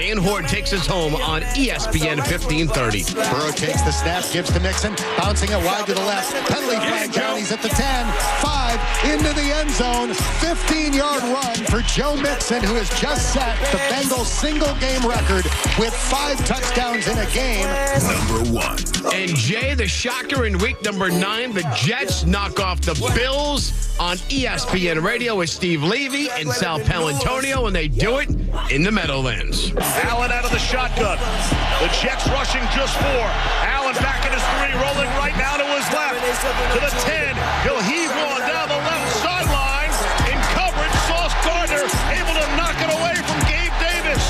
Dan Hoard takes us home on ESPN 1530. Burrow takes the snap, gives to Mixon, bouncing it wide to the left. Penalty flag down. He's at the 10, 5, into the end zone. 15-yard run for Joe Mixon, who has just set the Bengals single-game record with 5 touchdowns in a game. Number 1. And Jay, the shocker in week number 9, the Jets knock off the Bills on ESPN Radio with Steve Levy and Sal Palantonio, and they do it in the Meadowlands. Allen out of the shotgun. The Jets rushing just 4. Allen back in his 3, rolling right now to his left. To the 10. He'll heave one down the left sideline. In coverage, Sauce Gardner able to knock it away from Gabe Davis.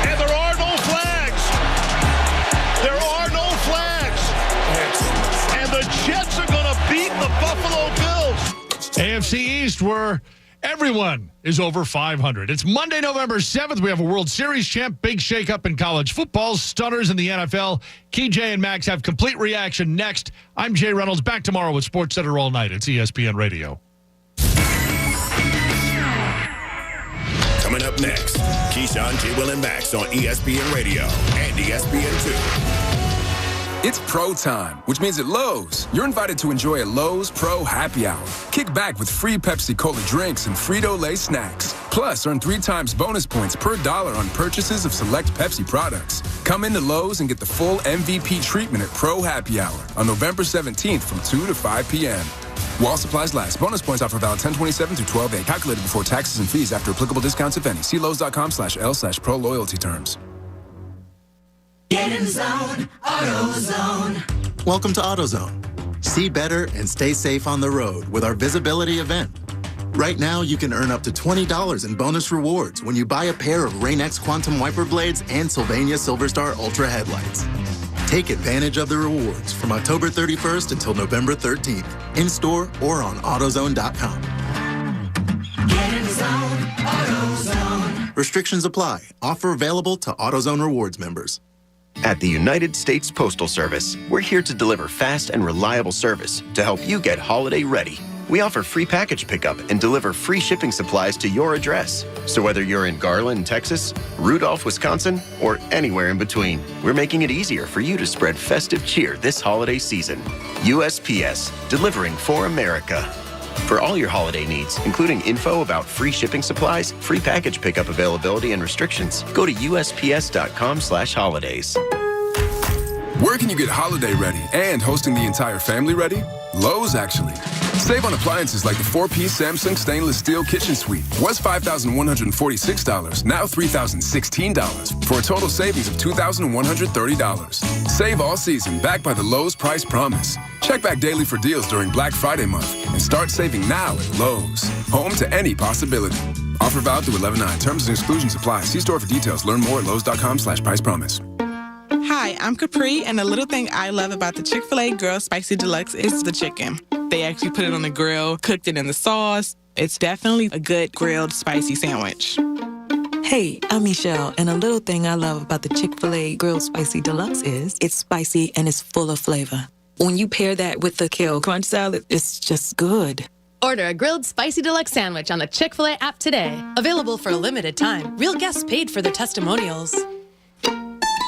And there are no flags. There are no flags. And the Jets are going to beat the Buffalo Bills. AFC East, where everyone is over 500. It's Monday, November 7th. We have a World Series champ, big shakeup in college football, stunners in the NFL. Key, Jay, and Max have complete reaction next. I'm Jay Reynolds, back tomorrow with Sports Center all night. It's ESPN Radio. Coming up next, Keyshawn, J. Will, and Max on ESPN Radio and ESPN2. It's Pro Time, which means at Lowe's, you're invited to enjoy a Lowe's Pro Happy Hour. Kick back with free Pepsi Cola drinks and Frito-Lay snacks. Plus, earn 3 times bonus points per dollar on purchases of select Pepsi products. Come into Lowe's and get the full MVP treatment at Pro Happy Hour on November 17th from 2 to 5 p.m. While supplies last. Bonus points offer valid 10/27 through 12/8. Calculated before taxes and fees after applicable discounts, if any. See Lowes.com/L/Pro Loyalty terms. Get in the zone, AutoZone. Welcome to AutoZone. See better and stay safe on the road with our visibility event. Right now, you can earn up to $20 in bonus rewards when you buy a pair of Rain-X Quantum Wiper Blades and Sylvania Silverstar Ultra headlights. Take advantage of the rewards from October 31st until November 13th, in-store or on AutoZone.com. Get in the zone, AutoZone. Restrictions apply. Offer available to AutoZone Rewards members. At the United States Postal Service, we're here to deliver fast and reliable service to help you get holiday ready. We offer free package pickup and deliver free shipping supplies to your address. So whether you're in Garland, Texas, Rudolph, Wisconsin, or anywhere in between, we're making it easier for you to spread festive cheer this holiday season. USPS, delivering for America. For all your holiday needs, including info about free shipping supplies, free package pickup availability, and restrictions, go to USPS.com/holidays. Where can you get holiday ready and hosting the entire family ready? Lowe's, actually. Save on appliances like the 4-piece Samsung stainless steel kitchen suite. Was $5,146, now $3,016, for a total savings of $2,130. Save all season, backed by the Lowe's Price Promise. Check back daily for deals during Black Friday month and start saving now at Lowe's. Home to any possibility. Offer valid through 11/9. Terms and exclusions apply. See store for details. Learn more at Lowes.com/price promise. Hi, I'm Capri, and the little thing I love about the Chick-fil-A Grilled Spicy Deluxe is the chicken. They actually put it on the grill, cooked it in the sauce. It's definitely a good grilled spicy sandwich. Hey, I'm Michelle, and a little thing I love about the Chick-fil-A Grilled Spicy Deluxe is it's spicy and it's full of flavor. When you pair that with the kale crunch salad, it's just good. Order a grilled spicy deluxe sandwich on the Chick-fil-A app today. Available for a limited time. Real guests paid for their testimonials.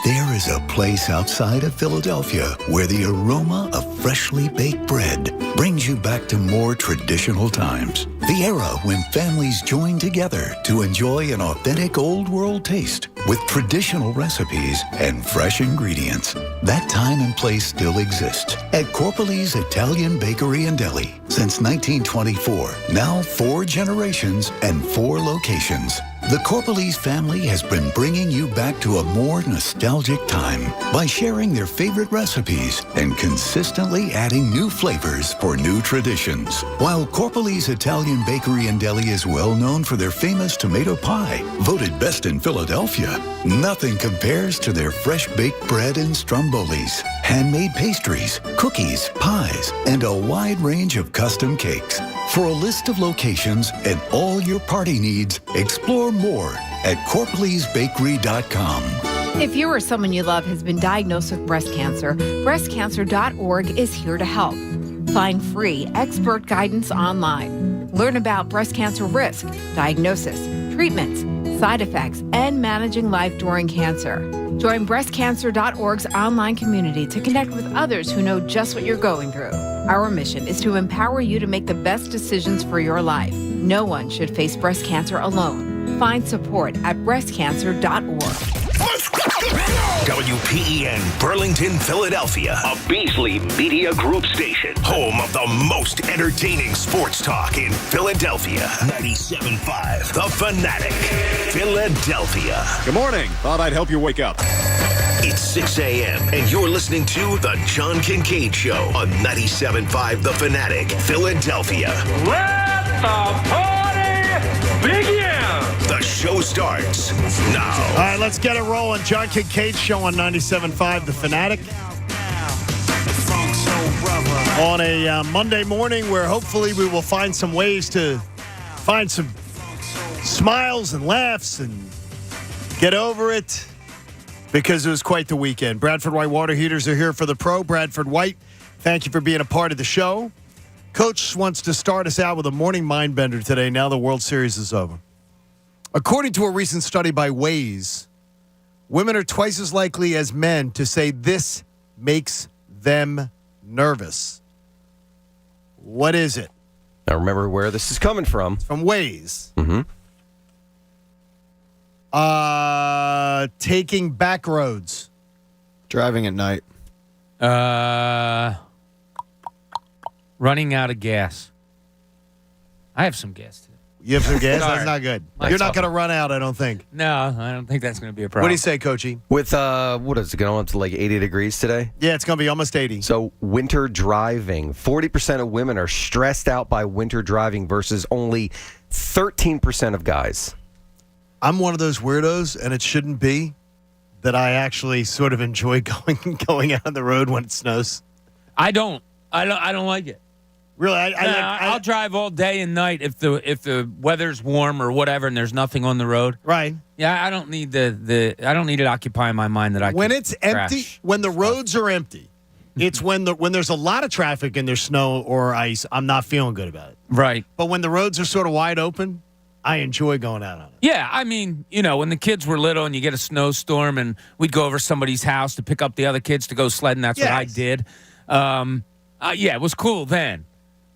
There is a place outside of Philadelphia where the aroma of freshly baked bread brings you back to more traditional times. The era when families joined together to enjoy an authentic old world taste with traditional recipes and fresh ingredients. That time and place still exists at Corropolese Italian Bakery and Deli. Since 1924, now 4 generations and 4 locations. The Corropolese family has been bringing you back to a more nostalgic time by sharing their favorite recipes and consistently adding new flavors for new traditions. While Corropolese Italian Bakery and Deli is well known for their famous tomato pie, voted best in Philadelphia, nothing compares to their fresh baked bread and strombolis, handmade pastries, cookies, pies, and a wide range of custom cakes. For a list of locations and all your party needs, explore more at CorropolesBakery.com. If you or someone you love has been diagnosed with breast cancer, breastcancer.org is here to help. Find free expert guidance online. Learn about breast cancer risk, diagnosis, treatments, side effects, and managing life during cancer. Join breastcancer.org's online community to connect with others who know just what you're going through. Our mission is to empower you to make the best decisions for your life. No one should face breast cancer alone. Find support at breastcancer.org. WPEN Burlington, Philadelphia, a Beasley Media Group station, home of the most entertaining sports talk in Philadelphia. 97.5 The Fanatic, Philadelphia. Good morning. Thought I'd help you wake up. It's 6 a.m. and you're listening to The John Kincade Show on 97.5 The Fanatic, Philadelphia. Let the party begin! The show starts now. All right, let's get it rolling. John Kincade Show on 97.5 The Fanatic. On a Monday morning where hopefully we will find some ways to find some smiles and laughs and get over it because it was quite the weekend. Bradford White Water Heaters are here for the Pro. Bradford White, thank you for being a part of the show. Coach wants to start us out with a morning mind bender today. Now the World Series is over. According to a recent study by Waze, women are twice as likely as men to say this makes them nervous. What is it? Now remember where this is coming from. It's from Waze. Mm-hmm. Taking back roads. Driving at night. Running out of gas. I have some gas today. You have some gas? Sorry. That's not good. My You're not fault. going to run out, I don't think. No, I don't think that's going to be a problem. What do you say, Coachy? With, what is it, going up to like 80 degrees today? Yeah, it's going to be almost 80. So winter driving. 40% of women are stressed out by winter driving versus only 13% of guys. I'm one of those weirdos, and it shouldn't be, that I actually sort of enjoy going out on the road when it snows. I don't like it. Really, I'll drive all day and night if the weather's warm or whatever, and there's nothing on the road. Right. Yeah, I don't need I don't need it occupying my mind that I when can it's empty, crash. when the roads are empty, it's when there's a lot of traffic and there's snow or ice. I'm not feeling good about it. Right. But when the roads are sort of wide open, I enjoy going out on it. Yeah, I mean, when the kids were little and you get a snowstorm and we'd go over somebody's house to pick up the other kids to go sledding, that's what I did. Yeah, it was cool then.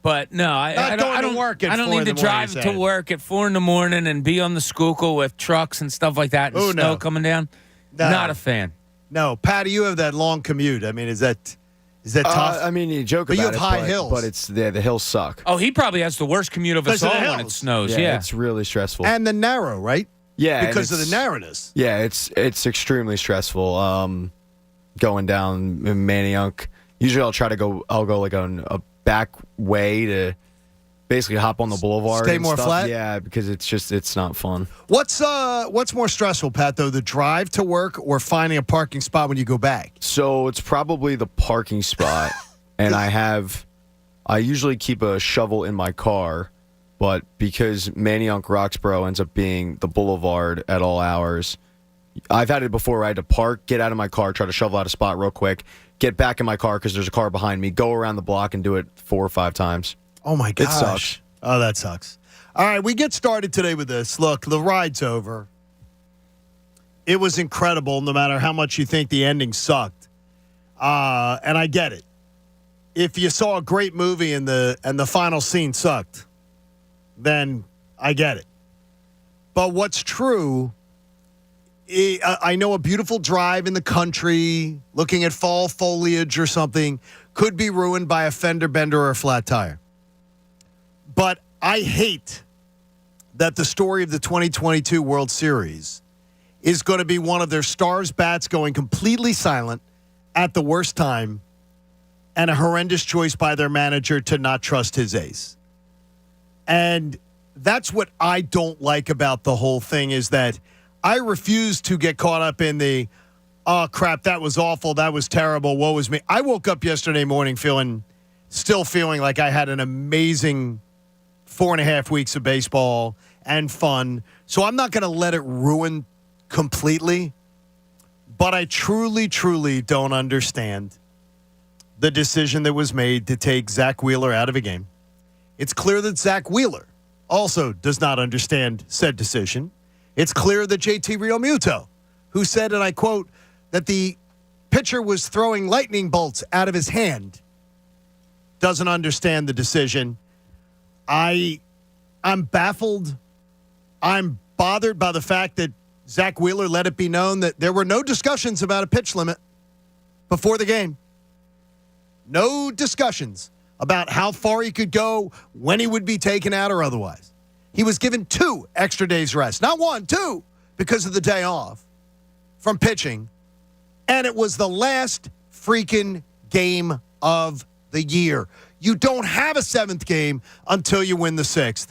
But no, I don't need to drive to work at 4 a.m. and be on the Schuylkill with trucks and stuff like that and snow coming down. No. Not a fan. No, Patty, you have that long commute. I mean, is that tough? I mean, you joke but about you have it, high hills. but it's the hills suck. Oh, he probably has the worst commute of us all when it snows. Yeah, it's really stressful. And the narrow, right? Yeah, because of the narrowness. Yeah, it's extremely stressful. Going down Manayunk. Usually, I'll go like on a back way to basically hop on the boulevard. Stay and more stuff. flat? Yeah, because it's not fun. What's more stressful, Pat, though, the drive to work or finding a parking spot when you go back? So it's probably the parking spot. And I usually keep a shovel in my car, but because Manayunk Roxborough ends up being the boulevard at all hours, I've had it before where I had to park, get out of my car, try to shovel out a spot real quick, get back in my car because there's a car behind me, go around the block and do it 4 or 5 times. Oh, my gosh. It sucks. Oh, that sucks. All right, we get started today with this. Look, the ride's over. It was incredible, no matter how much you think the ending sucked. And I get it. If you saw a great movie and the final scene sucked, then I get it. But what's true, I know a beautiful drive in the country, looking at fall foliage or something, could be ruined by a fender bender or a flat tire. But I hate that the story of the 2022 World Series is going to be one of their stars' bats going completely silent at the worst time and a horrendous choice by their manager to not trust his ace. And that's what I don't like about the whole thing is that I refuse to get caught up in the, oh, crap, that was awful, that was terrible, woe is me. I woke up yesterday morning still feeling like I had an amazing 4.5 weeks of baseball and fun. So I'm not going to let it ruin completely. But I truly, truly don't understand the decision that was made to take Zach Wheeler out of a game. It's clear that Zach Wheeler also does not understand said decision It's clear that JT Realmuto, who said, and I quote, that the pitcher was throwing lightning bolts out of his hand, doesn't understand the decision. I'm baffled. I'm bothered by the fact that Zach Wheeler let it be known that there were no discussions about a pitch limit before the game. No discussions about how far he could go, when he would be taken out or otherwise. He was given 2 extra days rest. Not 1, 2, because of the day off from pitching. And it was the last freaking game of the year. You don't have a 7th game until you win the 6th.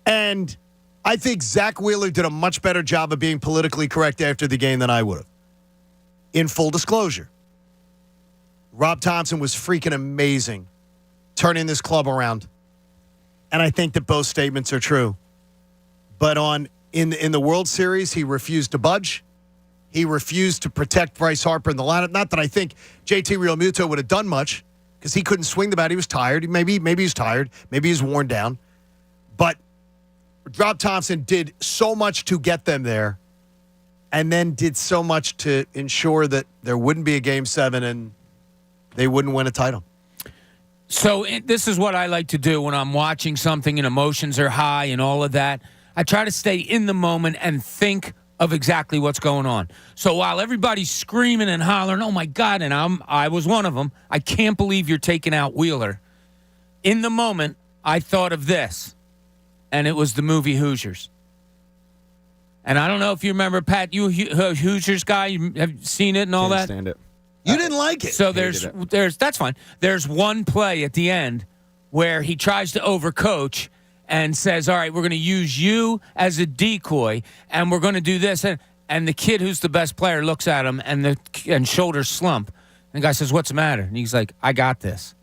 And I think Zach Wheeler did a much better job of being politically correct after the game than I would have. In full disclosure, Rob Thompson was freaking amazing turning this club around. And I think that both statements are true. But in the World Series, he refused to budge. He refused to protect Bryce Harper in the lineup. Not that I think JT Realmuto would have done much, because he couldn't swing the bat. He was tired. Maybe he's tired. Maybe he's worn down. But Rob Thompson did so much to get them there, and then did so much to ensure that there wouldn't be a Game 7 and they wouldn't win a title. So this is what I like to do when I'm watching something and emotions are high and all of that. I try to stay in the moment and think of exactly what's going on. So while everybody's screaming and hollering, oh, my God, and I was one of them, I can't believe you're taking out Wheeler. In the moment, I thought of this, and it was the movie Hoosiers. And I don't know if you remember, Pat, you a Hoosiers guy, you have seen it and all that? Can't stand it. You didn't like it. So there's that's fine. There's one play at the end where he tries to overcoach and says, all right, we're going to use you as a decoy, and we're going to do this. And the kid who's the best player looks at him, and shoulders slump. And the guy says, what's the matter? And he's like, I got this.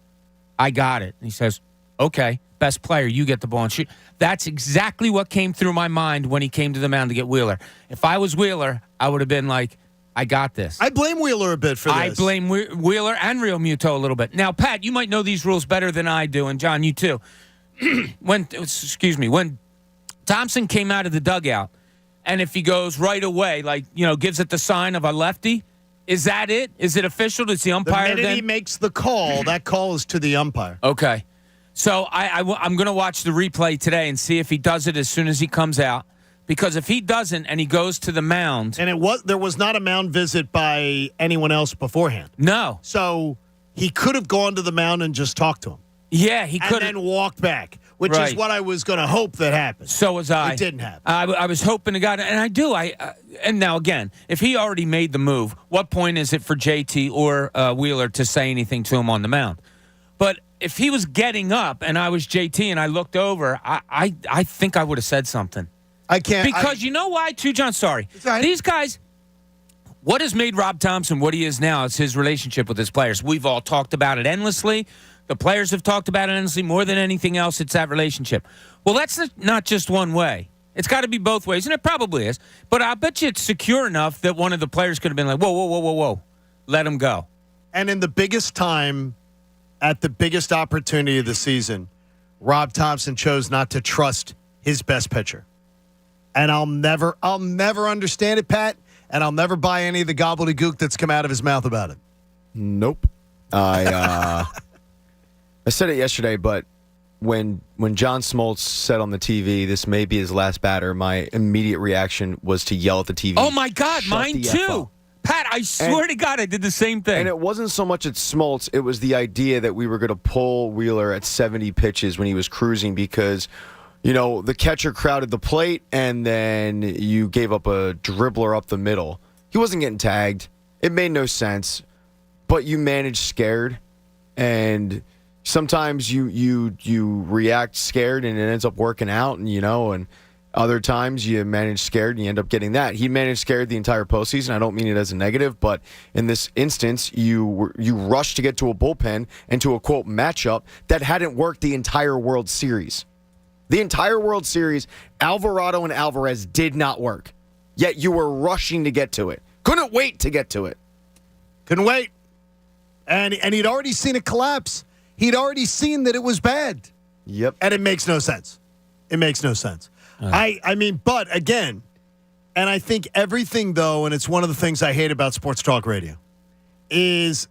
I got it. And he says, okay, best player, you get the ball and shoot. That's exactly what came through my mind when he came to the mound to get Wheeler. If I was Wheeler, I would have been like, I got this. I blame Wheeler a bit for this. I blame Wheeler and Realmuto a little bit. Now, Pat, you might know these rules better than I do, and John, you too. When Thompson came out of the dugout, and if he goes right away, gives it the sign of a lefty, is that it? Is it official? Does the umpire The minute he makes the call, that call is to the umpire. Okay. So I'm going to watch the replay today and see if he does it as soon as he comes out. Because if he doesn't and he goes to the mound. And there was not a mound visit by anyone else beforehand. No. So he could have gone to the mound and just talked to him. Yeah, he could have. And then walked back, which is what I was going to hope that happened. So was I. It didn't happen. I was hoping to God, and I do. And now, again, if he already made the move, what point is it for JT or Wheeler to say anything to him on the mound? But if he was getting up and I was JT and I looked over, I think I would have said something. I can't. Because you know why, too, John? Sorry. These guys, what has made Rob Thompson what he is now is his relationship with his players. We've all talked about it endlessly. The players have talked about it endlessly. More than anything else, it's that relationship. Well, that's not just one way. It's got to be both ways, and it probably is. But I bet you it's secure enough that one of the players could have been like, whoa, whoa, whoa, whoa, whoa. Let him go. And in the biggest time, at the biggest opportunity of the season, Rob Thompson chose not to trust his best pitcher. And I'll never understand it, Pat, and I'll never buy any of the gobbledygook that's come out of his mouth about it. Nope. I said it yesterday, but when John Smoltz said on the TV, this may be his last batter, my immediate reaction was to yell at the TV. Oh, my God, mine too. Pat, I swear to God, I did the same thing. And it wasn't so much at Smoltz, it was the idea that we were going to pull Wheeler at 70 pitches when he was cruising because – the catcher crowded the plate, and then you gave up a dribbler up the middle. He wasn't getting tagged. It made no sense. But you manage scared, and sometimes you react scared, and it ends up working out, and other times you manage scared, and you end up getting that. He managed scared the entire postseason. I don't mean it as a negative, but in this instance, you rushed to get to a bullpen and to a, quote, matchup that hadn't worked the entire World Series. The entire World Series, Alvarado and Alvarez did not work. Yet you were rushing to get to it. Couldn't wait to get to it. Couldn't wait. And he'd already seen it collapse. He'd already seen that it was bad. Yep. And it makes no sense. It makes no sense. I mean, but again, and I think everything, though, and it's one of the things I hate about sports talk radio, is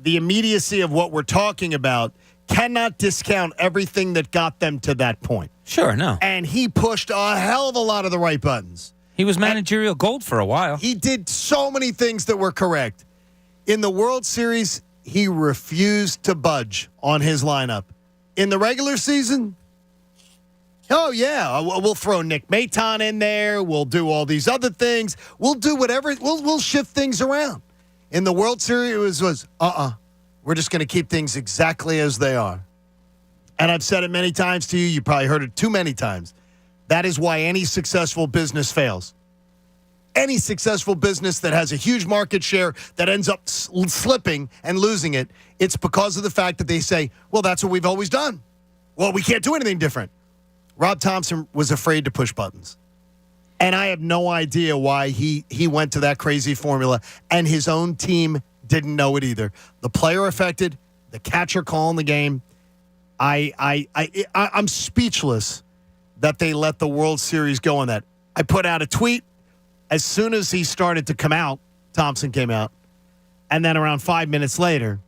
the immediacy of what we're talking about cannot discount everything that got them to that point. Sure, no. And he pushed a hell of a lot of the right buttons. He was managerial gold for a while. He did so many things that were correct. In the World Series, he refused to budge on his lineup. In the regular season, oh, yeah, we'll throw Nick Maton in there. We'll do all these other things. We'll do whatever. We'll shift things around. In the World Series, it was we're just going to keep things exactly as they are. And I've said it many times to you. You probably heard it too many times. That is why any successful business fails. Any successful business that has a huge market share that ends up slipping and losing it, it's because of the fact that they say, well, that's what we've always done. Well, we can't do anything different. Rob Thompson was afraid to push buttons. And I have no idea why he went to that crazy formula, and his own team didn't know it either. The player affected, the catcher calling the game. I'm speechless that they let the World Series go on that. I put out a tweet. As soon as he started to come out, Thompson came out. And then around 5 minutes later,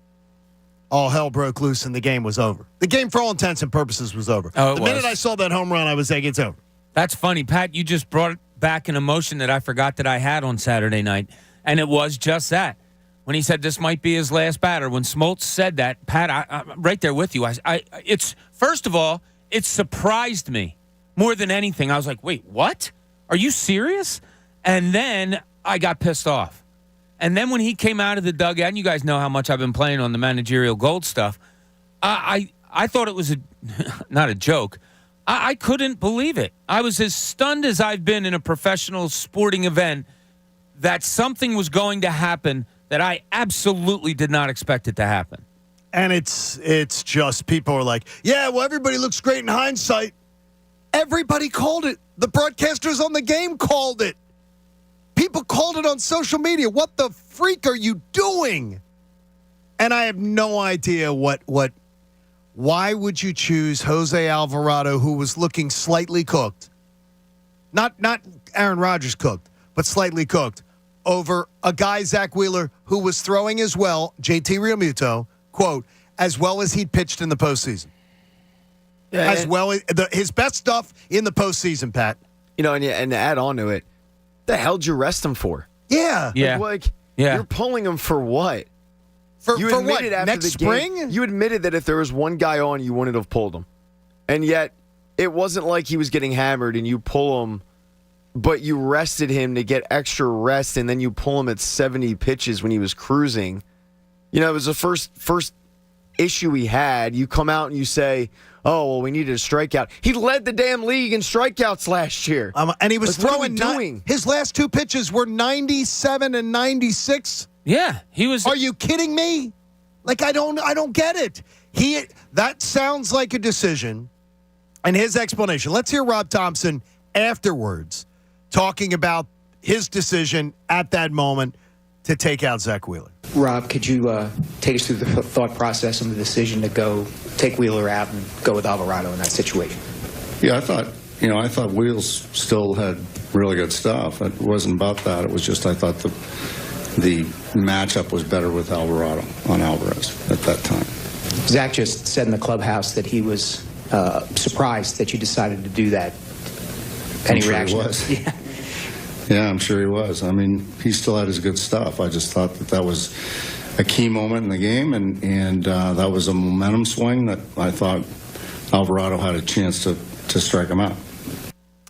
all hell broke loose and the game was over. The game, for all intents and purposes, was over. Oh, the minute I saw that home run, I was like, it's over. That's funny. Pat, you just brought back an emotion that I forgot that I had on Saturday night. And it was just that. When he said this might be his last batter, when Smoltz said that, Pat, I'm right there with you. It's first of all, it surprised me more than anything. I was like, wait, what? Are you serious? And then I got pissed off. And then when he came out of the dugout, and you guys know how much I've been playing on the managerial gold stuff, I thought it was not a joke. I couldn't believe it. I was as stunned as I've been in a professional sporting event that something was going to happen that I absolutely did not expect it to happen. And it's just people are like, yeah, well, everybody looks great in hindsight. Everybody called it. The broadcasters on the game called it. People called it on social media. What the freak are you doing? And I have no idea why would you choose Jose Alvarado, who was looking slightly cooked? Not Aaron Rodgers cooked, but slightly cooked, over a guy, Zach Wheeler, who was throwing as well, JT Realmuto, quote, as well as he'd pitched in the postseason. Yeah, as well as his best stuff in the postseason, Pat. You know, and to add on to it, the hell did you rest him for? Yeah. You're pulling him for what? For what? Next spring? You admitted that if there was one guy on, you wouldn't have pulled him. And yet, it wasn't like he was getting hammered and you pull him, but you rested him to get extra rest, and then you pull him at 70 pitches when he was cruising. You know, it was the first issue he had. You come out and you say, oh, well, we needed a strikeout. He led the damn league in strikeouts last year. And he was throwing his last two pitches were 97 and 96. Yeah, he was. Are you kidding me? Like, I don't get it. That sounds like a decision. And his explanation. Let's hear Rob Thompson afterwards talking about his decision at that moment to take out Zach Wheeler. Rob, could you take us through the thought process and the decision to go take Wheeler out and go with Alvarado in that situation? Yeah, I thought Wheels still had really good stuff. It wasn't about that. It was just I thought the matchup was better with Alvarado on Alvarez at that time. Zach just said in the clubhouse that he was surprised that you decided to do that. Any reaction? He was. Yeah, I'm sure he was. I mean, he still had his good stuff. I just thought that was a key moment in the game, and that was a momentum swing that I thought Alvarado had a chance to strike him out.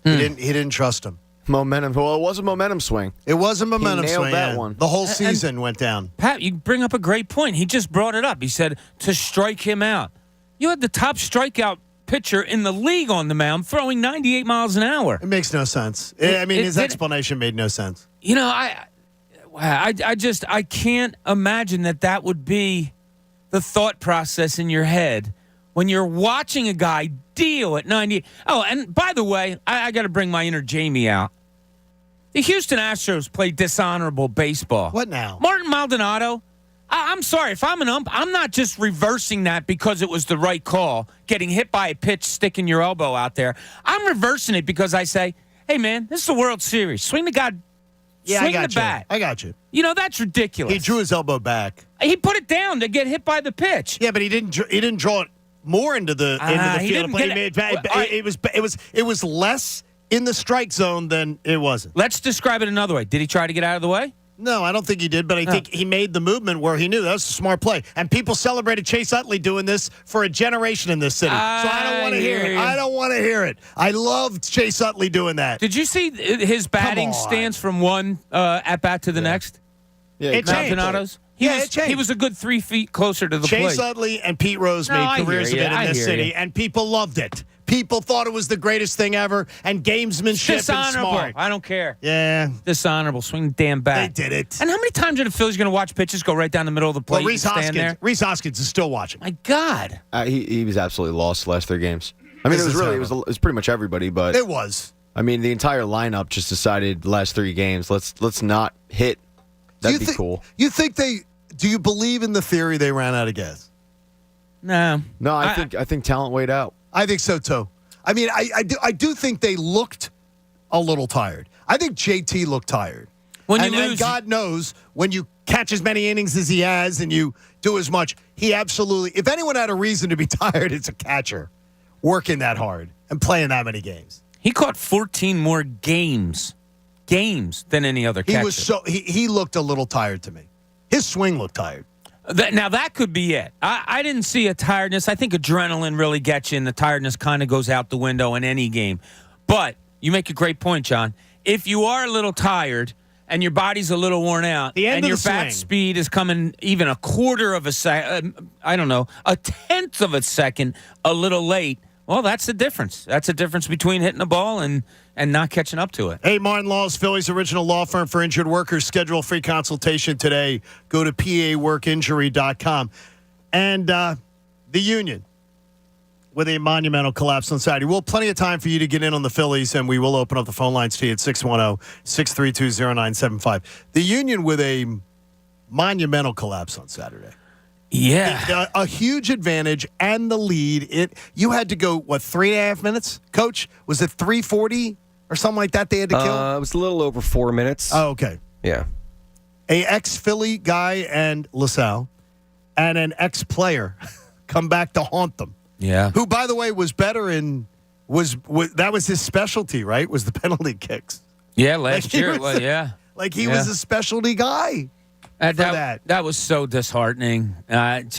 He didn't trust him. Momentum. Well, it was a momentum swing. It was a momentum swing. He nailed that one. The whole season went down. Pat, you bring up a great point. He just brought it up. He said to strike him out. You had the top strikeout pitcher in the league on the mound throwing 98 miles an hour. It makes no sense. His explanation made no sense. You know, I can't imagine that would be the thought process in your head when you're watching a guy deal at 98. Oh, and by the way, I got to bring my inner Jamie out. The Houston Astros play dishonorable baseball. What now? Martin Maldonado, I'm sorry. If I'm an ump, I'm not just reversing that because it was the right call, getting hit by a pitch, sticking your elbow out there. I'm reversing it because I say, hey, man, this is the World Series. Swing the bat. I got you. You know, that's ridiculous. He drew his elbow back. He put it down to get hit by the pitch. Yeah, but he didn't draw it more into the field. It was less in the strike zone than it wasn't. Let's describe it another way. Did he try to get out of the way? No, I don't think he did, but I think he made the movement where he knew that was a smart play. And people celebrated Chase Utley doing this for a generation in this city. So I don't want to hear it. I don't want to hear it. I loved Chase Utley doing that. Did you see his batting stance from one at-bat to the next? Yeah, it changed. It changed. He was a good 3 feet closer to the plate. Chase Utley and Pete Rose made careers of it in this city, and people loved it. People thought it was the greatest thing ever, and gamesmanship and smart. I don't care. Yeah. Dishonorable. Swing the damn bat. They did it. And how many times are the Phillies going to watch pitches go right down the middle of the plate and stand there? Rhys Hoskins is still watching. My God. He was absolutely lost the last 3 games. I mean, it was pretty much everybody, but it was. I mean, the entire lineup just decided the last 3 games, let's not hit. That'd be cool. Do you believe in the theory they ran out of gas? No. No, I think talent weighed out. I think so too. I mean, I do think they looked a little tired. I think JT looked tired. And God knows, when you catch as many innings as he has and you do as much, he absolutely, if anyone had a reason to be tired, it's a catcher working that hard and playing that many games. He caught 14 more games than any other catcher. He looked a little tired to me. His swing looked tired. Now, that could be it. I didn't see a tiredness. I think adrenaline really gets you, and the tiredness kind of goes out the window in any game. But you make a great point, John. If you are a little tired and your body's a little worn out, and your bat speed is coming even a quarter of a second, a tenth of a second a little late, well, that's the difference. That's the difference between hitting the ball and not catching up to it. Hey, Martin Law's Phillies' original law firm for injured workers. Schedule a free consultation today. Go to paworkinjury.com. And the union with a monumental collapse on Saturday. We'll have plenty of time for you to get in on the Phillies, and we will open up the phone lines to you at 610-632-0975. The union with a monumental collapse on Saturday. Yeah. A huge advantage and the lead. You had to go, 3.5 minutes? Coach, was it 3:40 or something like that they had to kill? It was a little over 4 minutes. Oh, okay. Yeah. A ex-Philly guy and LaSalle and an ex-player come back to haunt them. Yeah. Who, by the way, was better that was his specialty, right? Was the penalty kicks. Yeah, last year. He was a specialty guy. That was so disheartening. That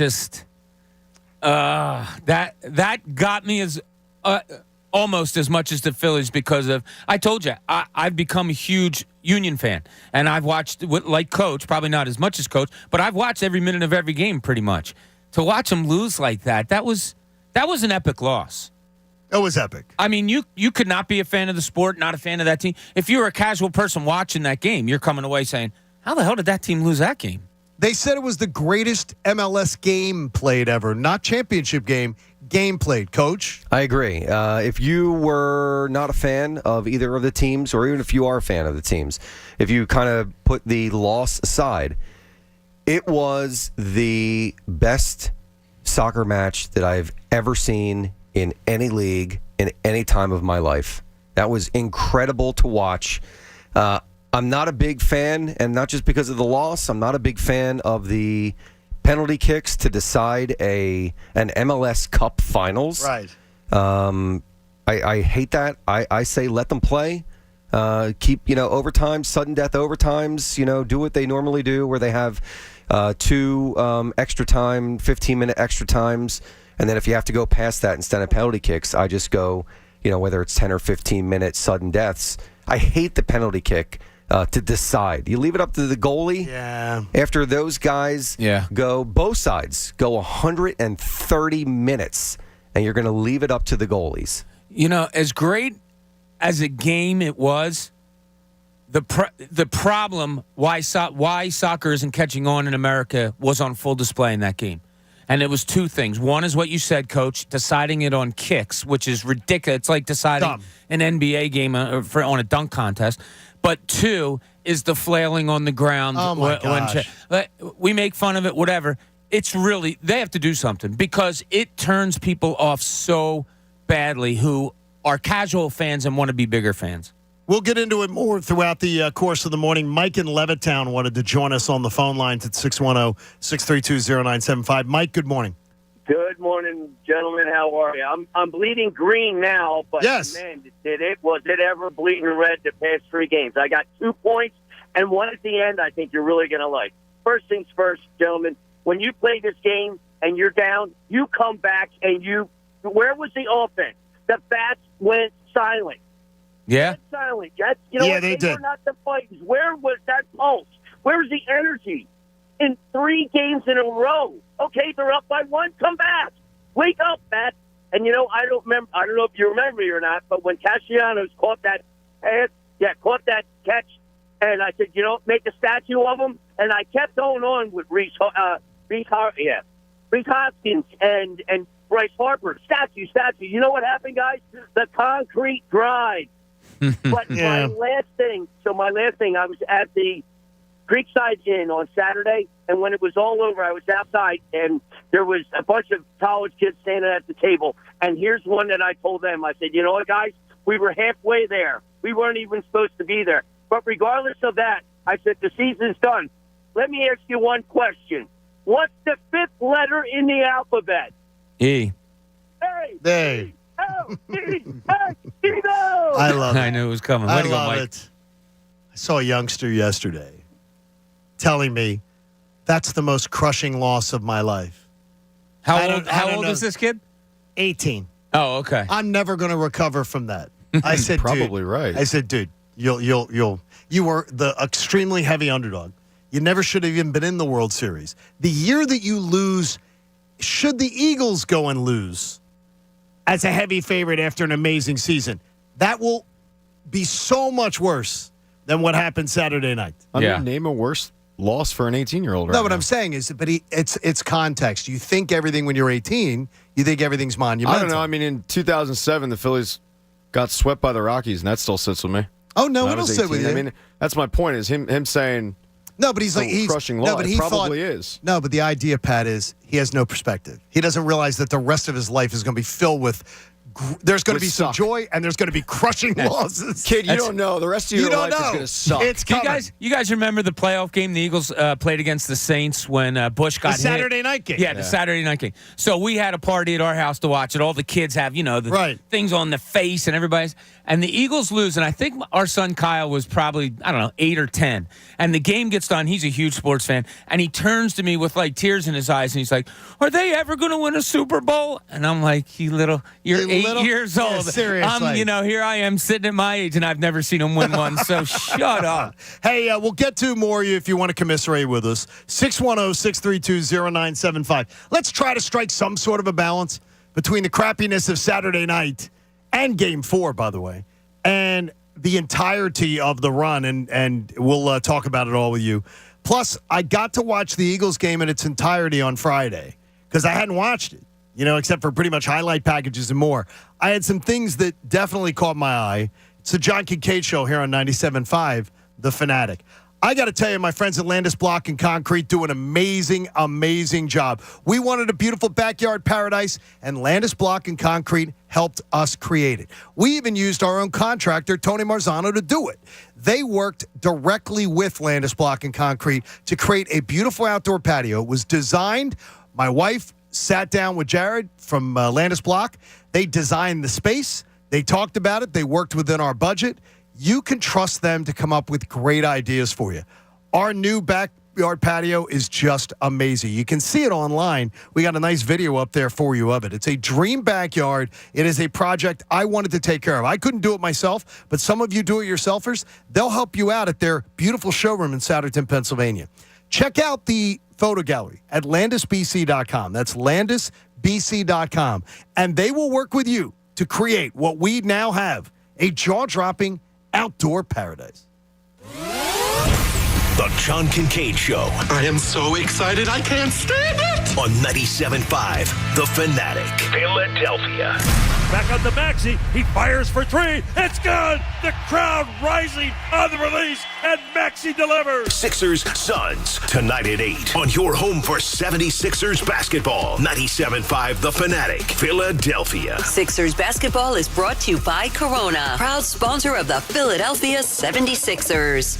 got me as almost as much as the Phillies because of, I told you, I've become a huge Union fan, and I've watched, like Coach, probably not as much as Coach, but I've watched every minute of every game pretty much. To watch them lose like that was an epic loss. It was epic. I mean, you could not be a fan of the sport, not a fan of that team. If you were a casual person watching that game, you're coming away saying, how the hell did that team lose that game? They said it was the greatest MLS game played ever. Not championship game played, Coach. I agree. If you were not a fan of either of the teams, or even if you are a fan of the teams, if you kind of put the loss aside, it was the best soccer match that I've ever seen in any league in any time of my life. That was incredible to watch. I'm not a big fan, and not just because of the loss, I'm not a big fan of the penalty kicks to decide an MLS Cup Finals. Right. I hate that. I say let them play. Keep, overtime, sudden death overtimes, do what they normally do, where they have 2 extra time, 15-minute extra times, and then if you have to go past that instead of penalty kicks, I just go, whether it's 10 or 15-minute sudden deaths. I hate the penalty kick. To decide. You leave it up to the goalie. Yeah. After those guys both sides go 130 minutes, and you're going to leave it up to the goalies. As great as a game it was, the problem why soccer isn't catching on in America was on full display in that game. And it was 2 things. One is what you said, Coach, deciding it on kicks, which is ridiculous. It's like deciding an NBA game on a dunk contest. But 2 is the flailing on the ground. Oh, my gosh. We make fun of it, whatever. It's really, they have to do something because it turns people off so badly who are casual fans and want to be bigger fans. We'll get into it more throughout the course of the morning. Mike in Levittown wanted to join us on the phone lines at 610-632-0975. Mike, good morning. Good morning, gentlemen. How are you? I'm bleeding green now, but yes. Man, was it ever bleeding red the past 3 games? I got 2 points and 1 at the end I think you're really going to like. First things first, gentlemen, when you play this game and you're down, you come back and where was the offense? The bats went silent. Yeah. Silent. They did. were not the fighters. Where was that pulse? Where's the energy? In 3 games in a row. Okay, they're up by 1. Come back. Wake up, Matt. And I don't know if you remember me or not, but when Castellanos caught that catch, and I said, make a statue of him. And I kept going on with Reese Hoskins and Bryce Harper. Statue. You know what happened, guys? The concrete dried. But my last thing, I was at the Creekside Inn on Saturday, and when it was all over, I was outside, and there was a bunch of college kids standing at the table. And here's one that I told them. I said, you know what, guys? We were halfway there. We weren't even supposed to be there. But regardless of that, I said, the season's done. Let me ask you one question. What's the 5th letter in the alphabet? E. Hey. I love it. I knew it was coming. I love it. I saw a youngster yesterday telling me that's the most crushing loss of my life. How old is this kid? 18. Oh, okay. I'm never going to recover from that. I said, probably right. I said, dude, you were the extremely heavy underdog. You never should have even been in the World Series. The year that you lose, should the Eagles go and lose as a heavy favorite after an amazing season, that will be so much worse than what happened Saturday night. I mean, name a worse loss for an 18-year-old right No, what now. I'm saying is, but it's context. You think everything when you're 18, you think everything's monumental. I don't know. I mean, in 2007, the Phillies got swept by the Rockies, and that still sits with me. Oh, no, it'll sit with you. I mean, that's my point, is him saying no, but he's crushing loss. No, but it probably is. No, but the idea, Pat, is he has no perspective. He doesn't realize that the rest of his life is going to be filled with there's going to be some joy and there's going to be crushing losses. Kid, you don't know. The rest of your life is going to suck. It's coming. You guys remember the playoff game the Eagles played against the Saints when Bush got hit? The Saturday night game. Yeah, the Saturday night game. So we had a party at our house to watch it. All the kids have, the things on the face and everybody's. And the Eagles lose, and I think our son Kyle was probably, 8 or 10. And the game gets done. He's a huge sports fan. And he turns to me with, tears in his eyes, and he's like, are they ever going to win a Super Bowl? And I'm like, you're 8 years old. Yeah, seriously. Here I am sitting at my age, and I've never seen him win one, so shut up. Hey, we'll get to more if you want to commiserate with us. 610-632-0975. Let's try to strike some sort of a balance between the crappiness of Saturday night and Game 4, by the way, and the entirety of the run, and we'll talk about it all with you. Plus, I got to watch the Eagles game in its entirety on Friday because I hadn't watched it, except for pretty much highlight packages and more. I had some things that definitely caught my eye. It's the John Kincade Show here on 97.5 The Fanatic. I got to tell you, my friends at Landis Block and Concrete do an amazing, amazing job. We wanted a beautiful backyard paradise, and Landis Block and Concrete helped us create it. We even used our own contractor, Tony Marzano, to do it. They worked directly with Landis Block and Concrete to create a beautiful outdoor patio. It was designed. My wife sat down with Jared from Landis Block. They designed the space. They talked about it. They worked within our budget. You can trust them to come up with great ideas for you. Our new backyard patio is just amazing. You can see it online. We got a nice video up there for you of it. It's a dream backyard. It is a project I wanted to take care of. I couldn't do it myself, but some of you do-it-yourselfers, they'll help you out at their beautiful showroom in Souderton, Pennsylvania. Check out the photo gallery at landisbc.com. That's landisbc.com. And they will work with you to create what we now have, a jaw-dropping outdoor paradise. The John Kincade Show. I am so excited I can't stand it. on 97.5 The Fanatic. Philadelphia. Back on the Maxey. He fires for three. It's good. The crowd rising on the release, and Maxey delivers. Sixers Suns tonight at 8 on your home for 76ers basketball. 97.5 The Fanatic. Philadelphia. Sixers basketball is brought to you by Corona, proud sponsor of the Philadelphia 76ers.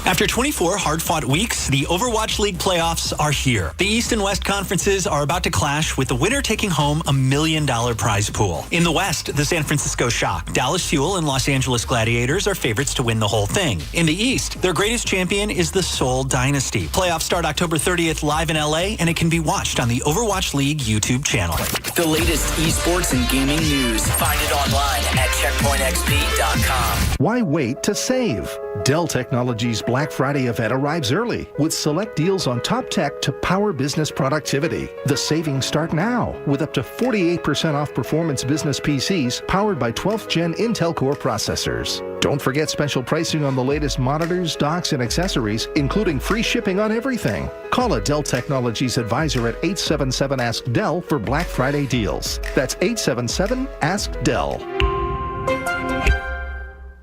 After 24 hard-fought weeks, the Overwatch League playoffs are here. The East and West conferences are about to clash, with the winner taking home $1 million prize pool. In the West, the San Francisco Shock, Dallas Fuel, and Los Angeles Gladiators are favorites to win the whole thing. In the East, their greatest champion is the Seoul Dynasty. Playoffs start October 30th live in LA, and it can be watched on the Overwatch League YouTube channel. The latest esports and gaming news. Find it online at checkpointxp.com. Why wait to save? Dell Technologies Black Friday event arrives early with select deals on top tech to power business productivity. The savings start now with up to 48% off performance business PCs powered by 12th Gen Intel Core processors. Don't forget special pricing on the latest monitors, docks, and accessories, including free shipping on everything. Call a Dell Technologies advisor at 877-ASK-DELL for Black Friday deals. That's 877-ASK-DELL.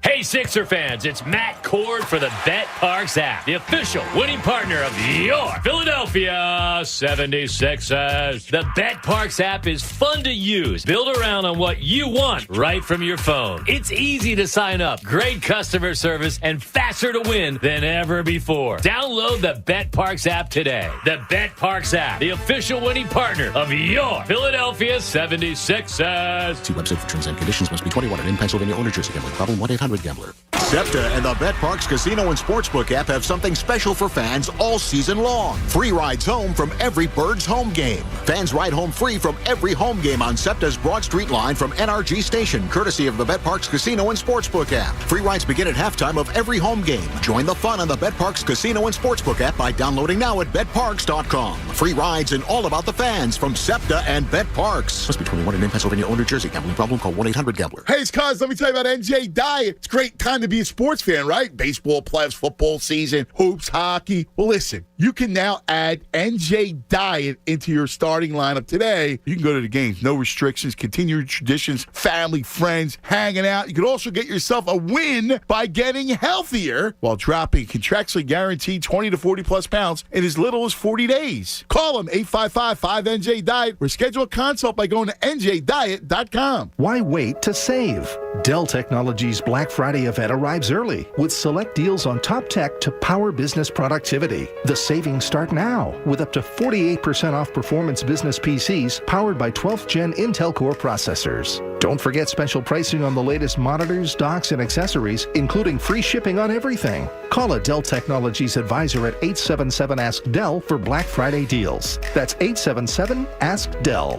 Hey, Sixer fans, it's Matt Cord for the Bet Parks app, the official winning partner of your Philadelphia 76ers. The Bet Parks app is fun to use, built around on what you want right from your phone. It's easy to sign up, great customer service, and faster to win than ever before. Download the Bet Parks app today. The Bet Parks app, the official winning partner of your Philadelphia 76ers. See website for terms and conditions. Must be 21 and in Pennsylvania or New Jersey. Gambling problem? 1-800-GAMBLER. SEPTA and the Bet Parks Casino and Sportsbook app have something special for fans all season long. Free rides home from every Birds home game. Fans ride home free from every home game on SEPTA's Broad Street line from NRG Station, courtesy of the Bet Parks Casino and Sportsbook app. Free rides begin at halftime of every home game. Join the fun on the Bet Parks Casino and Sportsbook app by downloading now at betparks.com. Free rides and all about the fans from SEPTA and Bet Parks. Must be 21 and in Pennsylvania or New Jersey. Gambling problem? Call 1-800-GAMBLER. Hey, it's Cuz. Let me tell you about NJ Diet. It's a great time to be a sports fan, right? Baseball, playoffs, football season, hoops, hockey. Well, listen, you can now add NJ Diet into your starting lineup today. You can go to the games, no restrictions, continue your traditions, family, friends, hanging out. You can also get yourself a win by getting healthier while dropping contractually guaranteed 20 to 40 plus pounds in as little as 40 days. Call them 855-5NJ-DIET or schedule a consult by going to njdiet.com. Why wait to save? Dell Technologies Black Friday event arrives early with select deals on top tech to power business productivity. The savings start now with up to 48% off performance business PCs powered by 12th Gen Intel Core processors. Don't forget special pricing on the latest monitors, docks, and accessories, including free shipping on everything. Call a Dell Technologies advisor at 877-ASK-DELL for Black Friday deals. That's 877-ASK-DELL.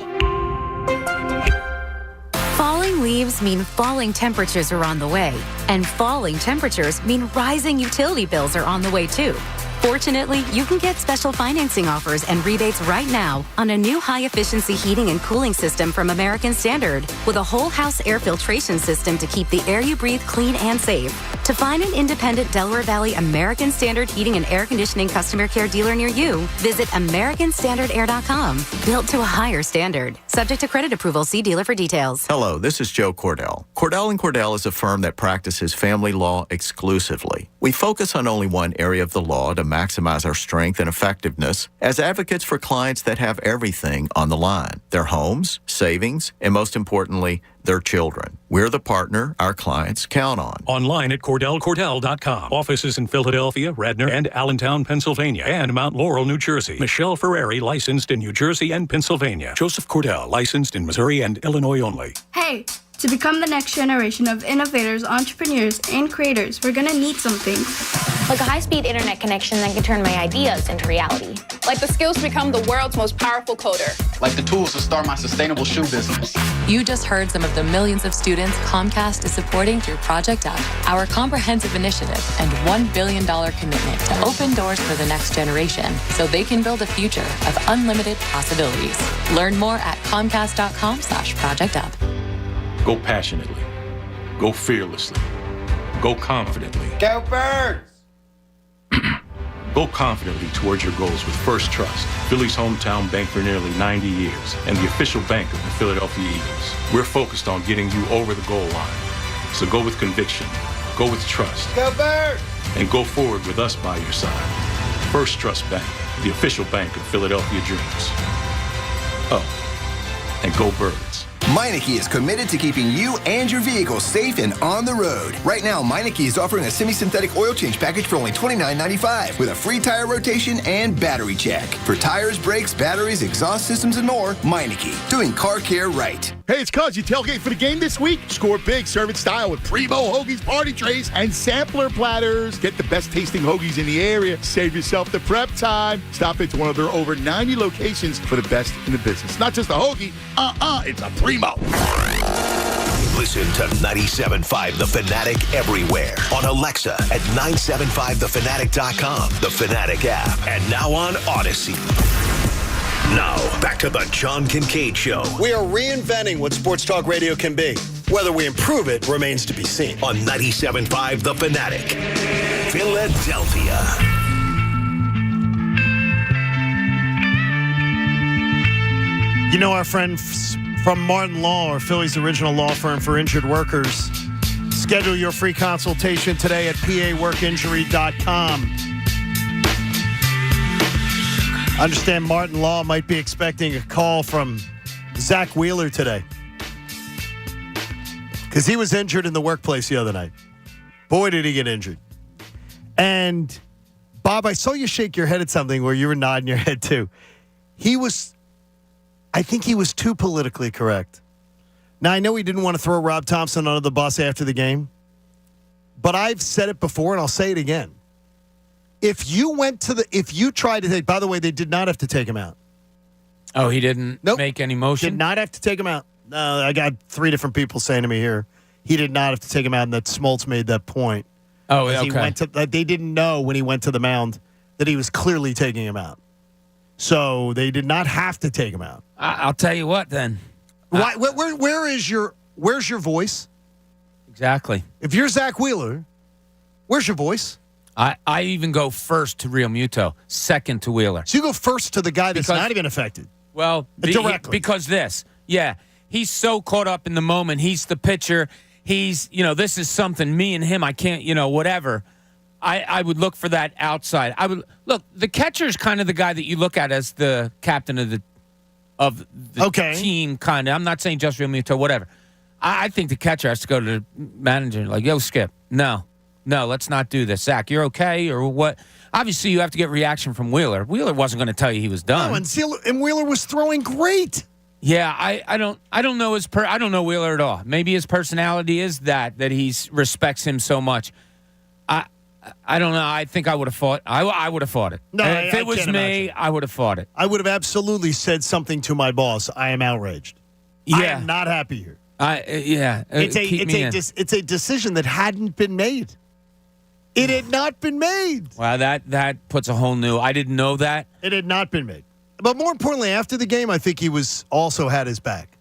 Falling leaves mean falling temperatures are on the way, and falling temperatures mean rising utility bills are on the way too. Fortunately, you can get special financing offers and rebates right now on a new high-efficiency heating and cooling system from American Standard with a whole-house air filtration system to keep the air you breathe clean and safe. To find an independent Delaware Valley American Standard heating and air conditioning customer care dealer near you, visit AmericanStandardAir.com. Built to a higher standard. Subject to credit approval. See dealer for details. Hello, this is Joe Cordell. Cordell & Cordell is a firm that practices family law exclusively. We focus on only one area of the law to maximize our strength and effectiveness as advocates for clients that have everything on the line: their homes, savings, and most importantly, their children. We're the partner our clients count on. Online at CordellCordell.com. Offices in Philadelphia, Radnor, and Allentown, Pennsylvania, and Mount Laurel, New Jersey. Michelle Ferrari, licensed in New Jersey and Pennsylvania. Joseph Cordell, licensed in Missouri and Illinois only. Hey, to become the next generation of innovators, entrepreneurs, and creators, we're gonna need some things. Like a high-speed internet connection that can turn my ideas into reality. Like the skills to become the world's most powerful coder. Like the tools to start my sustainable shoe business. You just heard some of the millions of students Comcast is supporting through Project Up, our comprehensive initiative and $1 billion commitment to open doors for the next generation so they can build a future of unlimited possibilities. Learn more at comcast.com/projectup. Go passionately. Go fearlessly. Go confidently. Go Birds! Go confidently towards your goals with First Trust, Philly's hometown bank for nearly 90 years, and the official bank of the Philadelphia Eagles. We're focused on getting you over the goal line. So go with conviction, go with trust, Go Birds! and go forward with us by your side. First Trust Bank, the official bank of Philadelphia Dreams. Oh, and go Birds. Meineke is committed to keeping you and your vehicle safe and on the road. Right now, Meineke is offering a semi-synthetic oil change package for only $29.95 with a free tire rotation and battery check. For tires, brakes, batteries, exhaust systems, and more, Meineke, doing car care right. Hey, it's Cuz. You tailgate for the game this week? Score big, serve it style with Primo Hoagies party trays and sampler platters. Get the best tasting hoagies in the area. Save yourself the prep time. Stop into one of their over 90 locations for the best in the business. Not just a hoagie, it's a Primo. Listen to 97.5 The Fanatic everywhere. On Alexa at 975thefanatic.com, the Fanatic app, and now on Odyssey. Now, back to the John Kincade Show. We are reinventing what sports talk radio can be. Whether we improve it remains to be seen. On 97.5 The Fanatic, Philadelphia. You know, our friends from Martin Law, or Philly's original law firm for injured workers. Schedule your free consultation today at paworkinjury.com. I understand Martin Law might be expecting a call from Zach Wheeler today, because he was injured in the workplace the other night. Boy, did he get injured. And, Bob, I saw you shake your head at something where you were nodding your head, too. I think he was too politically correct. Now, I know he didn't want to throw Rob Thompson under the bus after the game, but I've said it before, and I'll say it again. If you tried to take, by the way, they did not have to take him out. Oh, he didn't make any motion? Did not have to take him out. No, I got 3 different people saying to me here, he did not have to take him out, and that Smoltz made that point. Oh, okay. They didn't know when he went to the mound that he was clearly taking him out. So they did not have to take him out. I'll tell you what, then. Where's your voice? Exactly. If you're Zach Wheeler, where's your voice? I even go first to Real Muto, second to Wheeler. So you go first to the guy that's not even affected. Well, directly. Because he's so caught up in the moment. He's the pitcher. He's, this is something, me and him, I can't, whatever. I would look for that outside. The catcher's kind of the guy that you look at as the captain of the team, kind of. I'm not saying just Real Muto, whatever. I think the catcher has to go to the manager, like, yo, Skip, no, let's not do this. Zach, you're okay, or what? Obviously, you have to get reaction from Wheeler. Wheeler wasn't going to tell you he was done. No, and Wheeler was throwing great. Yeah, I don't know I don't know Wheeler at all. Maybe his personality is that he respects him so much. I don't know. I think I would have fought. I would have fought it. No, if it was me, I would have fought it. I would have absolutely said something to my boss. I am outraged. Yeah. I am not happy here. It's a decision that hadn't been made. It had not been made. Wow, that puts a whole new. I didn't know that. It had not been made. But more importantly, after the game, I think he also had his back.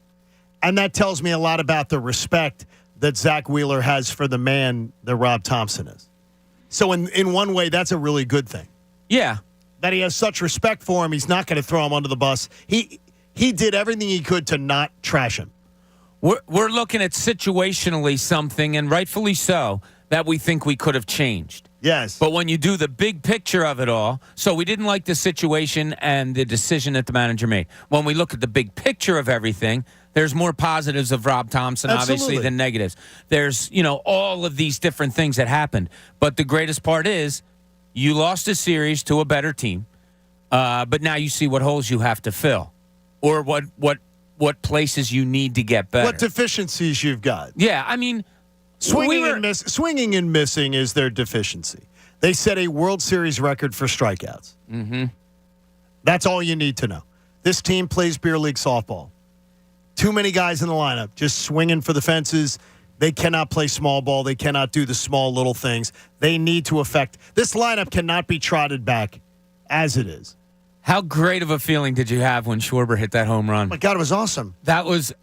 And that tells me a lot about the respect that Zach Wheeler has for the man that Rob Thompson is. So in one way, that's a really good thing. Yeah. That he has such respect for him, he's not going to throw him under the bus. He did everything he could to not trash him. We're looking at situationally something, and rightfully so, that we think we could have changed. Yes. But when you do the big picture of it all, so we didn't like the situation and the decision that the manager made. When we look at the big picture of everything, there's more positives of Rob Thompson, obviously, than negatives. There's, all of these different things that happened. But the greatest part is you lost a series to a better team, but now you see what holes you have to fill or what places you need to get better. What deficiencies you've got. Yeah, I mean, swinging and missing is their deficiency. They set a World Series record for strikeouts. Mm-hmm. That's all you need to know. This team plays beer league softball. Too many guys in the lineup just swinging for the fences. They cannot play small ball. They cannot do the small little things. They need to affect. This lineup cannot be trotted back as it is. How great of a feeling did you have when Schwarber hit that home run? Oh my God, it was awesome. That was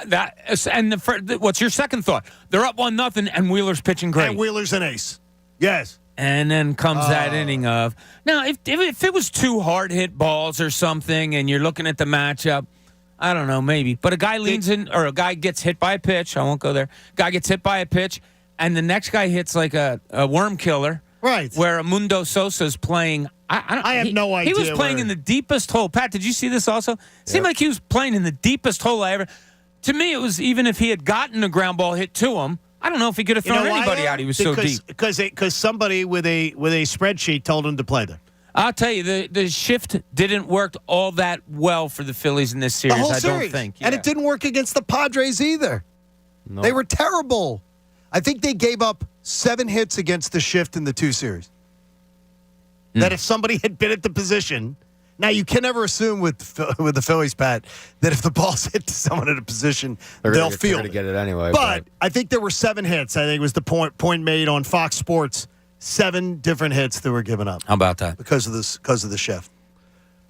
what's your second thought? They're up 1-0, and Wheeler's pitching great. And Wheeler's an ace. Yes. And then comes that inning of now. If it was two hard hit balls or something, and you're looking at the matchup, I don't know, maybe. But a guy leans in, or a guy gets hit by a pitch. I won't go there. Guy gets hit by a pitch, and the next guy hits like a worm killer. Right. Where Mundo Sosa's playing. I have no idea. He was playing in the deepest hole. Pat, did you see this also? Seemed like he was playing in the deepest hole I ever. To me, it was even if he had gotten a ground ball hit to him. I don't know if he could have thrown anybody out. He was so deep. Because somebody with a spreadsheet told him to play there. I'll tell you, the shift didn't work all that well for the Phillies in this series. I don't think. And it didn't work against the Padres either. No. They were terrible. I think they gave up 7 hits against the shift in the 2 series. That if somebody had been at the position. Now, you can never assume with the Phillies, Pat, that if the ball's hit to someone in a position, they'll feel it. Get it anyway. But I think there were 7 hits. I think it was the point made on Fox Sports. 7 different hits that were given up. How about that? Because of the shift.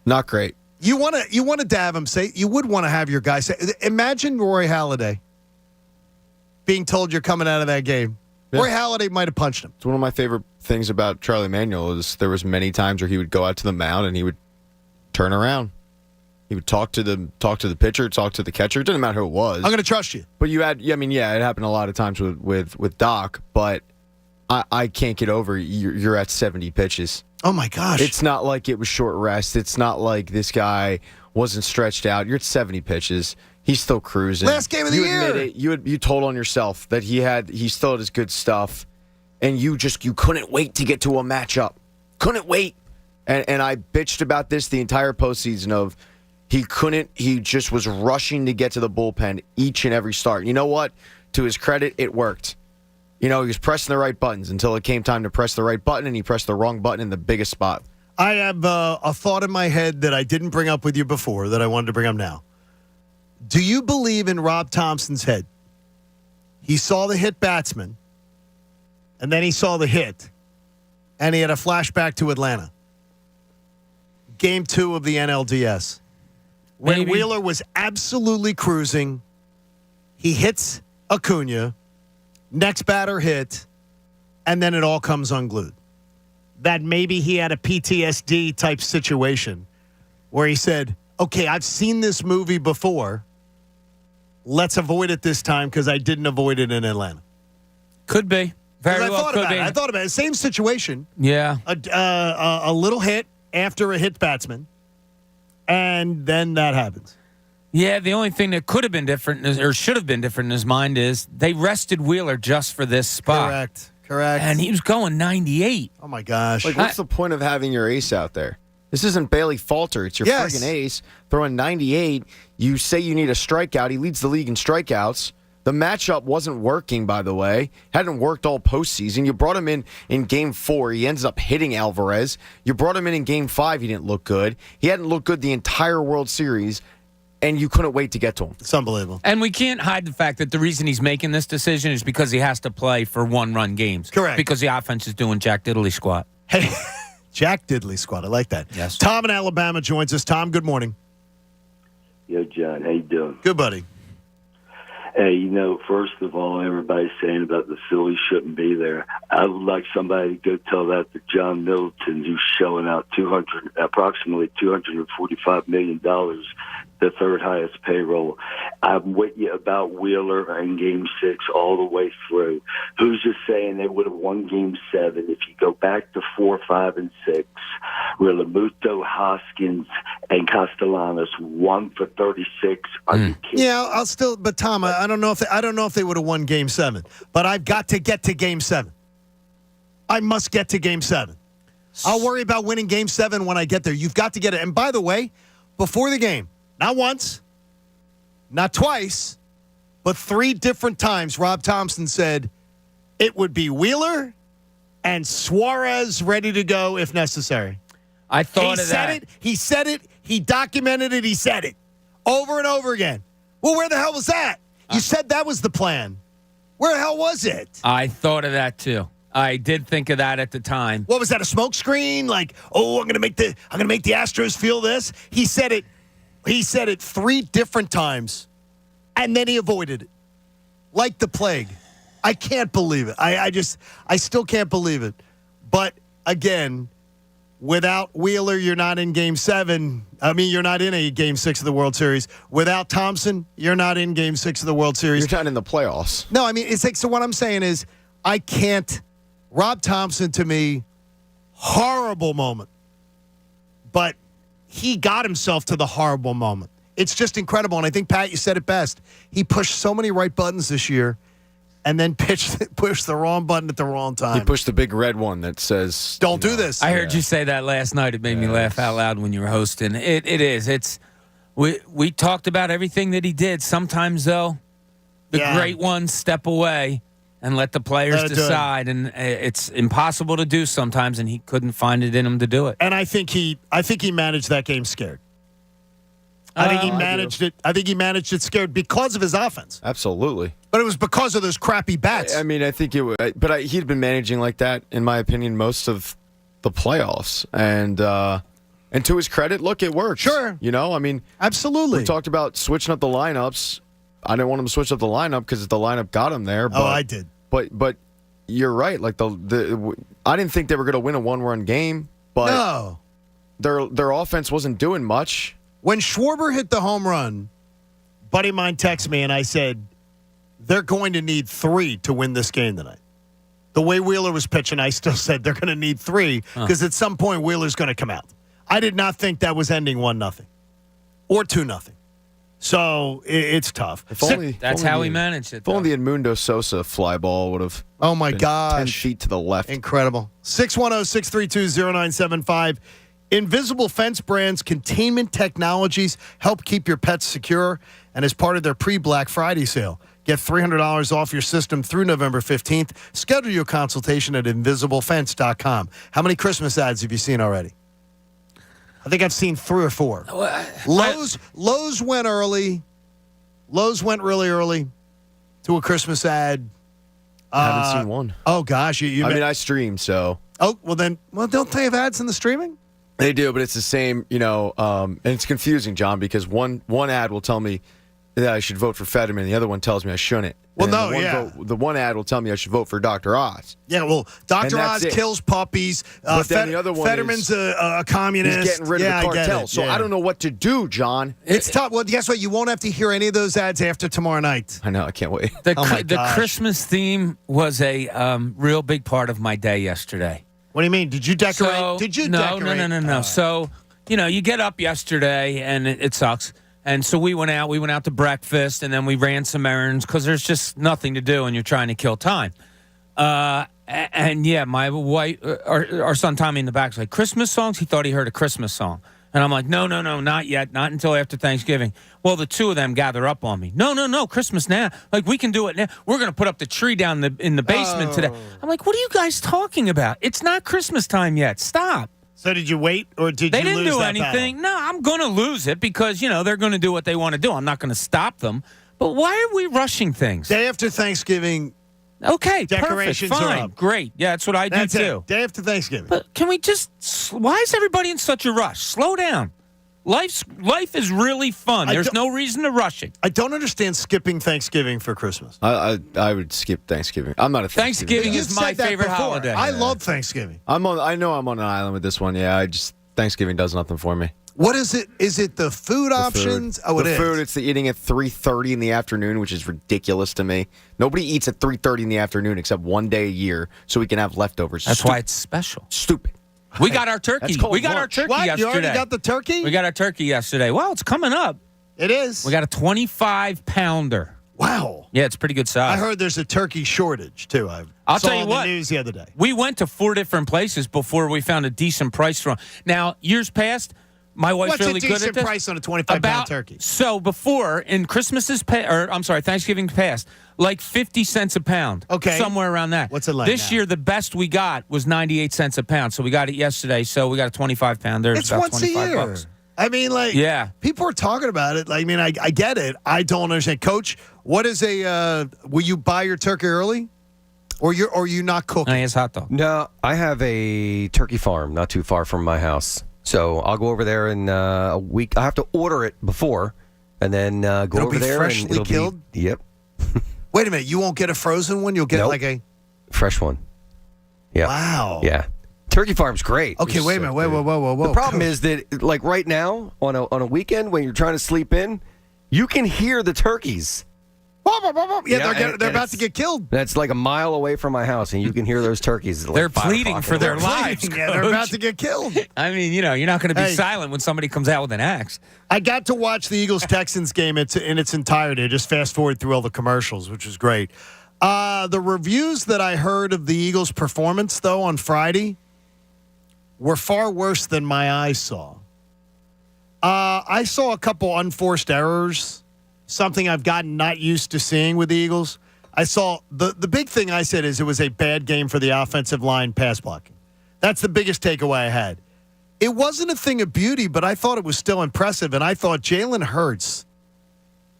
Not great. You want to have him say, you would want to have your guy say, imagine Roy Halladay being told you're coming out of that game. Yeah. Roy Halladay might have punched him. It's one of my favorite things about Charlie Manuel is there was many times where he would go out to the mound and he would turn around. He would talk to the pitcher, talk to the catcher. It didn't matter who it was. I'm going to trust you. But it happened a lot of times with Doc, but I can't get over you're at 70 pitches. Oh, my gosh. It's not like it was short rest. It's not like this guy wasn't stretched out. You're at 70 pitches. He's still cruising. Last game of the year. Admit it. You told on yourself that he still had his good stuff, and you couldn't wait to get to a matchup. Couldn't wait. And I bitched about this the entire postseason of he just was rushing to get to the bullpen each and every start. You know what? To his credit, it worked. He was pressing the right buttons until it came time to press the right button, and he pressed the wrong button in the biggest spot. I have a thought in my head that I didn't bring up with you before that I wanted to bring up now. Do you believe in Rob Thompson's head? He saw the hit batsman, and then he saw the hit, and he had a flashback to Atlanta. Game 2 of the NLDS. When Wheeler was absolutely cruising, he hits Acuna, next batter hit, and then it all comes unglued. That maybe he had a PTSD type situation where he said, okay, I've seen this movie before. Let's avoid it this time because I didn't avoid it in Atlanta. Could be. Very well could be. I thought about it. Same situation. Yeah. A little hit after a hit batsman, and then that happens. Yeah, the only thing that could have been different or should have been different in his mind is they rested Wheeler just for this spot. Correct. And he was going 98. Oh, my gosh. What's the point of having your ace out there? This isn't Bailey Falter. It's your friggin' ace throwing 98. You say you need a strikeout. He leads the league in strikeouts. The matchup wasn't working, by the way. Hadn't worked all postseason. You brought him in Game 4. He ends up hitting Alvarez. You brought him in Game 5. He didn't look good. He hadn't looked good the entire World Series, and you couldn't wait to get to him. It's unbelievable. And we can't hide the fact that the reason he's making this decision is because he has to play for one-run games. Correct. Because the offense is doing Jack Diddley squat. Hey, Jack Diddley squat. I like that. Yes. Tom in Alabama joins us. Tom, good morning. Yo, John, how you doing? Good, buddy. Hey, first of all, everybody's saying about the Phillies shouldn't be there. I would like somebody to go tell that to John Middleton, who's showing out approximately $245 million, the third highest payroll. I'm with you about Wheeler in Game 6 all the way through. Who's just saying they would have won Game 7 if you go back to 4, 5, and 6, where Lamuto, Hoskins, and Castellanos 1 for 36. Are you kidding? Yeah, but Tom, I don't know if they would have won Game 7, but I've got to get to Game 7. I must get to Game 7. I'll worry about winning Game 7 when I get there. You've got to get it. And by the way, before the game, not once, not twice, but 3 different times, Rob Thompson said it would be Wheeler and Suarez ready to go if necessary. I thought of that. He said it. He documented it. He said it over and over again. Well, where the hell was that? You said that was the plan. Where the hell was it? I thought of that too. I did think of that at the time. What was that? A smoke screen? Like, I'm gonna make the Astros feel this. He said it. He said it 3 different times, and then he avoided it like the plague. I can't believe it. I still can't believe it. But, again, without Wheeler, you're not in Game 7. I mean, you're not in a Game 6 of the World Series. Without Thompson, you're not in Game 6 of the World Series. You're not in the playoffs. No, I mean, it's like, so what I'm saying is I can't. Rob Thompson, to me, horrible moment. But he got himself to the horrible moment. It's just incredible. And I think, Pat, you said it best. He pushed so many right buttons this year and then pushed the wrong button at the wrong time. He pushed the big red one that says, don't do this. I heard you say that last night. It made me laugh out loud when you were hosting. It is. It's we talked about everything that he did. Sometimes, though, the great ones step away and let the players decide. And it's impossible to do sometimes, and he couldn't find it in him to do it. And I think he managed that game scared. I think he managed it. I think he managed it scared because of his offense. Absolutely. But it was because of those crappy bats. I mean, I think it was, but he'd been managing like that, in my opinion, most of the playoffs. And to his credit, look, it worked. Sure. You know, I mean, absolutely. We talked about switching up the lineups. I didn't want him to switch up the lineup because the lineup got him there. But, I did. But you're right. Like I didn't think they were going to win a 1-run game. But no, their offense wasn't doing much. When Schwarber hit the home run, buddy of mine texted me and I said, they're going to need 3 to win this game tonight. The way Wheeler was pitching, I still said they're going to need 3 because at some point Wheeler's going to come out. I did not think that was ending 1-0 or 2-0. So it's tough. That's how he managed it. If only the Edmundo Sosa fly ball would have. Oh my been gosh! 10 feet to the left. Incredible. 610-632-0975. Invisible Fence Brand's containment technologies help keep your pets secure, and as part of their pre-Black Friday sale, get $300 off your system through November 15th. Schedule your consultation at invisiblefence.com. How many Christmas ads have you seen already? I think I've seen 3 or 4. Lowe's went early. Lowe's went really early to a Christmas ad. I haven't seen one. Oh, gosh. I stream, so. Oh, well, don't they have ads in the streaming? They do, but it's the same, and it's confusing, John, because one ad will tell me that I should vote for Fetterman, the other one tells me I shouldn't. Well, the one ad will tell me I should vote for Dr. Oz. Yeah, well, Dr. Oz kills puppies. But then the other one Fetterman's a communist. He's getting rid of the cartel. So I don't know what to do, John. It's tough. Well, guess what? You won't have to hear any of those ads after tomorrow night. I know. I can't wait. The Christmas theme was a real big part of my day yesterday. What do you mean? Did you decorate? No. So, you get up yesterday, and it sucks. And so we went out to breakfast, and then we ran some errands because there's just nothing to do, and you're trying to kill time. My wife, our son Tommy in the back was like, Christmas songs? He thought he heard a Christmas song. And I'm like, no, not yet, not until after Thanksgiving. Well, the two of them gather up on me. No, Christmas now. Like, we can do it now. We're going to put up the tree down in the basement today. I'm like, what are you guys talking about? It's not Christmas time yet. Stop. So did you wait, or did they you lose didn't do that anything? battle? No, I'm going to lose it because, they're going to do what they want to do. I'm not going to stop them. But why are we rushing things? Day after Thanksgiving. Okay, decorations perfect, fine, are up. Great. Yeah, that's what I do too. Day after Thanksgiving. But can we why is everybody in such a rush? Slow down. Life is really fun. There's no reason to rush it. I don't understand skipping Thanksgiving for Christmas. I would skip Thanksgiving. I'm not a Thanksgiving is my favorite holiday. I love Thanksgiving. I know I'm on an island with this one. Yeah, Thanksgiving does nothing for me. What is it? Is it the food options? Oh, it is. The food, it's the eating at 3:30 in the afternoon, which is ridiculous to me. Nobody eats at 3:30 in the afternoon except one day a year so we can have leftovers. That's why it's special. Stupid. We got our turkey. Our turkey what? yesterday. You already got the turkey? We got our turkey yesterday. Well, it's coming up. It is. We got a 25-pounder. Wow. Yeah, it's pretty good size. I heard there's a turkey shortage, too. I'll saw tell you on what. The news the other day. We went to 4 different places before we found a decent price for them. Now, years past, my wife's really good at this. What's a decent price on a 25-pound turkey? So before, in Thanksgiving past, like 50 cents a pound. Okay. Somewhere around that. What's it like This year, the best we got was 98 cents a pound. So we got it yesterday. So we got a 25-pounder. It's about once a year. $25. I mean, people are talking about it. I mean, I get it. I don't understand. Coach, what is will you buy your turkey early? Or you not cooking? No, he has hot dog. No, I have a turkey farm not too far from my house. So I'll go over there in a week. I have to order it before and then go over there. Freshly and it'll killed? Yep. Wait a minute. You won't get a frozen one? You'll get like a fresh one. Yeah. Wow. Yeah. Turkey Farm's great. Okay, wait a minute. Whoa. The problem is that, like right now, on a weekend when you're trying to sleep in, you can hear the turkeys. Yeah, they're about to get killed. That's like a mile away from my house, and you can hear those turkeys. They're pleading for their lives. Yeah, they're about to get killed. I mean, you're not going to be silent when somebody comes out with an axe. I got to watch the Eagles-Texans game in its entirety. I just fast-forward through all the commercials, which was great. The reviews that I heard of the Eagles' performance, though, on Friday were far worse than my eyes saw. I saw a couple unforced errors, something I've gotten not used to seeing with the Eagles. I saw the big thing I said is it was a bad game for the offensive line pass blocking. That's the biggest takeaway I had. It wasn't a thing of beauty, but I thought it was still impressive, and I thought Jalen Hurts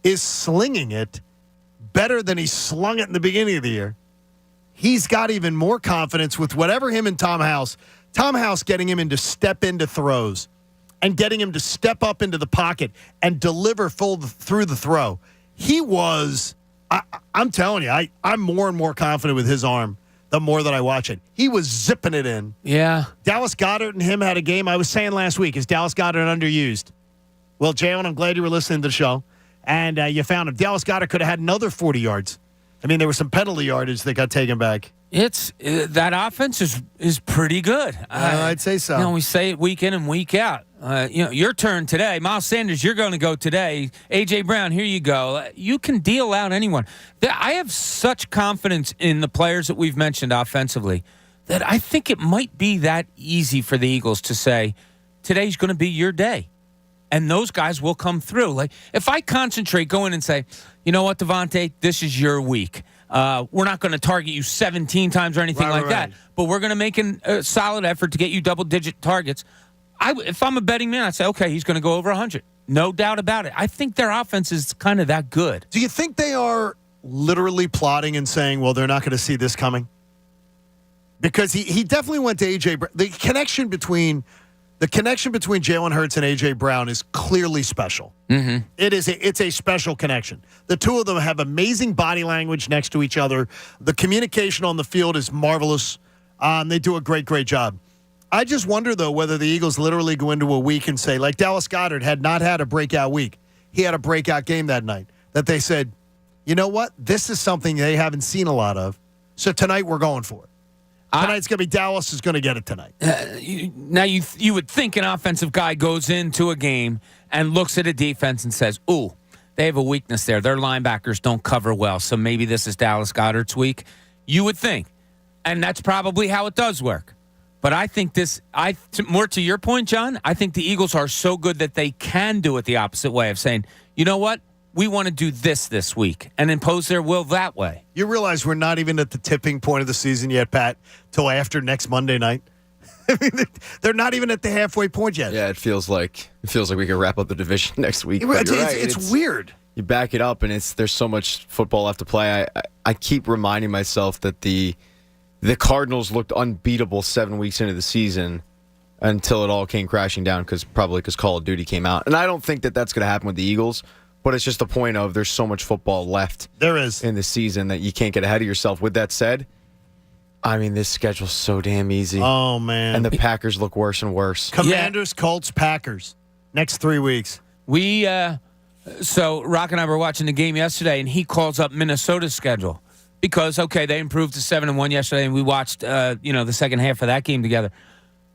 is slinging it better than he slung it in the beginning of the year. He's got even more confidence with whatever him and Tom House getting him to step into throws and getting him to step up into the pocket and deliver through the throw. He was, I'm telling you, I'm more and more confident with his arm the more that I watch it. He was zipping it in. Yeah. Dallas Goedert and him had a game. I was saying last week, is Dallas Goedert underused? Well, Jalen, I'm glad you were listening to the show. And you found him. Dallas Goedert could have had another 40 yards. I mean, there was some penalty yardage that got taken back. It's that offense is pretty good. I'd say so. We say it week in and week out. Your turn today. Miles Sanders, you're going to go today. A.J. Brown, here you go. You can deal out anyone. I have such confidence in the players that we've mentioned offensively that I think it might be that easy for the Eagles to say, today's going to be your day. And those guys will come through. Like, if I concentrate, go in and say, you know what, Devontae, this is your week. We're not going to target you 17 times or anything that, but we're going to make a solid effort to get you double-digit targets. If I'm a betting man, I'd say, okay, he's going to go over 100. No doubt about it. I think their offense is kind of that good. Do you think they are literally plotting and saying, well, they're not going to see this coming? Because he definitely went to A.J. Brown. The connection between Jalen Hurts and A.J. Brown is clearly special. Mm-hmm. It's a special connection. The two of them have amazing body language next to each other. The communication on the field is marvelous. They do a great job. I just wonder, though, whether the Eagles literally go into a week and say, like Dallas Goedert had not had a breakout week. He had a breakout game that night. That they said, you know what? This is something they haven't seen a lot of. So tonight we're going for it. Tonight's going to be Dallas is going to get it tonight. Now, you would think an offensive guy goes into a game and looks at a defense and says, ooh, they have a weakness there. Their linebackers don't cover well, so maybe this is Dallas Goedert's week. You would think. And that's probably how it does work. But I think more to your point, John, I think the Eagles are so good that they can do it the opposite way of saying, you know what? We want to do this week and impose their will that way. You realize we're not even at the tipping point of the season yet, Pat, till after next Monday night. I mean, they're not even at the halfway point yet. Yeah, it feels like we can wrap up the division next week. It's weird. You back it up, and there's so much football left to play. I keep reminding myself that the Cardinals looked unbeatable 7 weeks into the season until it all came crashing down because Call of Duty came out. And I don't think that that's going to happen with the Eagles. But it's just the point of there's so much football left in the season that you can't get ahead of yourself. With that said, I mean, this schedule's so damn easy. Oh, man. And the Packers look worse and worse. Commanders, Colts, Packers. Next 3 weeks. So Rock and I were watching the game yesterday, and he calls up Minnesota's schedule. Because, okay, they improved to 7-1 yesterday, and we watched, the second half of that game together.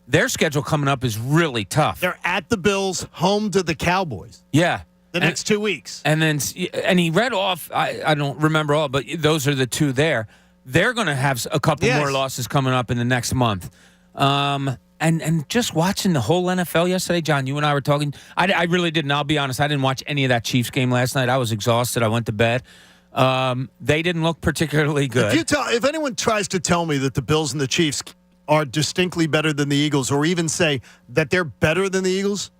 Their schedule coming up is really tough. They're at the Bills, home to the Cowboys. Yeah. The next 2 weeks. And he read off, I don't remember all, but those are the two there. They're going to have a couple more losses coming up in the next month. And just watching the whole NFL yesterday, John, you and I were talking. I really didn't. I'll be honest. I didn't watch any of that Chiefs game last night. I was exhausted. I went to bed. They didn't look particularly good. If anyone tries to tell me that the Bills and the Chiefs are distinctly better than the Eagles, or even say that they're better than the Eagles,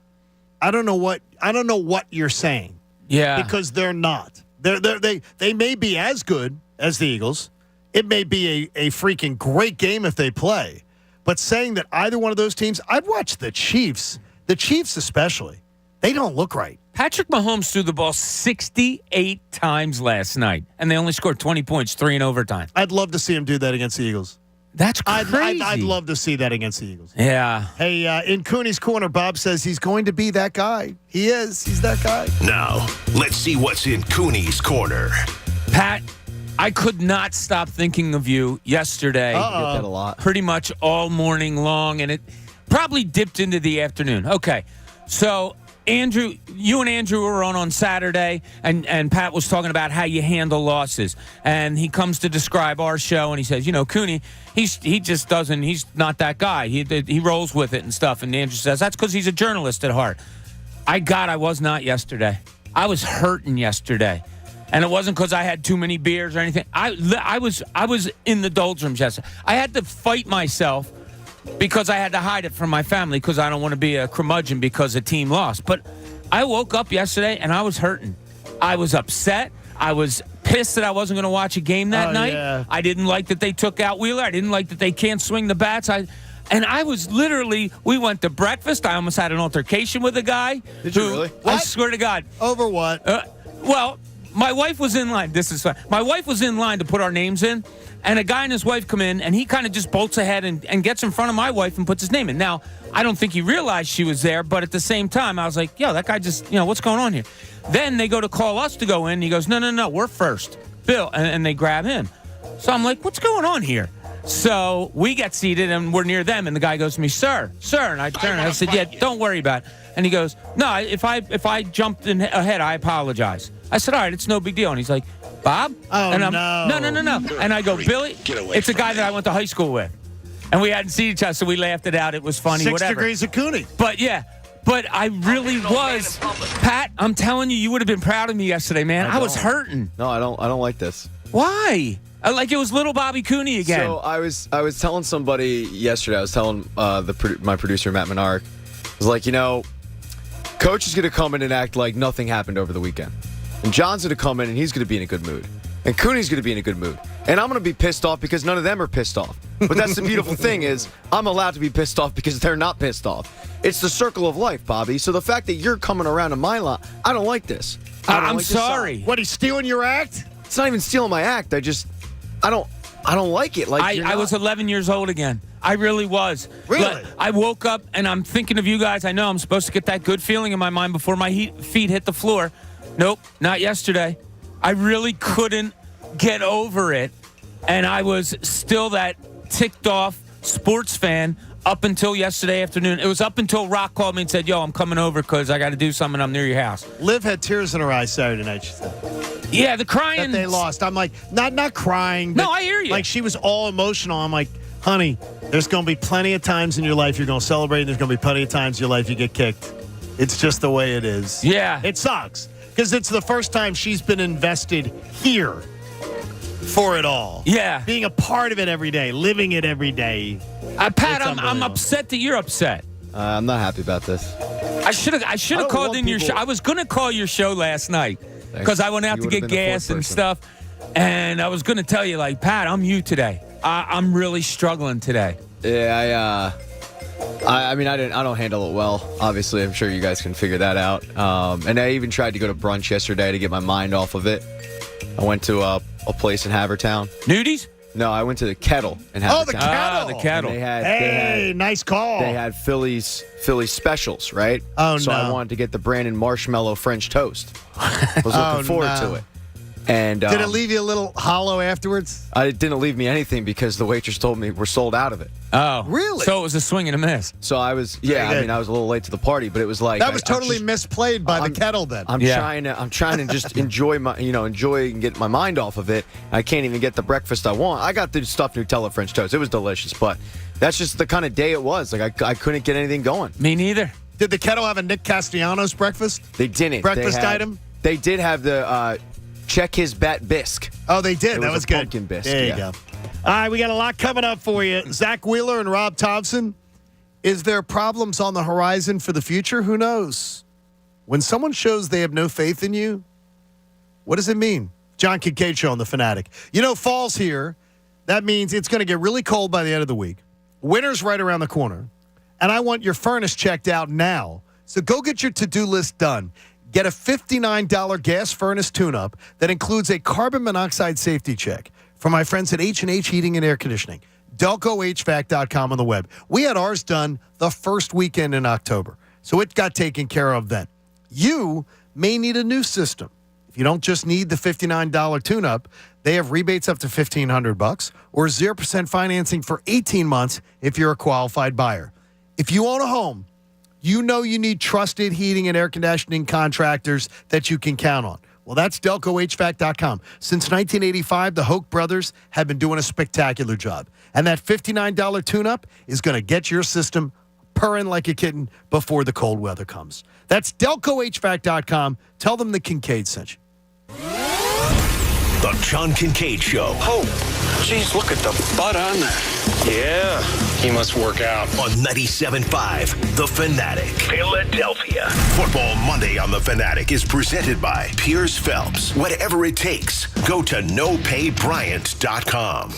I don't know what you're saying. Yeah, because they're not. They may be as good as the Eagles. It may be a freaking great game if they play. But saying that either one of those teams, I'd watch the Chiefs. The Chiefs especially. They don't look right. Patrick Mahomes threw the ball 68 times last night, and they only scored 20 points, 3 in overtime. I'd love to see him do that against the Eagles. That's crazy. I'd love to see that against the Eagles. Yeah. Hey, in Cooney's Corner, Bob says he's going to be that guy. He is. He's that guy. Now, let's see what's in Cooney's Corner. Pat, I could not stop thinking of you yesterday. I get that a lot. Pretty much all morning long, and it probably dipped into the afternoon. Okay, so Andrew, you and Andrew were on Saturday, and Pat was talking about how you handle losses. And he comes to describe our show, and he says, Cooney, he just doesn't, he's not that guy. He rolls with it and stuff. And Andrew says, that's because he's a journalist at heart. I was not yesterday. I was hurting yesterday. And it wasn't because I had too many beers or anything. I was in the doldrums yesterday. I had to fight myself because I had to hide it from my family because I don't want to be a curmudgeon because a team lost. But I woke up yesterday and I was hurting. I was upset. I was pissed that I wasn't going to watch a game that night. Yeah. I didn't like that they took out Wheeler. I didn't like that they can't swing the bats. And I was literally, we went to breakfast. I almost had an altercation with a guy. Did you really? I swear to God. Over what? Well, my wife was in line. This is fun. My wife was in line to put our names in, and a guy and his wife come in, and he kind of just bolts ahead and gets in front of my wife and puts his name in. Now, I don't think he realized she was there, but at the same time, I was like, yo, that guy just, what's going on here? Then they go to call us to go in, and he goes, no, we're first. Bill, and they grab him. So I'm like, what's going on here? So we get seated, and we're near them, and the guy goes to me, sir, and I turned, and I said, yeah, don't worry about it. And he goes, no, if I jumped in ahead, I apologize. I said, all right, it's no big deal. And he's like, Bob? Oh, and no. And I go, Billy, it's a guy that I went to high school with. And we hadn't seen each other, so we laughed it out. It was funny, 6 whatever. degrees of Cooney. But I really was. Pat, I'm telling you would have been proud of me yesterday, man. I was hurting. No, I don't like this. Why? Like it was little Bobby Cooney again. So I was telling somebody yesterday, I was telling my producer, Matt Menard, I was like, Coach is going to come in and act like nothing happened over the weekend. And John's going to come in and he's going to be in a good mood. And Cooney's going to be in a good mood. And I'm going to be pissed off because none of them are pissed off. But that's the beautiful thing is I'm allowed to be pissed off because they're not pissed off. It's the circle of life, Bobby. So the fact that you're coming around in my lot, I don't like this. I'm sorry. What, he's stealing your act? It's not even stealing my act. I don't like it. Like I was 11 years old again. I really was. Really? I woke up and I'm thinking of you guys. I know I'm supposed to get that good feeling in my mind before my feet hit the floor. Nope, not yesterday. I really couldn't get over it. And I was still that ticked off sports fan up until yesterday afternoon. It was up until Rock called me and said, yo, I'm coming over because I got to do something. I'm near your house. Liv had tears in her eyes Saturday night, she said. Yeah, the crying. That they lost. I'm like, not crying. But no, I hear you. Like, she was all emotional. I'm like, honey, there's going to be plenty of times in your life you're going to celebrate. There's going to be plenty of times in your life you get kicked. It's just the way it is. Yeah. It sucks. Because it's the first time she's been invested here for it all. Yeah. Being a part of it every day, living it every day. Pat, I'm upset that you're upset. I'm not happy about this. I should have called in your show. I was going to call your show last night because I went out to get gas and stuff. And I was going to tell you, like, Pat, I'm you today. I'm really struggling today. Yeah, I don't handle it well. Obviously, I'm sure you guys can figure that out. And I even tried to go to brunch yesterday to get my mind off of it. I went to a place in Havertown. Nudies? No, I went to the Kettle in Havertown. Oh, the Kettle. The Kettle. They had, nice call. They had Phillies specials, right? Oh, so no. I wanted to get the Brandon Marshmallow French Toast. I was looking forward to it. And did it leave you a little hollow afterwards? It didn't leave me anything because the waitress told me we're sold out of it. Oh, really? So it was a swing and a miss. So I was, I was a little late to the party, but it was like that was totally misplayed by the Kettle. Then I'm trying to just enjoy and get my mind off of it. I can't even get the breakfast I want. I got the stuffed Nutella French toast. It was delicious, but that's just the kind of day it was. Like I couldn't get anything going. Me neither. Did the Kettle have a Nick Castellanos breakfast? They didn't. Breakfast item? They did have the check his bat bisque. Oh, they did. That was good. Pumpkin bisque. There you go. All right, we got a lot coming up for you. Zach Wheeler and Rob Thompson. Is there problems on the horizon for the future? Who knows? When someone shows they have no faith in you, what does it mean? John Kincade Show on The Fanatic. Fall's here. That means it's going to get really cold by the end of the week. Winter's right around the corner. And I want your furnace checked out now. So go get your to-do list done. Get a $59 gas furnace tune-up that includes a carbon monoxide safety check from my friends at H&H Heating and Air Conditioning. DelcoHVAC.com on the web. We had ours done the first weekend in October, so it got taken care of then. You may need a new system. If you don't just need the $59 tune-up, they have rebates up to $1,500 or 0% financing for 18 months if you're a qualified buyer. If you own a home, you know you need trusted heating and air conditioning contractors that you can count on. Well, that's DelcoHVAC.com. Since 1985, the Hoke brothers have been doing a spectacular job. And that $59 tune-up is going to get your system purring like a kitten before the cold weather comes. That's DelcoHVAC.com. Tell them the Kincade sent you. The John Kincade Show. Oh, geez, look at the butt on that. Yeah, he must work out. On 97.5 The Fanatic, Philadelphia. Football Monday on The Fanatic is presented by Piers Phelps. Whatever it takes, go to nopaybryant.com.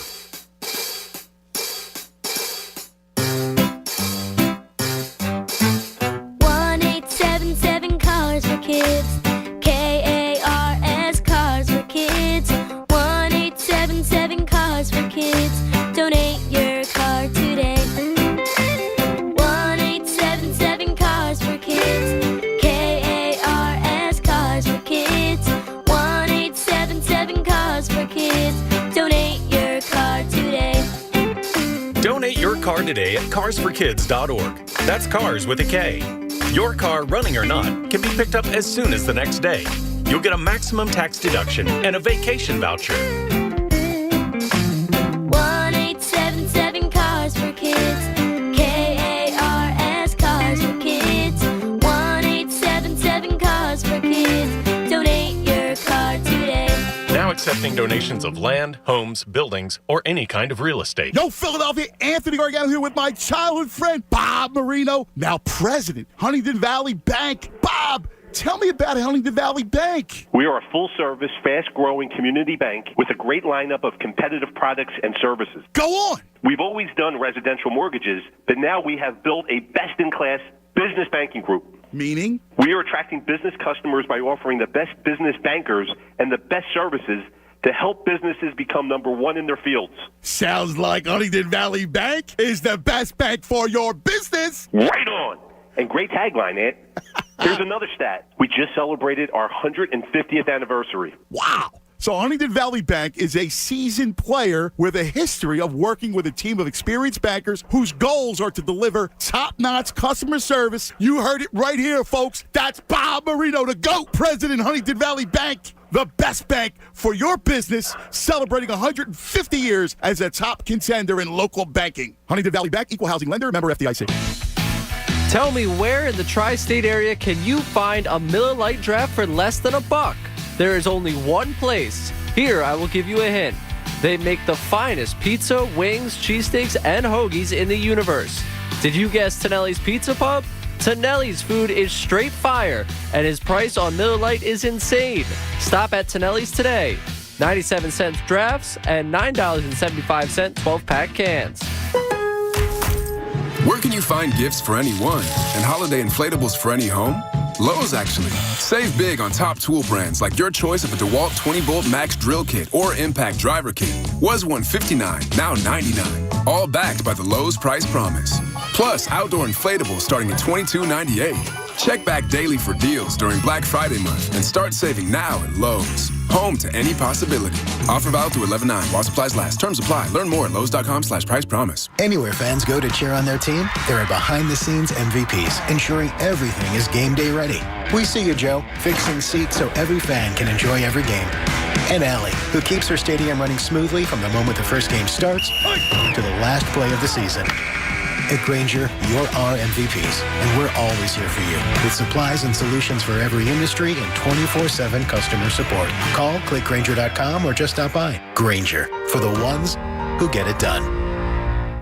1877 Cars for Kids. KARS Cars for Kids. 1877 Cars for Kids. Donate your car today. 1877 Cars for Kids. KARS Cars for Kids. 1877 Cars for Kids. Donate your car today. Donate your car today at carsforkids.org. That's cars with a K. Your car, running or not, can be picked up as soon as the next day. You'll get a maximum tax deduction and a vacation voucher. 1877 Cars for Kids. KARS Cars for Kids. 1877 Cars for Kids. Donate your car today. Now accepting donations of land, homes, buildings, or any kind of real estate. Yo, Philadelphia, Anthony Gargano here with my childhood friend, Bob Marino, now president, Huntington Valley Bank. Bob, tell me about Huntington Valley Bank. We are a full-service, fast-growing community bank with a great lineup of competitive products and services. Go on. We've always done residential mortgages, but now we have built a best-in-class business banking group. Meaning? We are attracting business customers by offering the best business bankers and the best services to help businesses become number one in their fields. Sounds like Huntington Valley Bank is the best bank for your business. Right on. And great tagline, Ant. Here's another stat. We just celebrated our 150th anniversary. Wow. So Huntington Valley Bank is a seasoned player with a history of working with a team of experienced bankers whose goals are to deliver top-notch customer service. You heard it right here, folks. That's Bob Marino, the GOAT, president of Huntington Valley Bank. The best bank for your business, celebrating 150 years as a top contender in local banking. Huntington Valley Bank, equal housing lender, member FDIC. Tell me, where in the tri-state area can you find a Miller Lite draft for less than $1? There is only one place. Here, I will give you a hint. They make the finest pizza, wings, cheesesteaks, and hoagies in the universe. Did you guess Tonelli's Pizza Pub? Tonelli's food is straight fire, and his price on Miller Lite is insane. Stop at Tonelli's today. 97 cents drafts and $9.75 12-pack cans. Where can you find gifts for anyone and holiday inflatables for any home? Lowe's, actually. Save big on top tool brands like your choice of a DeWalt 20-volt Max Drill Kit or Impact Driver Kit. Was $159, now $99. All backed by the Lowe's Price Promise. Plus, outdoor inflatables starting at $22.98. Check back daily for deals during Black Friday month and start saving now at Lowe's. Home to any possibility. Offer valid through 11/9 while supplies last. Terms apply. Learn more at Lowe's.com/price promise. Anywhere fans go to cheer on their team, there are behind-the-scenes MVPs, ensuring everything is game day ready. We see you, Joe, fixing seats so every fan can enjoy every game. And Allie, who keeps her stadium running smoothly from the moment the first game starts to the last play of the season. At Grainger, you're our MVPs, and we're always here for you with supplies and solutions for every industry and 24/7 customer support. Call, click Grainger.com, or just stop by. Grainger, for the ones who get it done.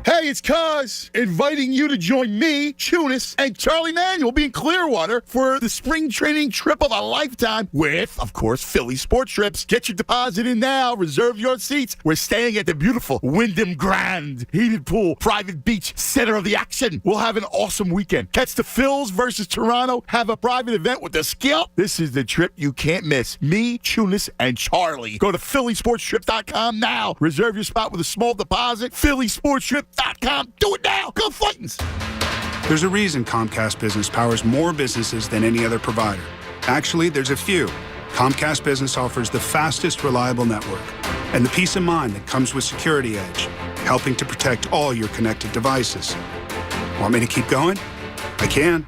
Hey, it's Cuz, inviting you to join me, Tunis, and Charlie Manuel be in Clearwater for the spring training trip of a lifetime with, of course, Philly Sports Trips. Get your deposit in now. Reserve your seats. We're staying at the beautiful Wyndham Grand. Heated pool, private beach, center of the action. We'll have an awesome weekend. Catch the Phils versus Toronto. Have a private event with the Skip. This is the trip you can't miss. Me, Tunis, and Charlie. Go to phillysportstrip.com now. Reserve your spot with a small deposit. phillysportstrip.com. Do it now. Go Fightins. There's a reason Comcast Business powers more businesses than any other provider. Actually, there's a few. Comcast Business offers the fastest, reliable network and the peace of mind that comes with Security Edge, helping to protect all your connected devices. Want me to keep going? I can.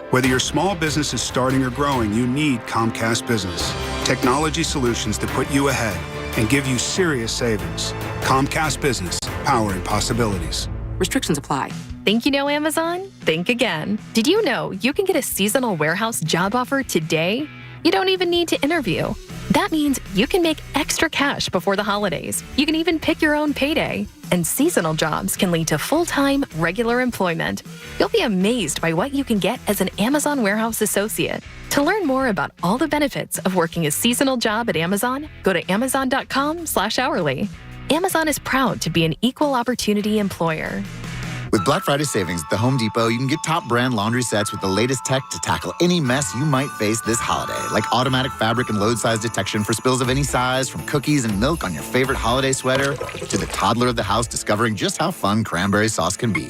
Whether your small business is starting or growing, you need Comcast Business. Technology solutions that put you ahead and give you serious savings. Comcast Business, powering possibilities. Restrictions apply. Think you know Amazon? Think again. Did you know you can get a seasonal warehouse job offer today? You don't even need to interview. That means you can make extra cash before the holidays. You can even pick your own payday. And seasonal jobs can lead to full-time, regular employment. You'll be amazed by what you can get as an Amazon warehouse associate. To learn more about all the benefits of working a seasonal job at Amazon, go to amazon.com/hourly. Amazon is proud to be an equal opportunity employer. With Black Friday savings at the Home Depot, you can get top brand laundry sets with the latest tech to tackle any mess you might face this holiday, like automatic fabric and load size detection for spills of any size, from cookies and milk on your favorite holiday sweater to the toddler of the house discovering just how fun cranberry sauce can be.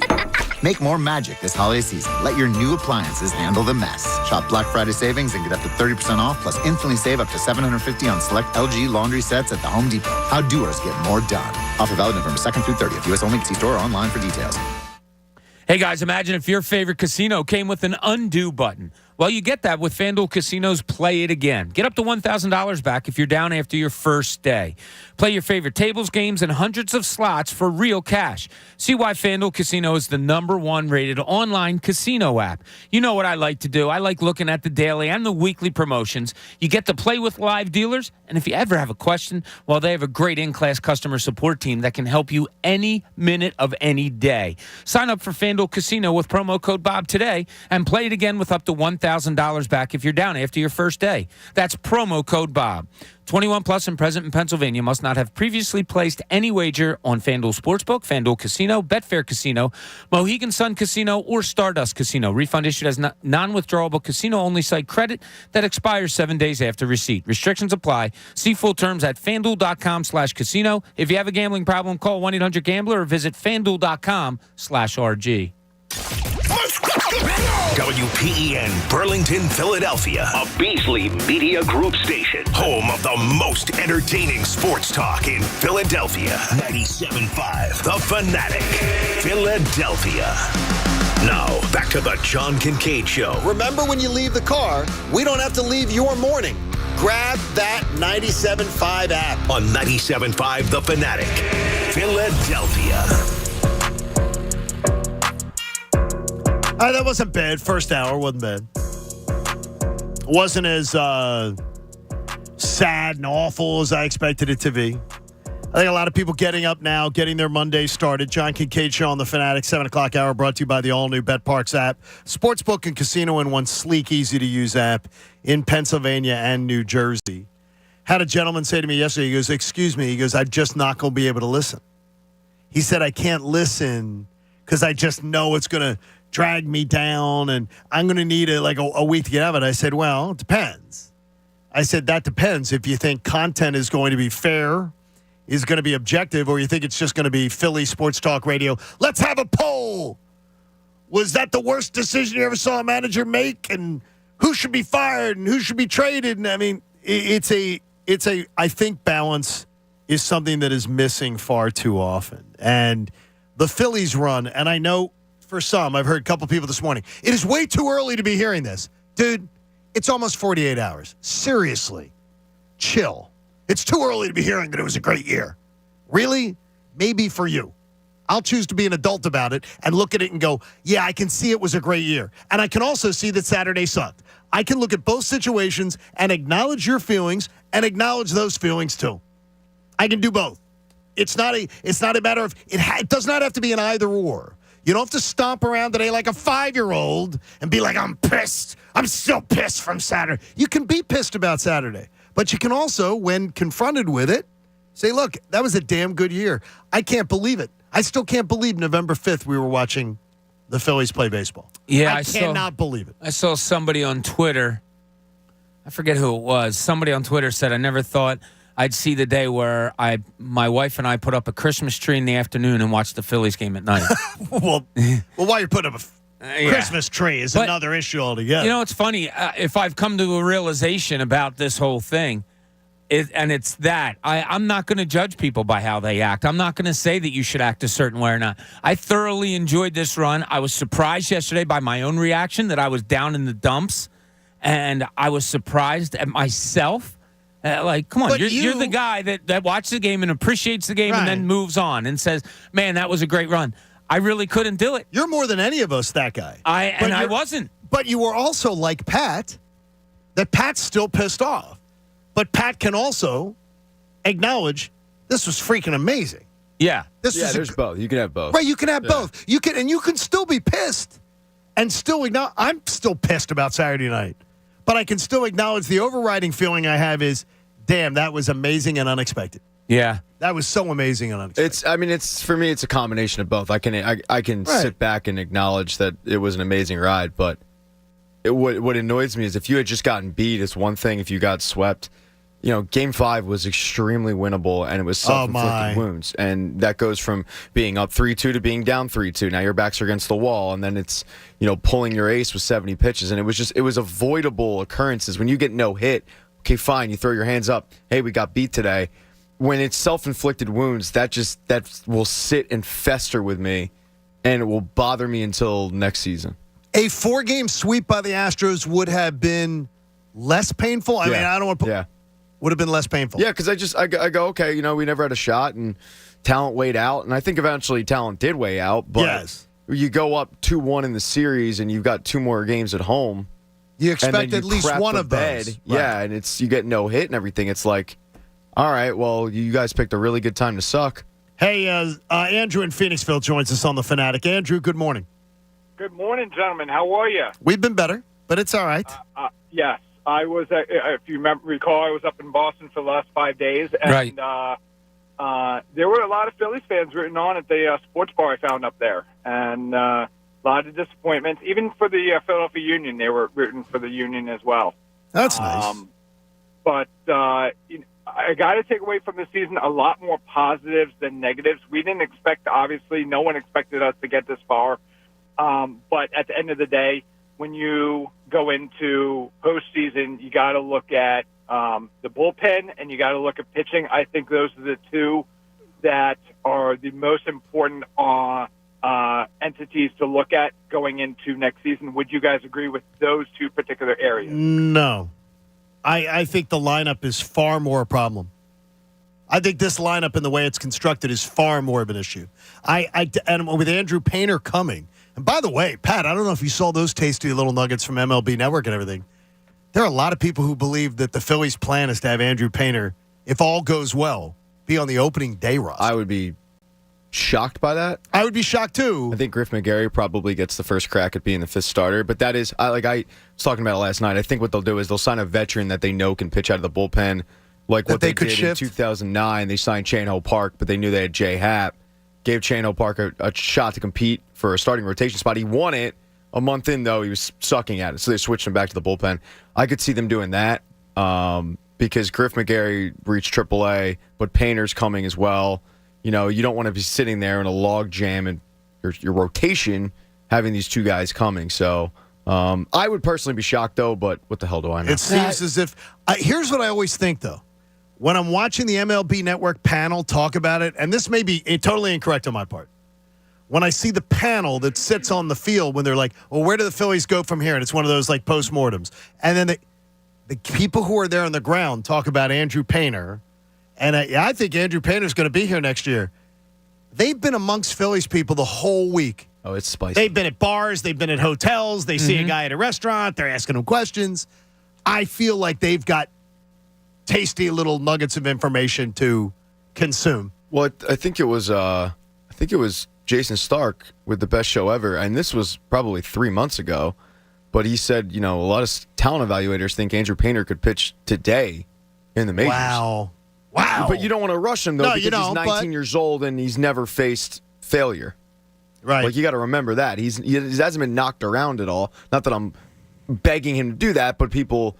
Make more magic this holiday season. Let your new appliances handle the mess. Shop Black Friday savings and get up to 30% off, plus instantly save up to $750 on select LG laundry sets at the Home Depot. How doers get more done. Offer valid November 2nd through 30th. U.S. only. See store or online for details. Hey, guys, imagine if your favorite casino came with an undo button. Well, you get that with FanDuel Casino's Play It Again. Get up to $1,000 back if you're down after your first day. Play your favorite tables, games, and hundreds of slots for real cash. See why FanDuel Casino is the #1 rated online casino app. You know what I like to do. I like looking at the daily and the weekly promotions. You get to play with live dealers, and if you ever have a question, well, they have a great in-class customer support team that can help you any minute of any day. Sign up for FanDuel Casino with promo code Bob today and play it again with up to $1,000 back if you're down after your first day. That's promo code Bob. 21 plus and present in Pennsylvania, must not have previously placed any wager on FanDuel Sportsbook, FanDuel Casino, Betfair Casino, Mohegan Sun Casino, or Stardust Casino. Refund issued as non-withdrawable casino-only site credit that expires 7 days after receipt. Restrictions apply. See full terms at FanDuel.com/casino. If you have a gambling problem, call 1-800-GAMBLER or visit FanDuel.com/RG. WPEN Burlington, Philadelphia, a Beasley Media Group station, home of the most entertaining sports talk in Philadelphia. 97.5 The Fanatic, Philadelphia. Now, back to the John Kincade Show. Remember, when you leave the car, we don't have to leave your morning. Grab that 97.5 app. On 97.5 The Fanatic, Philadelphia. That wasn't bad. First hour wasn't bad. Wasn't as sad and awful as I expected it to be. I think a lot of people getting up now, getting their Monday started. John Kincade Show on the Fanatic, 7 o'clock hour, brought to you by the all-new BetParks app. Sportsbook and casino in one sleek, easy-to-use app in Pennsylvania and New Jersey. Had a gentleman say to me yesterday, he goes, excuse me, he goes, I'm just not going to be able to listen. He said, I can't listen because I just know it's going to drag me down, and I'm going to need a week to get out of it. I said, well, it depends. I said, that depends. If you think content is going to be fair, is going to be objective, or you think it's just going to be Philly Sports Talk Radio. Let's have a poll. Was that the worst decision you ever saw a manager make? And who should be fired and who should be traded? And I mean, I think balance is something that is missing far too often. And the Phillies run, and I know for some, I've heard a couple people this morning, it is way too early to be hearing this. Dude, it's almost 48 hours. Seriously. Chill. It's too early to be hearing that it was a great year. Really? Maybe for you. I'll choose to be an adult about it and look at it and go, yeah, I can see it was a great year. And I can also see that Saturday sucked. I can look at both situations and acknowledge your feelings and acknowledge those feelings too. I can do both. it's not a matter of it does not have to be an either or. You don't have to stomp around today like a 5-year-old and be like, I'm pissed. I'm still pissed from Saturday. You can be pissed about Saturday, but you can also, when confronted with it, say, look, that was a damn good year. I can't believe it. I still can't believe November 5th we were watching the Phillies play baseball. Yeah, I cannot believe it. I saw somebody on Twitter. I forget who it was. Somebody on Twitter said, I never thought I'd see the day where my wife and I put up a Christmas tree in the afternoon and watch the Phillies game at night. well, while you're putting up a Christmas tree is another issue altogether. You know, it's funny. If I've come to a realization about this whole thing, and it's that I'm not going to judge people by how they act. I'm not going to say that you should act a certain way or not. I thoroughly enjoyed this run. I was surprised yesterday by my own reaction that I was down in the dumps, and I was surprised at myself. Like, come on, you're the guy that watches the game and appreciates the game and then moves on and says, man, that was a great run. I really couldn't do it. You're more than any of us, that guy. I wasn't. But you were also like Pat, that Pat's still pissed off. But Pat can also acknowledge this was freaking amazing. Yeah. There's both. You can have both. Right, you can have both. You can still be pissed and still acknowledge. I'm still pissed about Saturday night. But I can still acknowledge the overriding feeling I have is, damn, that was amazing and unexpected. Yeah. That was so amazing and unexpected. It's for me, it's a combination of both. I can sit back and acknowledge that it was an amazing ride, but what annoys me is if you had just gotten beat, it's one thing. If you got swept, you know, Game 5 was extremely winnable, and it was self-inflicted wounds. And that goes from being up 3-2 to being down 3-2. Now your backs are against the wall, and then it's, you know, pulling your ace with 70 pitches. And it was avoidable occurrences. When you get no hit, okay, fine, you throw your hands up. Hey, we got beat today. When it's self-inflicted wounds, that will sit and fester with me, and it will bother me until next season. A 4-game sweep by the Astros would have been less painful. I mean, I don't want to put... Would have been less painful. Yeah, because I go, okay, you know, we never had a shot, and talent weighed out, and I think eventually talent did weigh out, but you go up 2-1 in the series, and you've got 2 more games at home. You expect at least one of those. Right. Yeah, and you get no hit and everything. It's like, all right, well, you guys picked a really good time to suck. Hey, Andrew in Phoenixville joins us on The Fanatic. Andrew, good morning. Good morning, gentlemen. How are you? We've been better, but it's all right. Yes. I was, if you recall, I was up in Boston for the last 5 days, and there were a lot of Phillies fans rooting on at the sports bar I found up there, and a lot of disappointments. Even for the Philadelphia Union, they were rooting for the Union as well. That's nice. But I got to take away from the season a lot more positives than negatives. We didn't expect, obviously, no one expected us to get this far, but at the end of the day, when you go into postseason, you got to look at the bullpen and you got to look at pitching. I think those are the two that are the most important entities to look at going into next season. Would you guys agree with those two particular areas? No. I think the lineup is far more a problem. I think this lineup and the way it's constructed is far more of an issue. And with Andrew Painter coming, and by the way, Pat, I don't know if you saw those tasty little nuggets from MLB Network and everything. There are a lot of people who believe that the Phillies' plan is to have Andrew Painter, if all goes well, be on the opening day roster. I would be shocked by that. I would be shocked too. I think Griff McGarry probably gets the first crack at being the 5th starter, but that is, I was talking about it last night. I think what they'll do is they'll sign a veteran that they know can pitch out of the bullpen, like what they did in 2009. They signed Chain-Ho Park, but they knew they had Jay Happ. Gave Chain-Ho Park a shot to compete for a starting rotation spot. He won it. A month in, though, he was sucking at it, so they switched him back to the bullpen. I could see them doing that because Griff McGarry reached AAA, but Painter's coming as well. You know, you don't want to be sitting there in a log jam in your rotation having these two guys coming. So I would personally be shocked, though, but what the hell do I know? It seems as if here's what I always think, though. When I'm watching the MLB Network panel talk about it, and this may be totally incorrect on my part, when I see the panel that sits on the field when they're like, well, where do the Phillies go from here? And it's one of those like postmortems. And then the people who are there on the ground talk about Andrew Painter, and I think Andrew Painter's going to be here next year. They've been amongst Phillies people the whole week. Oh, it's spicy. They've been at bars. They've been at hotels. They see a guy at a restaurant. They're asking him questions. I feel like they've got tasty little nuggets of information to consume. Well, I think it was Jason Stark with the best show ever, and this was probably 3 months ago. But he said, a lot of talent evaluators think Andrew Painter could pitch today in the majors. Wow. But you don't want to rush him, though, because he's 19 years old and he's never faced failure. Right. Like, you got to remember that. He hasn't been knocked around at all. Not that I'm begging him to do that, but people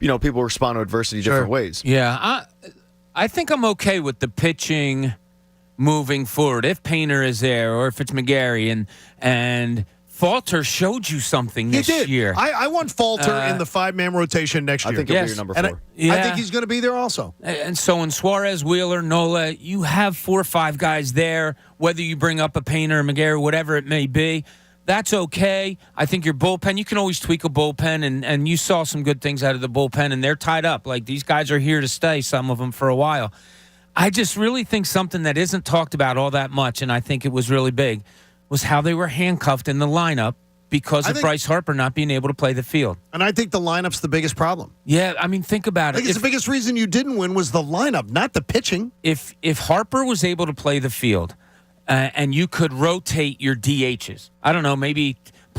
respond to adversity different ways. Yeah, I think I'm okay with the pitching moving forward. If Painter is there or if it's McGarry and Falter showed you something this year. I want Falter in the 5-man rotation next year. I think he'll be your number 4. I think he's going to be there also. And so in Suarez, Wheeler, Nola, you have 4 or 5 guys there, whether you bring up a Painter or McGarry, whatever it may be. That's okay. I think your bullpen, you can always tweak a bullpen, and you saw some good things out of the bullpen, and they're tied up. Like, these guys are here to stay, some of them, for a while. I just really think something that isn't talked about all that much, and I think it was really big, was how they were handcuffed in the lineup because of Bryce Harper not being able to play the field. And I think the lineup's the biggest problem. Yeah, I mean, think about it. I think it's the biggest reason you didn't win was the lineup, not the pitching. If Harper was able to play the field and you could rotate your DHs, I don't know, maybe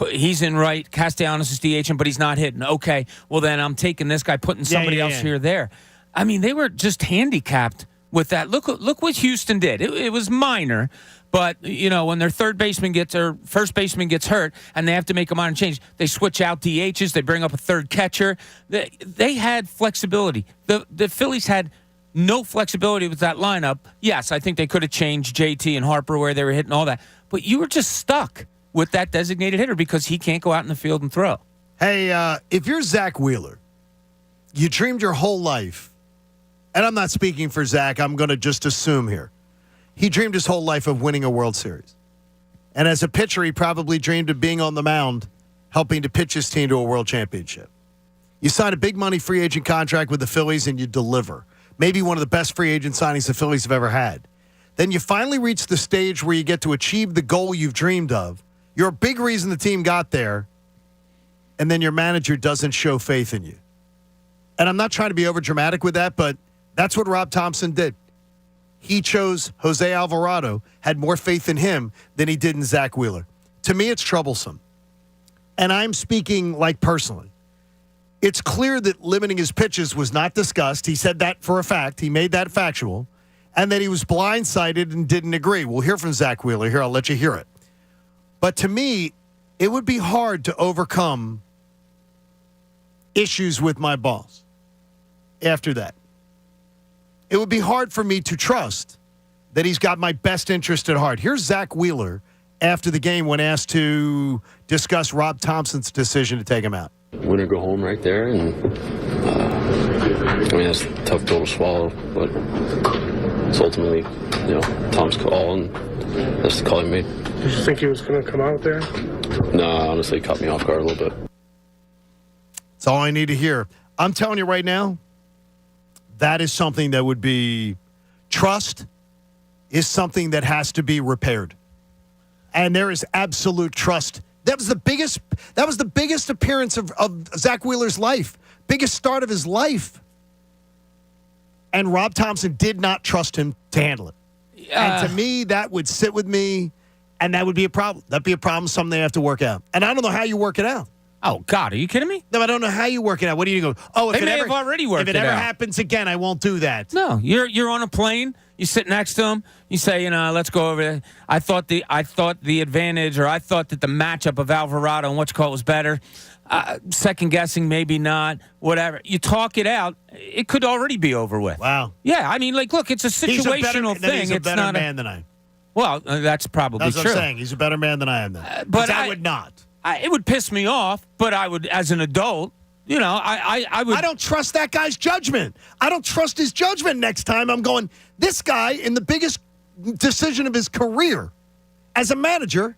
he's in right, Castellanos is DHing, but he's not hitting. Okay, well, then I'm taking this guy, putting somebody else here or there. I mean, they were just handicapped with that. Look what Houston did. It was minor. But, when their first baseman gets hurt and they have to make a minor change, they switch out DHs, they bring up a third catcher. They had flexibility. The Phillies had no flexibility with that lineup. Yes, I think they could have changed JT and Harper where they were hitting all that. But you were just stuck with that designated hitter because he can't go out in the field and throw. Hey, if you're Zach Wheeler, you dreamed your whole life, and I'm not speaking for Zach, I'm going to just assume here. He dreamed his whole life of winning a World Series. And as a pitcher, he probably dreamed of being on the mound, helping to pitch his team to a World Championship. You sign a big money free agent contract with the Phillies and you deliver. Maybe one of the best free agent signings the Phillies have ever had. Then you finally reach the stage where you get to achieve the goal you've dreamed of. You're a big reason the team got there, and then your manager doesn't show faith in you. And I'm not trying to be overdramatic with that, but that's what Rob Thompson did. He chose Jose Alvarado, had more faith in him than he did in Zach Wheeler. To me, it's troublesome. And I'm speaking personally. It's clear that limiting his pitches was not discussed. He said that for a fact. He made that factual. And that he was blindsided and didn't agree. We'll hear from Zach Wheeler. Here, I'll let you hear it. But to me, it would be hard to overcome issues with my boss after that. It would be hard for me to trust that he's got my best interest at heart. Here's Zach Wheeler after the game when asked to discuss Rob Thompson's decision to take him out. Win or go home right there, and that's a tough pill to swallow, but it's ultimately, Tom's call, and that's the call he made. Did you think he was going to come out there? No, honestly, it caught me off guard a little bit. That's all I need to hear. I'm telling you right now, that is something that would be trust is something that has to be repaired. And there is absolute trust. That was the biggest appearance of Zach Wheeler's life. Biggest start of his life. And Rob Thompson did not trust him to handle it. And to me, that would sit with me, and that would be a problem. That'd be a problem, something they have to work out. And I don't know how you work it out. Oh, God, are you kidding me? No, I don't know how you work it out. What do you go? Oh, if they may have already worked it out. If it ever happens again, I won't do that. No, you're on a plane. You sit next to him. You say, let's go over there. I thought the advantage, or I thought that the matchup of Alvarado and was better. Second guessing, maybe not. Whatever. You talk it out. It could already be over with. Wow. Yeah, I mean, look, it's a situational thing. He's a better man than I am. Well, that's probably true. That's what true. I'm saying. He's a better man than I am. But I would not. It would piss me off, but I would, as an adult, I would. I don't trust that guy's judgment. I don't trust his judgment next time. I'm going, this guy, in the biggest decision of his career as a manager,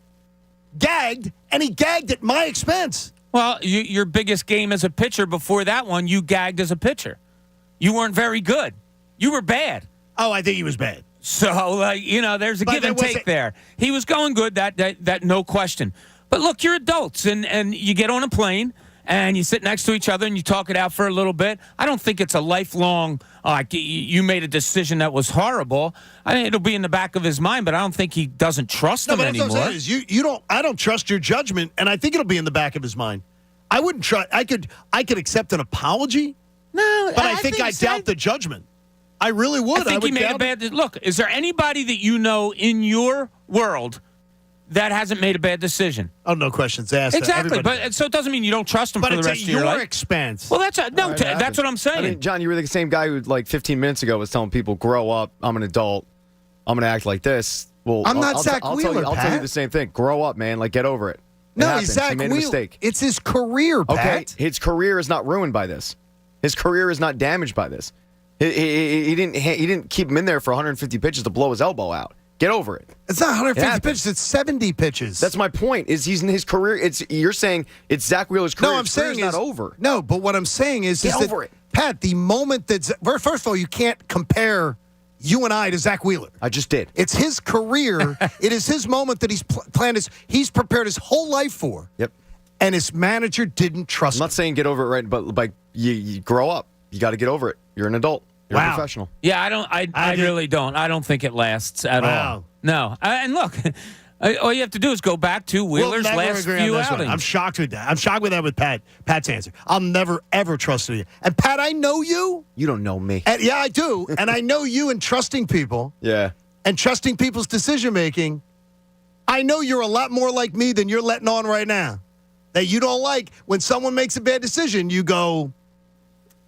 gagged, and he gagged at my expense. Well, your biggest game as a pitcher before that one, you gagged as a pitcher. You weren't very good. You were bad. Oh, I think he was bad. So, there's a give and take there. He was going good, that no question. But look, you're adults, and you get on a plane, and you sit next to each other and you talk it out for a little bit. I don't think it's a lifelong, you made a decision that was horrible. I mean, it'll be in the back of his mind, but I don't think he doesn't trust him anymore. What I'm saying is I don't trust your judgment, and I think it'll be in the back of his mind. I wouldn't try. I could accept an apology. No, but I think I doubt the judgment. I really would. I think he made a bad. Look, is there anybody that you know in your world that hasn't made a bad decision? Oh, no questions asked. Exactly, but so it doesn't mean you don't trust him for the rest of your life. But it's at your expense. Well, that's what I'm saying. I mean, John, you were the same guy who, like 15 minutes ago, was telling people, "Grow up. I'm an adult. I'm going to act like this." Well, I'm not Zach Wheeler. I'll tell you the same thing. Grow up, man. Like, get over it. No, he's Zach Wheeler. He made a mistake. It's his career, Pat. Okay, his career is not ruined by this. His career is not damaged by this. He didn't keep him in there for 150 pitches to blow his elbow out. Get over it. It's not 150 pitches. It's 70 pitches. That's my point. Is he's in his career? You're saying it's Zach Wheeler's career. No, I'm saying it's not over. No, but what I'm saying is Get over it, Pat. The moment that first of all, you can't compare you and I to Zach Wheeler. I just did. It's his career. It is his moment that he's planned. He's prepared his whole life for. Yep. And his manager didn't trust him. I'm not saying get over it, right? But like you grow up. You got to get over it. You're an adult. You're a professional. Yeah, I really don't. I don't think it lasts at all. No. And look, all you have to do is go back to Wheeler's last few outings. I'm shocked with that. I'm shocked with that with Pat's answer. I'll never, ever trust you. And Pat, I know you. You don't know me. And, yeah, I do. And I know you in trusting people. Yeah. And trusting people's decision-making. I know you're a lot more like me than you're letting on right now. That you don't like when someone makes a bad decision, you go,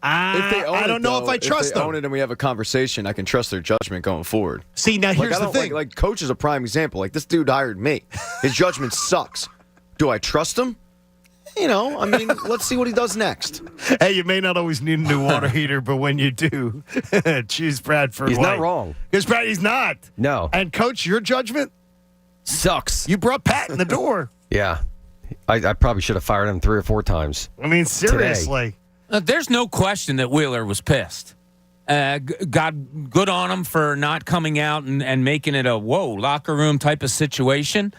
I don't know if I trust them. If they own it and we have a conversation, I can trust their judgment going forward. See, now here's the thing. Like Coach is a prime example. Like, this dude hired me. His judgment sucks. Do I trust him? You know, I mean, let's see what he does next. Hey, you may not always need a new water heater, but when you do, choose Bradford He's White. not wrong. Because Brad, he's not. No. And Coach, your judgment sucks. You brought Pat in the door. Yeah. I probably should have fired him 3 or 4 times. I mean, seriously. There's no question that Wheeler was pissed. Got good on him for not coming out and making it a locker room type of situation.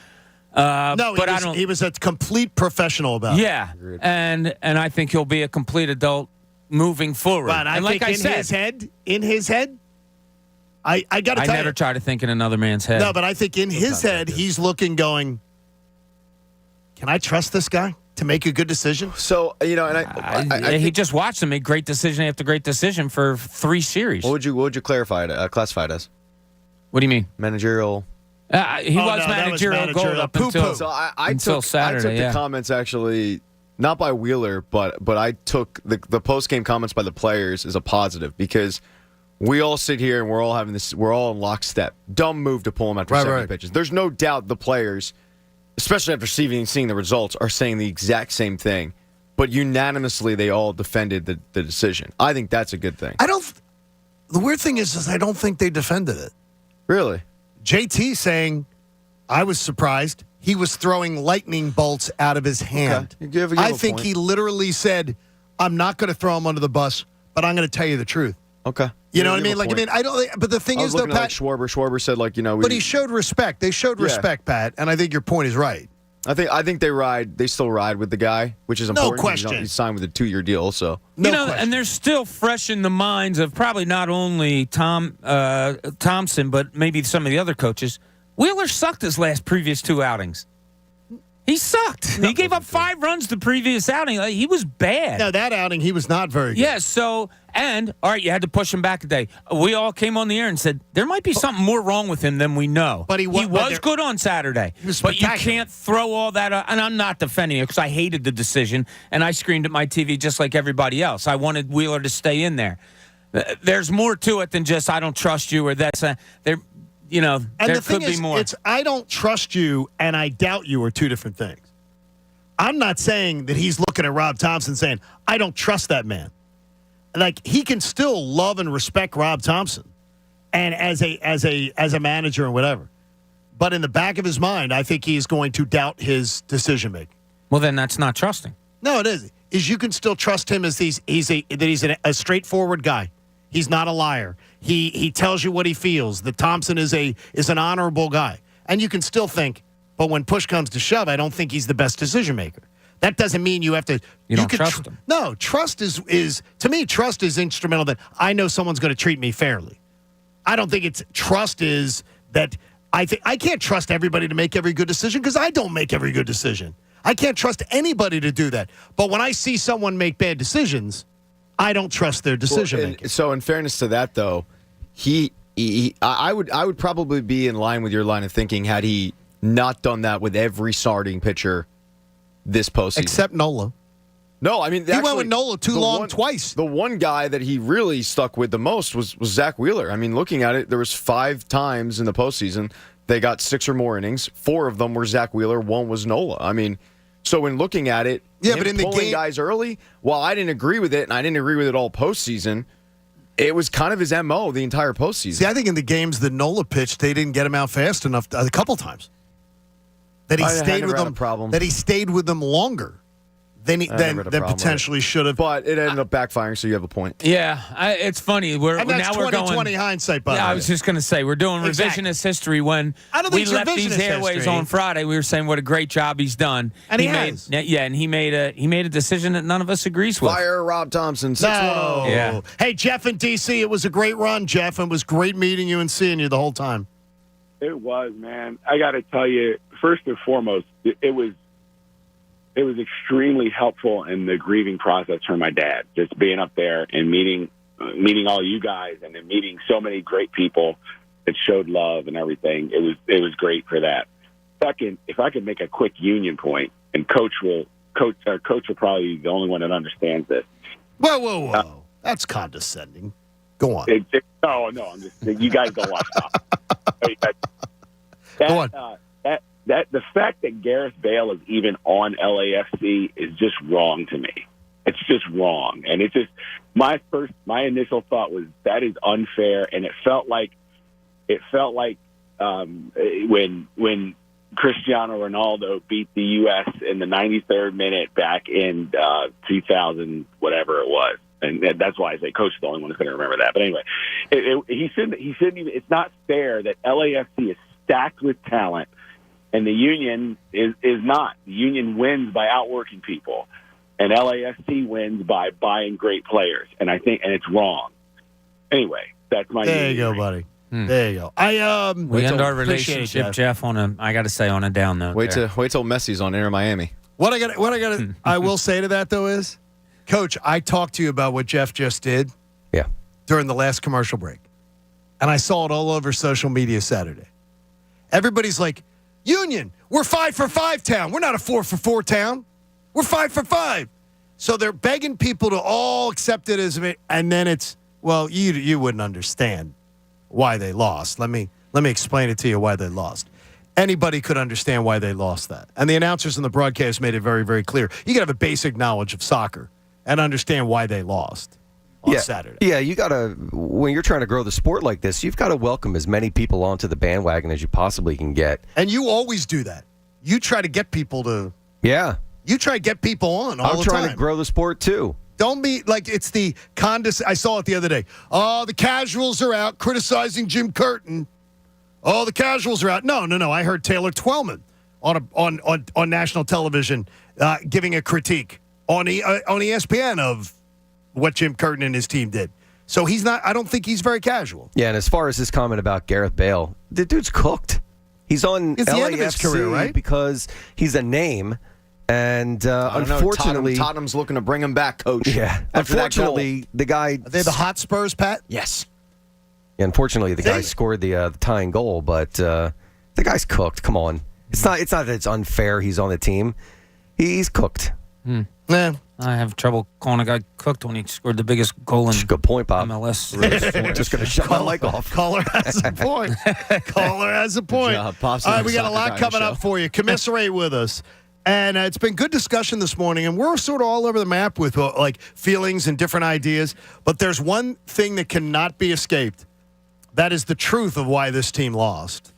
He was a complete professional about it. Yeah, and I think he'll be a complete adult moving forward. But I think in his head, I got to tell you. I never try to think in another man's head. No, but I think in his head, he's looking, going, can I trust this guy to make a good decision? So, you know, and I he just watched him make great decision after great decision for 3 series. What would you classify it as? What do you mean? Managerial. He was managerial gold up until Saturday. I took the comments actually not by Wheeler, but I took the post game comments by the players as a positive because we all sit here and we're all in lockstep. Dumb move to pull him after 70 pitches. There's no doubt the players, especially after seeing the results, are saying the exact same thing. But unanimously, they all defended the decision. I think that's a good thing. The weird thing is I don't think they defended it. Really? JT saying, I was surprised. He was throwing lightning bolts out of his hand. Okay. I think he literally said, I'm not going to throw him under the bus, but I'm going to tell you the truth. Okay. You know what I mean? I don't. But the thing is, though, Pat. Schwarber said, but he showed respect. They showed respect, Pat, and I think your point is right. I think they still ride with the guy, which is important. No question. He's signed with a 2-year deal, so and they're still fresh in the minds of probably not only Thompson, but maybe some of the other coaches. Wheeler sucked his previous 2 outings. He sucked. He gave up 5 runs the previous outing. He was bad. No, that outing he was not very good. Yeah. So all right, you had to push him back a day. We all came on the air and said there might be something more wrong with him than we know. But he was good on Saturday. But you can't throw all that. And I'm not defending it because I hated the decision and I screamed at my TV just like everybody else. I wanted Wheeler to stay in there. There's more to it than just I don't trust you or that's there. You know, and there the thing could be more. It's I don't trust you and I doubt you are 2 different things. I'm not saying that he's looking at Rob Thompson saying, I don't trust that man. Like, he can still love and respect Rob Thompson and as a manager and whatever. But in the back of his mind, I think he's going to doubt his decision making. Well, then that's not trusting. No, it is. You can still trust him as he's a straightforward guy. He's not a liar. He tells you what he feels. That Thompson is an honorable guy. And you can still think, but when push comes to shove, I don't think he's the best decision maker. That doesn't mean you have to. You don't could trust them. No, trust is to me. Trust is instrumental. That I know someone's going to treat me fairly. I don't think it's trust is that I can't trust everybody to make every good decision because I don't make every good decision. I can't trust anybody to do that. But when I see someone make bad decisions, I don't trust their decision making. So, in fairness to that, though, I would probably be in line with your line of thinking had he not done that with every starting pitcher this postseason. Except Nola. No, I mean, he went with Nola too long twice. The one guy that he really stuck with the most was Zach Wheeler. I mean, looking at it, there was 5 times in the postseason they got 6 or more innings. 4 of them were Zach Wheeler. 1 was Nola. I mean, so when looking at it, but in the pulling game, guys early, while I didn't agree with it, and I didn't agree with it all postseason, it was kind of his MO the entire postseason. See, I think in the games that Nola pitched, they didn't get him out fast enough a couple times. That he stayed with them. That he stayed with them longer than potentially should have. But it ended up backfiring, so you have a point. Yeah, it's funny. And that's 20/20 hindsight, by the way. I was just going to say, we're doing revisionist history when we left these airways on Friday. We were saying what a great job he's done. And he has. And he made a decision that none of us agrees with. Fire Rob Thompson, 6-1-0. No. Yeah. Hey, Jeff in D.C., it was a great run, Jeff, and it was great meeting you and seeing you the whole time. It was, man. I got to tell you, first and foremost, it was extremely helpful in the grieving process for my dad. Just being up there and meeting all you guys, and then meeting so many great people that showed love and everything. It was great for that. Second, if I could make a quick union point, and coach will probably be the only one that understands this. Whoa! That's condescending. Go on. No, I'm just you guys don't watch that. Go on. That the fact that Gareth Bale is even on LAFC is just wrong to me. It's just wrong, and it's just my initial thought was that is unfair, and it felt like when Cristiano Ronaldo beat the U.S. in the 93rd minute back in 2000, whatever it was. And that's why I say coach is the only one who's going to remember that. But anyway, he shouldn't even. It's not fair that LAFC is stacked with talent, and the union is not. The union wins by outworking people, and LAFC wins by buying great players. And it's wrong. Anyway, that's my. There you go, buddy. There you go. We end our relationship, Jeff, on a down note. Wait till Messi's on Inter Miami. I will say to that though is, Coach, I talked to you about what Jeff just did. Yeah. During the last commercial break, and I saw it all over social media Saturday. Everybody's like, Union, we're 5 for 5 town. We're not a 4 for 4 town. We're 5 for 5. So they're begging people to all accept it as, and then it's, well, you wouldn't understand why they lost. Let me explain it to you why they lost. Anybody could understand why they lost that. And the announcers in the broadcast made it very, very clear. You got to have a basic knowledge of soccer and understand why they lost on Saturday. Yeah, you got to, when you're trying to grow the sport like this, you've got to welcome as many people onto the bandwagon as you possibly can get. And you always do that. You try to get people to. Yeah. You try to get people on all the time. I'm trying to grow the sport too. Don't be like it's the I saw it the other day. Oh, the casuals are out criticizing Jim Curtin. Oh, the casuals are out. No. I heard Taylor Twellman on national television giving a critique on ESPN of what Jim Curtin and his team did. So he's not. I don't think he's very casual. Yeah, and as far as his comment about Gareth Bale, the dude's cooked. He's on it's LAFC the end of his career, right? Because he's a name. And unfortunately, Tottenham's looking to bring him back, Coach. Yeah, unfortunately, the guy. Are they the Hotspurs, Pat? Yes. Yeah, unfortunately, the guy scored the tying goal, but the guy's cooked. Come on, it's not that it's unfair. He's on the team. He's cooked. Yeah. I have trouble calling a guy cooked when he scored the biggest goal in good point, Bob. MLS. Just going to shut my mic off. Caller has a point. Caller has a point. All right, we got a lot coming up for you. Commiserate with us. And it's been good discussion this morning, and we're sort of all over the map with like feelings and different ideas. But there's one thing that cannot be escaped. That is the truth of why this team lost,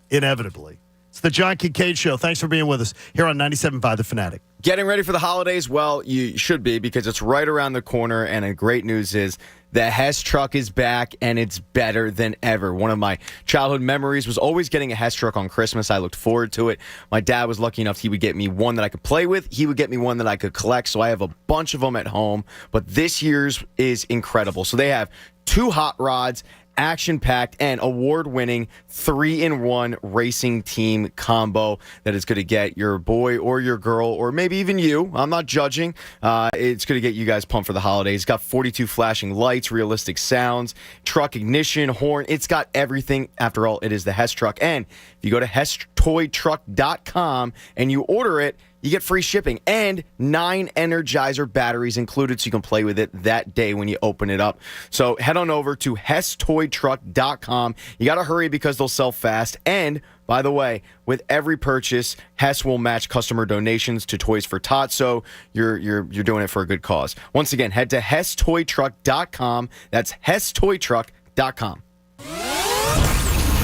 inevitably. It's the John Kincade Show. Thanks for being with us here on 97.5 The Fanatic. Getting ready for the holidays? Well, you should be because it's right around the corner, and the great news is The Hess truck is back, and it's better than ever. One of my childhood memories was always getting a Hess truck on Christmas. I looked forward to it. My dad was lucky enough he would get me one that I could play with. He would get me one that I could collect, so I have a bunch of them at home. But this year's is incredible. So they have 2 hot rods, action-packed and award-winning 3-in-1 racing team combo that is going to get your boy or your girl or maybe even you. I'm not judging. It's going to get you guys pumped for the holidays. It's got 42 flashing lights, realistic sounds, truck ignition, horn. It's got everything. After all, it is the Hess truck. And if you go to HessToyTruck.com and you order it, you get free shipping and 9 Energizer batteries included, so you can play with it that day when you open it up. So head on over to HessToyTruck.com. You got to hurry because they'll sell fast. And, by the way, with every purchase, Hess will match customer donations to Toys for Tots, so you're doing it for a good cause. Once again, head to HessToyTruck.com. That's HessToyTruck.com.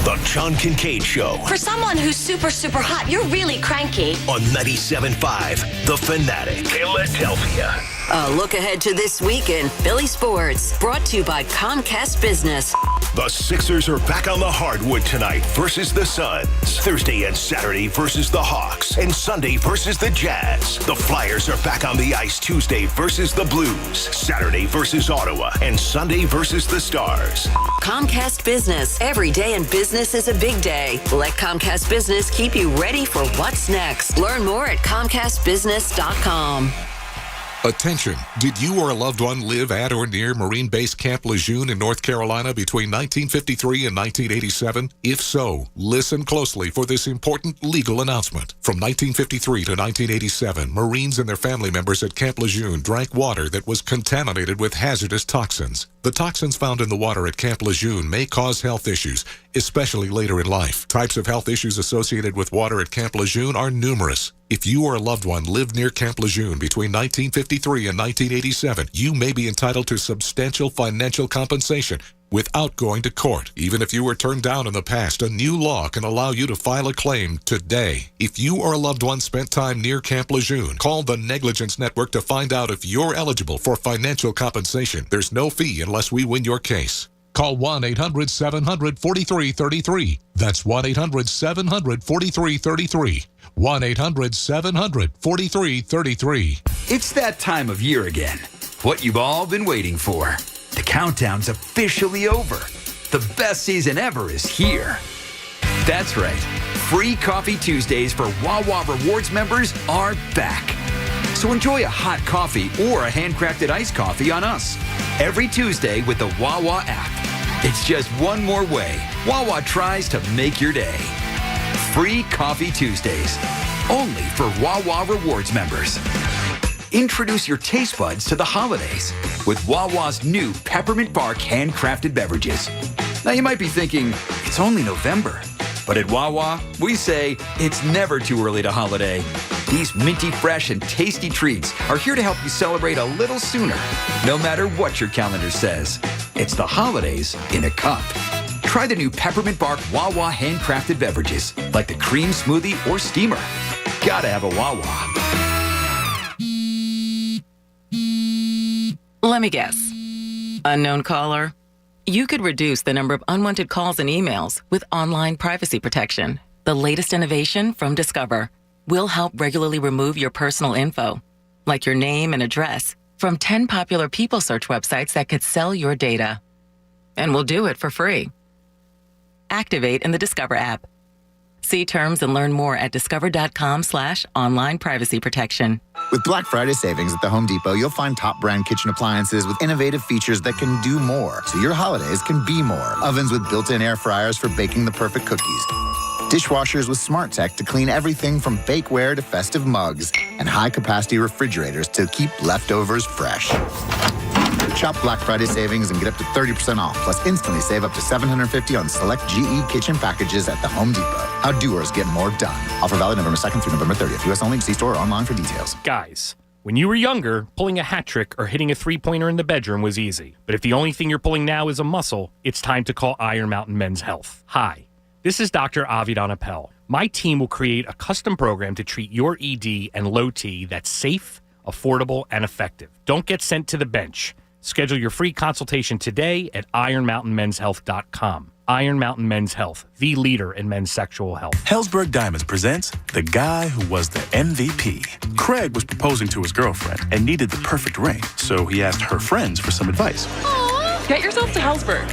The John Kincade Show. For someone who's super, super hot, you're really cranky. On 97.5 The Fanatic, Philadelphia. A look ahead to this week in Philly sports. Brought to you by Comcast Business. The Sixers are back on the hardwood tonight versus the Suns. Thursday and Saturday versus the Hawks. And Sunday versus the Jazz. The Flyers are back on the ice Tuesday versus the Blues. Saturday versus Ottawa. And Sunday versus the Stars. Comcast Business. Every day in business is a big day. Let Comcast Business keep you ready for what's next. Learn more at ComcastBusiness.com. Attention, did you or a loved one live at or near Marine Base Camp Lejeune in North Carolina between 1953 and 1987? If so, listen closely for this important legal announcement. From 1953 to 1987, Marines and their family members at Camp Lejeune drank water that was contaminated with hazardous toxins. The toxins found in the water at Camp Lejeune may cause health issues, especially later in life. Types of health issues associated with water at Camp Lejeune are numerous. If you or a loved one lived near Camp Lejeune between 1953 and 1987, you may be entitled to substantial financial compensation without going to court. Even if you were turned down in the past, a new law can allow you to file a claim today. If you or a loved one spent time near Camp Lejeune, call the Negligence Network to find out if you're eligible for financial compensation. There's no fee unless we win your case. Call 1-800-700-4333. That's 1-800-700-4333. 1-800-700-4333. It's that time of year again. What you've all been waiting for. The countdown's officially over. The best season ever is here. That's right. Free Coffee Tuesdays for Wawa Rewards members are back. So enjoy a hot coffee or a handcrafted iced coffee on us every Tuesday with the Wawa app. It's just one more way Wawa tries to make your day. Free Coffee Tuesdays, only for Wawa Rewards members. Introduce your taste buds to the holidays with Wawa's new Peppermint Bark handcrafted beverages. Now you might be thinking, it's only November. But at Wawa, we say it's never too early to holiday. These minty fresh and tasty treats are here to help you celebrate a little sooner, no matter what your calendar says. It's the holidays in a cup. Try the new Peppermint Bark Wawa handcrafted beverages, like the cream smoothie or steamer. Gotta have a Wawa. Let me guess. Unknown caller? You could reduce the number of unwanted calls and emails with online privacy protection. The latest innovation from Discover will help regularly remove your personal info, like your name and address, from 10 popular people search websites that could sell your data. And we'll do it for free. Activate in the Discover app. See terms and learn more at discover.com/online privacy protection. With Black Friday savings at the Home Depot, you'll find top brand kitchen appliances with innovative features that can do more, so your holidays can be more. Ovens with built-in air fryers for baking the perfect cookies. Dishwashers with smart tech to clean everything from bakeware to festive mugs. And high-capacity refrigerators to keep leftovers fresh. Shop Black Friday savings and get up to 30% off, plus instantly save up to $750 on select GE kitchen packages at the Home Depot. How doers get more done. Offer valid November 2nd through November 30th. U.S. only. See store or online for details. Guys, when you were younger, pulling a hat trick or hitting a three-pointer in the bedroom was easy. But if the only thing you're pulling now is a muscle, it's time to call Iron Mountain Men's Health. Hi, this is Dr. Avidan Appel. My team will create a custom program to treat your ED and low T that's safe, affordable, and effective. Don't get sent to the bench. Schedule your free consultation today at ironmountainmenshealth.com. Iron Mountain Men's Health, the leader in men's sexual health. Hellsberg Diamonds presents the guy who was the MVP. Craig was proposing to his girlfriend and needed the perfect ring, so he asked her friends for some advice. Get yourself to Hellsberg.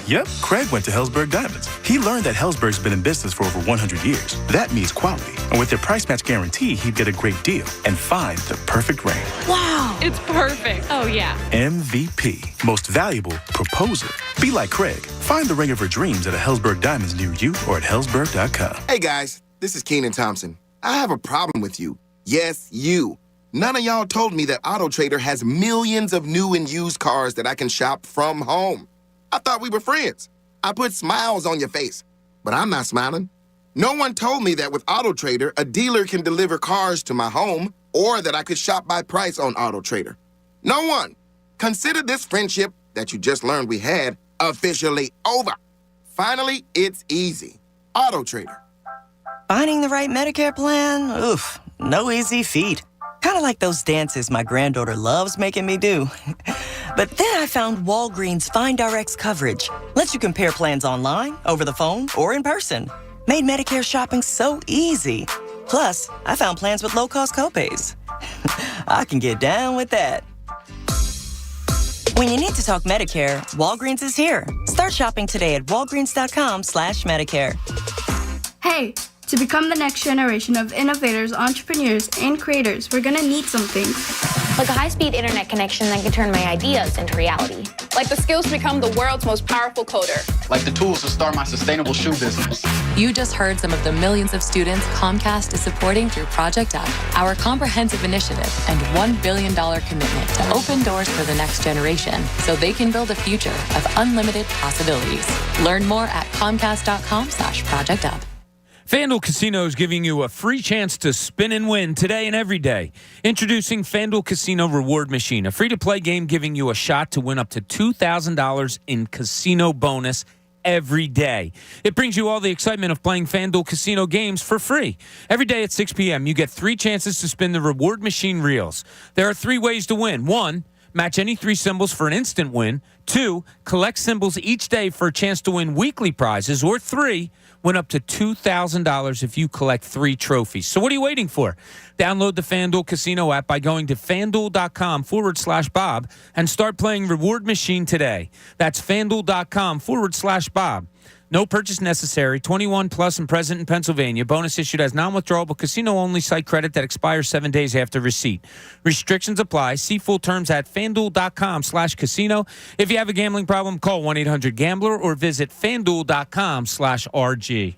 Yep, Craig went to Hellsberg Diamonds. He learned that Hellsberg's been in business for over 100 years. That means quality. And with their price match guarantee, he'd get a great deal and find the perfect ring. Wow, it's perfect. Oh, yeah. MVP, most valuable proposer. Be like Craig. Find the ring of her dreams at a Hellsberg Diamonds near you or at hellsberg.com. Hey, guys, this is Keenan Thompson. I have a problem with you. Yes, you. None of y'all told me that AutoTrader has millions of new and used cars that I can shop from home. I thought we were friends. I put smiles on your face, but I'm not smiling. No one told me that with AutoTrader, a dealer can deliver cars to my home or that I could shop by price on AutoTrader. No one. Consider this friendship that you just learned we had officially over. Finally, it's easy. AutoTrader. Finding the right Medicare plan? Oof, no easy feat. Kind of like those dances my granddaughter loves making me do. But then I found Walgreens Find Rx coverage. Lets you compare plans online, over the phone, or in person. Made Medicare shopping so easy. Plus, I found plans with low-cost copays. I can get down with that. When you need to talk Medicare, Walgreens is here. Start shopping today at walgreens.com/Medicare. Hey, to become the next generation of innovators, entrepreneurs, and creators, we're gonna need some things. Like a high-speed internet connection that can turn my ideas into reality. Like the skills to become the world's most powerful coder. Like the tools to start my sustainable shoe business. You just heard some of the millions of students Comcast is supporting through Project Up, our comprehensive initiative and $1 billion commitment to open doors for the next generation so they can build a future of unlimited possibilities. Learn more at comcast.com/projectup. FanDuel Casino is giving you a free chance to spin and win today and every day. Introducing FanDuel Casino Reward Machine, a free-to-play game giving you a shot to win up to $2,000 in casino bonus every day. It brings you all the excitement of playing FanDuel Casino games for free. Every day at 6 p.m., you get 3 chances to spin the Reward Machine reels. There are 3 ways to win. 1, match any 3 symbols for an instant win. 2, collect symbols each day for a chance to win weekly prizes. Or 3, win up to $2,000 if you collect 3 trophies. So what are you waiting for? Download the FanDuel Casino app by going to FanDuel.com/Bob and start playing Reward Machine today. That's FanDuel.com/Bob. No purchase necessary. 21 plus and present in Pennsylvania. Bonus issued as non-withdrawable casino-only site credit that expires 7 days after receipt. Restrictions apply. See full terms at FanDuel.com/casino. If you have a gambling problem, call 1-800-GAMBLER or visit FanDuel.com/RG.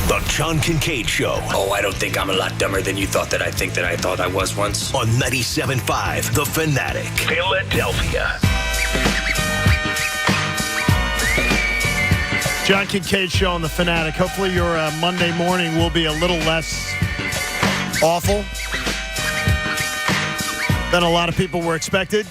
The John Kincade Show. Oh, I don't think I'm a lot dumber than you thought that I think that I thought I was once. On 97.5 The Fanatic, Philadelphia. John Kincade Show on The Fanatic. Hopefully your Monday morning will be a little less awful than a lot of people were expected.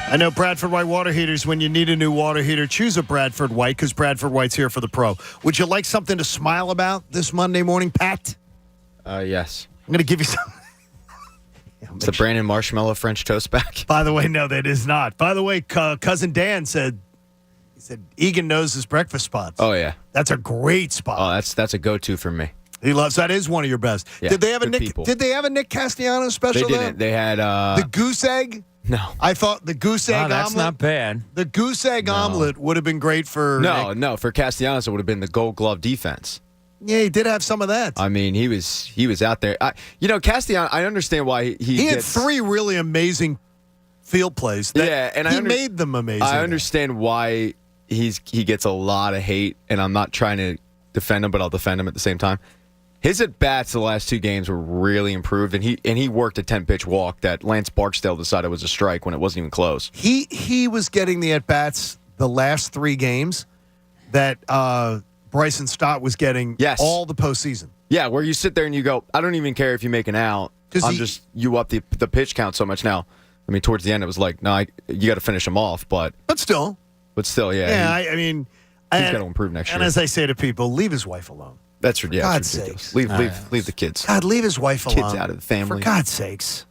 I know Bradford White water heaters, when you need a new water heater, choose a Bradford White because Bradford White's here for the pro. Would you like something to smile about this Monday morning, Pat? Yes. I'm going to give you some. It's the Brandon Marshmallow French toast back. By the way, no, that is not. By the way, Cousin Dan said, Egan knows his breakfast spots. Oh, yeah. That's a great spot. Oh, that's a go-to for me. He loves that. Is one of your best. Yeah, did they have a Nick? people. Did they have a Nick Castellanos special? They didn't. They had the goose egg. No, I thought the goose egg omelet. That's not bad. The goose egg omelet would have been great for. No. For Castellanos, it would have been the Gold Glove defense. Yeah, he did have some of that. I mean, he was out there. Castellanos. I understand why he had 3 really amazing field plays. And he made them amazing. I understand why he gets a lot of hate, and I'm not trying to defend him, but I'll defend him at the same time. His at-bats the last 2 games were really improved, and he worked a 10-pitch walk that Lance Barksdale decided was a strike when it wasn't even close. He was getting the at-bats the last 3 games that Bryson Stott was getting all the postseason. Yeah, where you sit there and you go, I don't even care if you make an out. You up the pitch count so much now. I mean, towards the end, it was like, no, you got to finish him off, but still. Yeah. Yeah, I mean, he's got to improve next year. And as I say to people, leave his wife alone. That's ridiculous. God's sakes. Leave the kids. God, leave his wife alone. Kids out of the family. For God's sakes.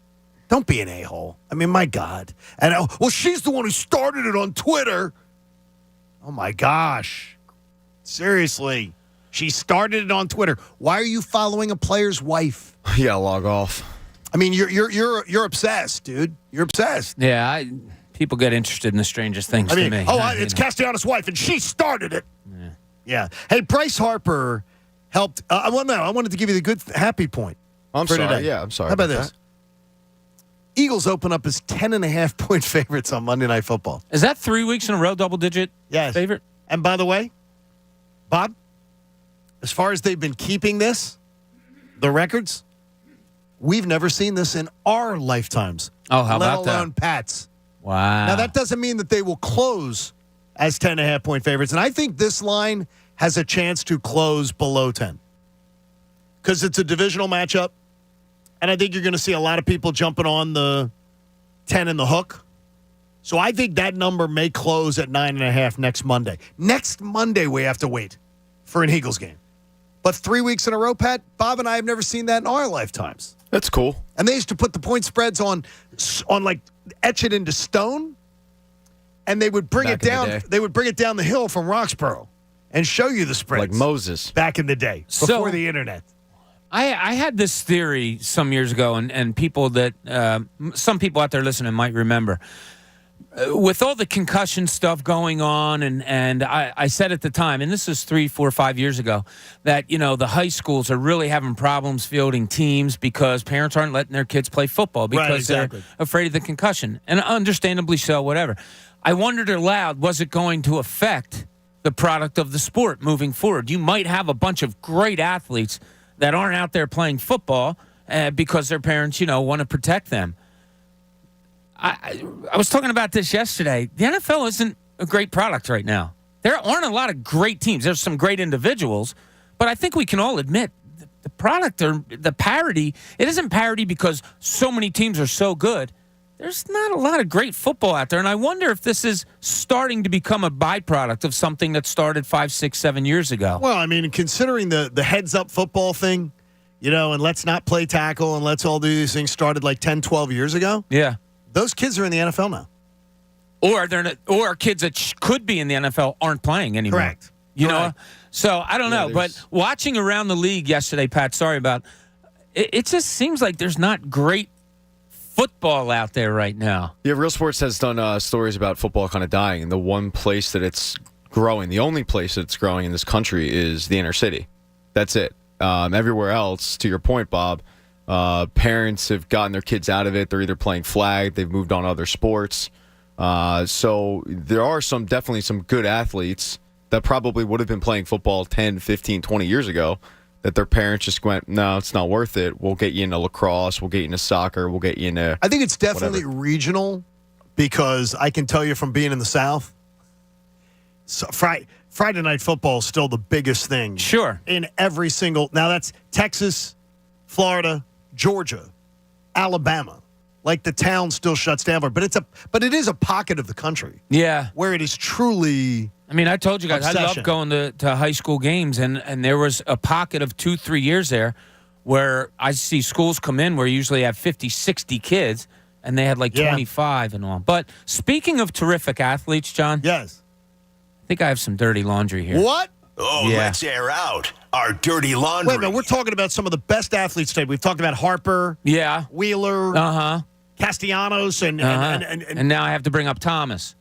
Don't be an a-hole. I mean, my God. And well, she's the one who started it on Twitter. Oh my gosh. Seriously. She started it on Twitter. Why are you following a player's wife? You gotta log off. I mean, you're obsessed, dude. You're obsessed. Yeah, people get interested in the strangest things to me. It's Castellanos' wife, and she started it. Yeah. Hey, Bryce Harper helped. I wanted to give you the good, happy point. I'm sorry. Today. Yeah, I'm sorry. How about this? Eagles open up as 10.5-point favorites on Monday Night Football. Is that 3 weeks in a row double-digit favorite? And by the way, Bob, as far as they've been keeping the records, we've never seen this in our lifetimes. Oh, how about that? Let alone Pat's. Wow. Now, that doesn't mean that they will close as 10.5-point favorites. And I think this line has a chance to close below 10 because it's a divisional matchup. And I think you're going to see a lot of people jumping on the 10 in the hook. So I think that number may close at 9.5 next Monday. Next Monday, we have to wait for an Eagles game. But 3 weeks in a row, Pat, Bob and I have never seen that in our lifetimes. That's cool. And they used to put the point spreads on like etch it into stone, and they would bring it down. They would bring it down the hill from Roxborough and show you the spreads like Moses back in the day before the internet. I had this theory some years ago, and people that some people out there listening might remember. With all the concussion stuff going on, and I said at the time, and this is 3, 4, 5 years ago, that, the high schools are really having problems fielding teams because parents aren't letting their kids play football because they're afraid of the concussion. And understandably so, whatever. I wondered aloud, was it going to affect the product of the sport moving forward? You might have a bunch of great athletes that aren't out there playing football because their parents, want to protect them. I was talking about this yesterday. The NFL isn't a great product right now. There aren't a lot of great teams. There's some great individuals, but I think we can all admit the product or the parity, it isn't parity because so many teams are so good. There's not a lot of great football out there, and I wonder if this is starting to become a byproduct of something that started 5, 6, 7 years ago. Well, I mean, considering the heads-up football thing, and let's not play tackle and let's all do these things started like 10, 12 years ago. Yeah. Those kids are in the NFL now. Or kids that could be in the NFL aren't playing anymore. Correct. You know? So, I don't know. But watching around the league yesterday, Pat, sorry about it just seems like there's not great football out there right now. Yeah, Real Sports has done stories about football kind of dying, and the one place that it's growing, the only place that it's growing in this country is the inner city. That's it. Everywhere else, to your point, Bob, parents have gotten their kids out of it. They're either playing flag, they've moved on to other sports. So there are definitely some good athletes that probably would have been playing football 10, 15, 20 years ago that their parents just went, no, it's not worth it. We'll get you into lacrosse. We'll get you into soccer. We'll get you into I think it's definitely regional because I can tell you from being in the South, so Friday night football is still the biggest thing. Sure. In every single – now that's Texas, Florida, Georgia, Alabama. Like the town still shuts down, but it is a pocket of the country. Yeah. Where it is truly I mean, I told you guys, obsession. I love going to high school games, and there was a pocket of 2-3 years there where I see schools come in where you usually have 50, 60 kids, and they had like 25 and all. But speaking of terrific athletes, John. Yes. I think I have some dirty laundry here. What? Oh, Yeah. let's air out our dirty laundry. Wait a minute, we're talking about some of the best athletes today. We've talked about Harper, Wheeler, Castellanos, and now I have to bring up Thomas.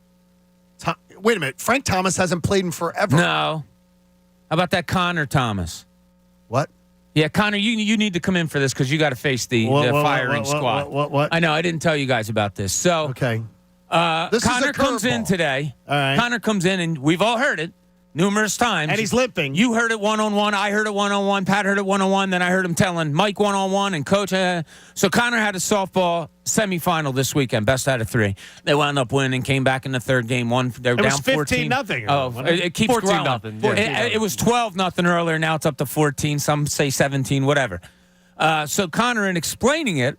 Wait a minute, Frank Thomas hasn't played in forever. No. How about that Connor Thomas? What? Yeah, Connor, you need to come in for this because you got to face the firing squad. What? I know, I didn't tell you guys about this. So, okay. Connor comes in today. All right. Connor comes in, and we've all heard it numerous times. And he's limping. You heard it one-on-one. I heard it one-on-one. Pat heard it one-on-one. Then I heard him telling Mike one-on-one and Coach. So Connor had a softball semifinal this weekend, best out of 3. They wound up winning, came back in the third game. They were down 15-0. Oh, it keeps 14-0. growing. It was 12-0 earlier. Now it's up to 14. Some say 17, whatever. So Connor, in explaining it,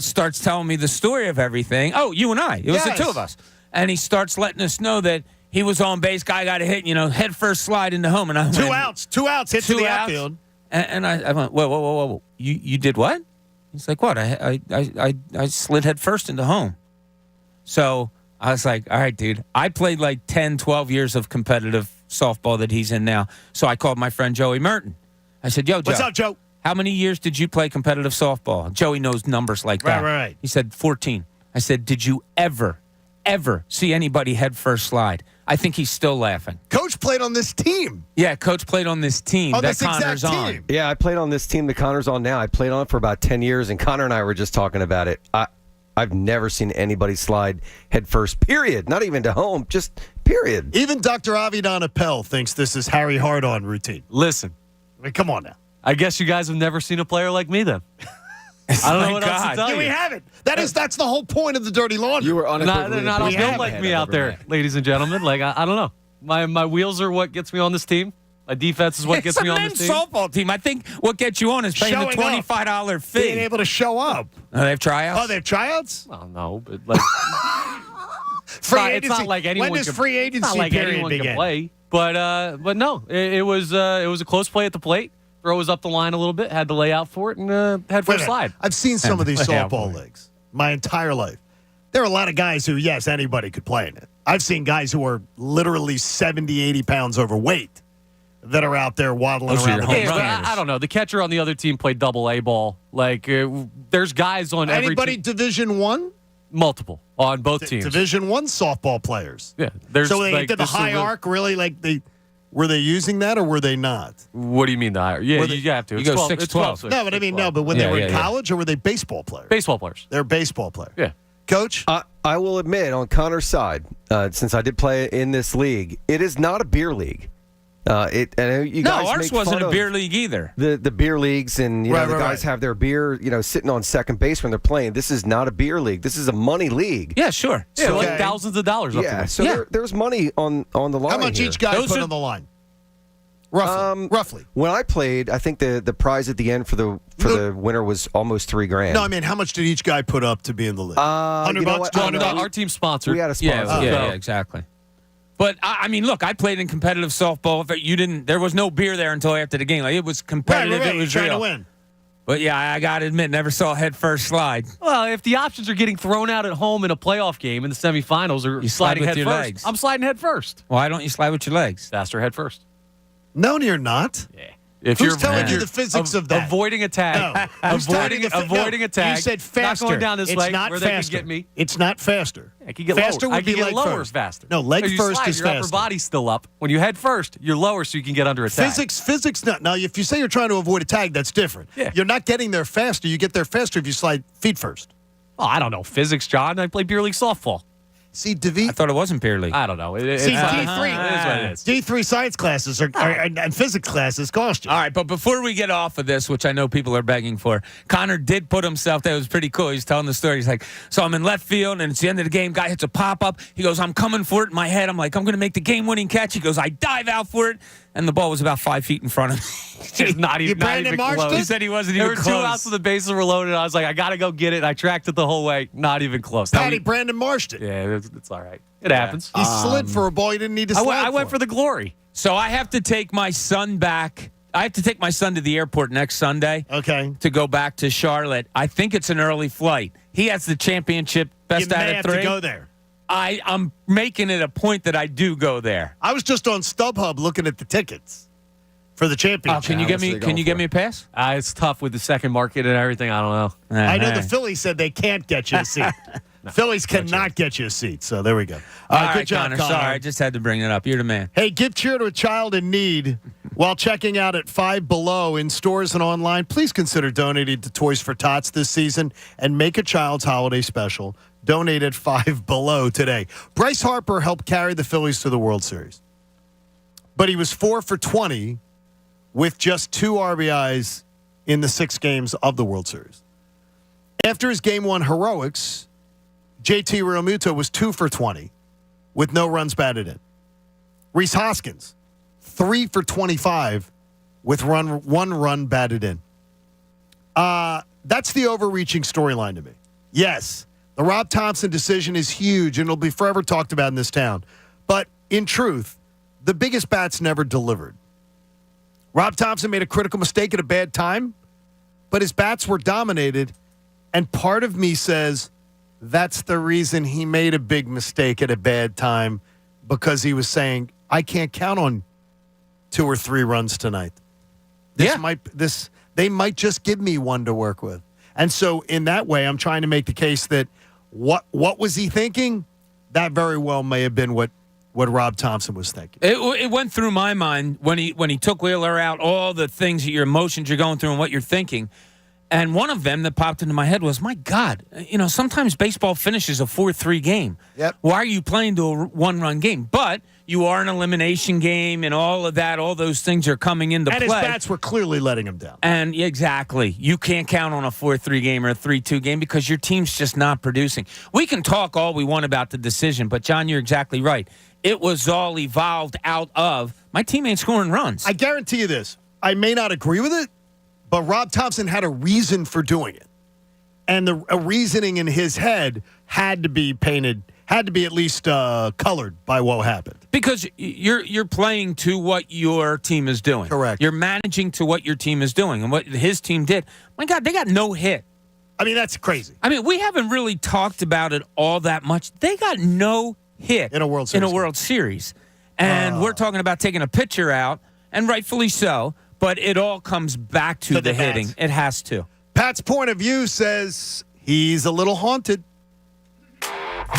starts telling me the story of everything. Oh, you and I. It was the two of us. And he starts letting us know that he was on base. Guy got a hit, head first slide into home. And I Two outs, hit to the outfield. And I went, whoa. You did what? He's like, what? I slid head first into home. So I was like, all right, dude. I played like 10, 12 years of competitive softball that he's in now. So I called my friend Joey Merton. I said, yo, Joe. What's up, Joe? How many years did you play competitive softball? Joey knows numbers like that. Right. He said 14. I said, did you ever see anybody head first slide? I think he's still laughing. Coach played on this team. Yeah, Coach played on this team On that this exact Connor's team. on. Yeah, I played on this team that Connor's on now. I played on it for about 10 years, and Connor and I were just talking about it. I've never seen anybody slide head first, period. Not even to home, just period. Even Dr. Avidan Appel thinks this is Harry Hard-on routine. Listen. I mean, come on now. I guess you guys have never seen a player like me then. I don't know what else to tell you. We haven't. That's the whole point of the dirty laundry. You were Not all built like me out there, ladies and gentlemen. Like, I don't know. My wheels are what gets me on this team. My defense is what gets me on this team. It's a men's softball team. I think what gets you on is paying the $25 fee. Being able to show up. Oh, they have tryouts? Oh, they have tryouts? Oh, no, but like... it's not like anyone when does can, free agency it's not like period anyone begin? can play. But no, it was a close play at the plate. Throw was up the line a little bit, had to lay out for it, and head for a slide. I've seen some of these softball leagues my entire life. There are a lot of guys who, yes, anybody could play in it. I've seen guys who are literally 70, 80 pounds overweight that are out there waddling around the game. I don't know. The catcher on the other team played double-A ball. Like, there's guys on every Anybody team. Division I? Multiple on both teams. Division I softball players. Yeah. So they did the high arc, really? Like were they using that or were they not? What do you mean the higher? Yeah, you have to. You It's go 12, 6, it's 12. No, but I mean, but when they were in college or were they baseball players? Baseball players. They're baseball players. Yeah. Coach? I will admit, on Connor's side, since I did play in this league, it is not a beer league. Guys ours make wasn't fun a of beer league either. The beer leagues, and the guys have their beer, sitting on second base when they're playing. This is not a beer league. This is a money league. Yeah, sure. Yeah, like thousands of dollars. Yeah, so there's money on the line. How much here. each guy put on the line? Roughly. When I played, I think the prize at the end for the winner was almost $3,000. No, I mean, how much did each guy put up to be in the league? $100? Our team sponsored. We had a sponsor. Yeah, exactly. But I mean, look, I played in competitive softball. There was no beer there until after the game. Like, it was competitive. Right. It was trying real. to win. But yeah, I got to admit, never saw a head first slide. Well, if the options are getting thrown out at home in a playoff game in the semifinals, or You slide sliding with head your first, legs. I'm sliding head first. Why don't you slide with your legs? Faster head first. No, you're not. Yeah. Who's telling you the physics of that? Avoiding a tag. No. Avoiding a tag. You said faster. Not going down this it's way not where faster. they can get me. It's not faster. I can get faster lower. would be I can leg get lower first. faster. No, leg you first slide, is your faster. upper body's still up. When you head first, you're lower so you can get under a tag. Physics. Now, if you say you're trying to avoid a tag, that's different. Yeah. You're not getting there faster. You get there faster if you slide feet first. Oh, I don't know physics, John. I play beer league softball. See, DeVete. I thought it wasn't beer league. I don't know. See, it is what it is. D3 science classes and physics classes cost you. All right, but before we get off of this, which I know people are begging for, Connor did put himself there. It was pretty cool. He's telling the story. He's like, so I'm in left field, and it's the end of the game. Guy hits a pop-up. He goes, I'm coming for it in my head. I'm like, I'm going to make the game-winning catch. He goes, I dive out for it, and the ball was about 5 feet in front of me. Just not even close. He said he wasn't there even close. There were 2 outs and the bases were loaded. I was like, I got to go get it. I tracked it the whole way. Not even close. Brandon marshed it. Yeah, it's all right. It happens. He slid for a ball he didn't need to slide I went for the glory. So I have to take my son back. I have to take my son to the airport next Sunday. Okay. To go back to Charlotte. I think it's an early flight. He has the championship best you out may of have 3. to go there. I'm making it a point that I do go there. I was just on StubHub looking at the tickets for the championship. Can you get me a pass? It's tough with the second market and everything. I don't know. I know the Phillies said they can't get you a seat. Phillies cannot get you a seat. So there we go. All Good right, job, Connor. Connor. Sorry, I just had to bring it up. You're the man. Hey, give cheer to a child in need while checking out at Five Below in stores and online. Please consider donating to Toys for Tots this season and make a child's holiday special. Donate at Five Below today. Bryce Harper helped carry the Phillies to the World Series, but he was 4 for 20 with just 2 RBIs in the 6 games of the World Series. After his Game 1 heroics, JT Realmuto was 2 for 20 with no runs batted in. Rhys Hoskins, 3 for 25 with 1 run batted in. That's the overreaching storyline to me. Yes, the Rob Thompson decision is huge and it'll be forever talked about in this town. But in truth, the biggest bats never delivered. Rob Thompson made a critical mistake at a bad time, but his bats were dominated And part of me says that's the reason he made a big mistake at a bad time, because he was saying, I can't count on 2 or 3 runs tonight. They might just give me one to work with. And so in that way, I'm trying to make the case that what was he thinking? That very well may have been what Rob Thompson was thinking. It went through my mind when he took Wheeler out, all the things, your emotions you're going through and what you're thinking. And one of them that popped into my head was, my God, sometimes baseball finishes a 4-3 game. Yep. Why are you playing to a 1-run game? But you are an elimination game, and all of that, all those things are coming into play. And his bats were clearly letting him down. And exactly. You can't count on a 4-3 game or a 3-2 game because your team's just not producing. We can talk all we want about the decision, but, John, you're exactly right. It was all evolved out of my team ain't scoring runs. I guarantee you this. I may not agree with it, but Rob Thompson had a reason for doing it. And a reasoning in his head had to be at least colored by what happened. Because you're playing to what your team is doing. Correct. You're managing to what your team is doing. And what his team did, my God, they got no hit. I mean, that's crazy. I mean, we haven't really talked about it all that much. They got no hit in a World Series. And we're talking about taking a pitcher out, and rightfully so, but it all comes back to the hitting. It has to. Pat's point of view says he's a little haunted.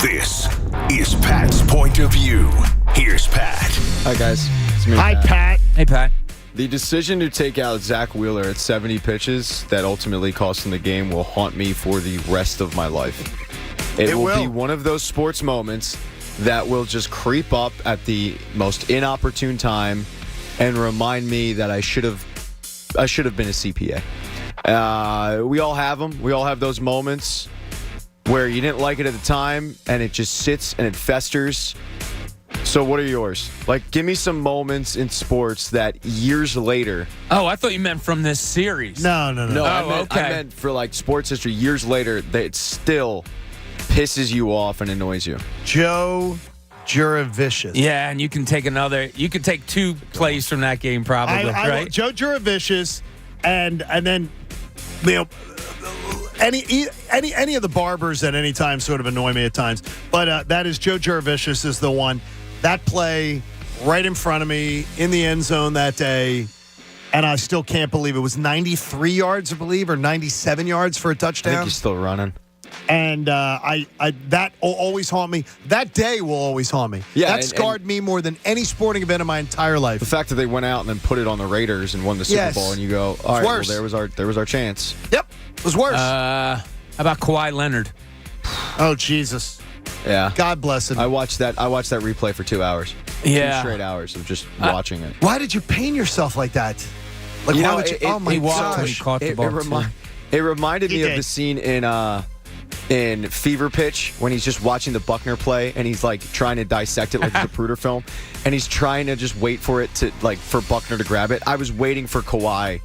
This is Pat's point of view. Here's Pat. Hi, guys. It's me, Hi, Pat. Hey, Pat. The decision to take out Zach Wheeler at 70 pitches that ultimately cost him the game will haunt me for the rest of my life. It will be one of those sports moments that will just creep up at the most inopportune time and remind me that I should have been a CPA. We all have them. We all have those moments where you didn't like it at the time and it just sits and it festers. So what are yours? Like, give me some moments in sports that years later. Oh, I thought you meant from this series. No. I meant for like sports history years later that it still pisses you off and annoys you. Joe Juravicius. Yeah, and you can take 2 plays from that game probably, right? Joe Juravicius and then any of the barbers at any time sort of annoy me at times. But that is Joe Juravicius is the one. That play right in front of me in the end zone that day, and I still can't believe it was 93 yards, I believe, or 97 yards for a touchdown. I think he's still running. And that will always haunt me. That day will always haunt me. Yeah, that scarred me more than any sporting event in my entire life. The fact that they went out and then put it on the Raiders and won the Super Bowl, and you go, all right, well, there was our chance. Yep, it was worse. How about Kawhi Leonard? Oh, Jesus. Yeah. God bless him. I watched that replay for 2 hours. Yeah. 2 straight hours of just watching it. Why did you pain yourself like that? Like, why would you? Oh my gosh! He caught the ball. It reminded me of the scene in Fever Pitch when he's just watching the Buckner play and he's like trying to dissect it like it's a Zapruder film, and he's trying to just wait for it to for Buckner to grab it. I was waiting for Kawhi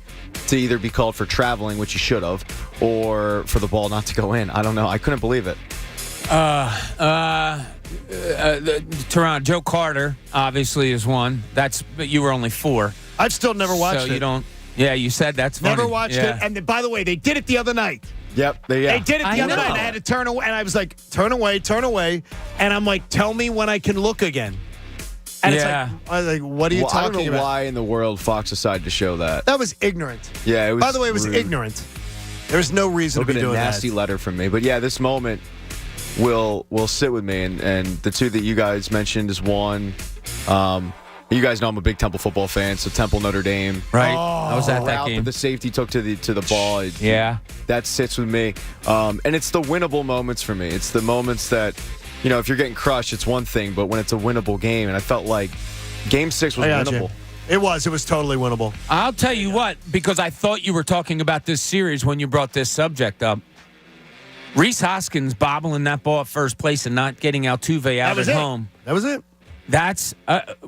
to either be called for traveling, which he should have, or for the ball not to go in. I don't know. I couldn't believe it. Toronto, Joe Carter obviously is one. You were only 4. I've still never watched it. So you don't. Yeah, you said that's funny. Never watched it. And by the way, they did it the other night. Yep. They did it the other night. I had to turn away, and I was like, turn away. And I'm like, tell me when I can look again. And it's like, I was like, what are you talking about? I don't know why in the world Fox decided to show that. That was ignorant. Yeah, it was. By the way, it was ignorant. There was no reason to be doing that. A nasty letter from me. But yeah, this moment will sit with me. And the 2 that you guys mentioned is one. You guys know I'm a big Temple football fan, so Temple Notre Dame. Right. I was at that game. That the safety took to the ball. That sits with me. And it's the winnable moments for me. It's the moments that, if you're getting crushed, it's one thing, but when it's a winnable game, and I felt like Game 6 was winnable. It was totally winnable. I'll tell you what, because I thought you were talking about this series when you brought this subject up. Reese Hoskins bobbling that ball at first place and not getting Altuve out at home. That was it. That's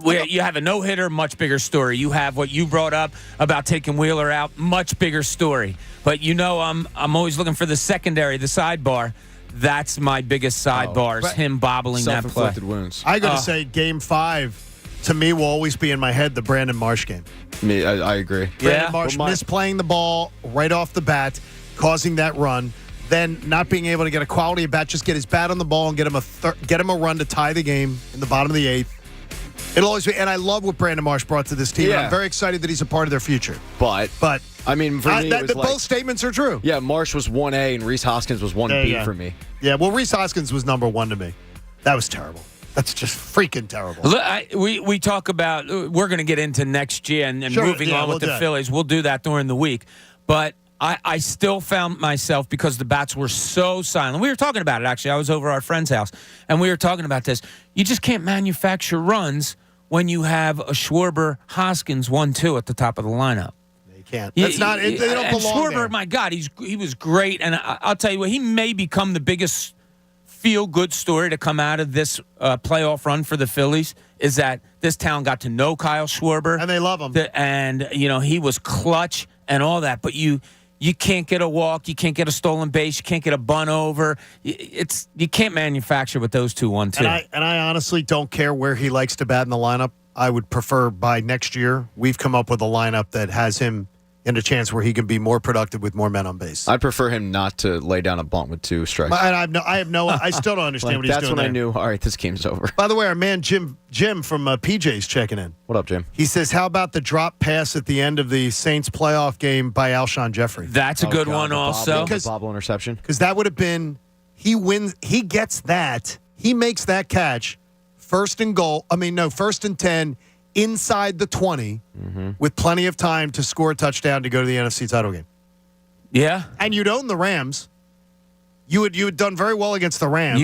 where you have a no-hitter, much bigger story. You have what you brought up about taking Wheeler out, much bigger story. But I'm always looking for the secondary, the sidebar. That's my biggest sidebar, is him bobbling that play. Self-inflicted wounds. I got to say, Game 5, to me, will always be in my head the Brandon Marsh game. I agree. Brandon Marsh misplaying the ball right off the bat, causing that run. then not being able to get a quality at bat, just get his bat on the ball and get him a run to tie the game in the bottom of the 8th. It'll always be, and I love what Brandon Marsh brought to this team. Yeah. And I'm very excited that he's a part of their future. But I mean, for me, it was both statements are true. Yeah, Marsh was 1A and Rhys Hoskins was 1B for me. Yeah, well, Rhys Hoskins was number 1 to me. That was terrible. That's just freaking terrible. Look, we talk about we're going to get into next year and moving on with the Phillies. We'll do that during the week. But I still found myself, because the bats were so silent. We were talking about it, actually. I was over at our friend's house, and we were talking about this. You just can't manufacture runs when you have a Schwarber-Hoskins 1-2 at the top of the lineup. They can't. That's not. They don't belong Schwarber, there. my God, he was great. And I'll tell you what, he may become the biggest feel-good story to come out of this playoff run for the Phillies, is that this town got to know Kyle Schwarber. And they love him. And, he was clutch and all that. But you can't get a walk. You can't get a stolen base. You can't get a bunt over. You can't manufacture with those 2-1-2. And I honestly don't care where he likes to bat in the lineup. I would prefer by next year we've come up with a lineup that has him in a chance where he can be more productive with more men on base. I'd prefer him not to lay down a bunt with 2 strikes. I still don't understand what he's doing. That's when I knew, all right, this game's over. By the way, our man Jim from PJ's checking in. What up, Jim? He says, how about the drop pass at the end of the Saints playoff game by Alshon Jeffrey? That's a good one also. The bobble interception. Because that would have been, he wins, he gets that, he makes that catch, first and 10, inside the 20, with plenty of time to score a touchdown to go to the NFC title game. Yeah. And you'd own the Rams. You had done very well against the Rams.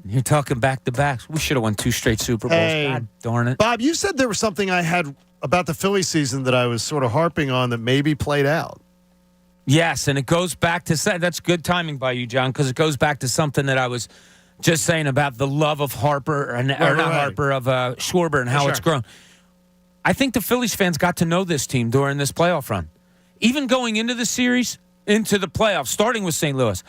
You're talking back-to-backs. We should have won 2 straight Super Bowls. Hey, God darn it. Bob, you said there was something I had about the Phillies season that I was sort of harping on that maybe played out. Yes, and it goes back to, that's good timing by you, John, because it goes back to something that I was just saying about the love of Harper, of Schwarber and how it's grown. I think the Phillies fans got to know this team during this playoff run. Even going into the series, into the playoffs, starting with St. Louis,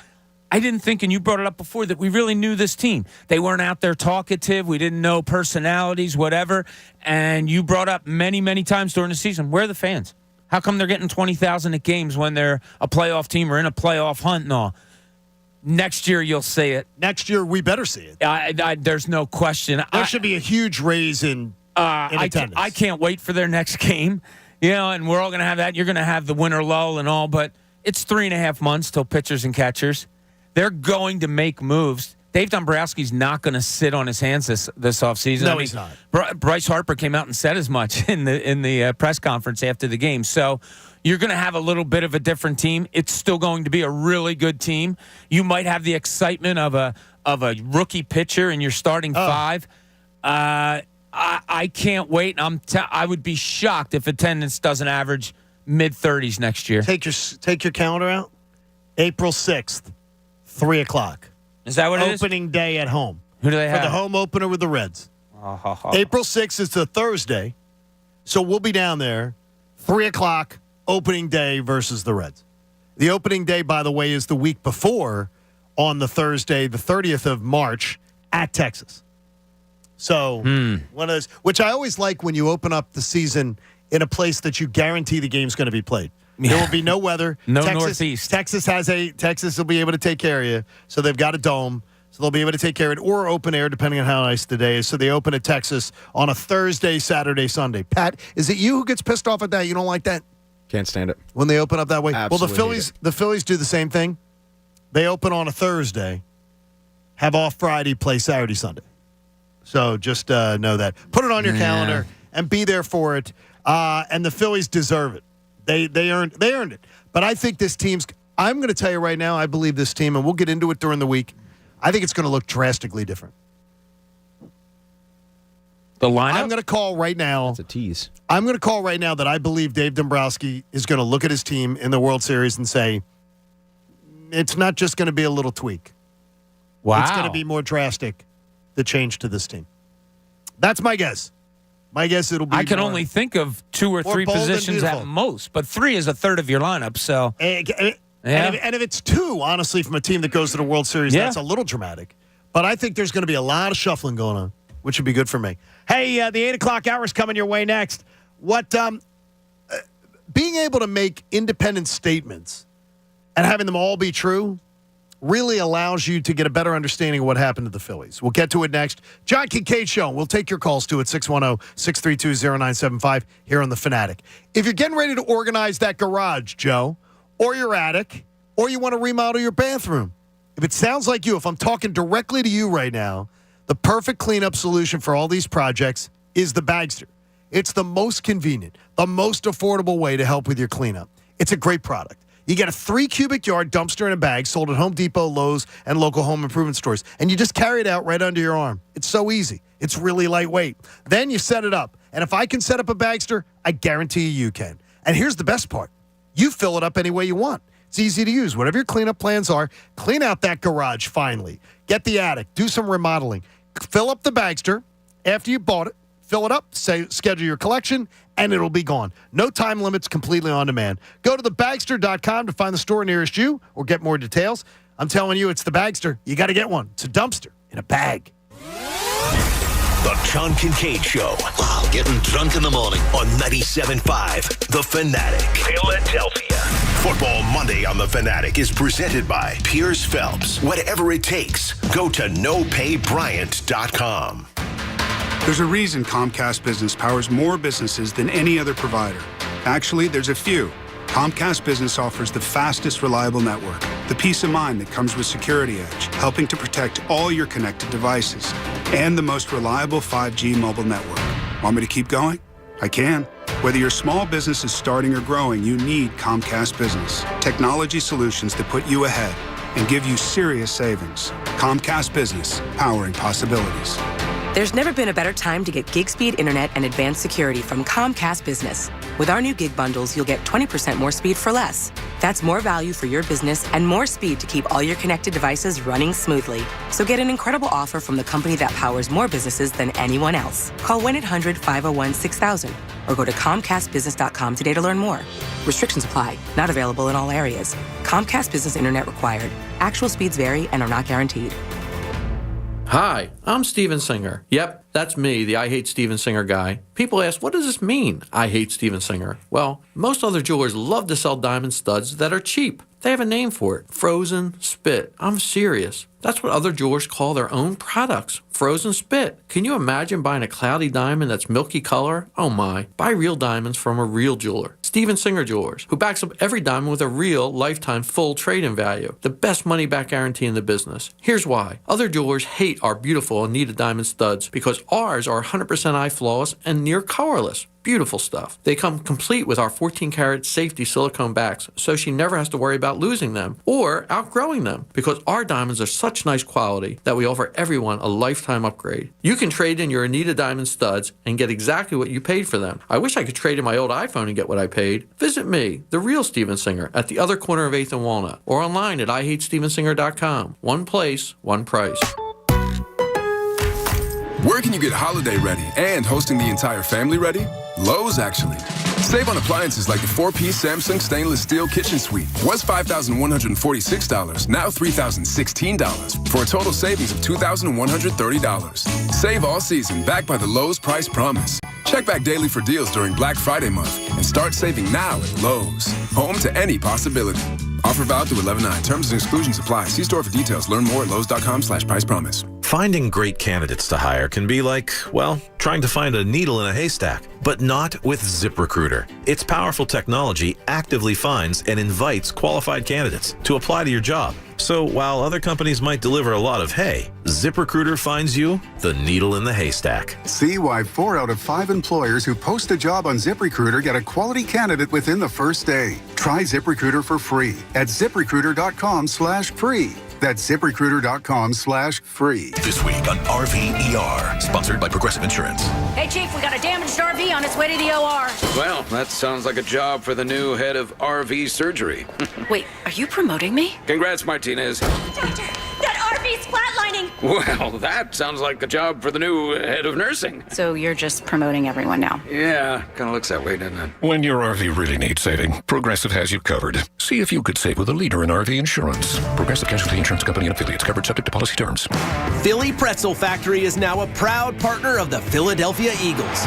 I didn't think, and you brought it up before, that we really knew this team. They weren't out there talkative. We didn't know personalities, whatever. And you brought up many, many times during the season, where are the fans? How come they're getting 20,000 at games when they're a playoff team or in a playoff hunt and all? Next year, you'll see it. Next year, we better see it. There's no question. There should be a huge raise in attendance. I can't wait for their next game. And we're all going to have that. You're going to have the winter lull and all, but it's 3.5 months till pitchers and catchers. They're going to make moves. Dave Dombrowski's not going to sit on his hands this offseason. No, he's not. Bryce Harper came out and said as much in the press conference after the game. So you're going to have a little bit of a different team. It's still going to be a really good team. You might have the excitement of a rookie pitcher in your starting 5. I can't wait. I would be shocked if attendance doesn't average mid-30s next year. Take your calendar out. April 6th, 3 o'clock. Is that what it is? Opening day at home. Who do they have? For the home opener with the Reds. April 6th is a Thursday, so we'll be down there. 3 o'clock, opening day versus the Reds. The opening day, by the way, is the week before, on the Thursday, the 30th of March, at Texas. So one of those, which I always like when you open up the season in a place that you guarantee the game's going to be played. There will be no weather. Northeast. Texas will be able to take care of you. So they've got a dome. So they'll be able to take care of it, or open air, depending on how nice the day is. So they open at Texas on a Thursday, Saturday, Sunday. Pat, is it you who gets pissed off at that? You don't like that? Can't stand it. When they open up that way? Absolutely well, the Phillies do the same thing. They open on a Thursday, have off Friday, play Saturday, Sunday. So just know that. Put it on your calendar and be there for it. And the Phillies deserve it. They earned it. But I think this team's – I'm going to tell you right now, I believe this team, and we'll get into it during the week, I think it's going to look drastically different. The lineup? I'm going to call right now. That's a tease. I'm going to call right now that I believe Dave Dombrowski is going to look at his team in the World Series and say, it's not just going to be a little tweak. Wow. It's going to be more drastic, the change to this team. That's my guess. My guess it'll be. I can only think of 2 or 3 positions at most, but 3 is a third of your lineup. So, and if it's 2, honestly, from a team that goes to the World Series, that's a little dramatic. But I think there's going to be a lot of shuffling going on, which would be good for me. Hey, the 8 o'clock hour is coming your way next. What being able to make independent statements and having them all be true really allows you to get a better understanding of what happened to the Phillies. We'll get to it next. John Kincade Show. We'll take your calls too at 610-632-0975 here on The Fanatic. If you're getting ready to organize that garage, Joe, or your attic, or you want to remodel your bathroom, if it sounds like you, if I'm talking directly to you right now, the perfect cleanup solution for all these projects is the Bagster. It's the most convenient, the most affordable way to help with your cleanup. It's a great product. You get a 3-cubic-yard dumpster in a bag sold at Home Depot, Lowe's, and local home improvement stores. And you just carry it out right under your arm. It's so easy. It's really lightweight. Then you set it up. And if I can set up a Bagster, I guarantee you can. And here's the best part. You fill it up any way you want. It's easy to use. Whatever your cleanup plans are, clean out that garage finally. Get the attic. Do some remodeling. Fill up the Bagster after you bought it. Fill it up, schedule your collection, and it'll be gone. No time limits, completely on demand. Go to thebagster.com to find the store nearest you or get more details. I'm telling you, it's the Bagster. You got to get one. It's a dumpster in a bag. The John Kincade Show. Wow, getting drunk in the morning on 97.5 The Fanatic. Philadelphia. Football Monday on The Fanatic is presented by Piers Phelps. Whatever it takes, go to nopaybryant.com. There's a reason Comcast Business powers more businesses than any other provider. Actually, there's a few. Comcast Business offers the fastest, reliable network, the peace of mind that comes with Security Edge, helping to protect all your connected devices, and the most reliable 5G mobile network. Want me to keep going? I can. Whether your small business is starting or growing, you need Comcast Business. Technology solutions that put you ahead and give you serious savings. Comcast Business, powering possibilities. There's never been a better time to get gig speed internet and advanced security from Comcast Business. With our new gig bundles, you'll get 20% more speed for less. That's more value for your business and more speed to keep all your connected devices running smoothly. So get an incredible offer from the company that powers more businesses than anyone else. Call 1-800-501-6000 or go to ComcastBusiness.com today to learn more. Restrictions apply. Not available in all areas. Comcast Business Internet required. Actual speeds vary and are not guaranteed. Hi, I'm Steven Singer. Yep, that's me, the I Hate Steven Singer guy. People ask, what does this mean, I hate Steven Singer? Well, most other jewelers love to sell diamond studs that are cheap. They have a name for it, frozen spit. I'm serious. That's what other jewelers call their own products, frozen spit. Can you imagine buying a cloudy diamond that's milky color? Oh my. Buy real diamonds from a real jeweler. Steven Singer Jewelers, who backs up every diamond with a real lifetime full trade-in value. The best money-back guarantee in the business. Here's why. Other jewelers hate our beautiful Anita diamond studs because ours are 100% eye flawless and near colorless. Beautiful stuff. They come complete with our 14-karat safety silicone backs, so she never has to worry about losing them or outgrowing them because our diamonds are such nice quality that we offer everyone a lifetime upgrade. You can trade in your Anita diamond studs and get exactly what you paid for them. I wish I could trade in my old iPhone and get what I paid. Visit me, the real Steven Singer, at the other corner of 8th and Walnut or online at IHateStevenSinger.com. One place, one price. Where can you get holiday ready and hosting the entire family ready? Lowe's, actually. Save on appliances like the 4-piece Samsung stainless steel kitchen suite. Was $5,146, now $3,016, for a total savings of $2,130. Save all season, backed by the Lowe's Price Promise. Check back daily for deals during Black Friday month and start saving now at Lowe's. Home to any possibility. Offer valid through 11/9. Terms and exclusions apply. See store for details. Learn more at Lowes.com/price promise. Finding great candidates to hire can be like, well, trying to find a needle in a haystack, but not with ZipRecruiter. Its powerful technology actively finds and invites qualified candidates to apply to your job. So while other companies might deliver a lot of hay, ZipRecruiter finds you the needle in the haystack. See why 4 out of 5 employers who post a job on ZipRecruiter get a quality candidate within the first day. Try ZipRecruiter for free at ZipRecruiter.com/free. That's ZipRecruiter.com/free. This week on RVER, sponsored by Progressive Insurance. Hey, Chief, we got a damaged RV on its way to the OR. Well, that sounds like a job for the new head of RV surgery. Wait, are you promoting me? Congrats, Martinez. Doctor, that RV's flatlining. Well, that sounds like a job for the new head of nursing. So you're just promoting everyone now? Yeah, kind of looks that way, doesn't it? When your RV really needs saving, Progressive has you covered. See if you could save with a leader in RV insurance. Progressive Casualty Insurance Company and affiliates, covered subject to policy terms. Philly Pretzel Factory is now a proud partner of the Philadelphia Eagles.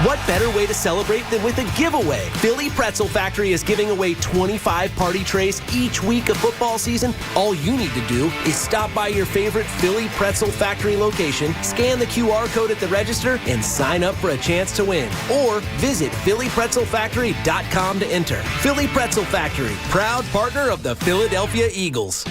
What better way to celebrate than with a giveaway? Philly Pretzel Factory is giving away 25 party trays each week of football season. All you need to do is stop by your favorite Philly Pretzel Factory location, scan the QR code at the register, and sign up for a chance to win. Or visit PhillyPretzelFactory.com to enter. Philly Pretzel Factory, proud partner of the Philadelphia Eagles.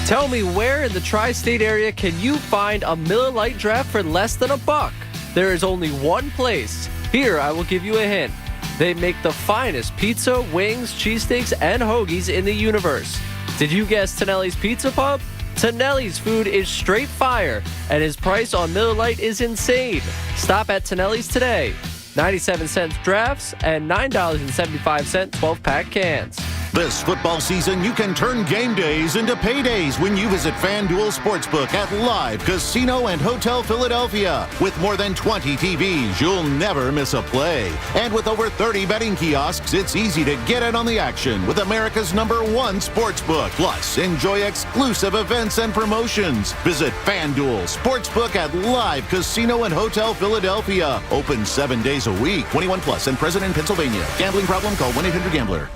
Tell me, where in the tri-state area can you find a Miller Lite draft for less than $1? There is only one place. Here, I will give you a hint. They make the finest pizza, wings, cheesesteaks, and hoagies in the universe. Did you guess Tonelli's Pizza Pub? Tonelli's food is straight fire, and his price on Miller Lite is insane. Stop at Tonelli's today. 97-cent drafts and $9.75 12-pack cans. This football season, you can turn game days into paydays when you visit FanDuel Sportsbook at Live Casino and Hotel Philadelphia. With more than 20 TVs, you'll never miss a play. And with over 30 betting kiosks, it's easy to get in on the action with America's #1 sportsbook. Plus, enjoy exclusive events and promotions. Visit FanDuel Sportsbook at Live Casino and Hotel Philadelphia. Open 7 days a week. 21 plus and present in Pennsylvania. Gambling problem? Call 1-800-GAMBLER.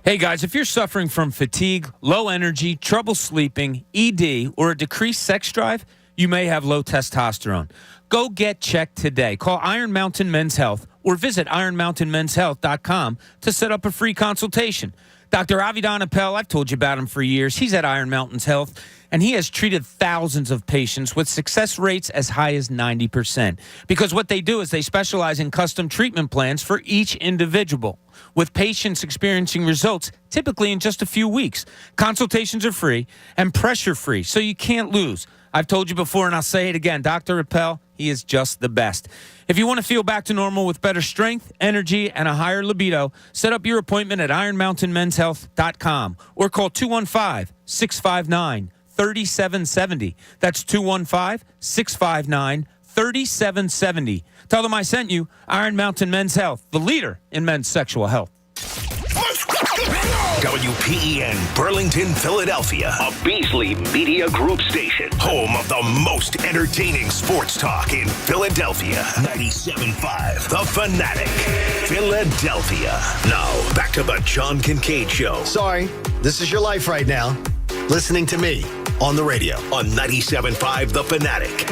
Hey guys, if you're suffering from fatigue, low energy, trouble sleeping, ED, or a decreased sex drive, you may have low testosterone. Go get checked today. Call Iron Mountain Men's Health or visit ironmountainmenshealth.com to set up a free consultation. Dr. Avidan Appel, I've told you about him for years. He's at Iron Mountain's Health, and he has treated thousands of patients with success rates as high as 90%. Because what they do is they specialize in custom treatment plans for each individual, with patients experiencing results typically in just a few weeks. Consultations are free and pressure-free, so you can't lose. I've told you before, and I'll say it again. Dr. Appel, he is just the best. If you want to feel back to normal with better strength, energy, and a higher libido, set up your appointment at ironmountainmenshealth.com or call 215-659-3770. That's 215-659-3770. Tell them I sent you. Iron Mountain Men's Health, the leader in men's sexual health. WPEN Burlington, Philadelphia, a Beasley Media Group station, home of the most entertaining sports talk in Philadelphia. 97.5 The Fanatic, Philadelphia. Now, back to the John Kincade Show. Sorry, this is your life right now. Listening to me on the radio. On 97.5 The Fanatic,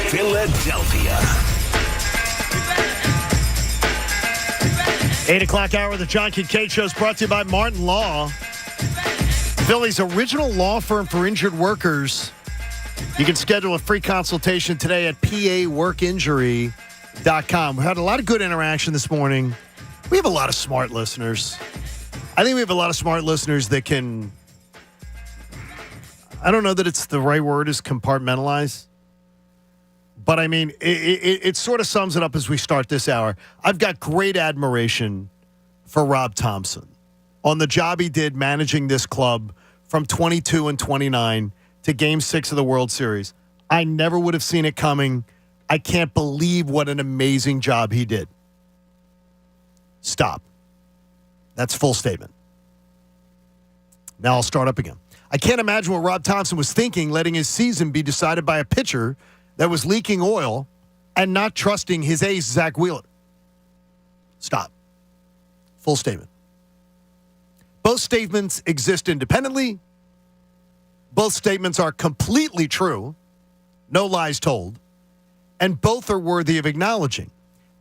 Philadelphia. 8 o'clock hour of the John Kincade Show is brought to you by Martin Law, Philly's original law firm for injured workers. You can schedule a free consultation today at paworkinjury.com. We had a lot of good interaction this morning. We have a lot of smart listeners. I think we have a lot of smart listeners that can, I don't know that it's the right word is compartmentalize. But, I mean, it sort of sums it up as we start this hour. I've got great admiration for Rob Thompson on the job he did managing this club from 22 and 29 to Game 6 of the World Series. I never would have seen it coming. I can't believe what an amazing job he did. Stop. That's full statement. Now I'll start up again. I can't imagine what Rob Thompson was thinking, letting his season be decided by a pitcher that was leaking oil and not trusting his ace, Zach Wheeler. Stop. Full statement. Both statements exist independently. Both statements are completely true. No lies told. And both are worthy of acknowledging.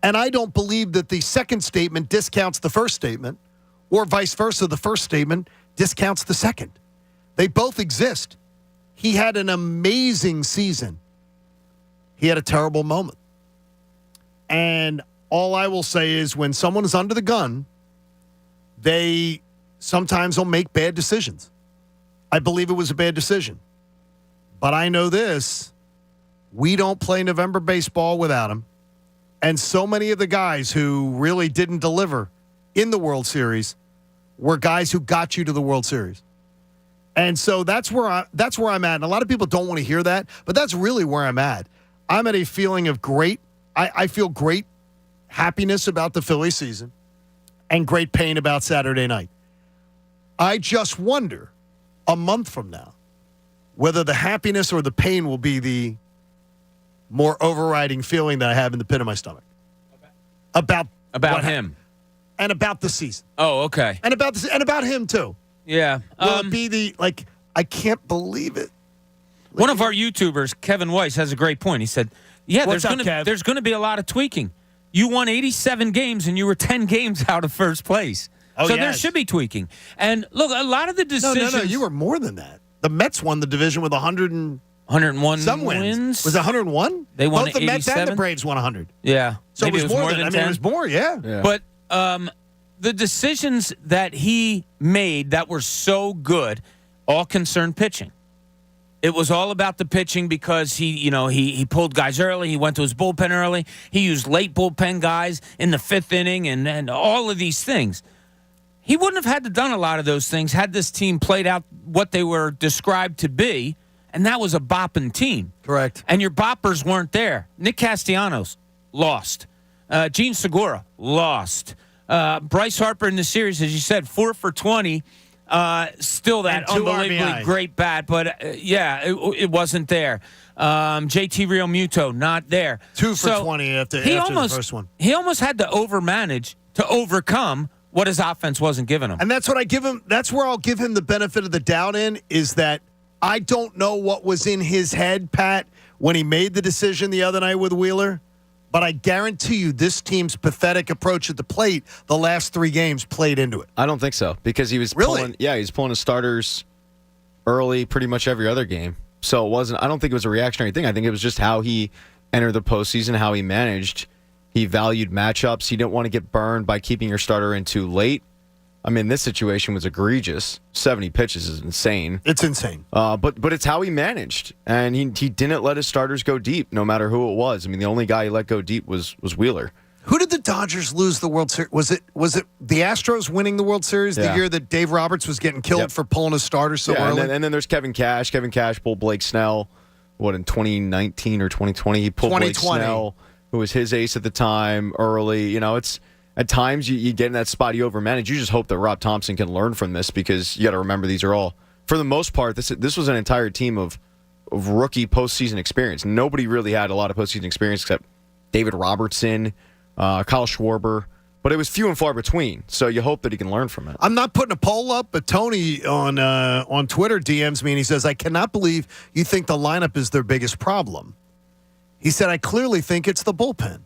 And I don't believe that the second statement discounts the first statement, or vice versa, the first statement discounts the second. They both exist. He had an amazing season. He had a terrible moment. And all I will say is when someone is under the gun, they sometimes will make bad decisions. I believe it was a bad decision. But I know this, we don't play November baseball without him. And so many of the guys who really didn't deliver in the World Series were guys who got you to the World Series. And so that's where I'm at. And a lot of people don't want to hear that, but that's really where I'm at. I'm at a feeling of great, I feel great happiness about the Philly season and great pain about Saturday night. I just wonder a month from now whether the happiness or the pain will be the more overriding feeling that I have in the pit of my stomach. about him and about the season. Oh, okay. And about him too. Yeah. Will it be I can't believe it. One of our YouTubers, Kevin Weiss, has a great point. He said, "Yeah, What's there's going to be a lot of tweaking. You won 87 games and you were 10 games out of first place, so there should be tweaking." And look, a lot of the decisions. No, you were more than that. The Mets won the division with 101 some wins. Was it 101? They won both the 87? Mets and the Braves won 100. Yeah, so maybe it was more than 10. It was more. Yeah. But the decisions that he made that were so good all concerned pitching. It was all about the pitching because he pulled guys early. He went to his bullpen early. He used late bullpen guys in the 5th inning and all of these things. He wouldn't have had to done a lot of those things had this team played out what they were described to be, and that was a bopping team. Correct. And your boppers weren't there. Nick Castellanos, lost. Gene Segura, lost. Bryce Harper in the series, as you said, 4 for 20. Still that unbelievably RBI. great bat, but it wasn't there. JT Real Muto, not there. 2 for 20 after the first one. He almost had to overmanage to overcome what his offense wasn't giving him. And that's what I give him. That's where I'll give him the benefit of the doubt in, is that I don't know what was in his head, Pat, when he made the decision the other night with Wheeler. But I guarantee you this team's pathetic approach at the plate the last 3 games played into it. I don't think so, because he was pulling his starters early pretty much every other game. So I don't think it was a reactionary thing. I think it was just how he entered the postseason, how he managed. He valued matchups. He didn't want to get burned by keeping your starter in too late. I mean, this situation was egregious. 70 pitches is insane. It's insane. But it's how he managed. And he didn't let his starters go deep, no matter who it was. I mean, the only guy he let go deep was Wheeler. Who did the Dodgers lose the World Series? Was it the Astros winning the World Series the year that Dave Roberts was getting killed for pulling his starter so early? And then there's Kevin Cash. Kevin Cash pulled Blake Snell, in 2019 or 2020? He pulled Blake Snell, who was his ace at the time, early. It's... At times, you get in that spot, you overmanage. You just hope that Rob Thompson can learn from this, because you got to remember these are all, for the most part, this was an entire team of rookie postseason experience. Nobody really had a lot of postseason experience except David Robertson, Kyle Schwarber, but it was few and far between. So you hope that he can learn from it. I'm not putting a poll up, but Tony on Twitter DMs me and he says, "I cannot believe you think the lineup is their biggest problem." He said, "I clearly think it's the bullpen.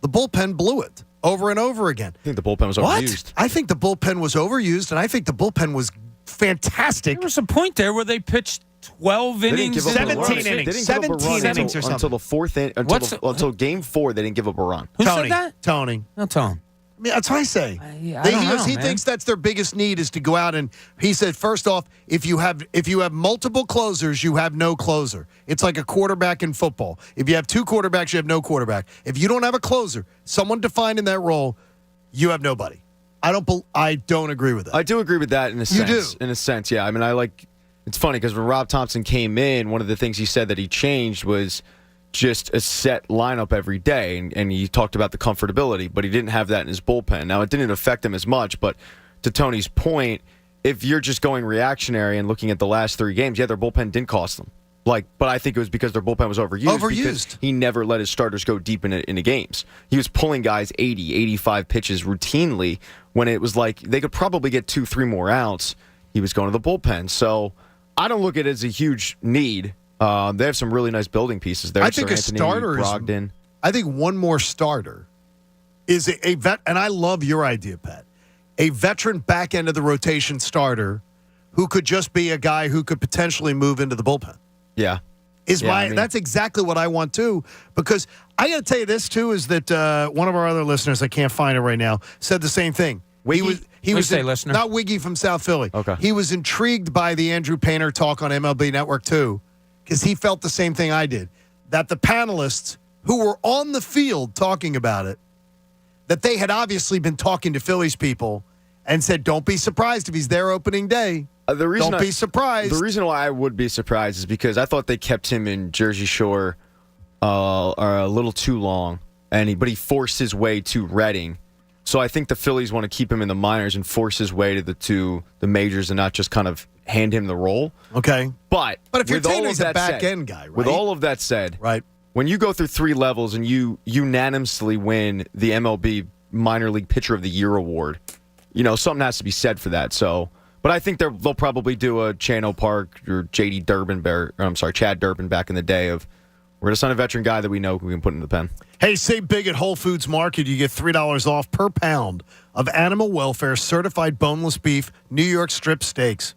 The bullpen blew it over and over again." I think the bullpen was overused. I think the bullpen was overused, and I think the bullpen was fantastic. There was a point there where they pitched 12 innings, 17 innings, 17 innings or something. Until the 4th inning, until game 4, they didn't give up a run. Who said that? Tony. No, Tone. I mean, that's what I say. He thinks that's their biggest need, is to go out, and he said, first off, if you have multiple closers, you have no closer. It's like a quarterback in football. If you have 2 quarterbacks, you have no quarterback. If you don't have a closer, someone defined in that role, you have nobody. I don't agree with that. I do agree with that in a sense. You do? In a sense, yeah. I mean, it's funny because when Rob Thompson came in, one of the things he said that he changed was just a set lineup every day, and he talked about the comfortability, but he didn't have that in his bullpen. Now, it didn't affect him as much, but to Tony's point, if you're just going reactionary and looking at the last 3 games, their bullpen didn't cost them. But I think it was because their bullpen was overused. Because he never let his starters go deep into games. He was pulling guys 80, 85 pitches routinely when it was like they could probably get 2-3 more outs. He was going to the bullpen. So I don't look at it as a huge need. They have some really nice building pieces there. I think Sir a Anthony, starter Brogdon. I think one more starter is a vet, and I love your idea, Pat. A veteran back end of the rotation starter who could just be a guy who could potentially move into the bullpen. Yeah. That's exactly what I want too, because I got to tell you this too, is that one of our other listeners, I can't find it right now, said the same thing. Wiggy? Listener. Not Wiggy from South Philly. Okay. He was intrigued by the Andrew Painter talk on MLB Network too, because he felt the same thing I did, that the panelists who were on the field talking about it, that they had obviously been talking to Phillies people and said, don't be surprised if he's there opening day. Don't be surprised. The reason why I would be surprised is because I thought they kept him in Jersey Shore a little too long, but he forced his way to Reading. So I think the Phillies want to keep him in the minors and force his way to the majors and not just kind of hand him the role. Okay. But if you're with all saying of he's a that back said, end guy, right? With all of that said, right. when you go through 3 levels and you unanimously win the MLB Minor League Pitcher of the Year award, something has to be said for that. So, but I think they'll probably do a Chano Park or Chad Durbin back in the day of, we're going to sign a veteran guy that we know we can put in the pen. Hey, save big at Whole Foods Market. You get $3 off per pound of animal welfare certified boneless beef New York strip steaks.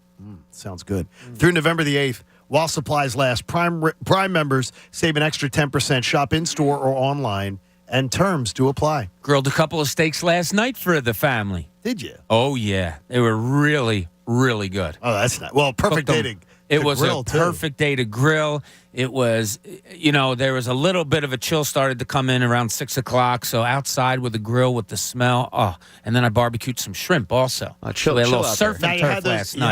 Sounds good. Through November the 8th, while supplies last, Prime members save an extra 10%. Shop in-store or online, and terms do apply. Grilled a couple of steaks last night for the family. Did you? Oh, yeah. They were really, really good. Oh, that's not. Well, perfect day to It was grill, a perfect day to grill. It was, there was a little bit of a chill started to come in around 6 o'clock. So outside with the grill, with the smell. Oh, and then I barbecued some shrimp also. Chill, so we had a little out surf there. and Now, turf last night.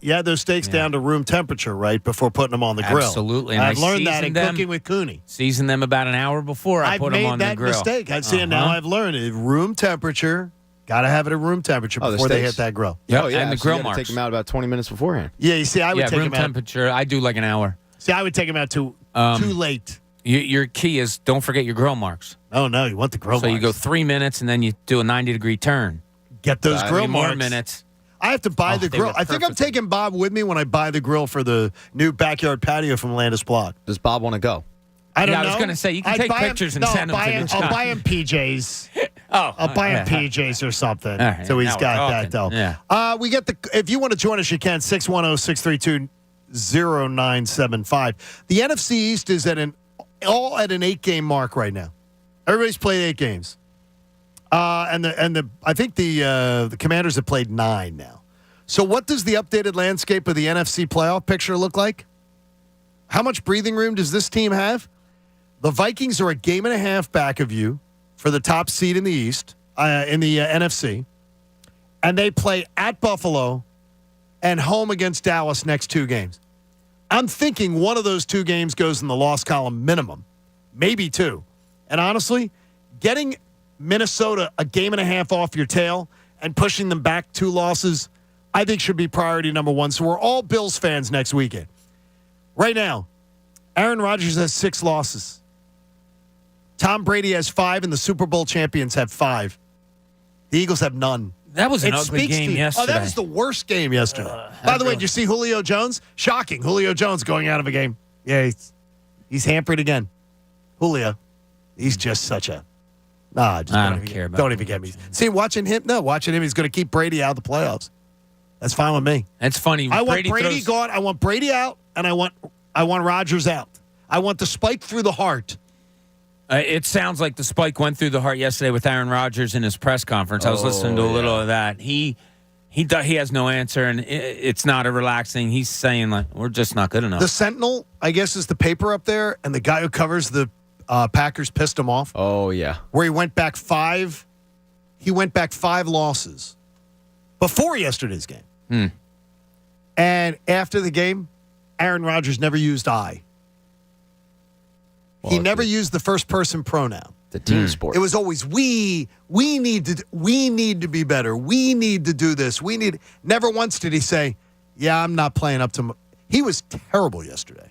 You had those steaks down to room temperature, right, before putting them on the grill. Absolutely. And I've learned that in seasoned them. cooking with Cooney. Seasoned them about an hour before I put them on the grill. I've made that mistake. I'd see it now. I've learned it. Room temperature. Got to have it at room temperature before they hit that grill. Yep. Oh, yeah. And the So grill you gotta marks. take them out about 20 minutes beforehand. Yeah, you see, I would take room them out. temperature. I do like an hour. See, I would take them out too late. Your key is don't forget your grill marks. Oh, no, you want the grill So marks. you go 3 minutes and then you do a 90-degree turn. Get those grill 3 more marks. minutes. I have to buy the they grill. were I think I'm taking Bob with me when I buy the grill for the new backyard patio from Landis Block. Does Bob want to go? I don't know. I was going to say, you can take pictures and send them to me. I'll buy him PJs. I'll buy him PJs or something. All right, So he's now got we're that, though. talking. We get if you want to join us, you can. 610-632-0975. The NFC East is at an 8-game mark right now. Everybody's played 8 games. I think the Commanders have played 9 now. So what does the updated landscape of the NFC playoff picture look like? How much breathing room does this team have? The Vikings are a game and a half back of you for the top seed in the East, in the NFC. And they play at Buffalo and home against Dallas next 2 games. I'm thinking one of those 2 games goes in the loss column minimum, maybe 2. And honestly, getting Minnesota a game and a half off your tail and pushing them back 2 losses, I think should be priority number 1. So we're all Bills fans next weekend. Right now, Aaron Rodgers has 6 losses. Tom Brady has 5, and the Super Bowl champions have 5. The Eagles have none. That was an ugly game yesterday. Oh, that was the worst game yesterday. By the way, did you see Julio Jones? Shocking. Julio Jones going out of a game. Yeah, he's hampered again. Julio. He's just such a... I don't care about Don't even get me. See, watching him, he's going to keep Brady out of the playoffs. That's fine with me. That's funny. I want Brady gone. I want Brady out, and I want Rodgers out. I want the spike through the heart. It sounds like the spike went through the heart yesterday with Aaron Rodgers in his press conference. I was listening to a little of that. He has no answer, and it's not a relaxing. He's saying, like, we're just not good enough. The Sentinel, I guess, is the paper up there, and the guy who covers the Packers pissed him off. Oh, yeah. Where he went back 5. He went back 5 losses before yesterday's game. And after the game, Aaron Rodgers never used I. He never used the first-person pronoun. The team sport. It was always we need to be better. We need to do this. Never once did he say, "Yeah, I'm not playing up to." He was terrible yesterday.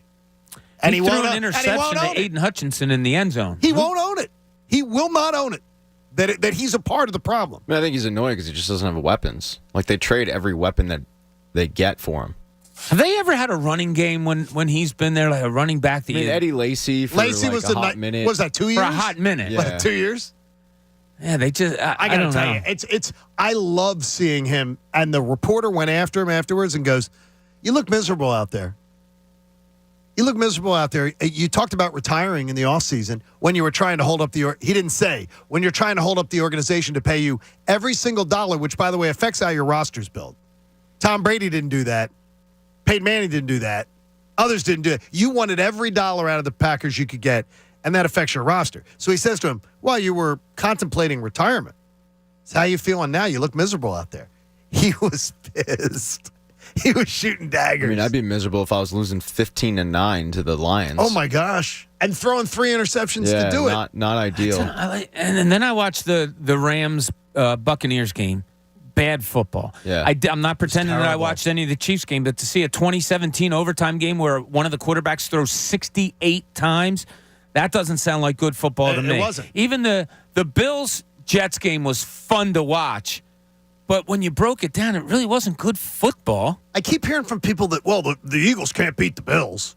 And he threw an interception to Aiden Hutchinson in the end zone. He won't own it. He will not own it. That he's a part of the problem. I think he's annoying because he just doesn't have weapons. Like, they trade every weapon that they get for him. Have they ever had a running game when he's been there, like a running back? Eddie Lacy for was a hot minute. Was that 2 years? For a hot minute. Yeah. What, 2 years? Yeah, they just. I gotta tell you, it's. I love seeing him. And the reporter went after him afterwards and goes, "You look miserable out there. You look miserable out there. You talked about retiring in the offseason when you were trying to hold up the. He didn't say when you're trying to hold up the organization to pay you every single dollar, which by the way affects how your roster's built. Tom Brady didn't do that. Peyton Manning didn't do that. Others didn't do it. You wanted every dollar out of the Packers you could get, and that affects your roster." So he says to him, "Well, you were contemplating retirement. So how you feeling now? You look miserable out there." He was pissed. He was shooting daggers. I mean, I'd be miserable if I was losing 15-9 to the Lions. Oh, my gosh. And throwing 3 interceptions to do it. Not ideal. And then I watched the Rams Buccaneers game. Bad football. Yeah. I'm not pretending that I watched any of the Chiefs game, but to see a 2017 overtime game where one of the quarterbacks throws 68 times, That doesn't sound like good football to me. It wasn't. Even the Bills-Jets game was fun to watch, but when you broke it down, it really wasn't good football. I keep hearing from people that, well, the Eagles can't beat the Bills.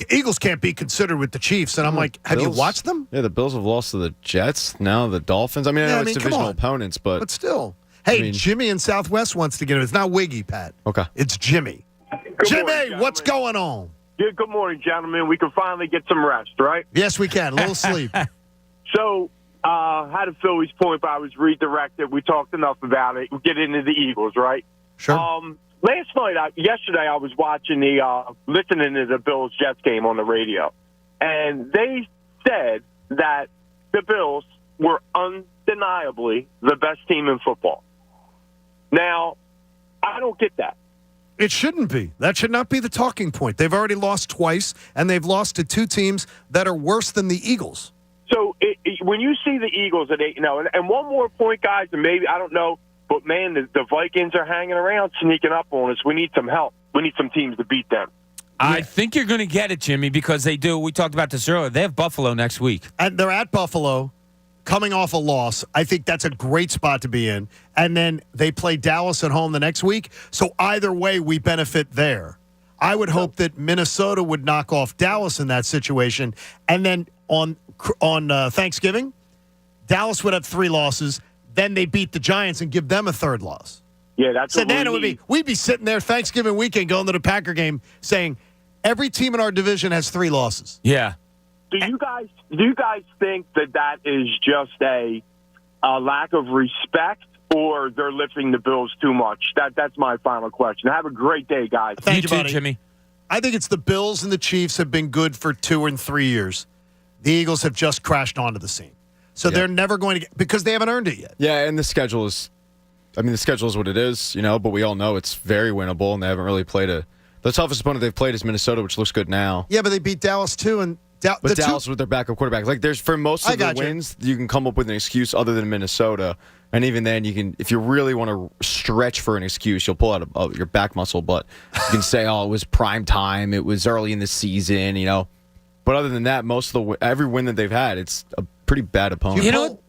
Eagles can't be considered with the Chiefs. And I'm like, have you watched them? Yeah, the Bills have lost to the Jets, now the Dolphins. I mean, I know it's divisional opponents, but still. Hey, Jimmy in Southwest wants to get it. It's not Wiggy, Pat. Okay. It's Jimmy. Jimmy, what's going on? Good morning, gentlemen. We can finally get some rest, right? Yes, we can. A little sleep. So, had a Phillies point, but I was redirected. We talked enough about it. We'll get into the Eagles, right? Sure. Yesterday, I was watching listening to the Bills-Jets game on the radio, and they said that the Bills were undeniably the best team in football. Now, I don't get that. It shouldn't be. That should not be the talking point. They've already lost twice, and they've lost to two teams that are worse than the Eagles. So when you see the Eagles at 8-0, and one more point, guys, and maybe, I don't know, but, man, the Vikings are hanging around, sneaking up on us. We need some help. We need some teams to beat them. I think you're going to get it, Jimmy, because they do. We talked about this earlier. They have Buffalo next week. And they're at Buffalo, coming off a loss. I think that's a great spot to be in. And then they play Dallas at home the next week. So either way, we benefit there. I would hope that Minnesota would knock off Dallas in that situation. And then on Thanksgiving, Dallas would have 3 losses. Then they beat the Giants and give them a 3rd loss. Yeah, that's so then we'd be sitting there Thanksgiving weekend going to the Packer game saying every team in our division has 3 losses. Yeah. Do you guys think that is just a lack of respect, or they're lifting the Bills too much? That's my final question. Have a great day, guys. Thank you, too, buddy. Jimmy. I think it's the Bills and the Chiefs have been good for 2 and 3 years. The Eagles have just crashed onto the scene. So they're never going to get, because they haven't earned it yet. Yeah, and the schedule is what it is, but we all know it's very winnable, and they haven't really played the toughest opponent they've played is Minnesota, which looks good now. Yeah, but they beat Dallas too, and Dallas with their backup quarterback. Like, there's for most of the wins, you can come up with an excuse other than Minnesota, and even then, you can, if you really want to stretch for an excuse, you'll pull out your back muscle. But you can say, "Oh, it was prime time, it was early in the season," But other than that, every win that they've had, it's a pretty bad opponent.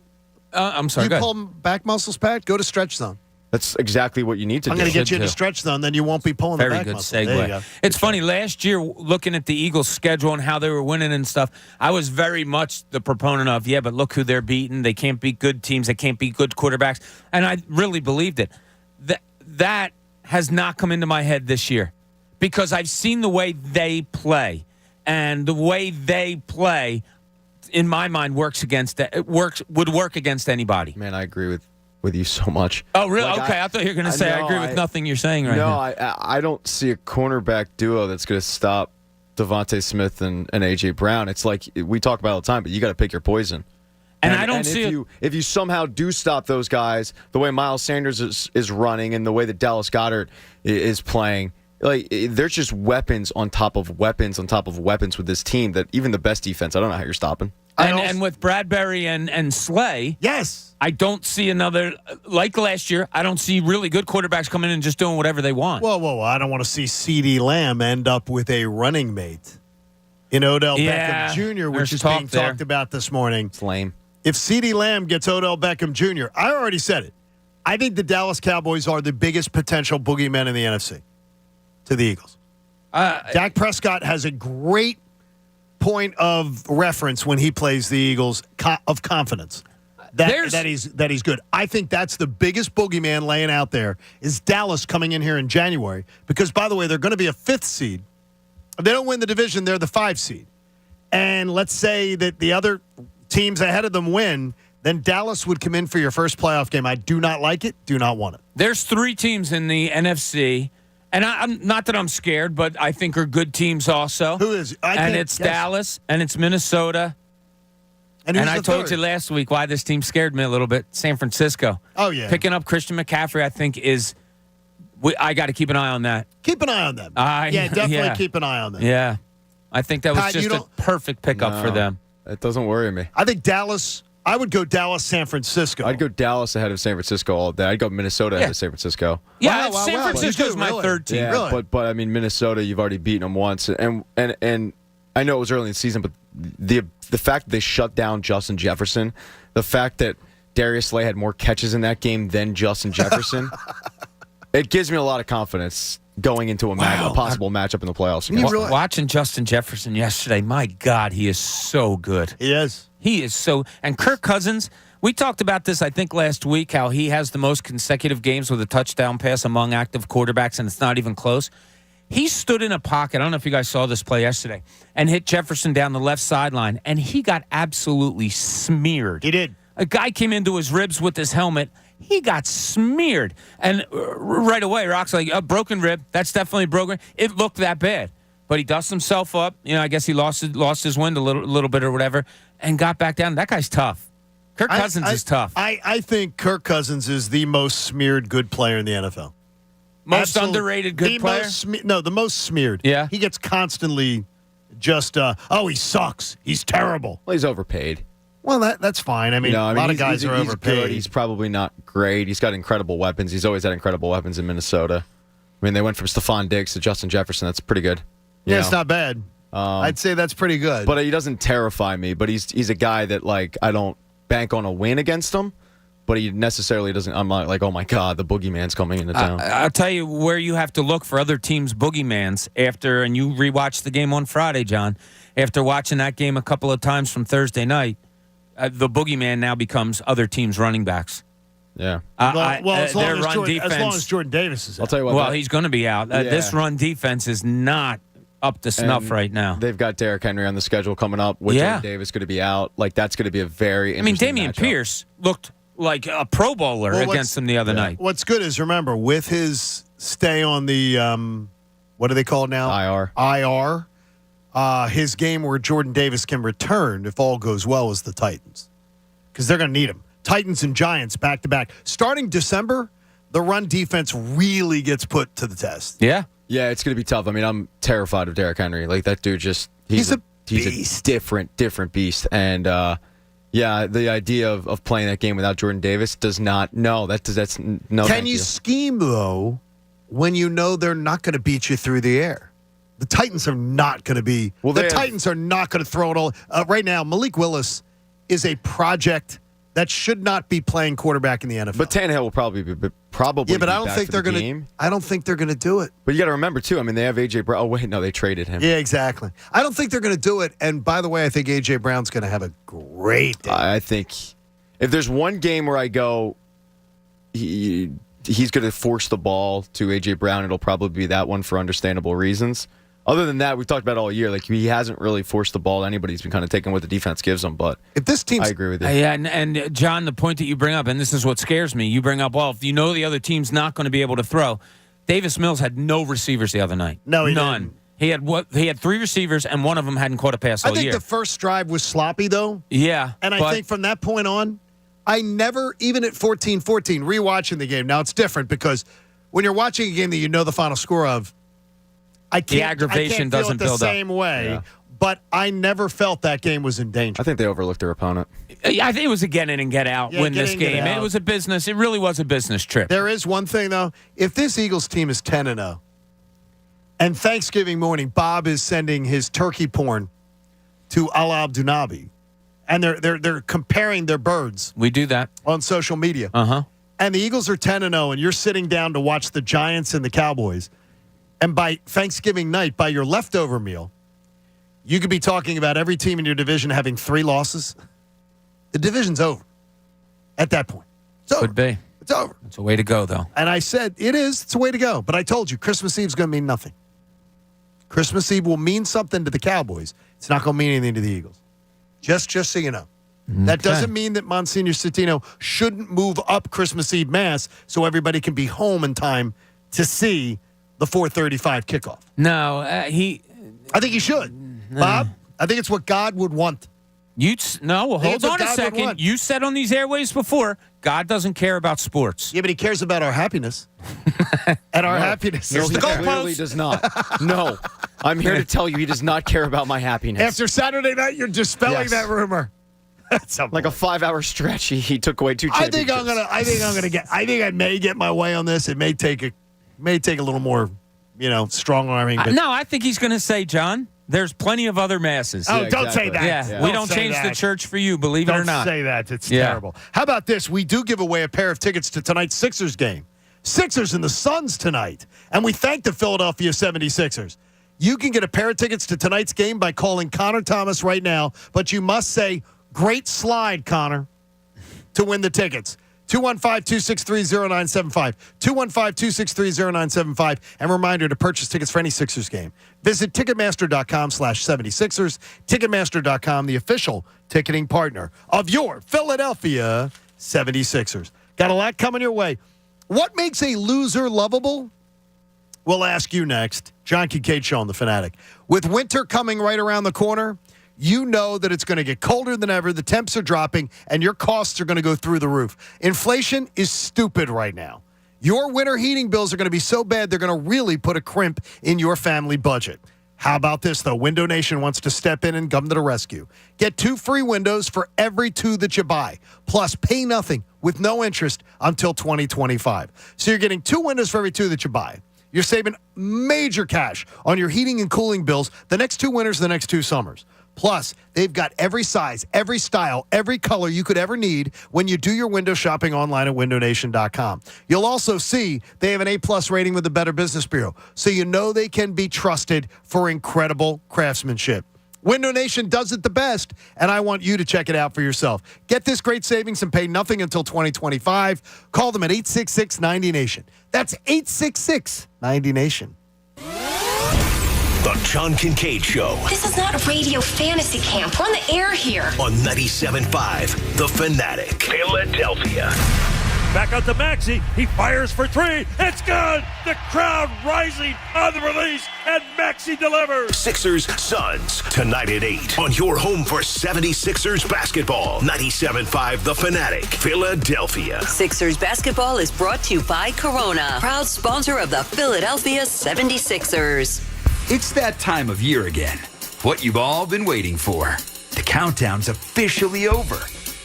I'm sorry. You pull back muscles, Pat. Go to stretch zone. That's exactly what you need to do. I'm going to get you to stretch zone, then you won't be pulling the back muscle. Very good segue. There you go. It's funny, last year, looking at the Eagles' schedule and how they were winning and stuff, I was very much the proponent of, but look who they're beating. They can't beat good teams. They can't beat good quarterbacks. And I really believed it. That has not come into my head this year because I've seen the way they play. And the way they play, in my mind, would work against anybody. Man, I agree with you so much. Oh, really? Okay, I thought you were going to say I agree with nothing you're saying right now. No, I don't see a cornerback duo that's going to stop Devontae Smith and A.J. Brown. It's like we talk about all the time, but you got to pick your poison. And I don't see if you somehow do stop those guys, the way Miles Sanders is running and the way that Dallas Goedert is playing, like, there's just weapons on top of weapons on top of weapons with this team that even the best defense, I don't know how you're stopping. And with Bradbury and Slay, yes, I don't see another, like last year, I don't see really good quarterbacks coming in and just doing whatever they want. Whoa. I don't want to see CeeDee Lamb end up with a running mate in Odell Beckham Jr., which is being talked about this morning. It's lame. If CeeDee Lamb gets Odell Beckham Jr., I already said it. I think the Dallas Cowboys are the biggest potential boogeymen in the NFC to the Eagles. Dak Prescott has a great point of reference when he plays the Eagles of confidence that he's good. I think that's the biggest boogeyman laying out there is Dallas coming in here in January because, by the way, they're going to be a 5th seed. If they don't win the division, they're the 5 seed. And let's say that the other teams ahead of them win, then Dallas would come in for your first playoff game. I do not like it, do not want it. There's 3 teams in the NFC. And I'm not that I'm scared, but I think are good teams also. Who is? It's Dallas, and it's Minnesota. And I told you last week why this team scared me a little bit. San Francisco. Oh, yeah. Picking up Christian McCaffrey, I think, I got to keep an eye on that. Keep an eye on them. Definitely keep an eye on them. Yeah. I think that was Pat, just a perfect pickup for them. It doesn't worry me. I think Dallas... I would go Dallas, San Francisco. I'd go Dallas ahead of San Francisco all day. I'd go Minnesota ahead of San Francisco. Yeah, San Francisco's my third team. Yeah, really? but I mean Minnesota, you've already beaten them once, and I know it was early in the season, but the fact that they shut down Justin Jefferson, the fact that Darius Slay had more catches in that game than Justin Jefferson, it gives me a lot of confidence going into a possible matchup in the playoffs. Watching Justin Jefferson yesterday, my God, he is so good. He is. He is so. And Kirk Cousins, we talked about this, I think, last week, how he has the most consecutive games with a touchdown pass among active quarterbacks, and it's not even close. He stood in a pocket. I don't know if you guys saw this play yesterday, and hit Jefferson down the left sideline, and he got absolutely smeared. He did. A guy came into his ribs with his helmet. He got smeared. And right away, Rock's like, a broken rib. That's definitely broken. It looked that bad. But he dusted himself up. I guess he lost his wind a little bit or whatever and got back down. That guy's tough. Kirk Cousins is tough. I think Kirk Cousins is the most smeared good player in the NFL. Most underrated good player? The most smeared. Yeah. He gets constantly just, he sucks. He's terrible. Well, he's overpaid. Well, that's fine. I mean, a lot of guys are overpaid. Good. He's probably not great. He's got incredible weapons. He's always had incredible weapons in Minnesota. I mean, they went from Stephon Diggs to Justin Jefferson. That's pretty good. Yeah, it's not bad. I'd say that's pretty good. But he doesn't terrify me. But he's a guy that, like, I don't bank on a win against him. But he necessarily doesn't. I'm not like, oh, my God, the boogeyman's coming into town. I'll tell you where you have to look for other teams' boogeymans after, and you rewatched the game on Friday, John, after watching that game a couple of times from Thursday night. The boogeyman now becomes other teams' running backs. Yeah. As long as Jordan Davis is out. I'll tell you what. Well, he's going to be out. This run defense is not up to snuff right now. They've got Derrick Henry on the schedule coming up. With Jordan Davis going to be out. Like, that's going to be a very interesting Dameon matchup. Pierce looked like a Pro Bowler against them the other night. What's good is, remember, with his stay on the, what do they call it now? IR. His game where Jordan Davis can return, if all goes well, is the Titans. Because they're going to need him. Titans and Giants back-to-back. Starting December, the run defense really gets put to the test. Yeah. Yeah, it's going to be tough. I mean, I'm terrified of Derrick Henry. Like, that dude he's a different beast. And, the idea of playing that game without Jordan Davis does not, that's no. Can you scheme, though, when you know they're not going to beat you through the air? The Titans are not going to be. Well, Titans are not going to throw it all. Right now, Malik Willis is a project that should not be playing quarterback in the NFL. But Tannehill will probably be Yeah, but I don't think they're going to. I don't think they're going to do it. But you got to remember too. I mean, they have AJ Brown. Oh wait, no, they traded him. Yeah, exactly. I don't think they're going to do it. And by the way, I think AJ Brown's going to have a great day. I think if there's one game where I go, he's going to force the ball to AJ Brown. It'll probably be that one for understandable reasons. Other than that, we've talked about it all year. Like, he hasn't really forced the ball to anybody. He's been kind of taking what the defense gives him. But if this team, I agree with you. Yeah, and John, the point that you bring up, and this is what scares me. You bring up, well, if you know the other team's not going to be able to throw. Davis Mills had no receivers the other night. No, none. Didn't. He had 3 receivers, and one of them hadn't caught a pass all year. I think the first drive was sloppy, though. Yeah. And I think from that point on, I never, even at 14-14, rewatching the game. Now, it's different because when you're watching a game that you know the final score of, the aggravation doesn't build up the same way, but I never felt that game was in danger. I think they overlooked their opponent. I think it was a get in and get out win this game. It was a business. It really was a business trip. There is one thing, though. If this Eagles team is 10-0, and Thanksgiving morning, Bob is sending his turkey porn to Al Abdunabi, and they're comparing their birds. We do that on social media. And the Eagles are 10-0, and you're sitting down to watch the Giants and the Cowboys. And by Thanksgiving night, by your leftover meal, you could be talking about every team in your division having 3 losses. The division's over at that point. It's over. Could be. It's over. It's a way to go, though. And I said, it is. It's a way to go. But I told you, Christmas Eve's going to mean nothing. Christmas Eve will mean something to the Cowboys. It's not going to mean anything to the Eagles. Just so you know. Okay. That doesn't mean that Monsignor Citino shouldn't move up Christmas Eve Mass so everybody can be home in time to see the 4:35 kickoff. No, I think he should. Bob, I think it's what God would want. Hold on a second. You said on these airways before, God doesn't care about sports. Yeah, but he cares about our happiness. And our happiness. No, he clearly does not. No. I'm here to tell you he does not care about my happiness. After Saturday night, you're dispelling that rumor. That's like a 5-hour stretch. He took away 2 championships. I think I may get my way on this. It may take a little more, strong arming. No, I think he's going to say, John, There's plenty of other masses. Oh, don't say that. Yeah, we don't change the church for you, believe it or not. Don't say that. It's terrible. How about this? We do give away a pair of tickets to tonight's Sixers game. Sixers and the Suns tonight. And we thank the Philadelphia 76ers. You can get a pair of tickets to tonight's game by calling Connor Thomas right now, but you must say, "Great slide, Connor," to win the tickets. 215-263-0975. 215-263-0975. And reminder to purchase tickets for any Sixers game. Visit Ticketmaster.com/76ers. Ticketmaster.com, the official ticketing partner of your Philadelphia 76ers. Got a lot coming your way. What makes a loser lovable? We'll ask you next. John Kincade Show on The Fanatic. With winter coming right around the corner, you know that it's going to get colder than ever, the temps are dropping, and your costs are going to go through the roof. Inflation is stupid right now. Your winter heating bills are going to be so bad, they're going to really put a crimp in your family budget. How about this, though? Window Nation wants to step in and come to the rescue. Get 2 free windows for every 2 that you buy, plus pay nothing with no interest until 2025. So you're getting 2 windows for every 2 that you buy. You're saving major cash on your heating and cooling bills the next 2 winters, the next 2 summers. Plus, they've got every size, every style, every color you could ever need when you do your window shopping online at windownation.com. You'll also see they have an A+ rating with the Better Business Bureau, so you know they can be trusted for incredible craftsmanship. Window Nation does it the best, and I want you to check it out for yourself. Get this great savings and pay nothing until 2025. Call them at 866-90-NATION. That's 866-90-NATION. The John Kincade Show. This is not a radio fantasy camp. We're on the air here. On 97.5 The Fanatic. Philadelphia. Back out to Maxey. He fires for 3. It's good. The crowd rising on the release, and Maxey delivers. Sixers Suns tonight at 8 on your home for 76ers basketball. 97.5 The Fanatic. Philadelphia. Sixers basketball is brought to you by Corona, proud sponsor of the Philadelphia 76ers. It's that time of year again. What you've all been waiting for. The countdown's officially over.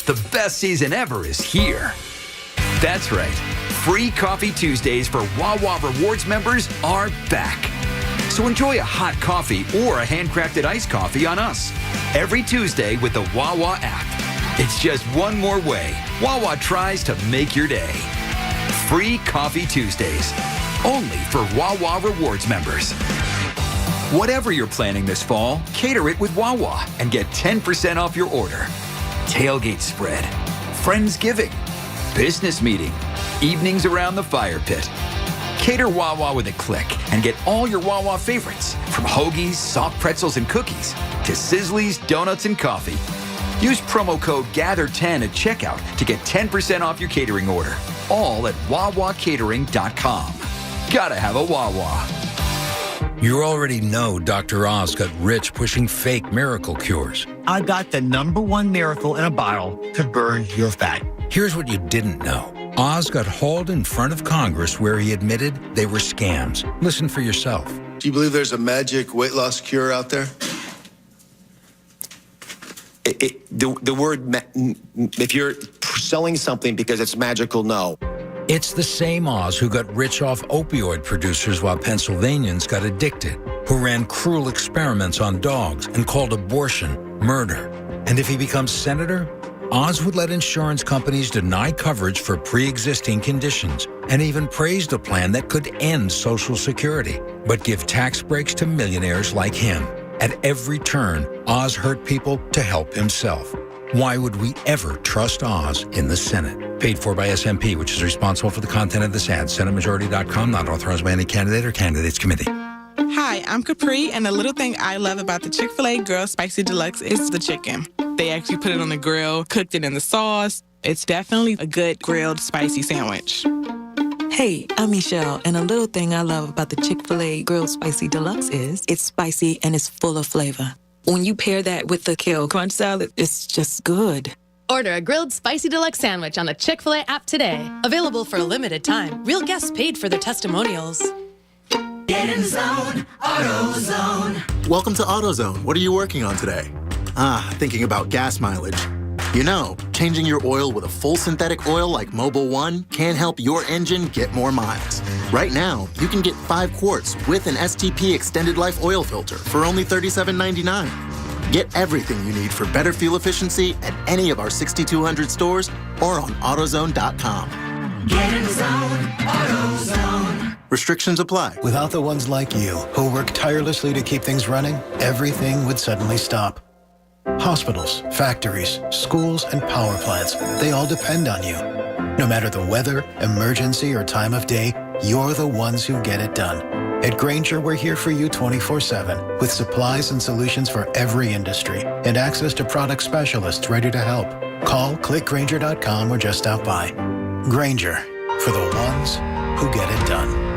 The best season ever is here. That's right. Free Coffee Tuesdays for Wawa Rewards members are back. So enjoy a hot coffee or a handcrafted iced coffee on us every Tuesday with the Wawa app. It's just one more way Wawa tries to make your day. Free Coffee Tuesdays. Only for Wawa Rewards members. Whatever you're planning this fall, cater it with Wawa and get 10% off your order. Tailgate spread, Friendsgiving, business meeting, evenings around the fire pit. Cater Wawa with a click and get all your Wawa favorites, from hoagies, soft pretzels, and cookies to Sizzlies, donuts, and coffee. Use promo code GATHER10 at checkout to get 10% off your catering order. All at WawaCatering.com. Gotta have a Wawa. You already know Dr. Oz got rich pushing fake miracle cures. I got the #1 miracle in a bottle to burn your fat. Here's what you didn't know. Oz got hauled in front of Congress where he admitted they were scams. Listen for yourself. Do you believe there's a magic weight loss cure out there? The word, if you're selling something because it's magical, no. It's the same Oz who got rich off opioid producers while Pennsylvanians got addicted, who ran cruel experiments on dogs and called abortion murder. And if he becomes senator, Oz would let insurance companies deny coverage for pre-existing conditions and even praised a plan that could end Social Security, but give tax breaks to millionaires like him. At every turn, Oz hurt people to help himself. Why would we ever trust Oz in the Senate? Paid for by SMP, which is responsible for the content of this ad. SenateMajority.com, not authorized by any candidate or candidates committee. Hi, I'm Capri, and the little thing I love about the Chick-fil-A Grilled Spicy Deluxe is the chicken. They actually put it on the grill, cooked it in the sauce. It's definitely a good grilled spicy sandwich. Hey, I'm Michelle, and a little thing I love about the Chick-fil-A Grilled Spicy Deluxe is it's spicy and it's full of flavor. When you pair that with the Kale Crunch salad, it's just good. Order a grilled spicy deluxe sandwich on the Chick-fil-A app today. Available for a limited time. Real guests paid for their testimonials. Get in the zone, AutoZone. Welcome to AutoZone. What are you working on today? Thinking about gas mileage. You know, changing your oil with a full synthetic oil like Mobil 1 can help your engine get more miles. Right now, you can get 5 quarts with an STP extended life oil filter for only $37.99. Get everything you need for better fuel efficiency at any of our 6,200 stores or on AutoZone.com. Get in the zone, AutoZone. Restrictions apply. Without the ones like you, who work tirelessly to keep things running, everything would suddenly stop. Hospitals, factories, schools, and power plants, they all depend on you. No matter the weather, emergency, or time of day, you're the ones who get it done. At Grainger, we're here for you 24/7 with supplies and solutions for every industry and access to product specialists ready to help. Call, click Grainger.com, or just stop by. Grainger, for the ones who get it done.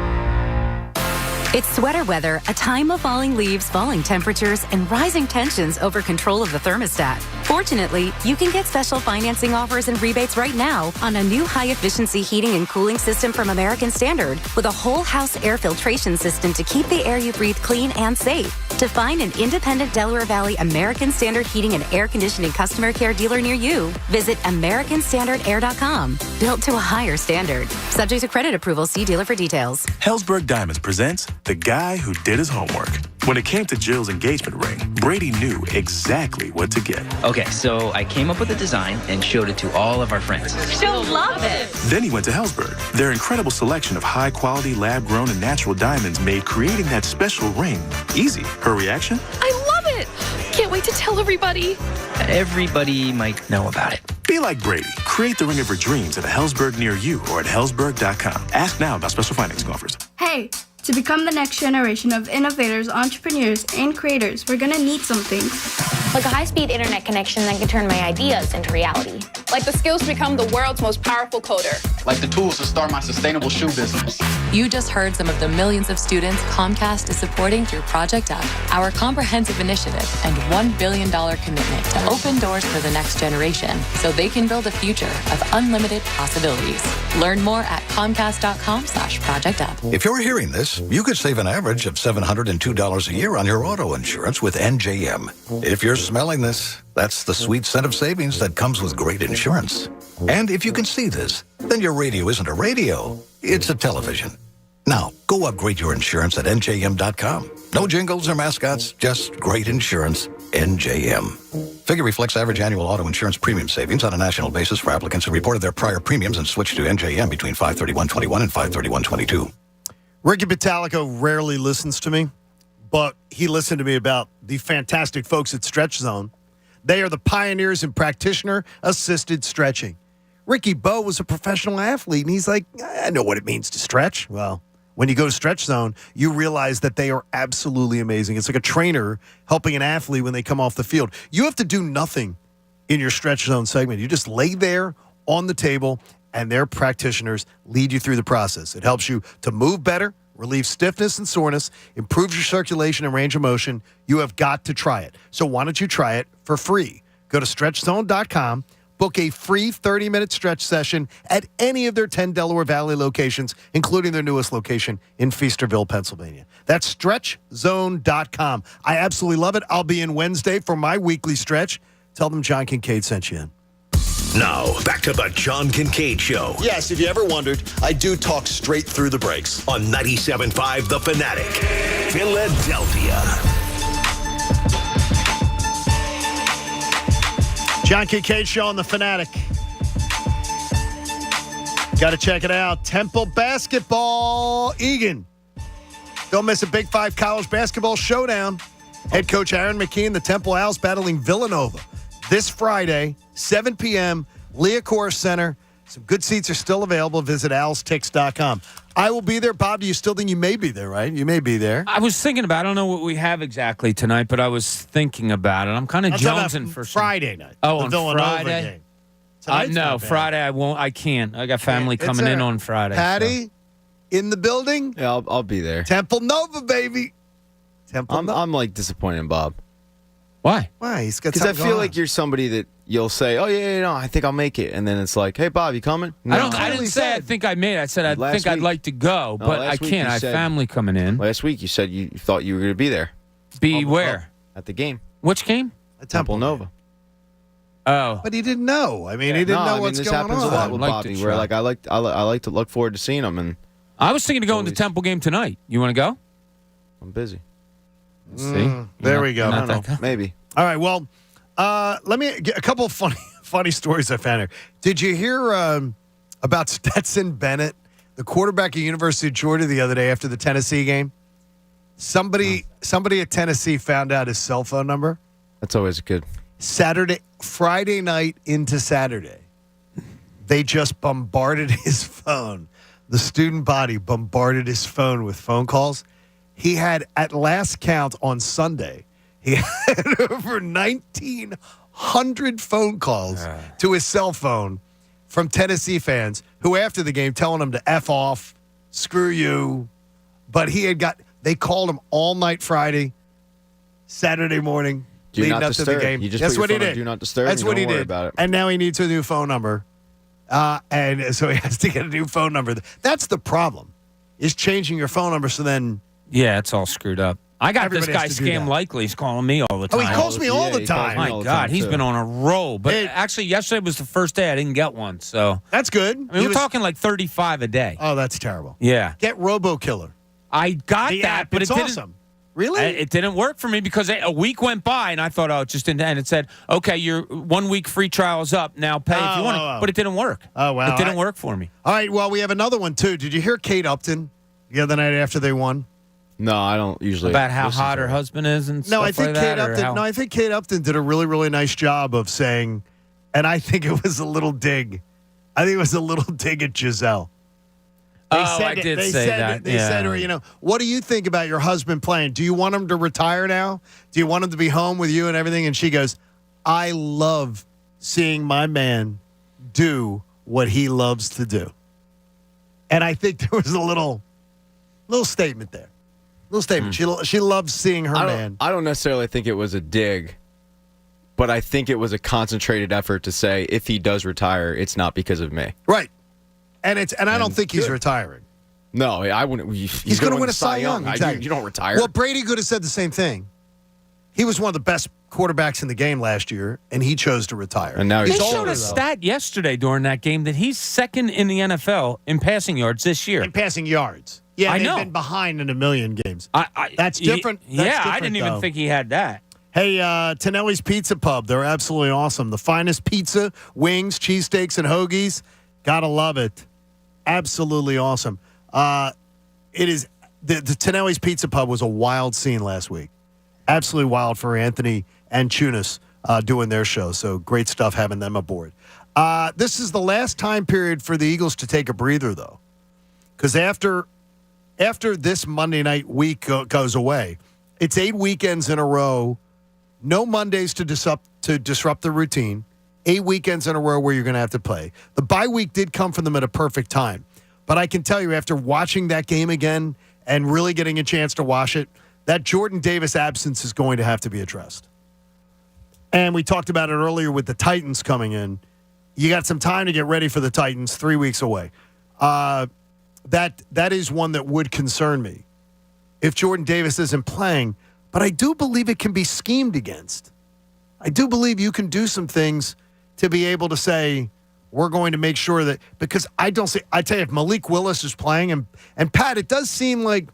It's sweater weather, a time of falling leaves, falling temperatures, and rising tensions over control of the thermostat. Fortunately, you can get special financing offers and rebates right now on a new high-efficiency heating and cooling system from American Standard with a whole house air filtration system to keep the air you breathe clean and safe. To find an independent Delaware Valley American Standard Heating and Air Conditioning customer care dealer near you, visit AmericanStandardAir.com. Built to a higher standard. Subject to credit approval, see dealer for details. Helzberg Diamonds presents The Guy Who Did His Homework. When it came to Jill's engagement ring, Brady knew exactly what to get. Okay, so I came up with a design and showed it to all of our friends. She'll love it. Then he went to Helzberg. Their incredible selection of high-quality, lab-grown, and natural diamonds made creating that special ring easy. Her reaction? I love it! Can't wait to tell everybody. Everybody might know about it. Be like Brady. Create the ring of your dreams at a Helzberg near you or at Helzberg.com. Ask now about special financing offers. Hey, to become the next generation of innovators, entrepreneurs, and creators, we're gonna need some things. Like a high-speed internet connection that can turn my ideas into reality. Like the skills to become the world's most powerful coder. Like the tools to start my sustainable shoe business. You just heard some of the millions of students Comcast is supporting through Project Up, our comprehensive initiative and $1 billion commitment to open doors for the next generation so they can build a future of unlimited possibilities. Learn more at comcast.com/projectup. If you're hearing this, you could save an average of $702 a year on your auto insurance with NJM. If you're smelling this, that's the sweet scent of savings that comes with great insurance. And if you can see this, then your radio isn't a radio, it's a television. Now, go upgrade your insurance at NJM.com. No jingles or mascots, just great insurance, NJM. Figure reflects average annual auto insurance premium savings on a national basis for applicants who reported their prior premiums and switched to NJM between 5/31/21 and 5/31/22. Ricky Batalico rarely listens to me, but he listened to me about the fantastic folks at Stretch Zone. They are the pioneers in practitioner-assisted stretching. Ricky Bo was a professional athlete, and he's like, I know what it means to stretch. Well, when you go to Stretch Zone, you realize that they are absolutely amazing. It's like a trainer helping an athlete when they come off the field. You have to do nothing in your Stretch Zone segment. You just lay there on the table, and their practitioners lead you through the process. It helps you to move better, relieve stiffness and soreness, improves your circulation and range of motion. You have got to try it. So why don't you try it for free? Go to StretchZone.com, book a free 30-minute stretch session at any of their 10 Delaware Valley locations, including their newest location in Feasterville, Pennsylvania. That's StretchZone.com. I absolutely love it. I'll be in Wednesday for my weekly stretch. Tell them John Kincade sent you in. Now, back to the John Kincade Show. Yes, if you ever wondered, I do talk straight through the brakes. On 97.5 The Fanatic, Philadelphia. John Kincade Show on The Fanatic. Got to check it out. Temple basketball. Egan. Don't miss a Big Five college basketball showdown. Head coach Aaron McKeon, the Temple Owls battling Villanova this Friday, 7 p.m., Liacouras Center. Some good seats are still available. Visit owlstix.com. I will be there. Bob, do you still think you may be there, right? You may be there. I was thinking about it. I don't know what we have exactly tonight, but I was thinking about it. I'm kind of jonesing for Friday night. Oh, the on Villanova Friday? game. No, Friday I won't. I can't. I got family coming in on Friday. Patty, in the building? Yeah, I'll be there. Temple Nova, baby. Temple Nova. I'm like disappointed in Bob. Why? Why? He's got Because I something feel going like you're somebody that you'll say, oh, yeah, no, I think I'll make it. And then it's like, hey, Bob, you coming? No. I didn't say I think I made it. I said I think I'd like to go, but I can't. I have family coming in. Last week you said you thought you were going to be there. Be where? At the game. Which game? At Temple Nova. Oh, but he didn't know. I mean, he didn't know what's this going happens on. a lot with Bobby. Where like I like to look forward to seeing him, and I was thinking of going to the Temple game tonight. You want to go? I'm busy. See, there we go. I don't know. Maybe. All right. Well, let me get a couple of funny stories I found here. Did you hear about Stetson Bennett, the quarterback of University of Georgia, the other day after the Tennessee game? Somebody at Tennessee found out his cell phone number. That's always good. Friday night into Saturday, they just bombarded his phone. The student body bombarded his phone with phone calls. He had, at last count on Sunday, he had over 1,900 phone calls to his cell phone from Tennessee fans who, after the game, telling him to F off, screw you. But they called him all night Friday, Saturday morning, leading up to the game. That's what he did. Do not disturb. That's what he did. About it. And now he needs a new phone number. And so he has to get a new phone number. That's the problem, is changing your phone number so then... Yeah, it's all screwed up. I got this Everybody guy, has to do Scam that. Likely. He's calling me all the time. Oh, he calls me all the time. My God, he's been on a roll. But actually, yesterday was the first day I didn't get one. So that's good. I mean, we're talking like 35 a day. Oh, that's terrible. Yeah. Get RoboKiller. I got The that, app, but it's it didn't. awesome. Really? It didn't work for me because a week went by and I thought, it just didn't. And it said, okay, your 1 week free trial is up. Now pay if you want it. But it didn't work. Oh, wow. It didn't work for me. All right, well, we have another one, too. Did you hear Kate Upton the other night after they won? No, I don't usually. About how hot her husband is and No, stuff I think like that? Kate Upton. No, I think Kate Upton did a really, really nice job of saying, and I think it was a little dig. I think it was a little dig at Giselle. I did say that. They said to her, what do you think about your husband playing? Do you want him to retire now? Do you want him to be home with you and everything? And she goes, I love seeing my man do what he loves to do. And I think there was a little statement there. Little statement. She loves seeing her man. I don't necessarily think it was a dig, but I think it was a concentrated effort to say if he does retire, it's not because of me. Right. And I don't think he's retiring. No, I wouldn't. He's going to win a Cy Young. Exactly. You don't retire. Well, Brady could have said the same thing. He was one of the best quarterbacks in the game last year, and he chose to retire. And now They he's showed a stat yesterday during that game that he's second in the NFL in passing yards this year. In passing yards. Yeah, I they've know. been behind in a million games. That's different. I didn't even think he had that. Hey, Tonelli's Pizza Pub. They're absolutely awesome. The finest pizza, wings, cheesesteaks, and hoagies. Gotta love it. Absolutely awesome. It is the Tonelli's Pizza Pub was a wild scene last week. Absolutely wild for Anthony and Chunas doing their show. So great stuff having them aboard. This is the last time period for the Eagles to take a breather, though, because after this Monday night week goes away, it's 8 weekends in a row. No Mondays to disrupt the routine. 8 weekends in a row where you're going to have to play. The bye week did come for them at a perfect time. But I can tell you, after watching that game again and really getting a chance to watch it, that Jordan Davis absence is going to have to be addressed. And we talked about it earlier with the Titans coming in. You got some time to get ready for the Titans, 3 weeks away. That is one that would concern me if Jordan Davis isn't playing. But I do believe it can be schemed against. I do believe you can do some things to be able to say, we're going to make sure that, because I tell you, if Malik Willis is playing, and Pat, it does seem like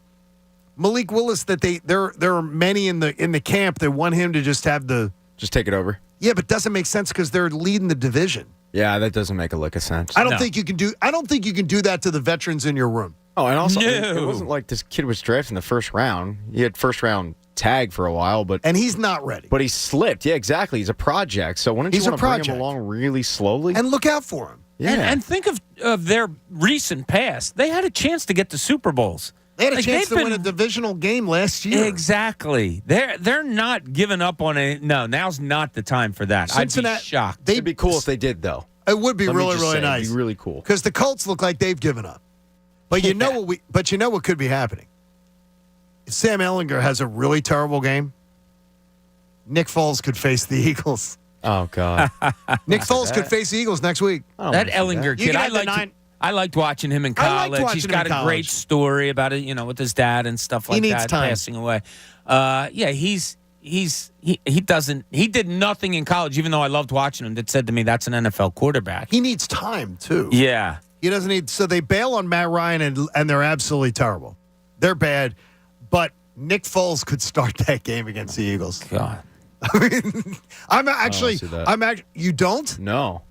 Malik Willis that there are many in the camp that want him to just take it over. Yeah, but it doesn't make sense because they're leading the division. Yeah, that doesn't make a lick of sense. I don't think you can do that to the veterans in your room. Oh, and also it wasn't like this kid was drafted in the first round. He had first round tag for a while, and he's not ready. But he slipped. Yeah, exactly. He's a project. So why don't you want to bring him along really slowly and look out for him? Yeah, and think of their recent past. They had a chance to get to Super Bowls. They had a chance to win a divisional game last year. Exactly. They're not giving up on it. No, now's not the time for that. Cincinnati, I'd be shocked. It'd be cool if they did, though. It would be really, really nice. It'd be really cool. Because the Colts look like they've given up. But you know what could be happening? If Sam Ehlinger has a really terrible game, Nick Foles could face the Eagles. Oh, God. Nick Foles could face the Eagles next week. That Ehlinger kid, I liked watching him in college. He's got a great story about it, with his dad and stuff like that, passing away. He's he did nothing in college, even though I loved watching him, that said to me that's an NFL quarterback. He needs time, too. Yeah. He doesn't need – so they bail on Matt Ryan, and they're absolutely terrible. They're bad. But Nick Foles could start that game against the Eagles. God. I mean, you don't? No.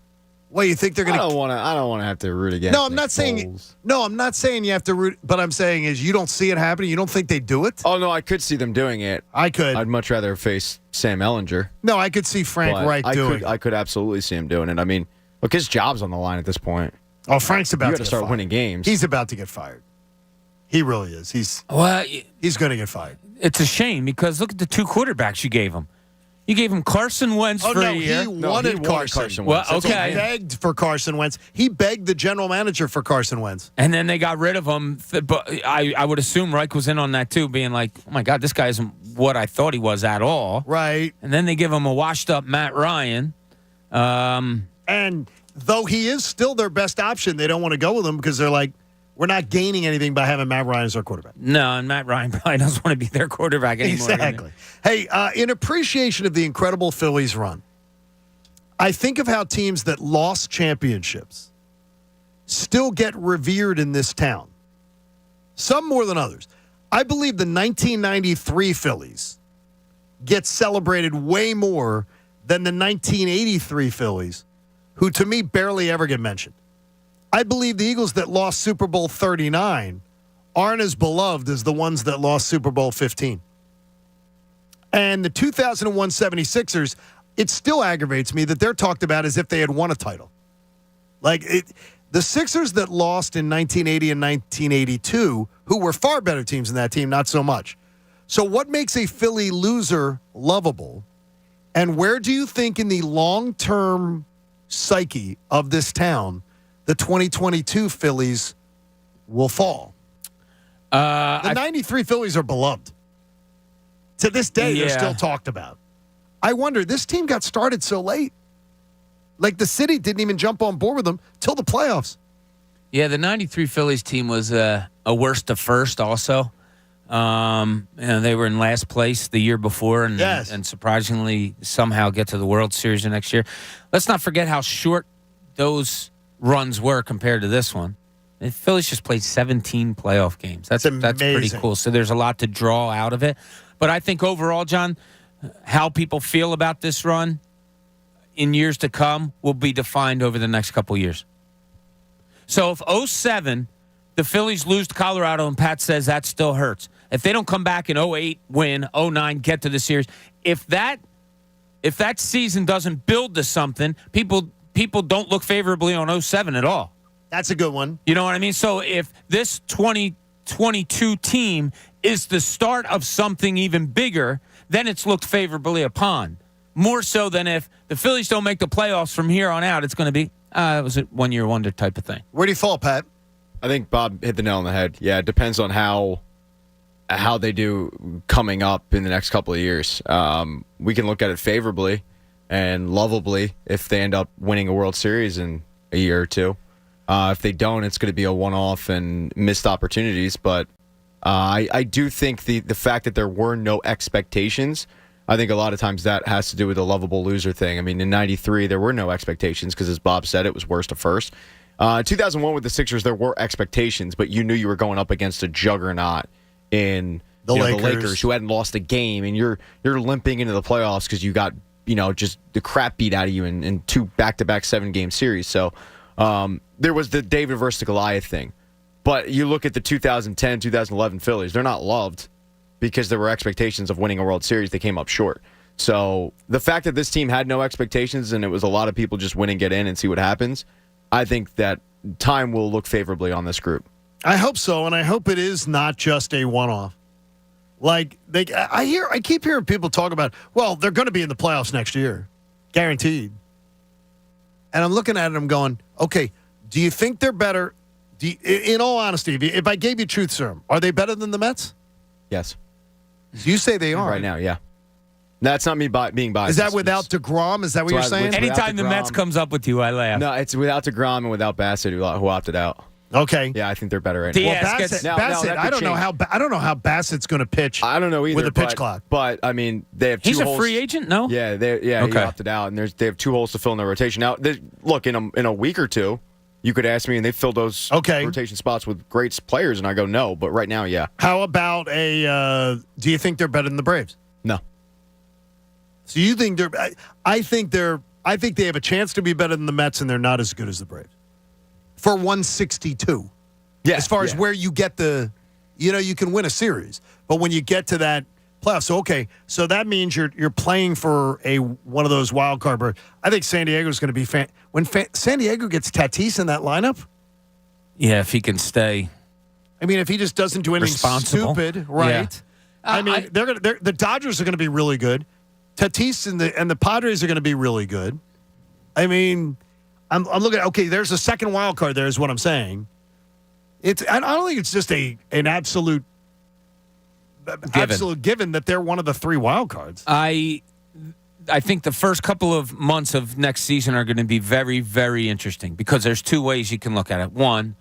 Well, you think they're going to? I don't want to have to root against. No, I'm not saying. No, I'm not saying you have to root. But I'm saying is you don't see it happening. You don't think they do it? Oh no, I could see them doing it. I could. I'd much rather face Sam Ehlinger. No, I could see Frank Reich doing it. I could absolutely see him doing it. I mean, look, his job's on the line at this point. Oh, Frank's about to start winning games. He's about to get fired. He really is. He's going to get fired. It's a shame because look at the two quarterbacks you gave him. You gave him Carson Wentz for a year. He wanted Carson Wentz. Well, okay. He begged for Carson Wentz. He begged the general manager for Carson Wentz. And then they got rid of him. But I would assume Reich was in on that too, being like, oh, my God, this guy isn't what I thought he was at all. Right. And then they give him a washed-up Matt Ryan. And though he is still their best option, they don't want to go with him because they're like, we're not gaining anything by having Matt Ryan as our quarterback. No, and Matt Ryan probably doesn't want to be their quarterback anymore. Exactly. Hey, in appreciation of the incredible Phillies run, I think of how teams that lost championships still get revered in this town. Some more than others. I believe the 1993 Phillies get celebrated way more than the 1983 Phillies, who to me barely ever get mentioned. I believe the Eagles that lost Super Bowl 39 aren't as beloved as the ones that lost Super Bowl 15. And the 2001 76ers, it still aggravates me that they're talked about as if they had won a title. The Sixers that lost in 1980 and 1982, who were far better teams than that team, not so much. So what makes a Philly loser lovable? And where do you think in the long-term psyche of this town the 2022 Phillies will fall? The 93 Phillies are beloved. To this day, they're still talked about. I wonder, this team got started so late. Like, the city didn't even jump on board with them till the playoffs. Yeah, the 93 Phillies team was a worst to first also. They were in last place the year before and surprisingly somehow get to the World Series the next year. Let's not forget how short those runs were compared to this one. The Phillies just played 17 playoff games. That's pretty cool. So there's a lot to draw out of it. But I think overall, John, how people feel about this run in years to come will be defined over the next couple years. So if 2007, the Phillies lose to Colorado and Pat says that still hurts. If they don't come back in 2008, win, 2009, get to the series, if that season doesn't build to something, people don't look favorably on 2007 at all. That's a good one. You know what I mean? So if this 2022 team is the start of something even bigger, then it's looked favorably upon. More so than if the Phillies don't make the playoffs from here on out, it's going to be, it was a one-year wonder type of thing. Where do you fall, Pat? I think Bob hit the nail on the head. Yeah, it depends on how they do coming up in the next couple of years. We can look at it favorably and lovably if they end up winning a World Series in a year or two. If they don't, it's going to be a one-off and missed opportunities. But I do think the fact that there were no expectations, I think a lot of times that has to do with the lovable loser thing. I mean, in 93, there were no expectations because, as Bob said, it was worst to first. 2001 with the Sixers, there were expectations, but you knew you were going up against a juggernaut in the Lakers, who hadn't lost a game, and you're limping into the playoffs because you got just the crap beat out of you in two back-to-back 7-game series. So there was the David versus the Goliath thing. But you look at the 2010, 2011 Phillies, they're not loved because there were expectations of winning a World Series. They came up short. So the fact that this team had no expectations and it was a lot of people just win and get in and see what happens, I think that time will look favorably on this group. I hope so, and I hope it is not just a one-off. Like, I keep hearing people talk about, well, they're going to be in the playoffs next year, guaranteed. And I'm looking at it, I'm going, okay, do you think they're better? In all honesty, if I gave you truth serum, are they better than the Mets? Yes. You say they are. Right now, yeah. That's not me being biased. Is that without DeGrom? Is that what you're saying? Anytime the Mets comes up with you, I laugh. No, it's without DeGrom and without Bassett, who opted out. Okay. Yeah, I think they're better right now. Well, Bassett, I don't know how Bassett's going to pitch. I don't know either with a pitch clock. But I mean, they have two He's holes. a free agent, no? Yeah, he opted out, and they have 2 holes to fill in their rotation. Now, look, in a week or two, you could ask me, and they fill those rotation spots with great players, and I go no. But right now, yeah. How about do you think they're better than the Braves? No. So you think they're? I think they have a chance to be better than the Mets, and they're not as good as the Braves. For 162. Yeah. As far as where you get you can win a series, but when you get to that playoffs, so that means you're playing for one of those wild card berths. I think San Diego's going to be when San Diego gets Tatis in that lineup. Yeah, if he can stay. I mean, if he just doesn't do anything stupid, right? Yeah. I mean, the Dodgers are going to be really good. Tatis and the Padres are going to be really good. I mean, I'm looking at there's a second wild card there is what I'm saying. I don't think it's just an absolute given that they're one of the 3 wild cards. I think the first couple of months of next season are going to be very, very interesting because there's 2 ways you can look at it. One,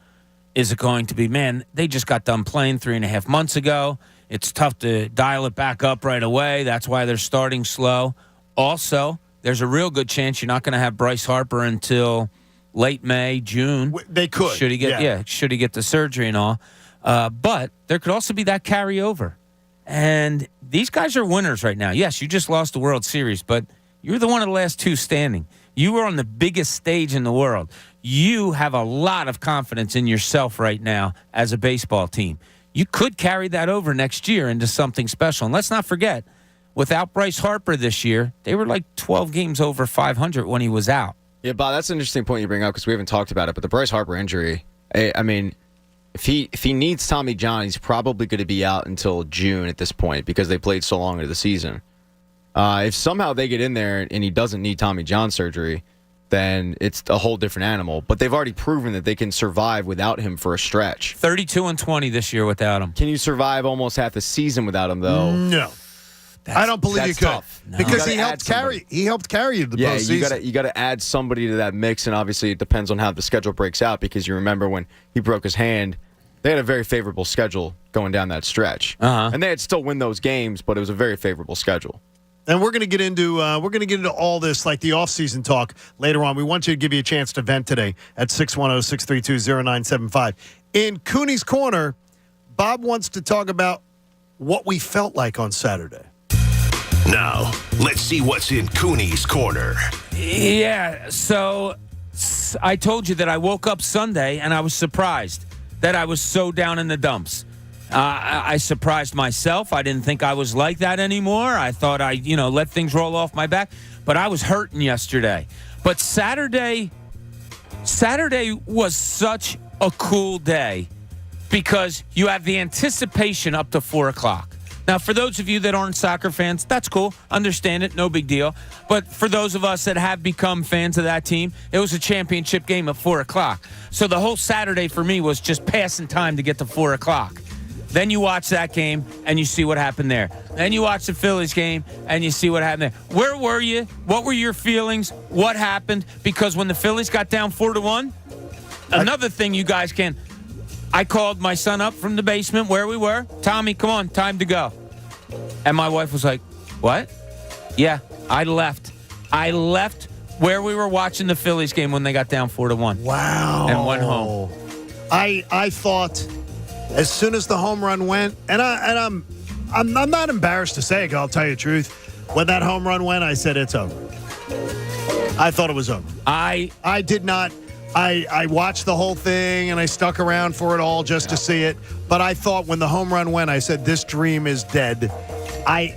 is it going to be, man, they just got done playing 3.5 months ago. It's tough to dial it back up right away. That's why they're starting slow. Also, there's a real good chance you're not going to have Bryce Harper until late May, June. They could. Should he get the surgery and all. But there could also be that carryover. And these guys are winners right now. Yes, you just lost the World Series, but you're the one of the last 2 standing. You were on the biggest stage in the world. You have a lot of confidence in yourself right now as a baseball team. You could carry that over next year into something special. And let's not forget, without Bryce Harper this year, they were like 12 games over 500 when he was out. Yeah, Bob, that's an interesting point you bring up because we haven't talked about it. But the Bryce Harper injury, I mean, if he needs Tommy John, he's probably going to be out until June at this point because they played so long into the season. If somehow they get in there and he doesn't need Tommy John surgery, then it's a whole different animal. But they've already proven that they can survive without him for a stretch. 32-20 this year without him. Can you survive almost half the season without him, though? No. I don't believe you could. Tough. No. Because he helped carry you to the postseason. Yeah, you got to add somebody to that mix, and obviously it depends on how the schedule breaks out because you remember when he broke his hand, they had a very favorable schedule going down that stretch. And they had still win those games, but it was a very favorable schedule. And we're going to get into all this, like the offseason talk later on. We want you to give you a chance to vent today at 610-632-0975. In Cooney's Corner, Bob wants to talk about what we felt like on Saturday. Now, let's see what's in Cooney's Corner. Yeah, so I told you that I woke up Sunday and I was surprised that I was so down in the dumps. I surprised myself. I didn't think I was like that anymore. I thought I let things roll off my back. But I was hurting yesterday. But Saturday was such a cool day because you have the anticipation up to 4 o'clock. Now, for those of you that aren't soccer fans, that's cool. Understand it. No big deal. But for those of us that have become fans of that team, it was a championship game at 4 o'clock. So the whole Saturday for me was just passing time to get to 4 o'clock. Then you watch that game, and you see what happened there. Then you watch the Phillies game, and you see what happened there. Where were you? What were your feelings? What happened? Because when the Phillies got down 4-1, another thing you guys can... I called my son up from the basement where we were. Tommy, come on, time to go. And my wife was like, what? Yeah, I left. I left where we were watching the Phillies game when they got down 4-1. Wow. And went home. I thought as soon as the home run went, and I'm not embarrassed to say it, I'll tell you the truth. When that home run went, I said it's over. I thought it was over. I did not. I watched the whole thing, and I stuck around for it all just to see it. But I thought when the home run went, I said, this dream is dead.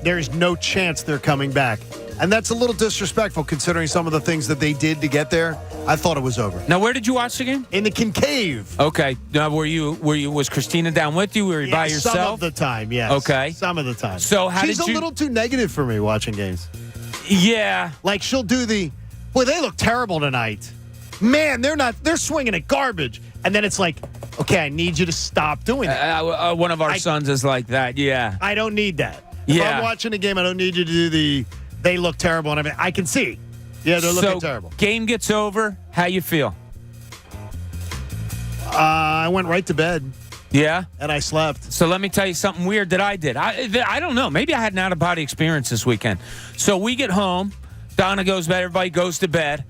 There's no chance they're coming back. And that's a little disrespectful considering some of the things that they did to get there. I thought it was over. Now, where did you watch the game? In the Kincade. Okay. Now, was Christina down with you? Were you by yourself? Some of the time, yes. Okay. Some of the time. So She's a little too negative for me watching games. Yeah. Like she'll do boy, they look terrible tonight. Man, they're swinging at garbage. And then it's like, okay, I need you to stop doing that. One of our sons is like that, yeah. I don't need that. If I'm watching a game, I don't need you to do they look terrible and everything. I can see. Yeah, they're looking terrible. Game gets over. How you feel? I went right to bed. Yeah? And I slept. So let me tell you something weird that I did. I don't know. Maybe I had an out-of-body experience this weekend. So we get home. Donna goes to bed. Everybody goes to bed.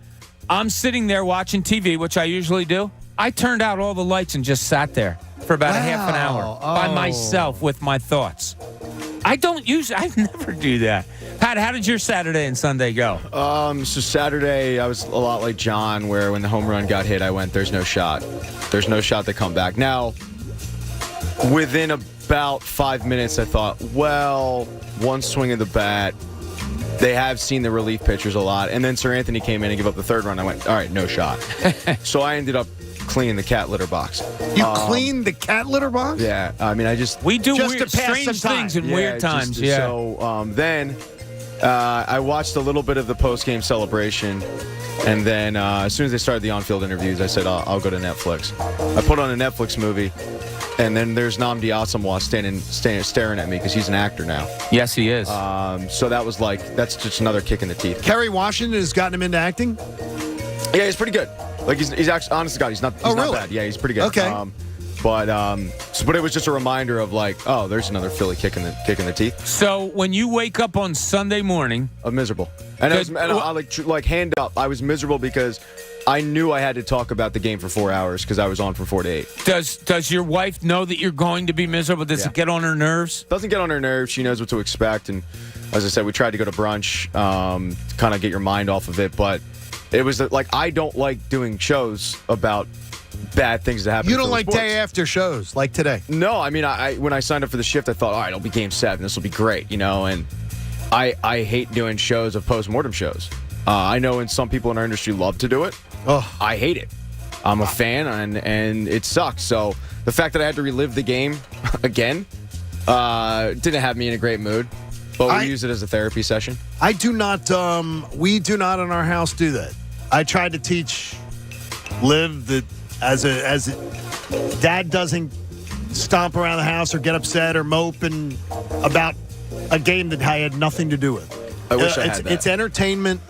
I'm sitting there watching TV, which I usually do. I turned out all the lights and just sat there for about a half an hour by myself with my thoughts. I never do that. Pat, how did your Saturday and Sunday go? So Saturday, I was a lot like John, where when the home run got hit, I went, there's no shot. There's no shot to come back. Now, within about 5 minutes, I thought, well, one swing of the bat. They have seen the relief pitchers a lot. And then Sir Anthony came in and gave up the third run. I went, all right, no shot. So I ended up cleaning the cat litter box. You cleaned the cat litter box? Yeah. I mean, We do just weird, to pass strange some time. things in weird times. Yeah. So then I watched a little bit of the post-game celebration. And then as soon as they started the on-field interviews, I said, I'll go to Netflix. I put on a Netflix movie. And then there's Nnamdi Asomugha standing staring at me because he's an actor now. Yes, he is. So that was that's just another kick in the teeth. Kerry Washington has gotten him into acting? Yeah, he's pretty good. Like he's actually, honest to God, he's not really? bad. Yeah, he's pretty good. Okay. But it was just a reminder of there's another Philly kick in the teeth. So when you wake up on Sunday morning, I'm miserable. And I like hand up. I was miserable because I knew I had to talk about the game for 4 hours because I was on from 4 to 8. Does your wife know that you're going to be miserable? Does it get on her nerves? Doesn't get on her nerves. She knows what to expect. And as I said, we tried to go to brunch, kind of get your mind off of it. But it was I don't like doing shows about bad things that happen. You don't like day after shows like today? No, I mean, when I signed up for the shift, I thought, all right, it'll be Game 7. This will be great, and I hate doing shows of post-mortem shows. I know some people in our industry love to do it. Oh, I hate it. I'm a fan, and it sucks. So the fact that I had to relive the game again didn't have me in a great mood. But we use it as a therapy session. I do not. We do not in our house do that. I tried to teach Liv that as Dad doesn't stomp around the house or get upset or mope about a game that I had nothing to do with. I wish I had that. It's entertainment.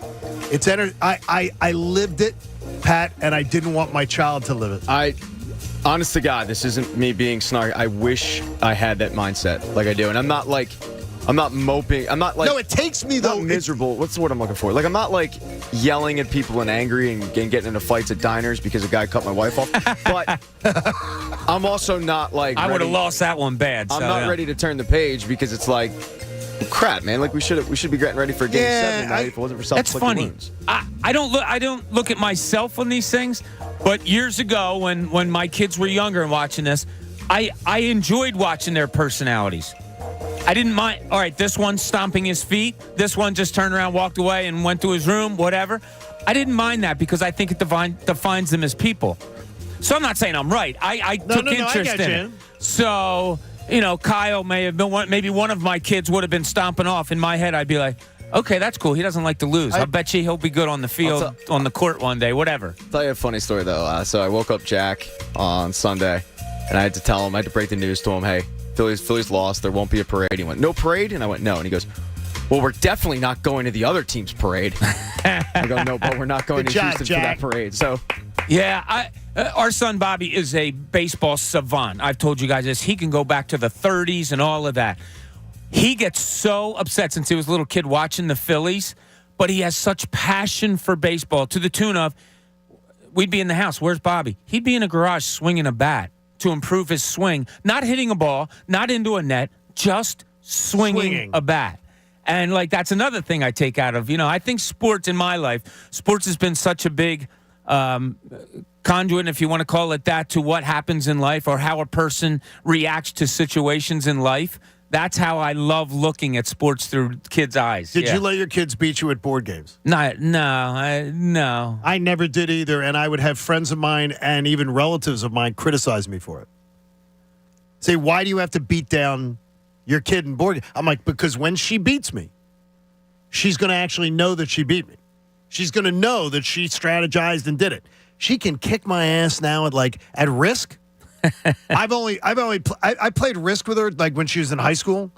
I lived it, Pat, and I didn't want my child to live it. Honest to God, this isn't me being snarky. I wish I had that mindset like I do. And I'm not moping. I'm not No, it takes me, though. Miserable. What's the word I'm looking for? I'm not yelling at people and angry and getting into fights at diners because a guy cut my wife off. But I'm also not I would have lost that one bad. I'm not ready to turn the page because it's crap, man. We should be getting ready for Game 7 tonight if it wasn't for self-inflicted wounds. I don't look at myself on these things, but years ago when my kids were younger and watching this, I enjoyed watching their personalities. I didn't mind. All right, this one stomping his feet. This one just turned around, walked away, and went to his room. Whatever. I didn't mind that because I think it defines them as people. So I'm not saying I'm right. I took interest in it. So. Kyle may have been maybe one of my kids would have been stomping off. In my head, I'd be like, okay, that's cool. He doesn't like to lose. I bet you he'll be good on the field, on the court one day, whatever. I'll tell you a funny story, though. So I woke up Jack on Sunday, and I had to break the news to him, hey, Phillies lost. There won't be a parade. He went, no parade? And I went, no. And he goes, well, we're definitely not going to the other team's parade. I go, no, but we're not going to Houston for that parade. So, yeah, our son Bobby is a baseball savant. I've told you guys this. He can go back to the 30s and all of that. He gets so upset since he was a little kid watching the Phillies, but he has such passion for baseball to the tune of, we'd be in the house. Where's Bobby? He'd be in a garage swinging a bat to improve his swing, not hitting a ball, not into a net, just swinging. A bat. And that's another thing I take out of, I think sports in my life, sports has been such a big conduit, if you want to call it that, to what happens in life or how a person reacts to situations in life. That's how I love looking at sports through kids' eyes. Did you let your kids beat you at board games? No. I never did either, and I would have friends of mine and even relatives of mine criticize me for it. Say, why do you have to beat down your kid in board games? I'm like, because when she beats me, she's going to actually know that she beat me. She's going to know that she strategized and did it. She can kick my ass now at Risk. I played Risk with her when she was in high school.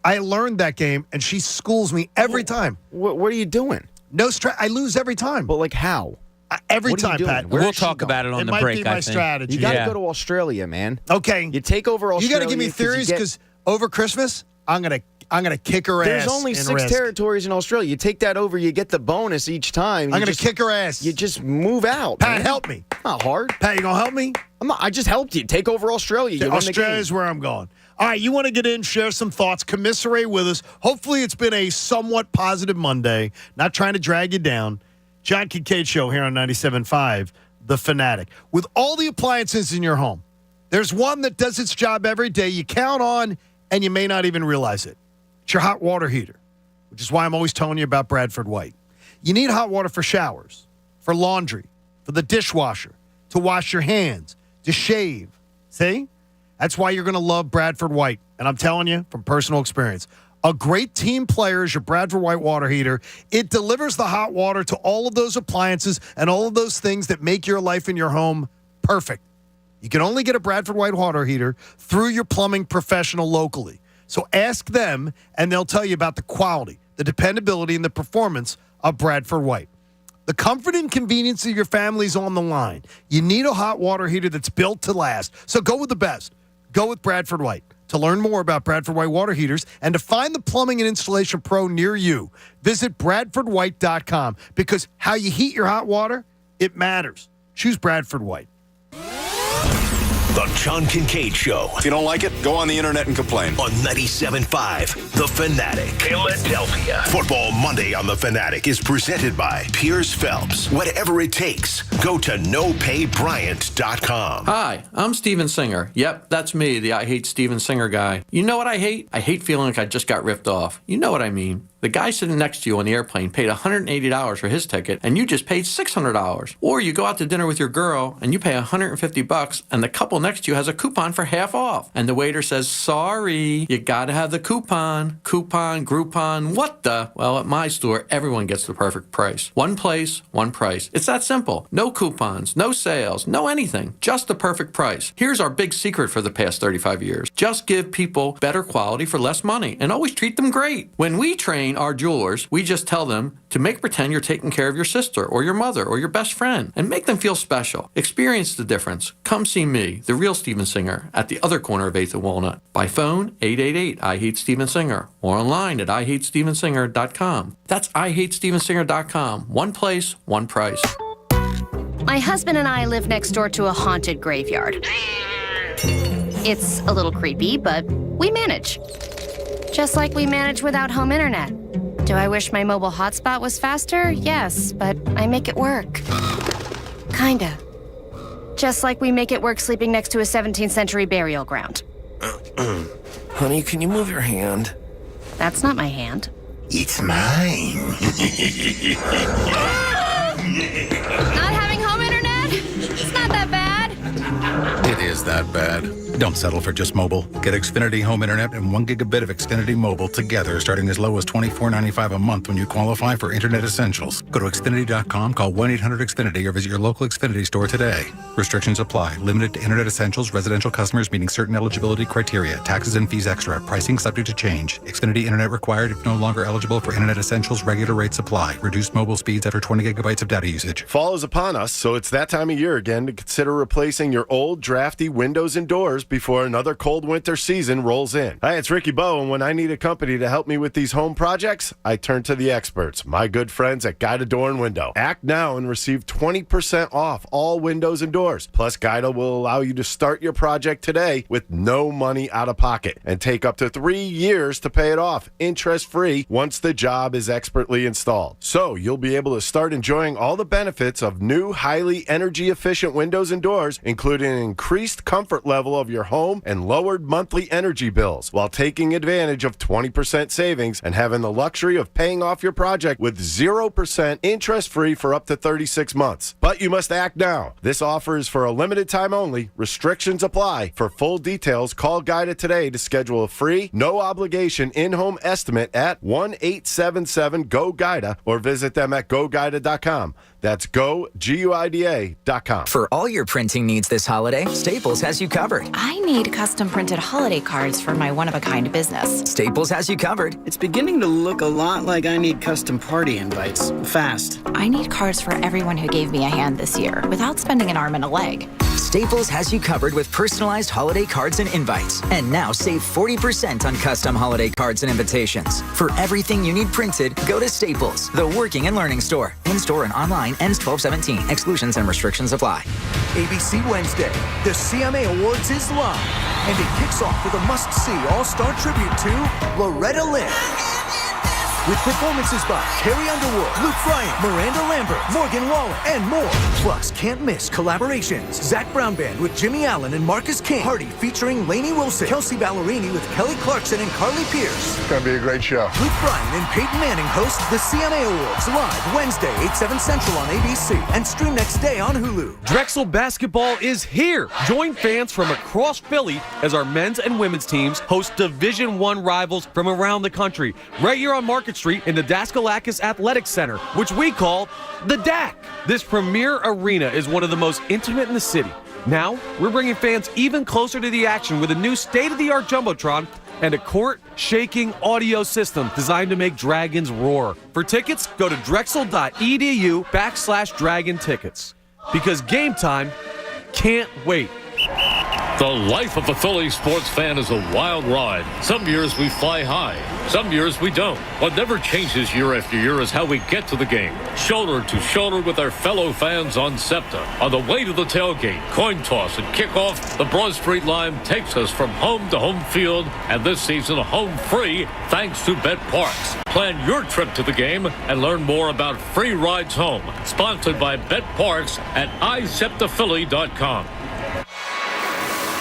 I learned that game and she schools me every time. What are you doing? No I lose every time. But how? Every What are you time, doing? Pat. We'll talk about it on the break. It might be my I think. strategy. You got to Yeah. go to Australia, man. Okay. You take over Australia. You got to give me theories because over Christmas, I'm gonna kick her ass. There's only 6 territories in Australia. You take that over, you get the bonus each time. I'm gonna kick her ass. You just move out. Pat, man. help me. Not hard. Pat, you gonna help me? I just helped you. Take over Australia. You win the game. Australia's where I'm going. All right, you want to get in, share some thoughts, commiserate with us. Hopefully it's been a somewhat positive Monday. Not trying to drag you down. John Kincade Show here on 97.5 The Fanatic. With all the appliances in your home, there's one that does its job every day. You count on, and you may not even realize it. It's your hot water heater, which is why I'm always telling you about Bradford White. You need hot water for showers, for laundry, for the dishwasher, to wash your hands, to shave. See? That's why you're going to love Bradford White. And I'm telling you from personal experience, a great team player is your Bradford White water heater. It delivers the hot water to all of those appliances and all of those things that make your life in your home perfect. You can only get a Bradford White water heater through your plumbing professional locally. So ask them, and they'll tell you about the quality, the dependability, and the performance of Bradford White. The comfort and convenience of your family's on the line. You need a hot water heater that's built to last. So go with the best. Go with Bradford White. To learn more about Bradford White water heaters and to find the plumbing and installation pro near you, visit BradfordWhite.com because how you heat your hot water, it matters. Choose Bradford White. The John Kincade Show. If you don't like it, go on the internet and complain. On 97.5 The Fanatic. Philadelphia. Football Monday on The Fanatic is presented by Piers Phelps. Whatever it takes, go to nopaybryant.com. Hi, I'm Steven Singer. Yep, that's me, the I Hate Steven Singer guy. You know what I hate? I hate feeling like I just got ripped off. You know what I mean. The guy sitting next to you on the airplane paid $180 for his ticket, and you just paid $600. Or you go out to dinner with your girl, and you pay $150, and the couple next to you has a coupon for half off. And the waiter says, sorry, you gotta have the coupon. Coupon, Groupon, what the? Well, at my store, everyone gets the perfect price. One place, one price. It's that simple. No coupons, no sales, no anything. Just the perfect price. Here's our big secret for the past 35 years. Just give people better quality for less money, and always treat them great. When we train our jewelers, we just tell them to make pretend you're taking care of your sister or your mother or your best friend and make them feel special. Experience the difference. Come see me, the real Steven Singer, at the other corner of 8th and Walnut. By phone, 888-I-HATE-STEVEN-SINGER, or online at IHateStevenSinger.com. That's IHateStevenSinger.com. One place, one price. My husband and I live next door to a haunted graveyard. It's a little creepy, but we manage. Just like we manage without home internet. Do I wish my mobile hotspot was faster? Yes, but I make it work. Kinda. Just like we make it work sleeping next to a 17th century burial ground. Honey, can you move your hand? That's not my hand. It's mine. Not having home internet? It's not that bad. It is that bad. Don't settle for just mobile. Get Xfinity Home Internet and 1 gigabit of Xfinity Mobile together starting as low as $24.95 a month when you qualify for Internet Essentials. Go to Xfinity.com, call 1-800-XFINITY or visit your local Xfinity store today. Restrictions apply. Limited to Internet Essentials, residential customers meeting certain eligibility criteria. Taxes and fees extra. Pricing subject to change. Xfinity Internet required if no longer eligible for Internet Essentials. Regular rates apply. Reduced mobile speeds after 20 gigabytes of data usage. Fall is upon us, so it's that time of year again to consider replacing your old, drafty windows and doors before another cold winter season rolls in. Hi, it's Ricky Bowe, and when I need a company to help me with these home projects, I turn to the experts, my good friends at Guida Door and Window. Act now and receive 20% off all windows and doors. Plus, Guida will allow you to start your project today with no money out of pocket and take up to 3 years to pay it off, interest-free, once the job is expertly installed. So you'll be able to start enjoying all the benefits of new, highly energy-efficient windows and doors, including an increased comfort level of your home and lowered monthly energy bills, while taking advantage of 20% savings and having the luxury of paying off your project with 0% interest-free for up to 36 months. But you must act now. This offer is for a limited time only. Restrictions apply. For full details, call Guida today to schedule a free, no-obligation in-home estimate at 1-877-GO-GUIDA or visit them at GoGuida.com. That's GUIDA.com. For all your printing needs this holiday, Staples has you covered. I need custom printed holiday cards for my one-of-a-kind business. Staples has you covered. It's beginning to look a lot like I need custom party invites. Fast. I need cards for everyone who gave me a hand this year without spending an arm and a leg. Staples has you covered with personalized holiday cards and invites. And now save 40% on custom holiday cards and invitations. For everything you need printed, go to Staples, the working and learning store. In-store and online, ends 12/17. Exclusions and restrictions apply. ABC Wednesday, the CMA Awards is live. And it kicks off with a must-see all-star tribute to Loretta Lynn. With performances by Carrie Underwood, Luke Bryan, Miranda Lambert, Morgan Wallen, and more. Plus, can't miss collaborations. Zach Brown Band with Jimmy Allen and Marcus King. Party featuring Lainey Wilson. Kelsey Ballerini with Kelly Clarkson and Carly Pierce. It's going to be a great show. Luke Bryan and Peyton Manning host the CMA Awards live Wednesday, 8/7 Central on ABC and stream next day on Hulu. Drexel basketball is here. Join fans from across Philly as our men's and women's teams host Division I rivals from around the country. Right here on Market Street in the Daskalakis Athletics Center, which we call the DAC. This premier arena is one of the most intimate in the city. Now, we're bringing fans even closer to the action with a new state-of-the-art Jumbotron and a court-shaking audio system designed to make Dragons roar. For tickets, go to drexel.edu/Dragon tickets. Because game time can't wait. The life of a Phillies sports fan is a wild ride. Some years we fly high, some years we don't. What never changes year after year is how we get to the game. Shoulder to shoulder with our fellow fans on SEPTA. On the way to the tailgate, coin toss, and kickoff, the Broad Street line takes us from home to home field, and this season home free thanks to Bet Parks. Plan your trip to the game and learn more about free rides home. Sponsored by Bet Parks at iSEPTAPhilly.com.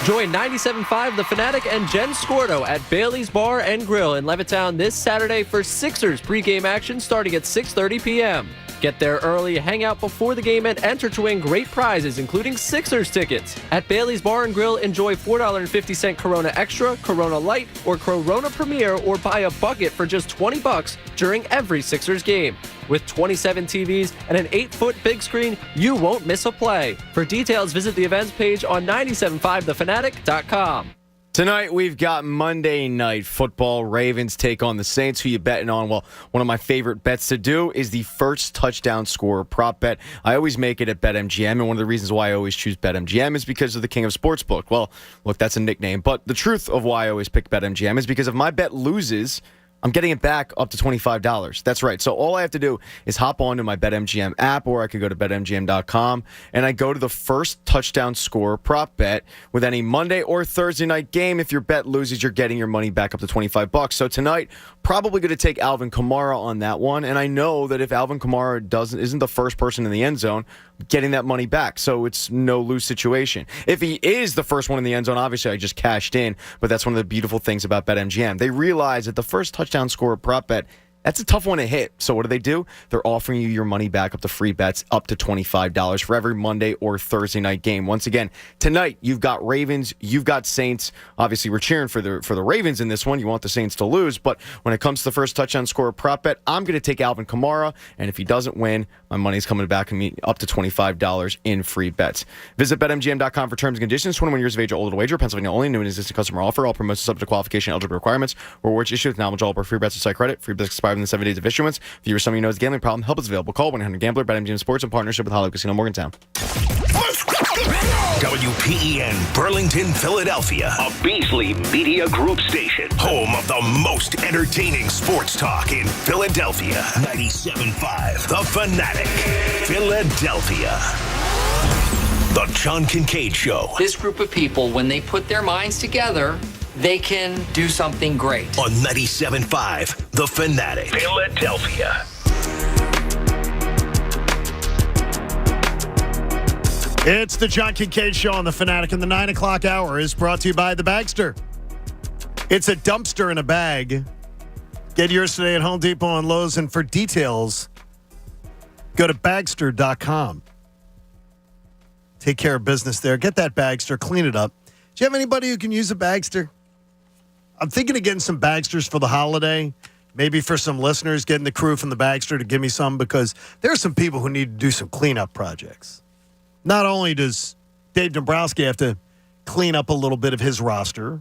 Join 97.5 The Fanatic and Jen Scordo at Bailey's Bar and Grill in Levittown this Saturday for Sixers pregame action starting at 6:30 p.m. Get there early, hang out before the game, and enter to win great prizes, including Sixers tickets. At Bailey's Bar and Grill, enjoy $4.50 Corona Extra, Corona Light, or Corona Premier, or buy a bucket for just $20 during every Sixers game. With 27 TVs and an 8-foot big screen, you won't miss a play. For details, visit the events page on 97.5thefanatic.com. Tonight, we've got Monday Night Football. Ravens take on the Saints. Who you betting on? Well, one of my favorite bets to do is the first touchdown scorer prop bet. I always make it at BetMGM, and one of the reasons why I always choose BetMGM is because of the king of sportsbook. Well, look, that's a nickname, but the truth of why I always pick BetMGM is because if my bet loses, I'm getting it back up to $25. That's right. So all I have to do is hop onto my BetMGM app, or I could go to BetMGM.com, and I go to the first touchdown scorer prop bet with any Monday or Thursday night game. If your bet loses, you're getting your money back up to $25. So tonight, probably going to take Alvin Kamara on that one, and I know that if Alvin Kamara isn't the first person in the end zone, getting that money back. So it's no lose situation. If he is the first one in the end zone, obviously I just cashed in, but that's one of the beautiful things about BetMGM. They realize that the first touchdown scorer prop bet, that's a tough one to hit. So what do? They're offering you your money back up to free bets up to $25 for every Monday or Thursday night game. Once again, tonight you've got Ravens, you've got Saints. Obviously, we're cheering for the Ravens in this one. You want the Saints to lose, but when it comes to the first touchdown scorer prop bet, I'm going to take Alvin Kamara, and if he doesn't win, my money's coming back to me up to $25 in free bets. Visit BetMGM.com for terms and conditions. 21 years of age or older to wager. Pennsylvania only. New and existing customer offer. All promotions subject to qualification, eligible requirements. Rewards issued with knowledge all for free bets and site credit. Free bets expire within 7 days of issuance. If you or someone you know has a gambling problem, help is available. Call 1-800-GAMBLER. BetMGM Sports in partnership with Hollywood Casino Morgantown. WPEN Burlington, Philadelphia, a Beasley Media Group station, home of the most entertaining sports talk in Philadelphia. 97.5 The Fanatic, Philadelphia. The John Kincade Show. This group of people, when they put their minds together, they can do something great. On 97.5 The Fanatic, Philadelphia. It's the John Kincade Show on The Fanatic, and the 9 o'clock hour is brought to you by the Bagster. It's a dumpster in a bag. Get yours today at Home Depot and Lowe's, and for details, go to Bagster.com. Take care of business there. Get that Bagster, clean it up. Do you have anybody who can use a Bagster? I'm thinking of getting some Bagsters for the holiday. Maybe for some listeners, getting the crew from the Bagster to give me some, because there are some people who need to do some cleanup projects. Not only does Dave Dombrowski have to clean up a little bit of his roster,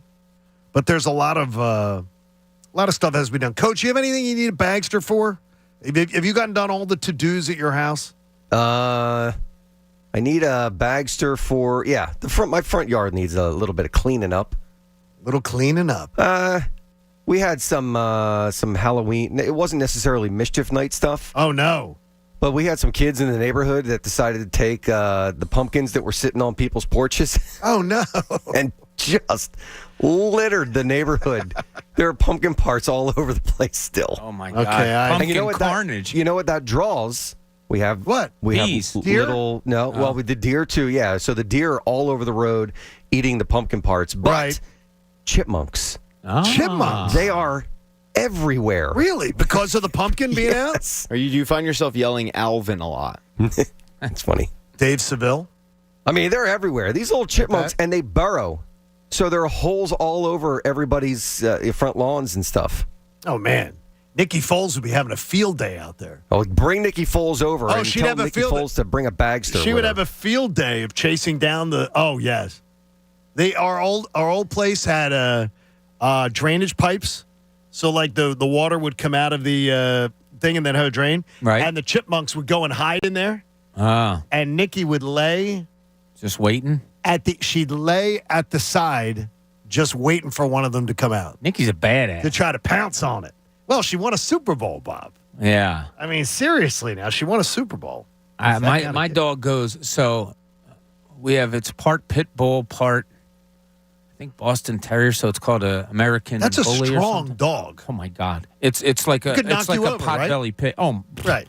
but there's a lot of stuff that has to be done. Coach, you have anything you need a Bagster for? Have you gotten done all the to-dos at your house? I need a Bagster for my front yard needs a little bit of cleaning up. Little cleaning up. We had some Halloween. It wasn't necessarily mischief night stuff. Oh no. But we had some kids in the neighborhood that decided to take the pumpkins that were sitting on people's porches. Oh no. And just littered the neighborhood. There are pumpkin parts all over the place still. Oh my God. Okay, pumpkin you know what carnage. You know what that draws? We have what? Bees. Have deer? Well, we did deer too. Yeah. So the deer are all over the road eating the pumpkin parts. But right. Chipmunks. Chipmunks. They are everywhere. Really? Because of the pumpkin being Yes. Or do you find yourself yelling Alvin a lot? That's funny. Dave Seville? I mean, they're everywhere. These little chipmunks, and they burrow. So there are holes all over everybody's front lawns and stuff. Oh, man. Nikki Foles would be having a field day out there. Oh, bring Nikki Foles over and she'd tell have a Nikki field Foles to bring a Bagster. She would have a field day of chasing down the... Oh, yes. Our old place had drainage pipes. So, like, the water would come out of the thing and then have a drain. Right. And the chipmunks would go and hide in there. Ah. And Nikki would lay... Just waiting? She'd lay at the side just waiting for one of them to come out. Nikki's a badass. To try to pounce on it. Well, she won a Super Bowl, Bob. Yeah. I mean, seriously now, she won a Super Bowl. My dog goes, so it's part pit bull, part, I think, Boston Terrier, so it's called a American That's a Bully strong dog. Oh, my God. It's like a potbelly pit. Oh, right.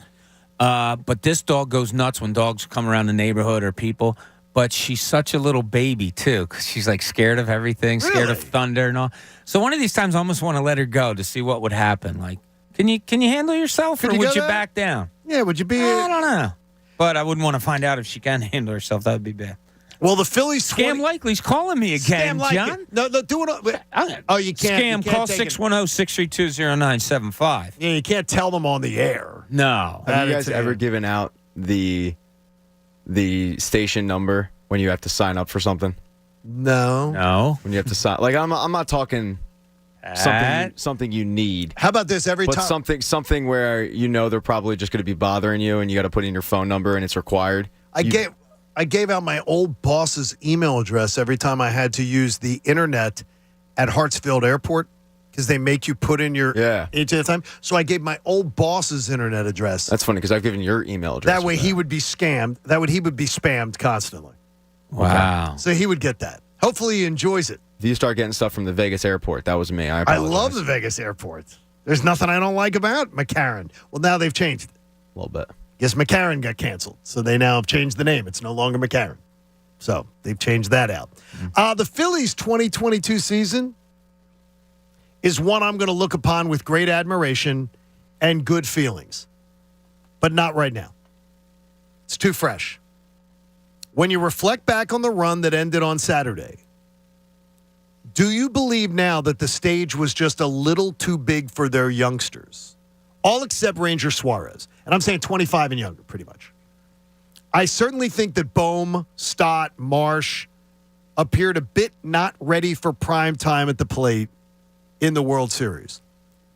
But this dog goes nuts when dogs come around the neighborhood or people. But she's such a little baby, too, because she's, like, scared of everything, scared of thunder and all. So one of these times I almost want to let her go to see what would happen. Like, can you handle yourself, or would you back down? Yeah, would you be... I don't know. But I wouldn't want to find out if she can handle herself. That would be bad. Well, the Phillies... Scam Likely's calling me again, John. No, do it... Oh, you can't... Scam, call 610-632-0975. Yeah, you can't tell them on the air. No. Have you guys ever given out the station number when you have to sign up for something? No. When you have to sign, like I'm not talking something you need. How about this? Every time, something where they're probably just going to be bothering you, and you got to put in your phone number, and it's required. I gave out my old boss's email address every time I had to use the internet at Hartsfield Airport, because they make you put in your each at a time. So I gave my old boss's internet address. That's funny, because I've given your email address. That way he would be scammed. He would be spammed constantly. Wow. So he would get that. Hopefully he enjoys it. If you start getting stuff from the Vegas airport, that was me. I love the Vegas airport. There's nothing I don't like about McCarran. Well, now they've changed it. A little bit. Yes, McCarran got canceled, so they now have changed the name. It's no longer McCarran. So they've changed that out. The Phillies' 2022 season is one I'm going to look upon with great admiration and good feelings. But not right now. It's too fresh. When you reflect back on the run that ended on Saturday, do you believe now that the stage was just a little too big for their youngsters? All except Ranger Suarez. And I'm saying 25 and younger, pretty much. I certainly think that Bohm, Stott, Marsh appeared a bit not ready for prime time at the plate in the World Series.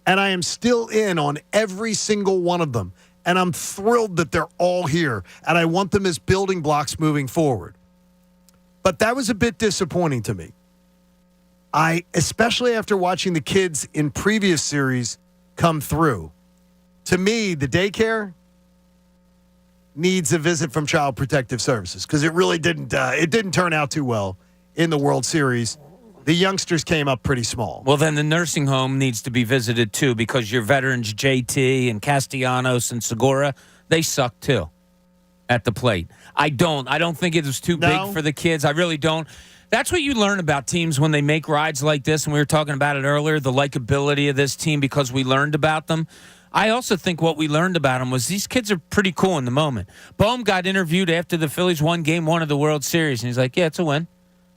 And I am still in on every single one of them. And I'm thrilled that they're all here. And I want them as building blocks moving forward. But that was a bit disappointing to me. Especially after watching the kids in previous series come through. To me, the daycare needs a visit from Child Protective Services, because it really didn't turn out too well in the World Series. The youngsters came up pretty small. Well, then the nursing home needs to be visited, too, because your veterans, JT and Castellanos and Segura, they suck, too, at the plate. I don't think it was too big for the kids. I really don't. That's what you learn about teams when they make rides like this, and we were talking about it earlier, the likability of this team because we learned about them. I also think what we learned about them was these kids are pretty cool in the moment. Bohm got interviewed after the Phillies won Game 1 of the World Series, and he's like, yeah, it's a win.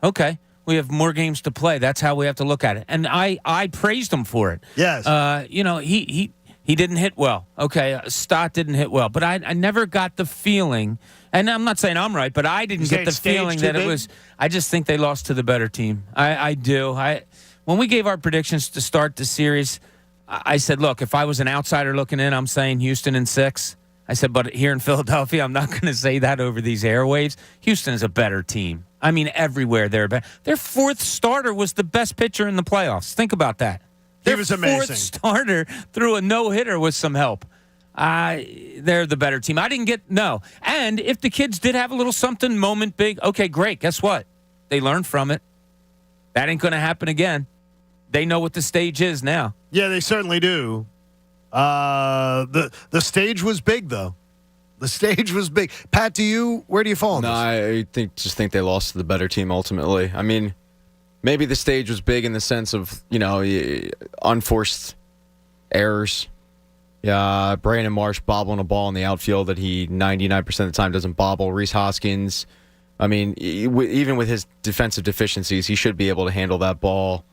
Okay. We have more games to play. That's how we have to look at it. And I praised him for it. Yes. He didn't hit well. Okay, Stott didn't hit well. But I never got the feeling, and I'm not saying I'm right, but I didn't get the feeling that it was. I just think they lost to the better team. I do. When we gave our predictions to start the series, I said, look, if I was an outsider looking in, I'm saying Houston in 6. I said, but here in Philadelphia, I'm not going to say that over these airwaves. Houston is a better team. I mean, everywhere they're better. Their 4th starter was the best pitcher in the playoffs. Think about that. He was amazing. 4th starter threw a no-hitter with some help. They're the better team. I didn't get no. And if the kids did have a little something, moment big, okay, great. Guess what? They learned from it. That ain't going to happen again. They know what the stage is now. Yeah, they certainly do. The stage was big, though. The stage was big. Pat, where do you fall on this? I think they lost to the better team ultimately. I mean, maybe the stage was big in the sense of, unforced errors. Yeah, Brandon Marsh bobbling a ball in the outfield that he 99% of the time doesn't bobble. Rhys Hoskins, I mean, even with his defensive deficiencies, he should be able to handle that ball.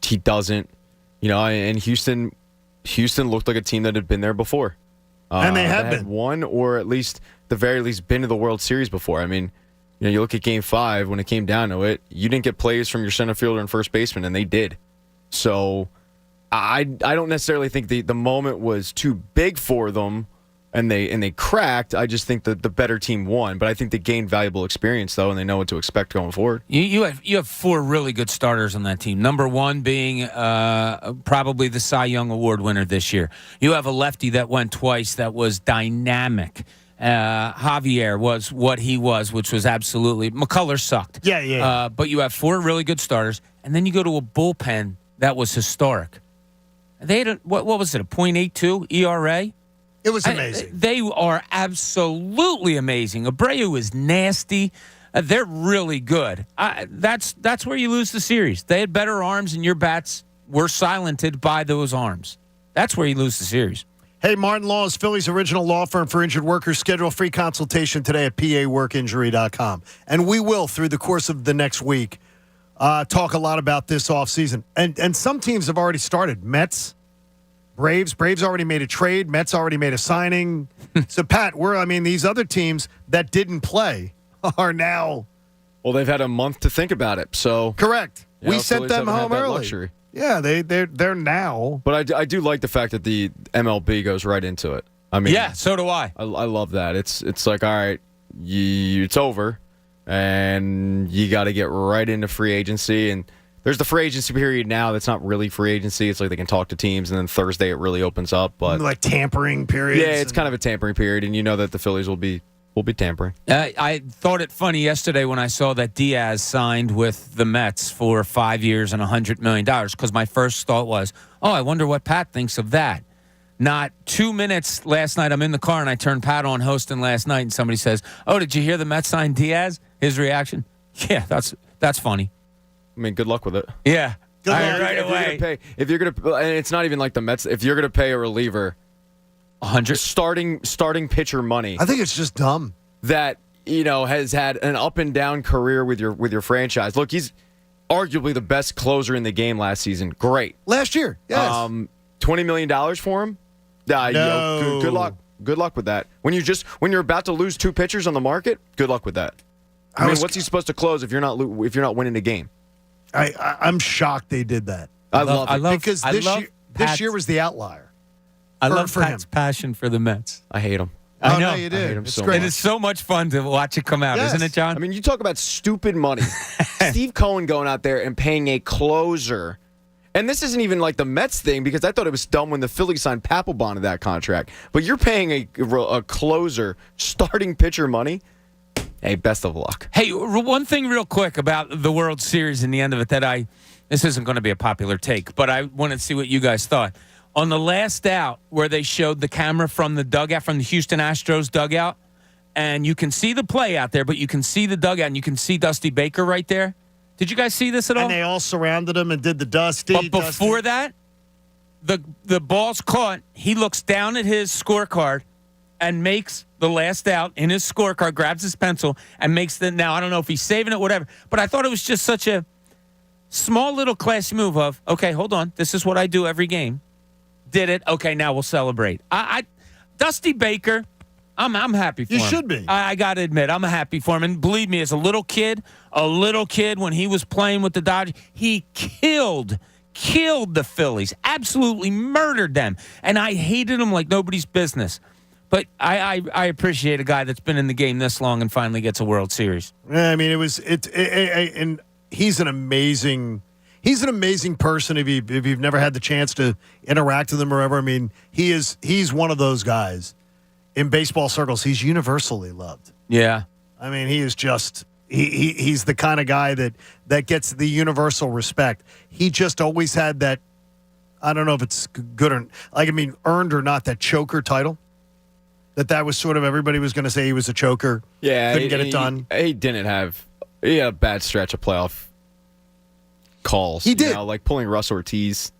He doesn't. And Houston looked like a team that had been there before. And they had been. Won, or at the very least, been to the World Series before. I mean, you look at Game 5, when it came down to it, you didn't get plays from your center fielder and first baseman, and they did. So I don't necessarily think the moment was too big for them, and they cracked. I just think that the better team won. But I think they gained valuable experience, though, and they know what to expect going forward. You have 4 really good starters on that team. Number 1 being probably the Cy Young Award winner this year. You have a lefty that went twice that was dynamic. Javier was what he was, which was absolutely... McCullers sucked. Yeah. But you have 4 really good starters, and then you go to a bullpen that was historic. They had what was it, a .82 ERA? It was amazing. They are absolutely amazing. Abreu is nasty. They're really good. That's where you lose the series. They had better arms, and your bats were silented by those arms. That's where you lose the series. Hey, Martin Law is Philly's original law firm for injured workers. Schedule a free consultation today at paworkinjury.com. And we will, through the course of the next week, talk a lot about this offseason. And some teams have already started. Mets, Braves already made a trade. Mets already made a signing. So, Pat, these other teams that didn't play are now... Well, they've had a month to think about it, so... Correct. We sent them home early. Luxury. Yeah, they're now. But I do like the fact that the MLB goes right into it. I mean, yeah, so do I. I love that. It's like, all right, it's over, and you got to get right into free agency. And there's the free agency period now that's not really free agency. It's like they can talk to teams, and then Thursday it really opens up. But like tampering periods. Yeah, it's kind of a tampering period, and you know that the Phillies will be tampering. I thought it funny yesterday when I saw that Diaz signed with the Mets for 5 years and $100 million, because my first thought was, I wonder what Pat thinks of that. Not 2 minutes last night, I'm in the car, and I turned Pat on hosting last night, and somebody says, did you hear the Mets sign Diaz? His reaction? Yeah, that's funny. I mean, good luck with it. Yeah. Right away. If you're going to, and it's not even like the Mets, if you're going to pay a reliever 100 starting pitcher money. I think it's just dumb. That, has had an up and down career with your franchise. Look, he's arguably the best closer in the game last season. Great. Last year, yes. $20 million for him? No. Good luck. Good luck with that. When you're about to lose 2 pitchers on the market, good luck with that. What's he supposed to close if you're not winning the game? I'm shocked they did that. I love it. Because this year was the outlier. I love Pat's passion for the Mets. I hate him. I know. No, you do. I hate him it's so great. much. It is so much fun to watch it come out, Yes. isn't it, John? I mean, you talk about stupid money. Steve Cohen going out there and paying a closer. And this isn't even like the Mets thing, because I thought it was dumb when the Phillies signed Papelbon to that contract. But you're paying a closer starting pitcher money. Hey, best of luck. Hey, one thing real quick about the World Series and the end of it that this isn't going to be a popular take, but I wanted to see what you guys thought. On the last out where they showed the camera from the dugout, from the Houston Astros dugout, and you can see the play out there, but you can see the dugout, and you can see Dusty Baker right there. Did you guys see this at all? And they all surrounded him and did the Dusty. But before that, the ball's caught. He looks down at his scorecard and makes the last out in his scorecard, grabs his pencil, and makes the. Now, I don't know if he's saving it, whatever, but I thought it was just such a small little classy move of, okay, hold on, this is what I do every game. Did it. Okay, now we'll celebrate. Dusty Baker, I'm happy for him. You should be. I got to admit, I'm happy for him. And believe me, as a little kid when he was playing with the Dodgers, he killed the Phillies, absolutely murdered them. And I hated him like nobody's business. But I appreciate a guy that's been in the game this long and finally gets a World Series. Yeah, I mean, and he's an amazing person. If you've never had the chance to interact with him or ever, I mean, he's one of those guys in baseball circles. He's universally loved. Yeah, I mean, he is just he's the kind of guy that gets the universal respect. He just always had that. I don't know if it's good or earned or not, that choker title. That was sort of, everybody was going to say he was a choker. Yeah, couldn't get it done. He had a bad stretch of playoff calls. He did. Like pulling Russ Ortiz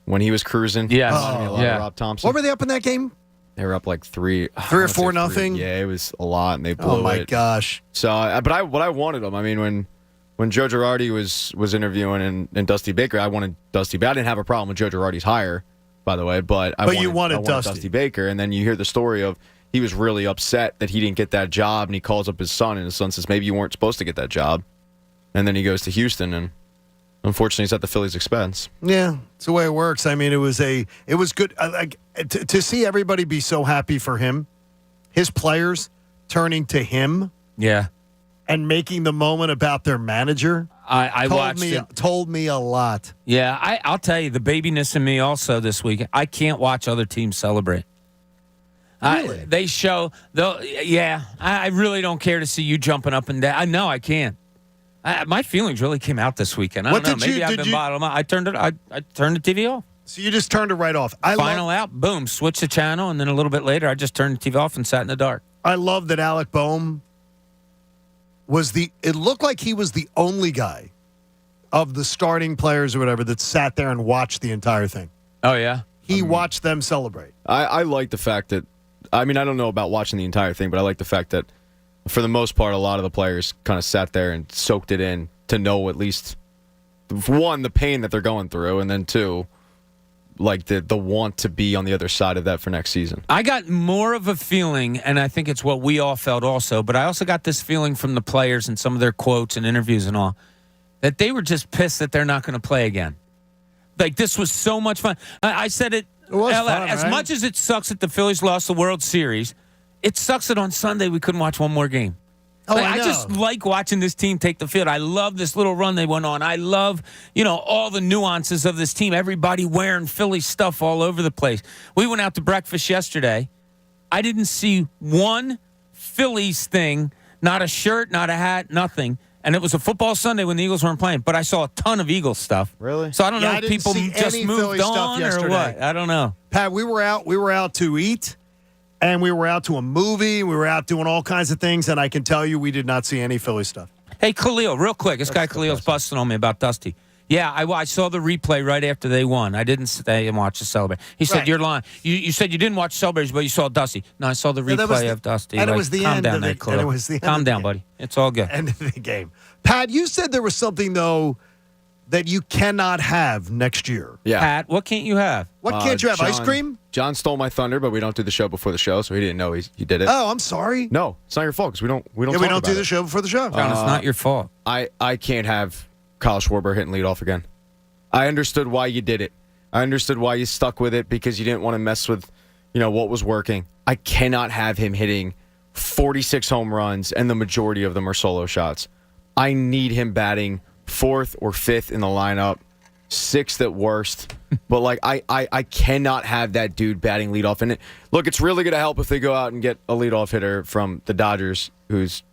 when he was cruising. Yeah. Rob Thompson. What were they up in that game? They were up like 3 or 4-0. Yeah, it was a lot, and they blew it. Oh my gosh! So, what I wanted them. I mean, when Joe Girardi was interviewing and Dusty Baker, I wanted Dusty. But I didn't have a problem with Joe Girardi's hire, by the way. But you wanted Dusty Baker, and then you hear the story of he was really upset that he didn't get that job, and he calls up his son, and his son says maybe you weren't supposed to get that job, and then he goes to Houston and. Unfortunately, it's at the Phillies' expense. Yeah, it's the way it works. I mean, it was good to see everybody be so happy for him, his players turning to him. Yeah, and making the moment about their manager. I watched it. Told me a lot. Yeah, I'll tell you, the babiness in me also this week. I can't watch other teams celebrate. Really? They show though. Yeah, I really don't care to see you jumping up and down. I know I can't. My feelings really came out this weekend. I don't know. Maybe I've been bottled up. I turned the TV off. So you just turned it right off. Final out, boom, switch the channel, and then a little bit later, I just turned the TV off and sat in the dark. I love that Alec Boehm it looked like he was the only guy of the starting players or whatever that sat there and watched the entire thing. Oh, yeah? He watched them celebrate. I like the fact that, I mean, I don't know about watching the entire thing, but I like the fact that for the most part, a lot of the players kind of sat there and soaked it in to know at least, one, the pain that they're going through, and then two, like the want to be on the other side of that for next season. I got more of a feeling, and I think it's what we all felt also, but I also got this feeling from the players and some of their quotes and interviews and all, that they were just pissed that they're not going to play again. Like, this was so much fun. I said it was fun, as right? much as it sucks that the Phillies lost the World Series, it sucks that on Sunday we couldn't watch one more game. Oh, Like, I know. just like watching this team take the field. I love this little run they went on. I love, all the nuances of this team. Everybody wearing Philly stuff all over the place. We went out to breakfast yesterday. I didn't see one Phillies thing, not a shirt, not a hat, nothing. And it was a football Sunday when the Eagles weren't playing, but I saw a ton of Eagles stuff. Really? So I don't know I if didn't people see just any moved Philly stuff on or yesterday. what. I don't know. Pat, we were out to eat, and we were out to a movie. We were out doing all kinds of things, and I can tell you we did not see any Philly stuff. Hey, Khalil, real quick. This guy Khalil's busting on me about Dusty. Yeah, I saw the replay right after they won. I didn't stay and watch the celebration. He said, Right. you're lying. You said you didn't watch the celebration, but you saw Dusty. No, I saw the Yeah, that was replay the- of Dusty. and it was the calm end down of there, the- Khalil. and it was the end calm of the down, game. buddy. It's all good. End of the game. Pat, you said there was something, though, that you cannot have next year. Yeah. Pat, what can't you have? What can't you have? Ice John- cream? John stole my thunder, but we don't do the show before the show, so he didn't know he did it. Oh, I'm sorry. No, it's not your fault because we don't. Yeah, we talk don't about do the it. show before the show. John, it's not your fault. I can't have Kyle Schwarber hitting leadoff again. I understood why you did it. I understood why you stuck with it because you didn't want to mess with, what was working. I cannot have him hitting 46 home runs, and the majority of them are solo shots. I need him batting 4th or 5th in the lineup, 6th at worst. But I cannot have that dude batting leadoff. And look, it's really going to help if they go out and get a leadoff hitter from the Dodgers, whose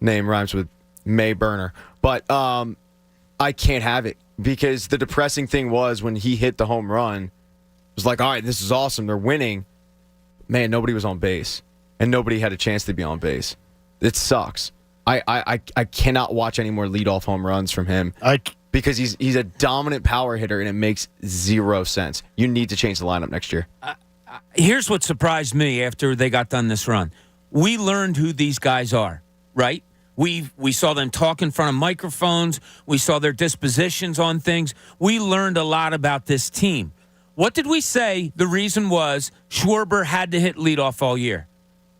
name rhymes with May Burner. But I can't have it because the depressing thing was when he hit the home run, it was like, all right, this is awesome. They're winning. Man, nobody was on base, and nobody had a chance to be on base. It sucks. I cannot watch any more leadoff home runs from him because he's a dominant power hitter, and it makes zero sense. You need to change the lineup next year. Here's what surprised me after they got done this run. we learned who these guys are, right? We saw them talk in front of microphones. We saw their dispositions on things. We learned a lot about this team. What did we say the reason was Schwarber had to hit leadoff all year?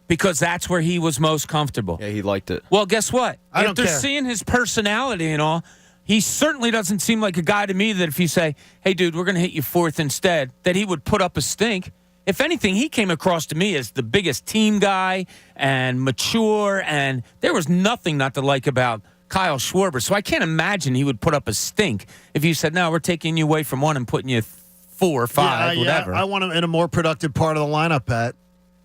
Because that's where he was most comfortable. Yeah, he liked it. Well, guess what? I don't After care. seeing his personality and all, he certainly doesn't seem like a guy to me that if you say, hey, dude, we're going to hit you fourth instead, that he would put up a stink. If anything, he came across to me as the biggest team guy and mature, and there was nothing not to like about Kyle Schwarber. So I can't imagine he would put up a stink if you said, no, we're taking you away from one and putting you 4 or 5, whatever. I want him in a more productive part of the lineup, Pat.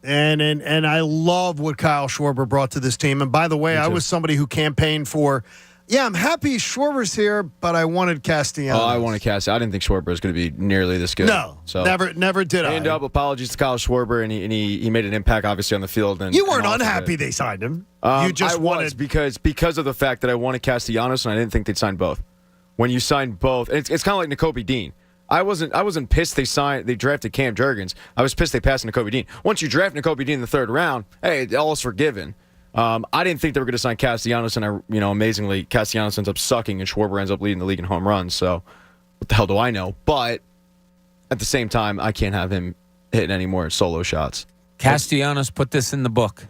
And I love what Kyle Schwarber brought to this team. And by the way, I was somebody who campaigned for, I'm happy Schwarber's here, but I wanted Castellanos. Oh, I wanted Castellanos. I didn't think Schwarber was going to be nearly this good. No, so never did I. And apologies to Kyle Schwarber, and he made an impact, obviously, on the field. And you weren't unhappy they signed him. You just wanted because of the fact that I wanted Castellanos, and I didn't think they'd sign both. When you sign both, it's kind of like Nakobe Dean. I wasn't pissed they drafted Cam Jurgens. I was pissed they passed Nakobe Dean. Once you draft Nakobe Dean in the third round, hey, all is forgiven. I didn't think they were going to sign Castellanos, and amazingly, Castellanos ends up sucking, and Schwarber ends up leading the league in home runs. So, what the hell do I know? But at the same time, I can't have him hitting any more solo shots. Castellanos, put this in the book,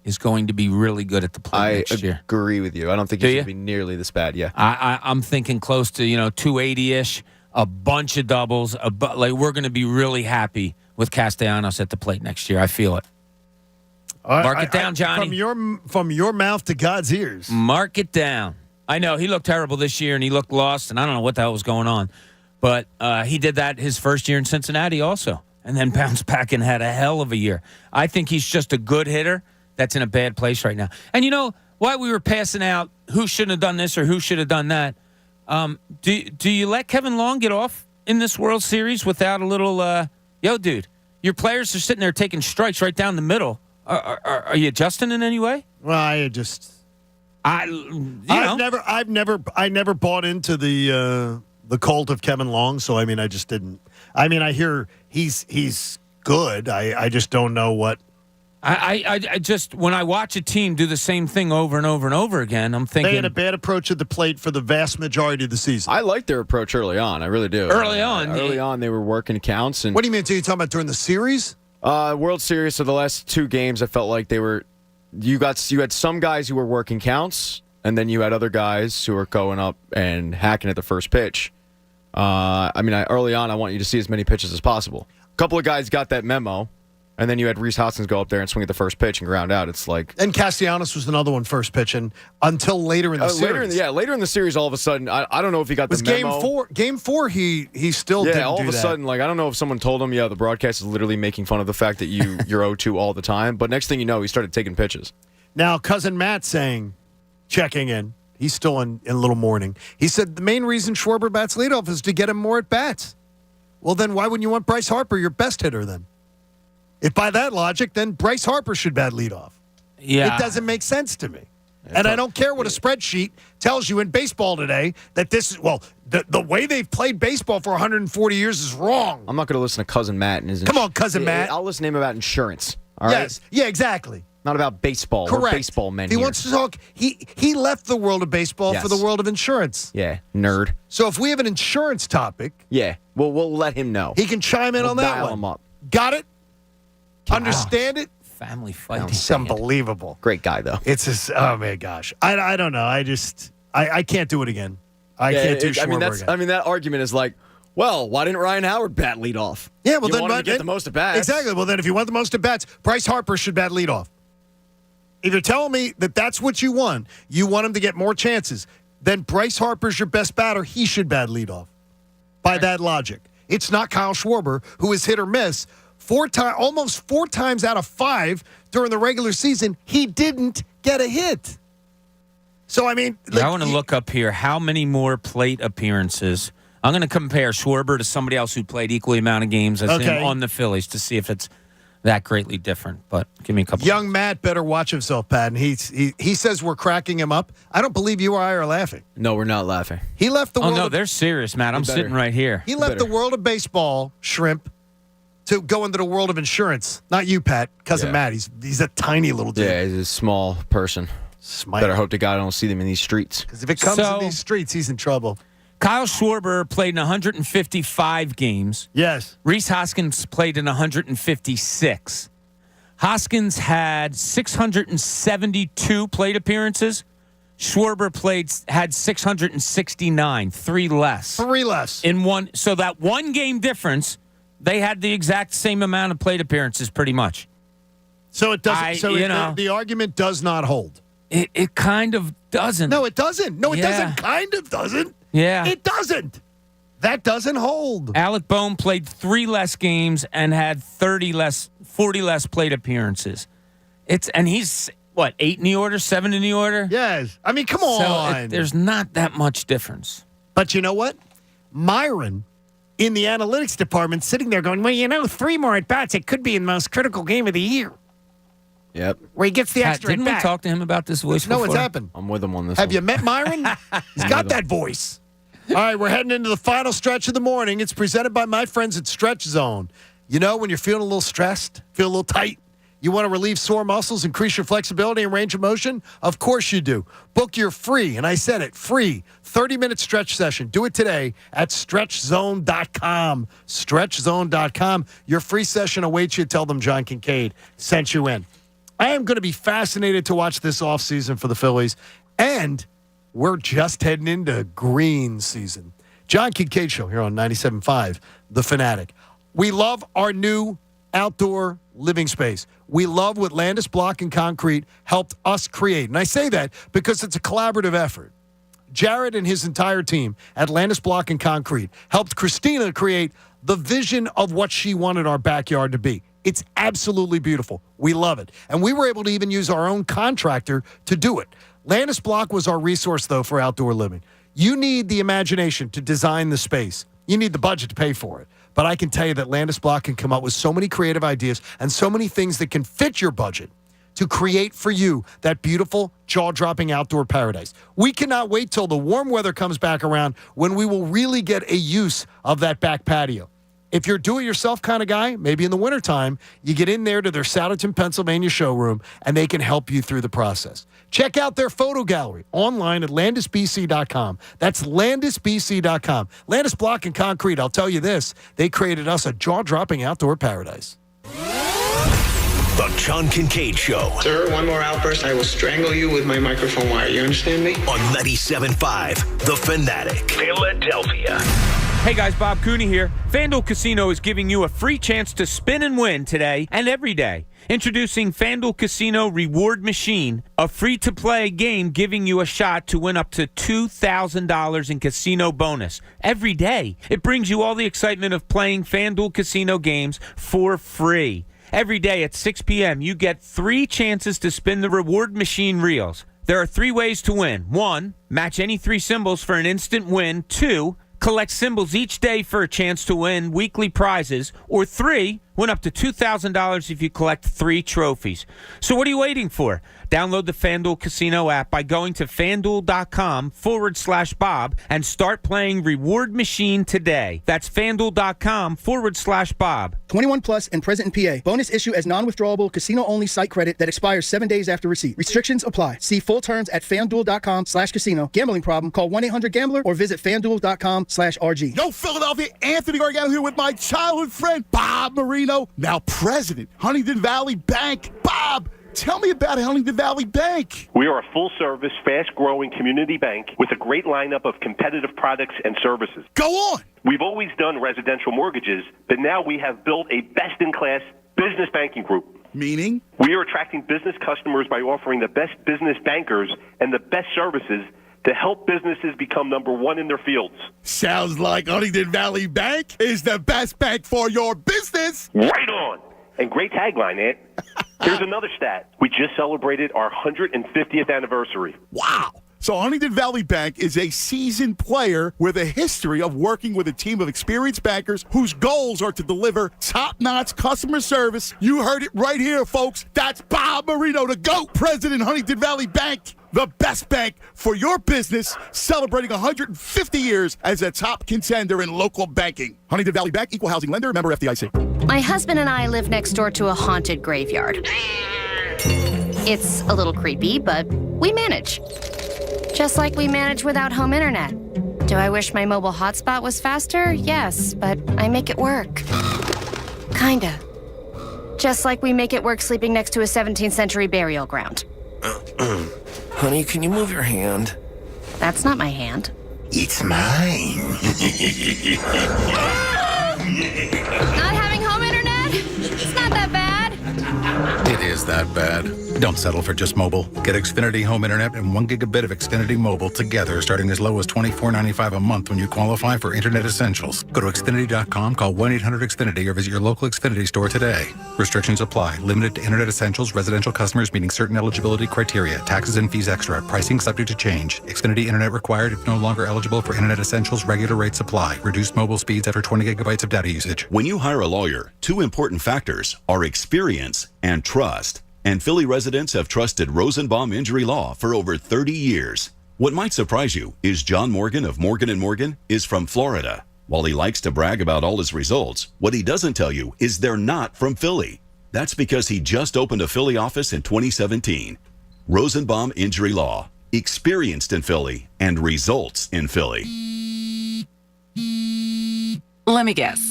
is going to be really good at the plate next year. I agree with you. I don't think he's going to be nearly this bad. Yeah, I'm thinking close to 280-ish. A bunch of doubles. We're going to be really happy with Castellanos at the plate next year. I feel it. Mark it down, Johnny. From your mouth to God's ears. Mark it down. I know he looked terrible this year, and he looked lost, and I don't know what the hell was going on. But he did that his first year in Cincinnati also, and then bounced back and had a hell of a year. I think he's just a good hitter that's in a bad place right now. And while we were passing out who shouldn't have done this or who should have done that, do you let Kevin Long get off in this World Series without a little, dude, your players are sitting there taking strikes right down the middle. Are you adjusting in any way? Well, I've never bought into the cult of Kevin Long. So I just didn't. I hear he's good. I just don't know what. I just, when I watch a team do the same thing over and over and over again, I'm thinking... They had a bad approach at the plate for the vast majority of the season. I like their approach early on. I really do. Early on, they were working counts. And what do you mean? Are you talking about during the series? World Series, so the last 2 games, I felt like they were... You had some guys who were working counts, and then you had other guys who were going up and hacking at the first pitch. Early on, I want you to see as many pitches as possible. A couple of guys got that memo. And then you had Rhys Hoskins go up there and swing at the first pitch and ground out. It's like... And Castellanos was another one first pitching until later in the series. Later in the series, all of a sudden, I don't know if he got the memo. Game four, he still didn't do that. Yeah, all of a sudden, I don't know if someone told him, the broadcast is literally making fun of the fact that you're 0-2 all the time. But next thing you know, he started taking pitches. Now, Cousin Matt checking in. He's still in little mourning. He said the main reason Schwarber bats leadoff is to get him more at-bats. Well, then why wouldn't you want Bryce Harper, your best hitter, then? If by that logic, then Bryce Harper should bat leadoff. Yeah. It doesn't make sense to me. And I don't care what a spreadsheet tells you in baseball today that this is, the way they've played baseball for 140 years is wrong. I'm not going to listen to Cousin Matt. Come on, Cousin Matt. I'll listen to him about insurance. All right? Yes. Yeah, exactly. Not about baseball. Correct. We're baseball men He wants to talk. He left the world of baseball for the world of insurance. Yeah, nerd. So if we have an insurance topic. Yeah, we'll let him know. He can chime in on that dial one. him up. Got it? Understand it? Family fight. It's unbelievable. Great guy, though. It's just, oh my gosh. I don't know. I can't do it again. I can't do Schwarber again. That argument is like, well, why didn't Ryan Howard bat leadoff? Yeah, well, you wanted to get the most at bats. Exactly. Well, then if you want the most at bats, Bryce Harper should bat leadoff. If you're telling me that that's what you want him to get more chances, then Bryce Harper's your best batter. He should bat leadoff. By that logic. It's not Kyle Schwarber, who is hit or miss. Almost 4 times out of 5 during the regular season, he didn't get a hit. So, I want to look up here how many more plate appearances. I'm going to compare Schwarber to somebody else who played equally amount of games as him on the Phillies to see if it's that greatly different. But give me a couple. Young Matt better watch himself, Pat. And he says we're cracking him up. I don't believe you or I are laughing. No, we're not laughing. He left the world. Oh, no, they're serious, Matt. I'm sitting right here. He left the world of baseball, Shrimp, to go into the world of insurance. Not you, Pat. Cousin Matt. He's a tiny little dude. Yeah, he's a small person. Better hope to God I don't see them in these streets. Because if it comes in these streets, he's in trouble. Kyle Schwarber played in 155 games. Yes. Rhys Hoskins played in 156. Hoskins had 672 plate appearances. Schwarber had 669, 3 less. 3 less. In one. So that one game difference, they had the exact same amount of plate appearances pretty much. So it doesn't. The argument does not hold. It kind of doesn't. No, it doesn't. No, it doesn't. Kind of doesn't. Yeah. It doesn't. That doesn't hold. Alec Bohm played 3 less games and had 40 less plate appearances. And he's, 8 in the order, 7 in the order? Yes. I mean, come on. There's not that much difference. But you know what? Myron, in the analytics department, sitting there going, 3 more at-bats, it could be in the most critical game of the year. Yep. Where he gets the extra Didn't we talk to him about this voice before? No, it's happened. I'm with him on this Have one. you met Myron? He's got that voice. All right, we're heading into the final stretch of the morning. It's presented by my friends at Stretch Zone. You know, when you're feeling a little stressed, feel a little tight, you want to relieve sore muscles, increase your flexibility and range of motion? Of course you do. Book your free, and I said it, free 30-minute stretch session. Do it today at StretchZone.com. StretchZone.com. Your free session awaits you. Tell them John Kincade sent you in. I am going to be fascinated to watch this offseason for the Phillies, and we're just heading into green season. John Kincade Show here on 97.5 The Fanatic. We love our new outdoor living space. We love what Landis Block and Concrete helped us create. And I say that because it's a collaborative effort. Jared and his entire team at Landis Block and Concrete helped Christina create the vision of what she wanted our backyard to be. It's absolutely beautiful. We love it. And we were able to even use our own contractor to do it. Landis Block was our resource, though, for outdoor living. You need the imagination to design the space. You need the budget to pay for it. But I can tell you that Landis Block can come up with so many creative ideas and so many things that can fit your budget to create for you that beautiful, jaw-dropping outdoor paradise. We cannot wait till the warm weather comes back around when we will really get a use of that back patio. If you're a do-it-yourself kind of guy, maybe in the wintertime, you get in there to their Souderton, Pennsylvania showroom, and they can help you through the process. Check out their photo gallery online at landisbc.com. That's landisbc.com. Landis Block and Concrete, I'll tell you this, they created us a jaw-dropping outdoor paradise. The John Kincade Show. Sir, one more outburst, I will strangle you with my microphone wire. You understand me? On 97.5 The Fanatic, Philadelphia. Hey guys, Bob Cooney here. FanDuel Casino is giving you a free chance to spin and win today and every day. Introducing FanDuel Casino Reward Machine, a free-to-play game giving you a shot to win up to $2,000 in casino bonus every day. It brings you all the excitement of playing FanDuel Casino games for free. Every day at 6 p.m., you get 3 chances to spin the Reward Machine reels. There are 3 ways to win. 1, match any 3 symbols for an instant win. 2, collect symbols each day for a chance to win weekly prizes. Or 3, win up to $2,000 if you collect 3 trophies. So what are you waiting for? Download the FanDuel Casino app by going to FanDuel.com/Bob and start playing Reward Machine today. That's FanDuel.com/Bob. 21 plus and present in PA. Bonus issue as non-withdrawable casino-only site credit that expires 7 days after receipt. Restrictions apply. See full terms at FanDuel.com/casino. Gambling problem? Call 1-800-GAMBLER or visit FanDuel.com/RG. Yo, Philadelphia, Anthony Gargano here with my childhood friend, Bob Marino, now president, Huntington Valley Bank. Bob, tell me about Huntington Valley Bank. We are a full-service, fast-growing community bank with a great lineup of competitive products and services. Go on. We've always done residential mortgages, but now we have built a best-in-class business banking group. Meaning? We are attracting business customers by offering the best business bankers and the best services to help businesses become number one in their fields. Sounds like Huntington Valley Bank is the best bank for your business. Right on. And great tagline, Ant. Here's another stat. We just celebrated our 150th anniversary. Wow. So Huntington Valley Bank is a seasoned player with a history of working with a team of experienced bankers whose goals are to deliver top-notch customer service. You heard it right here, folks. That's Bob Marino, the GOAT, president of Huntington Valley Bank. The best bank for your business, celebrating 150 years as a top contender in local banking. Huntington Valley Bank, equal housing lender, member FDIC. My husband and I live next door to a haunted graveyard. It's a little creepy, but we manage. Just like we manage without home internet. Do I wish my mobile hotspot was faster? Yes, but I make it work. Kinda. Just like we make it work sleeping next to a 17th century burial ground. Honey, can you move your hand? That's not my hand. It's mine. Not having home internet? It's not that bad. It is that bad. Don't settle for just mobile. Get Xfinity Home Internet and 1 gigabit of Xfinity Mobile together, starting as low as $24.95 a month when you qualify for Internet Essentials. Go to Xfinity.com, call 1-800-XFINITY, or visit your local Xfinity store today. Restrictions apply. Limited to Internet Essentials, residential customers meeting certain eligibility criteria. Taxes and fees extra. Pricing subject to change. Xfinity Internet required if no longer eligible for Internet Essentials. Regular rates apply. Reduced mobile speeds after 20 gigabytes of data usage. When you hire a lawyer, 2 important factors are experience and trust. And Philly residents have trusted Rosenbaum Injury Law for over 30 years. What might surprise you is John Morgan of Morgan & Morgan is from Florida. While he likes to brag about all his results, what he doesn't tell you is they're not from Philly. That's because he just opened a Philly office in 2017. Rosenbaum Injury Law, experienced in Philly and results in Philly. Let me guess.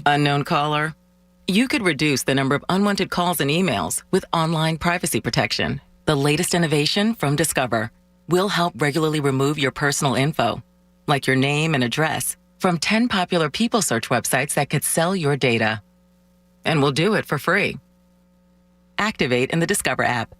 Unknown caller? You could reduce the number of unwanted calls and emails with online privacy protection. The latest innovation from Discover will help regularly remove your personal info, like your name and address, from 10 popular people search websites that could sell your data. And we'll do it for free. Activate in the Discover app.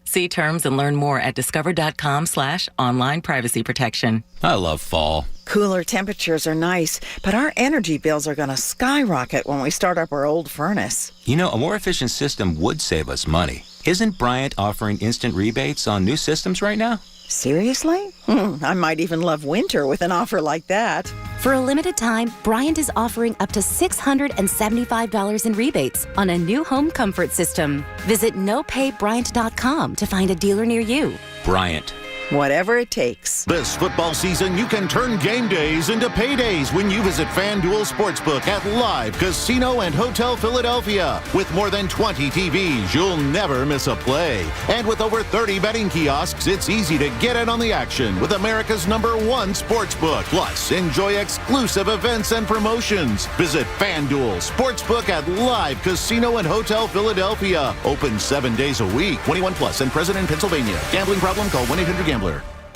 See terms and learn more at discover.com/online privacy protection. I love fall. Cooler temperatures are nice, but our energy bills are going to skyrocket when we start up our old furnace. You know, a more efficient system would save us money. Isn't Bryant offering instant rebates on new systems right now? Seriously? I might even love winter with an offer like that. For a limited time, Bryant is offering up to $675 in rebates on a new home comfort system. Visit nopaybryant.com to find a dealer near you. Bryant. Whatever it takes. This football season, you can turn game days into paydays when you visit FanDuel Sportsbook at Live Casino and Hotel Philadelphia. With more than 20 TVs, you'll never miss a play. And with over 30 betting kiosks, it's easy to get in on the action with America's #1 sportsbook. Plus, enjoy exclusive events and promotions. Visit FanDuel Sportsbook at Live Casino and Hotel Philadelphia. Open 7 days a week. 21 plus and present in Pennsylvania. Gambling problem? Call 1-800-GAMBLER.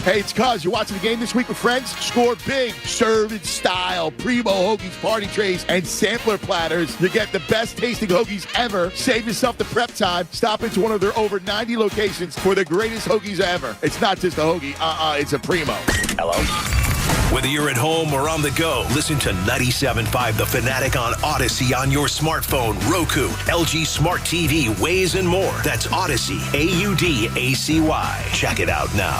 Hey, it's Cuz. You're watching the game this week with friends? Score big. Serve in style. Primo Hoagies party trays and sampler platters. You get the best tasting hoagies ever. Save yourself the prep time. Stop into one of their over 90 locations for the greatest hoagies ever. It's not just a hoagie. It's a Primo. Hello? Whether you're at home or on the go, listen to 97.5 The Fanatic on Odyssey on your smartphone, Roku, LG Smart TV, Waze, and more. That's Odyssey, AUDACY. Check it out now.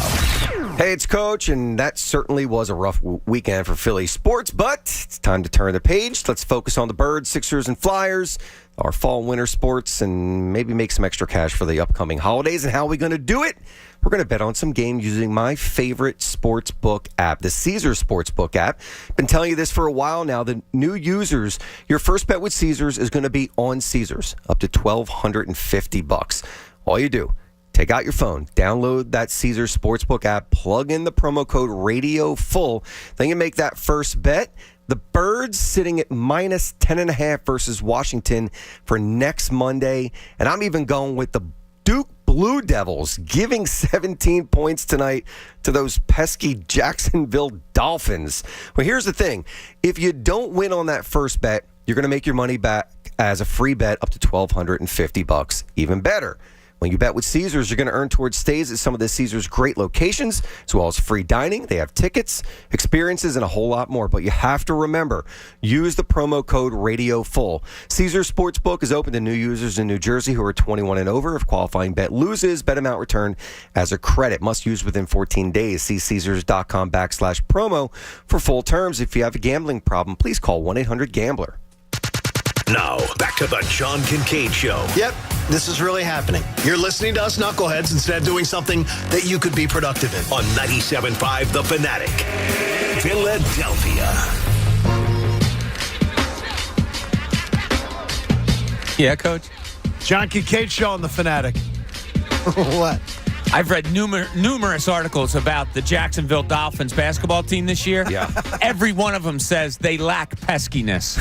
Hey, it's Coach, and that certainly was a rough weekend for Philly sports, but it's time to turn the page. Let's focus on the Birds, Sixers, and Flyers, our fall winter sports, and maybe make some extra cash for the upcoming holidays. And how are we going to do it? We're going to bet on some games using my favorite sports book app, the Caesars Sportsbook app. Been telling you this for a while now. The new users, your first bet with Caesars is going to be on Caesars, up to $1,250. All you do, take out your phone, download that Caesars Sportsbook app, plug in the promo code RADIOFULL, then you make that first bet. The Birds sitting at minus 10.5 versus Washington for next Monday. And I'm even going with the Duke Blue Devils giving 17 points tonight to those pesky Jacksonville Dolphins. Well, here's the thing. If you don't win on that first bet, you're going to make your money back as a free bet up to $1,250. Even better. When you bet with Caesars, you're going to earn towards stays at some of the Caesars' great locations, as well as free dining. They have tickets, experiences, and a whole lot more. But you have to remember, use the promo code RADIOFULL. Caesars Sportsbook is open to new users in New Jersey who are 21 and over. If qualifying bet loses, bet amount returned as a credit. Must use within 14 days. See Caesars.com/promo for full terms. If you have a gambling problem, please call 1-800-GAMBLER. Now, back to the John Kincade Show. Yep, this is really happening. You're listening to us knuckleheads instead of doing something that you could be productive in. On 97.5 The Fanatic, Philadelphia. Yeah, Coach? John Kincade Show on The Fanatic. What? I've read numerous articles about the Jacksonville Dolphins basketball team this year. Yeah. Every one of them says they lack peskiness.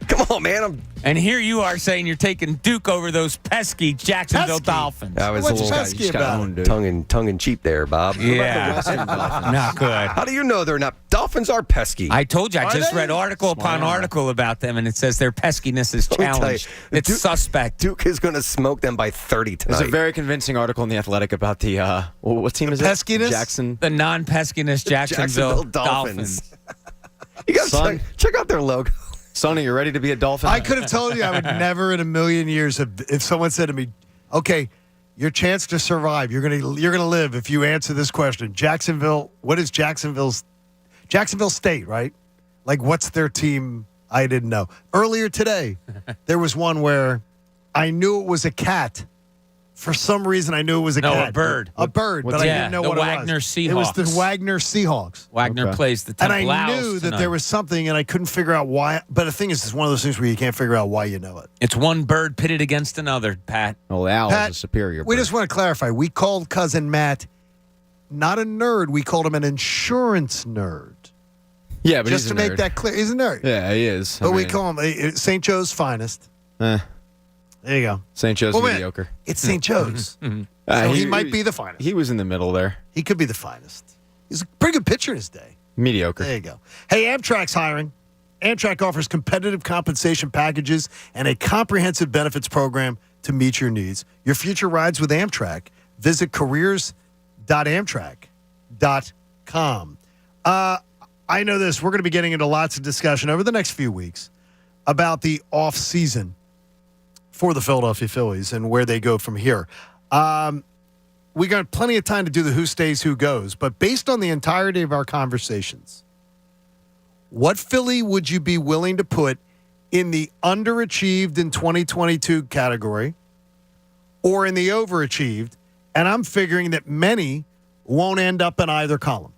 Come on, man. And here you are saying you're taking Duke over those pesky Jacksonville Dolphins. That was What's a little pesky about it? tongue in cheek there, Bob. Yeah, not good. How do you know they're not? Dolphins are pesky. I told you, I Are just they? read article upon article about them, and it says their peskiness is Let me tell you, challenged. It's suspect. Duke is going to smoke them by 30 tonight. There's a very convincing article in The Athletic about the, what team is it? peskiness? Jackson. The non-peskiness Jacksonville Dolphins. You got Son. to check out their logo. Sonny, you ready to be a Dolphin? I could have told you I would never in a million years if someone said to me, okay, your chance to survive, you're gonna live if you answer this question. Jacksonville, what is Jacksonville State, right? Like, what's their team? I didn't know. Earlier today, there was one where I knew it was a cat. For some reason, I knew it was a cat. A bird. A bird, but I didn't know what Wagner it was. Seahawks. It was the Wagner Seahawks. Wagner plays the And Temple I Owls knew that tonight. there was something, and I couldn't figure out why. But the thing is, it's one of those things where you can't figure out why you know it. It's one bird pitted against another, Pat. Well, the owl Pat, is a superior bird. We just want to clarify. We called cousin Matt not a nerd. We called him an insurance nerd. Yeah, but just he's to a nerd. make that clear. He's a nerd. Yeah, he is. But we call him St. Joe's finest. There you go. St. Joe's Well, man, mediocre. It's St. Joe's. So he might be the finest. He was in the middle there. He could be the finest. He's a pretty good pitcher in his day. Mediocre. There you go. Hey, Amtrak's hiring. Amtrak offers competitive compensation packages and a comprehensive benefits program to meet your needs. Your future rides with Amtrak. Visit careers.amtrak.com. I know this. We're going to be getting into lots of discussion over the next few weeks about the off season for the Philadelphia Phillies and where they go from here. We got plenty of time to do the who stays, who goes, but based on the entirety of our conversations, what Philly would you be willing to put in the underachieved in 2022 category or in the overachieved? And I'm figuring that many won't end up in either column.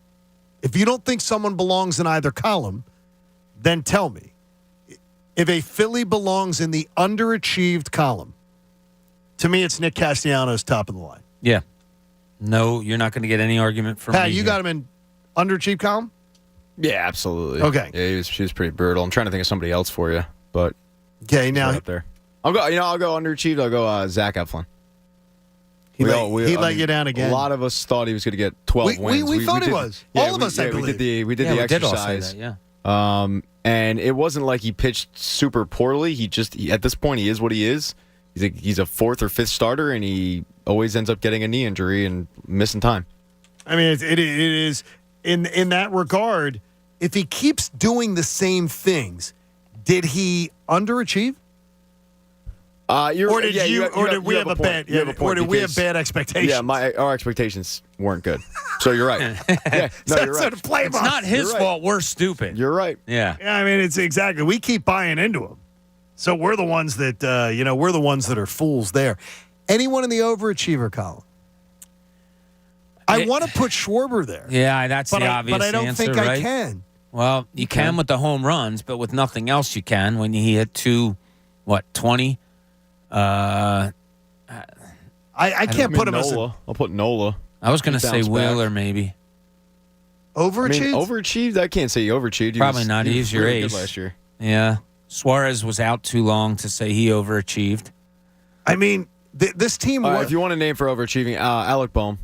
If you don't think someone belongs in either column, then tell me. If a Philly belongs in the underachieved column, to me, it's Nick Castellanos top of the line. Yeah. No, you're not going to get any argument from Pat, me you here. got him in underachieved column? Yeah, absolutely. Okay. Yeah, she was pretty brutal. I'm trying to think of somebody else for you, but okay, now right up there. I'll go underachieved. I'll go Zach Eflin. He let you down again. A lot of us thought he was going to get 12 wins. We thought he was. Yeah, All of us, I believe. We did the exercise. Did all say that, and it wasn't like he pitched super poorly. He at this point, he is what he is. He's a fourth or fifth starter, and he always ends up getting a knee injury and missing time. I mean, it is in that regard. If he keeps doing the same things, did he underachieve? Or did we have bad expectations? Yeah, our expectations weren't good. So you're right. Yeah, no, you're right. It's not his fault. We're stupid. You're right. Yeah. Yeah, I mean, it's exactly. We keep buying into him. So we're the ones that, we're the ones that are fools there. Anyone in the overachiever column? I want to put Schwarber there. Yeah, that's the obvious But I don't answer, think right? I can. Well, you can with the home runs, but with nothing else you can when he hit 20? I can't put him as Nola. I'll put Nola. I was going to say Bounce Wheeler back. maybe. Overachieved? Overachieved? I can't say he overachieved. Probably not. He He's was your really ace. good last year. Yeah. Suarez was out too long to say he overachieved. I mean, this team. If you want a name for overachieving, Alec Boehm.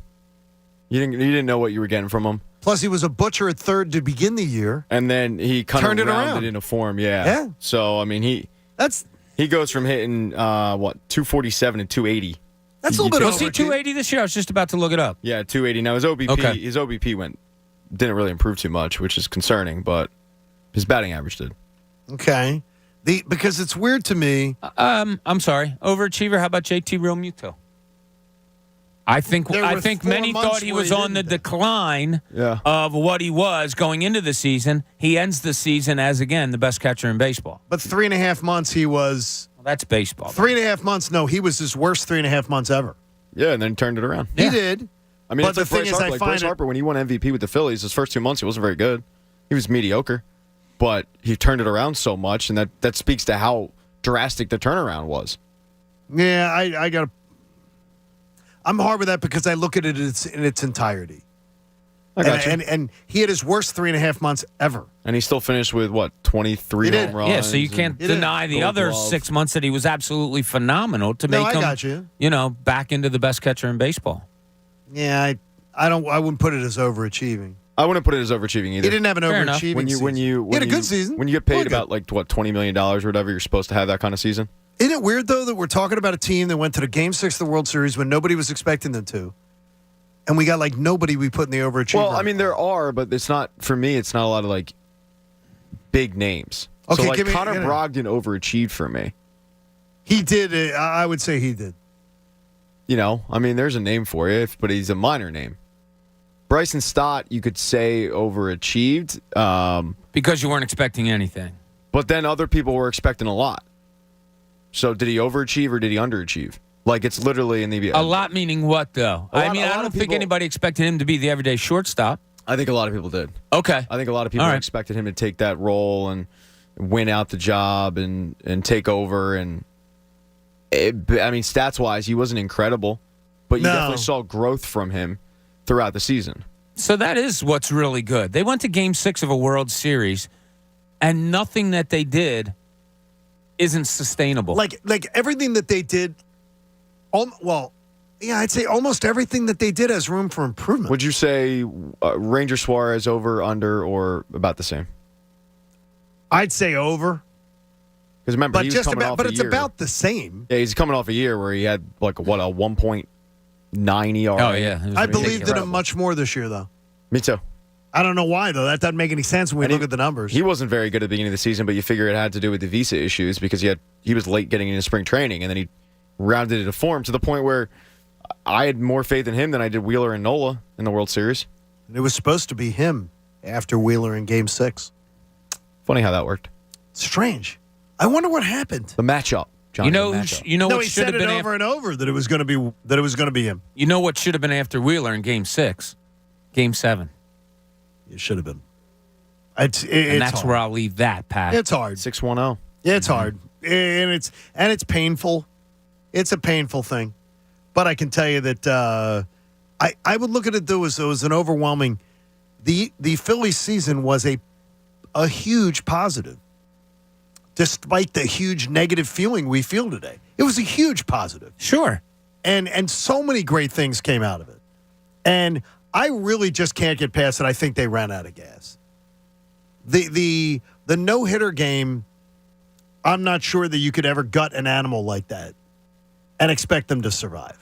You didn't know what you were getting from him. Plus, he was a butcher at third to begin the year, and then he kind Turned of it rounded around. into form. Yeah. Yeah. So I mean, he He goes from hitting 247 to 280. That's a little bit Was he 280 this year? I was just about to look it up. Yeah, 280. Now his OBP didn't really improve too much, which is concerning, but his batting average did. Okay. Because it's weird to me. I'm sorry. Overachiever, how about JT Realmuto? I think many thought he was on the decline of what he was going into the season. He ends the season as, again, the best catcher in baseball. But 3.5 months he was. Well, that's baseball. 3.5 months, no, he was his worst 3.5 months ever. Yeah, and then turned it around. He did. I mean, but the thing is, I find Bryce Harper, when he won MVP with the Phillies, his first 2 months, he wasn't very good. He was mediocre. But he turned it around so much, and that speaks to how drastic the turnaround was. Yeah, I'm hard with that because I look at it in its entirety. I got you. And he had his worst 3.5 months ever. And he still finished with, 23 home runs? Yeah, so you can't deny the other 6 months that he was absolutely phenomenal to make him, back into the best catcher in baseball. Yeah, I wouldn't put it as overachieving. I wouldn't put it as overachieving either. He didn't have an overachieving season. He had a good season. When you get paid about $20 million or whatever, you're supposed to have that kind of season. Isn't it weird though that we're talking about a team that went to the Game 6 of the World Series when nobody was expecting them to, and we got nobody we put in the overachiever? Well, I mean there are, but it's not for me. It's not a lot of big names. Okay, so Connor Brogdon overachieved for me. He did. I would say he did. I mean, there's a name for you, but he's a minor name. Bryson Stott, you could say overachieved. Because you weren't expecting anything. But then other people were expecting a lot. So did he overachieve or did he underachieve? It's literally in the... A lot meaning what, though? I don't think anybody expected him to be the everyday shortstop. I think a lot of people did. Okay. I think a lot of people expected him to take that role and win out the job and take over. And stats-wise, he wasn't incredible, but you definitely saw growth from him throughout the season. So that is what's really good. They went to Game 6 of a World Series, and nothing that they did isn't sustainable. Like everything that they did, I'd say almost everything that they did has room for improvement. Would you say Ranger Suarez over, under, or about the same? I'd say over. Because remember, he was coming off a year. But it's about the same. Yeah, he's coming off a year where he had a 1.9 ERA. Oh, yeah. I believed in him much more this year, though. Me too. I don't know why, though. That doesn't make any sense when we look at the numbers. He wasn't very good at the beginning of the season, but you figure it had to do with the visa issues because he was late getting into spring training, and then he rounded it to form to the point where I had more faith in him than I did Wheeler and Nola in the World Series. And it was supposed to be him after Wheeler in Game 6. Funny how that worked. Strange. I wonder what happened. The matchup. Johnny, what he should have said been it over and over that it was going to be him. You know what should have been after Wheeler in Game 6? Game 7. It should have been. And that's hard. where I'll leave that, Pat. It's hard. 6-1-0. Yeah, it's hard. And it's painful. It's a painful thing. But I can tell you that I would look at it though as an overwhelming. The Phillies season was a huge positive. Despite the huge negative feeling we feel today. It was a huge positive. Sure. And so many great things came out of it. And I really just can't get past it. I think they ran out of gas. The no-hitter game, I'm not sure that you could ever gut an animal like that and expect them to survive.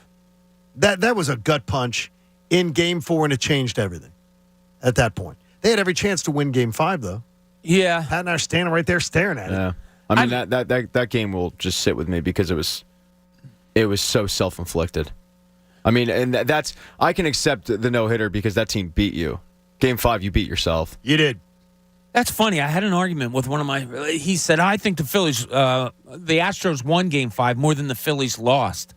That was a gut punch in Game 4, and it changed everything at that point. They had every chance to win Game 5, though. Yeah. Pat and I are standing right there staring at it. I mean, that game will just sit with me because it was so self-inflicted. I mean, and I can accept the no-hitter because that team beat you. Game 5, you beat yourself. You did. That's funny. I had an argument with one of my... He said, I think the Phillies... the Astros won Game 5 more than the Phillies lost.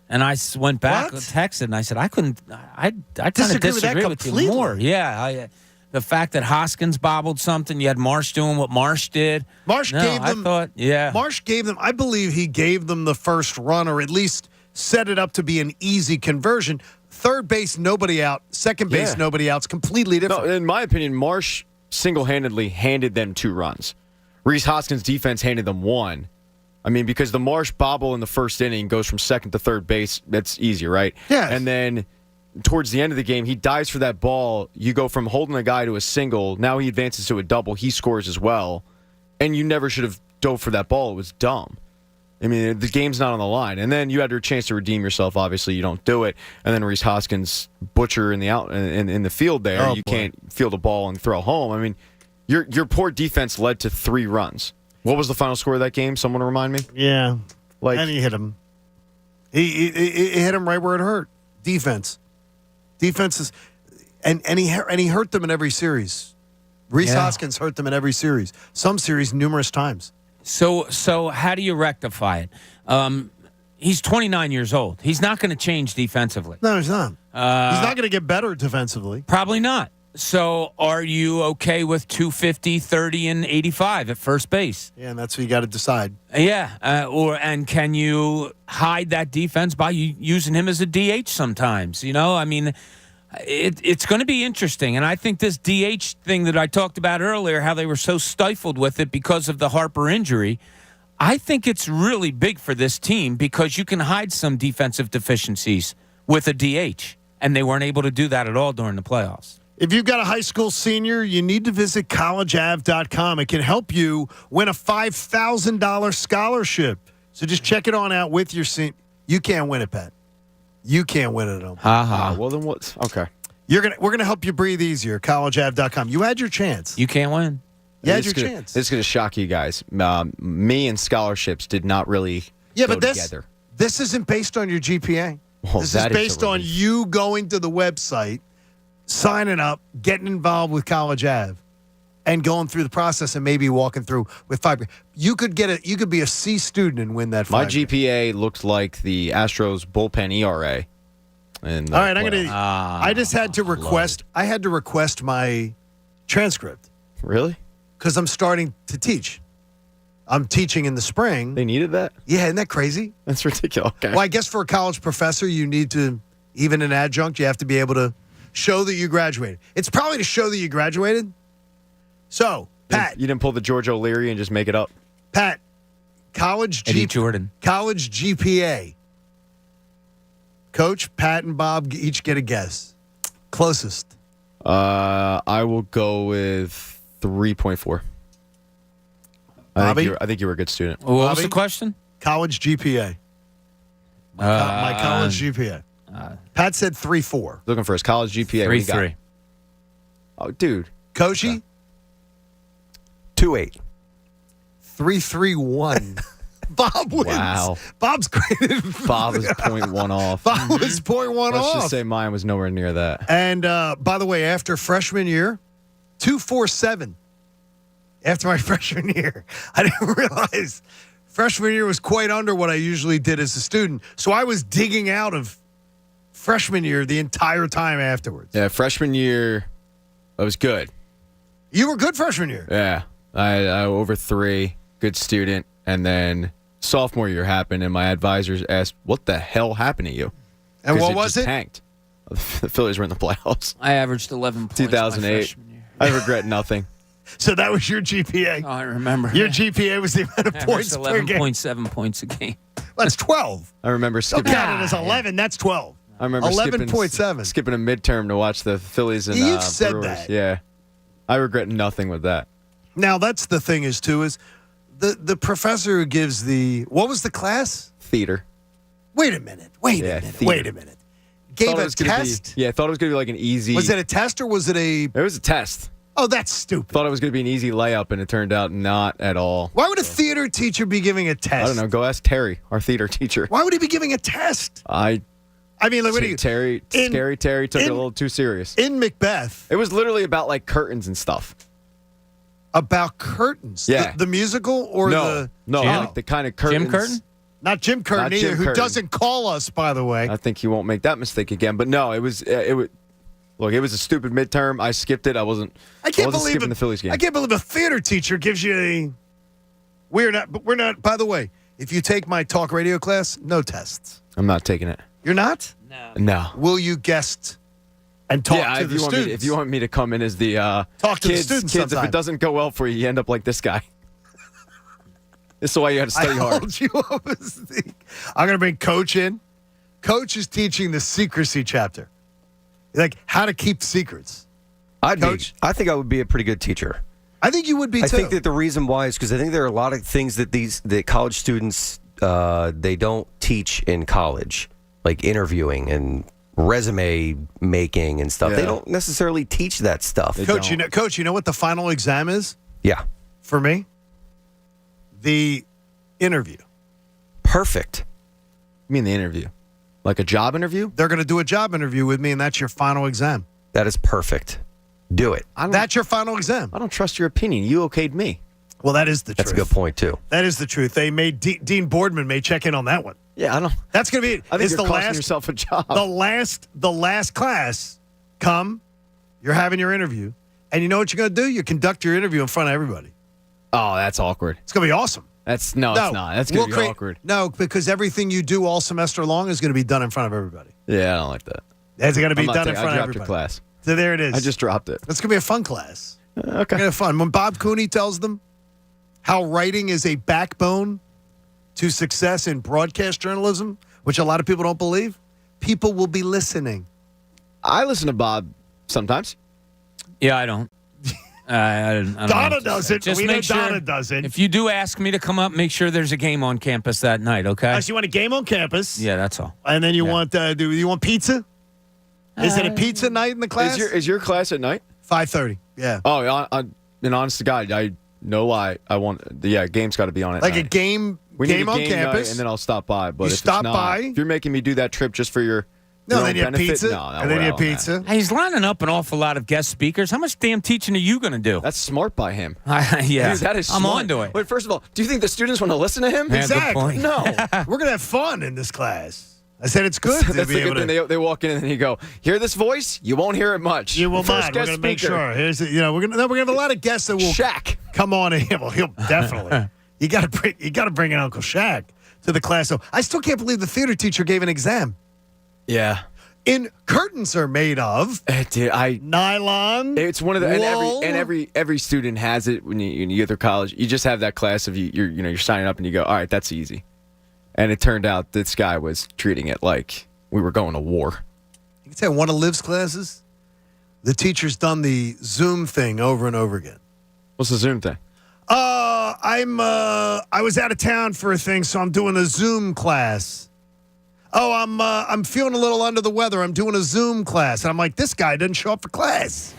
And I went back and texted, and I said, I couldn't... I kind of disagree with you more. Yeah, the fact that Hoskins bobbled something, you had Marsh doing what Marsh did. Marsh gave them... Marsh gave them... I believe he gave them the first run, or at least set it up to be an easy conversion. Third base, nobody out. Second base, nobody out. It's completely different. No, in my opinion, Marsh single-handedly handed them 2 runs. Rhys Hoskins' defense handed them 1. I mean, because the Marsh bobble in the first inning goes from second to third base. That's easy, right? Yeah. And then towards the end of the game, he dives for that ball. You go from holding a guy to a single. Now he advances to a double. He scores as well. And you never should have dove for that ball. It was dumb. I mean, the game's not on the line. And then you had your chance to redeem yourself. Obviously, you don't do it. And then Reese Hoskins butcher in the field there. Oh, you boy. can't field a ball and throw home. I mean, your poor defense led to 3 runs. What was the final score of that game? Someone remind me. Yeah, Like, and he hit him. He hit him right where it hurt. Defense is, and he hurt them in every series. Reese Hoskins hurt them in every series. Some series numerous times. So how do you rectify it? He's 29 years old. He's not going to change defensively. No, he's not. He's not going to get better defensively. Probably not. So are you okay with 250, 30, and 85 at first base? Yeah, and that's what you got to decide. Yeah, and can you hide that defense by using him as a DH sometimes? You know, I mean, it's going to be interesting. And I think this DH thing that I talked about earlier, how they were so stifled with it because of the Harper injury, I think it's really big for this team because you can hide some defensive deficiencies with a DH, and they weren't able to do that at all during the playoffs. If you've got a high school senior, you need to visit collegeav.com. It can help you win a $5,000 scholarship. So just check it on out with your senior. You can't win it, Pat. You can't win it at home. Well, then what? Okay. We're gonna help you breathe easier. Collegeav.com. You had your chance. You can't win. You had your chance. This is going to shock you guys. Me and scholarships did not really go together. This isn't based on your GPA. Well, this is based on you going to the website, signing up, getting involved with College Ave, and going through the process and maybe walking through with $5,000. You could be a C student and win that $5,000. My GPA looked like the Astros bullpen ERA. All right, I just had to request. I had to request my transcript. Really? Because I'm starting to teach. I'm teaching in the spring. They needed that? Yeah, isn't that crazy? That's ridiculous. Okay. Well, I guess for a college professor, you need to, even an adjunct, you have to be able to show that you graduated. It's probably to show that you graduated. So, Pat. You didn't pull the George O'Leary and just make it up? Pat, college GPA. Coach, Pat, and Bob each get a guess. Closest. I will go with 3.4. I think you were a good student. What was the question? College GPA. My college GPA. Pat said 3.4. Looking for his college GPA. 3.3. Oh, dude. Koshi? 2.8. 3.31. Bob wins. Wow. Bob's graded. Bob is 0.1 off. Bob was 0.1 off. Let's just say mine was nowhere near that. And by the way, after freshman year, 2.47. After my freshman year, I didn't realize freshman year was quite under what I usually did as a student. So I was digging out of freshman year the entire time afterwards. Yeah, freshman year, I was good. You were good freshman year. Yeah. I over 3, good student. And then sophomore year happened, and my advisors asked, what the hell happened to you? And what was it? Tanked. The Phillies were in the playoffs. I averaged 11 points 2008. my freshman year. I regret nothing. So that was your GPA. Oh, I remember. Your GPA was the amount of points per game. 11.7 points a game. That's 12. I remember skipping. Don't count it as 11. That's 12. I remember 11.7. Skipping a midterm to watch the Phillies and You've said Brewers. that. Yeah. I regret nothing with that. Now, that's the thing is the professor who gives what was the class? Theater. Wait a minute. Wait a minute. Gave a test? I thought it was going to be like an easy. Was it a test or was it a. It was a test. Oh, that's stupid. Thought it was going to be an easy layup, and it turned out not at all. Why would a theater teacher be giving a test? I don't know. Go ask Terry, our theater teacher. Why would he be giving a test? I mean, like, what do you. Scary Terry took it a little too serious. In Macbeth. It was literally about like curtains and stuff. About curtains? Yeah. The musical or the. No, like the kind of curtains. Jim Curtin? Not Jim Curtin Not either, Jim who Curtin. doesn't call us, by the way. I think he won't make that mistake again. But no, it was. Look, it was a stupid midterm. I skipped it. I wasn't skipping the Phillies game. I can't believe a theater teacher gives you a. We're not. By the way, if you take my talk radio class, no tests. I'm not taking it. You're not? No. Will you guest and talk to the students? If you want me to come in as the talk to kids, the students if sometime. it doesn't go well for you, you end up like this guy. This is why you got to study hard. I hold you up as I'm going to bring Coach in. Coach is teaching the secrecy chapter. Like how to keep secrets. I think I would be a pretty good teacher. I think you would be too. I think that the reason why is because I think there are a lot of things that college students they don't teach in college, like interviewing and resume making and stuff. Yeah. They don't necessarily teach that stuff. Coach, you know what the final exam is? Yeah. For me? The interview. Perfect. You mean the interview? Like a job interview? They're going to do a job interview with me, and that's your final exam. That is perfect. Do it. That's your final exam. I don't trust your opinion. You okayed me. Well, that is the That's truth. a good point, too. That is the truth. They made Dean Boardman may check in on that one. Yeah, I don't. That's going to be it. I think It's you're the costing last, yourself a job. the last class. Come, you're having your interview, and you know what you're going to do? You conduct your interview in front of everybody. Oh, that's awkward. It's going to be awesome. It's not. That's going to be awkward. No, because everything you do all semester long is going to be done in front of everybody. Yeah, I don't like that. It's going to be I'm not done in taking- front I of dropped your everybody. class. So there it is. I just dropped it. It's going to be a fun class. Okay. It's going to be fun. When Bob Cooney tells them how writing is a backbone to success in broadcast journalism, which a lot of people don't believe, people will be listening. I listen to Bob sometimes. Yeah, I don't. I don't Donna know. doesn't. Just We know make sure, Donna doesn't. If you do ask me to come up, make sure there's a game on campus that night, okay? So you want a game on campus? Yeah, that's all. And then you want do you want pizza? Is it a pizza night in the class? Is your class at night? 5:30. Yeah. Oh, and honest to God, no lie. I want. Yeah, game's got to be on it. Like a game We need game a on game campus. night, and then I'll stop by. But You if stop it's not, by? if you're making me do that trip just for your No, own then you have benefit, pizza. no, And then you have pizza. Hey, he's lining up an awful lot of guest speakers. How much damn teaching are you going to do? That's smart by him. Yeah. Dude, that is I'm smart. on to it. Wait, first of all, do you think the students want to listen to him? Yeah, good Exactly. point. No. We're gonna have fun in this class. I said it's good to That's be the able good to. thing. They walk in and then you go, hear this voice? You won't hear it much. You will First not. We're guest gonna make speaker. sure. Here's we're gonna have a lot of guests that will Shaq. come on in. Well, he'll definitely. You got to bring in Uncle Shaq to the class. So I still can't believe the theater teacher gave an exam. Yeah. Curtains are made of Dude, nylon. It's one of the wool. and every student has it when you get through college. You just have that class of you're signing up and you go, all right, that's easy. And it turned out this guy was treating it like we were going to war. You can say one of Liv's classes, the teacher's done the Zoom thing over and over again. What's the Zoom thing? I was out of town for a thing, so I'm doing a Zoom class. Oh, I'm feeling a little under the weather. I'm doing a Zoom class. And I'm like, this guy didn't show up for class.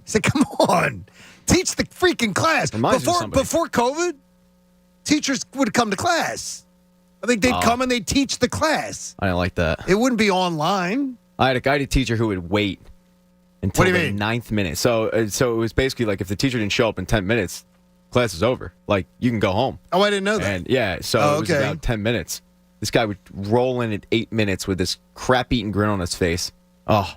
He said, come on, teach the freaking class. Reminds me of somebody. Before COVID, teachers would come to class. I think they'd come and they'd teach the class. I didn't like that. It wouldn't be online. I had a teacher who would wait until What do you the mean? 9th minute. So it was basically like if the teacher didn't show up in 10 minutes, class is over. Like you can go home. Oh, I didn't know that. And yeah, so Oh, it was okay. about 10 minutes. This guy would roll in at 8 minutes with this crap-eating grin on his face. Oh,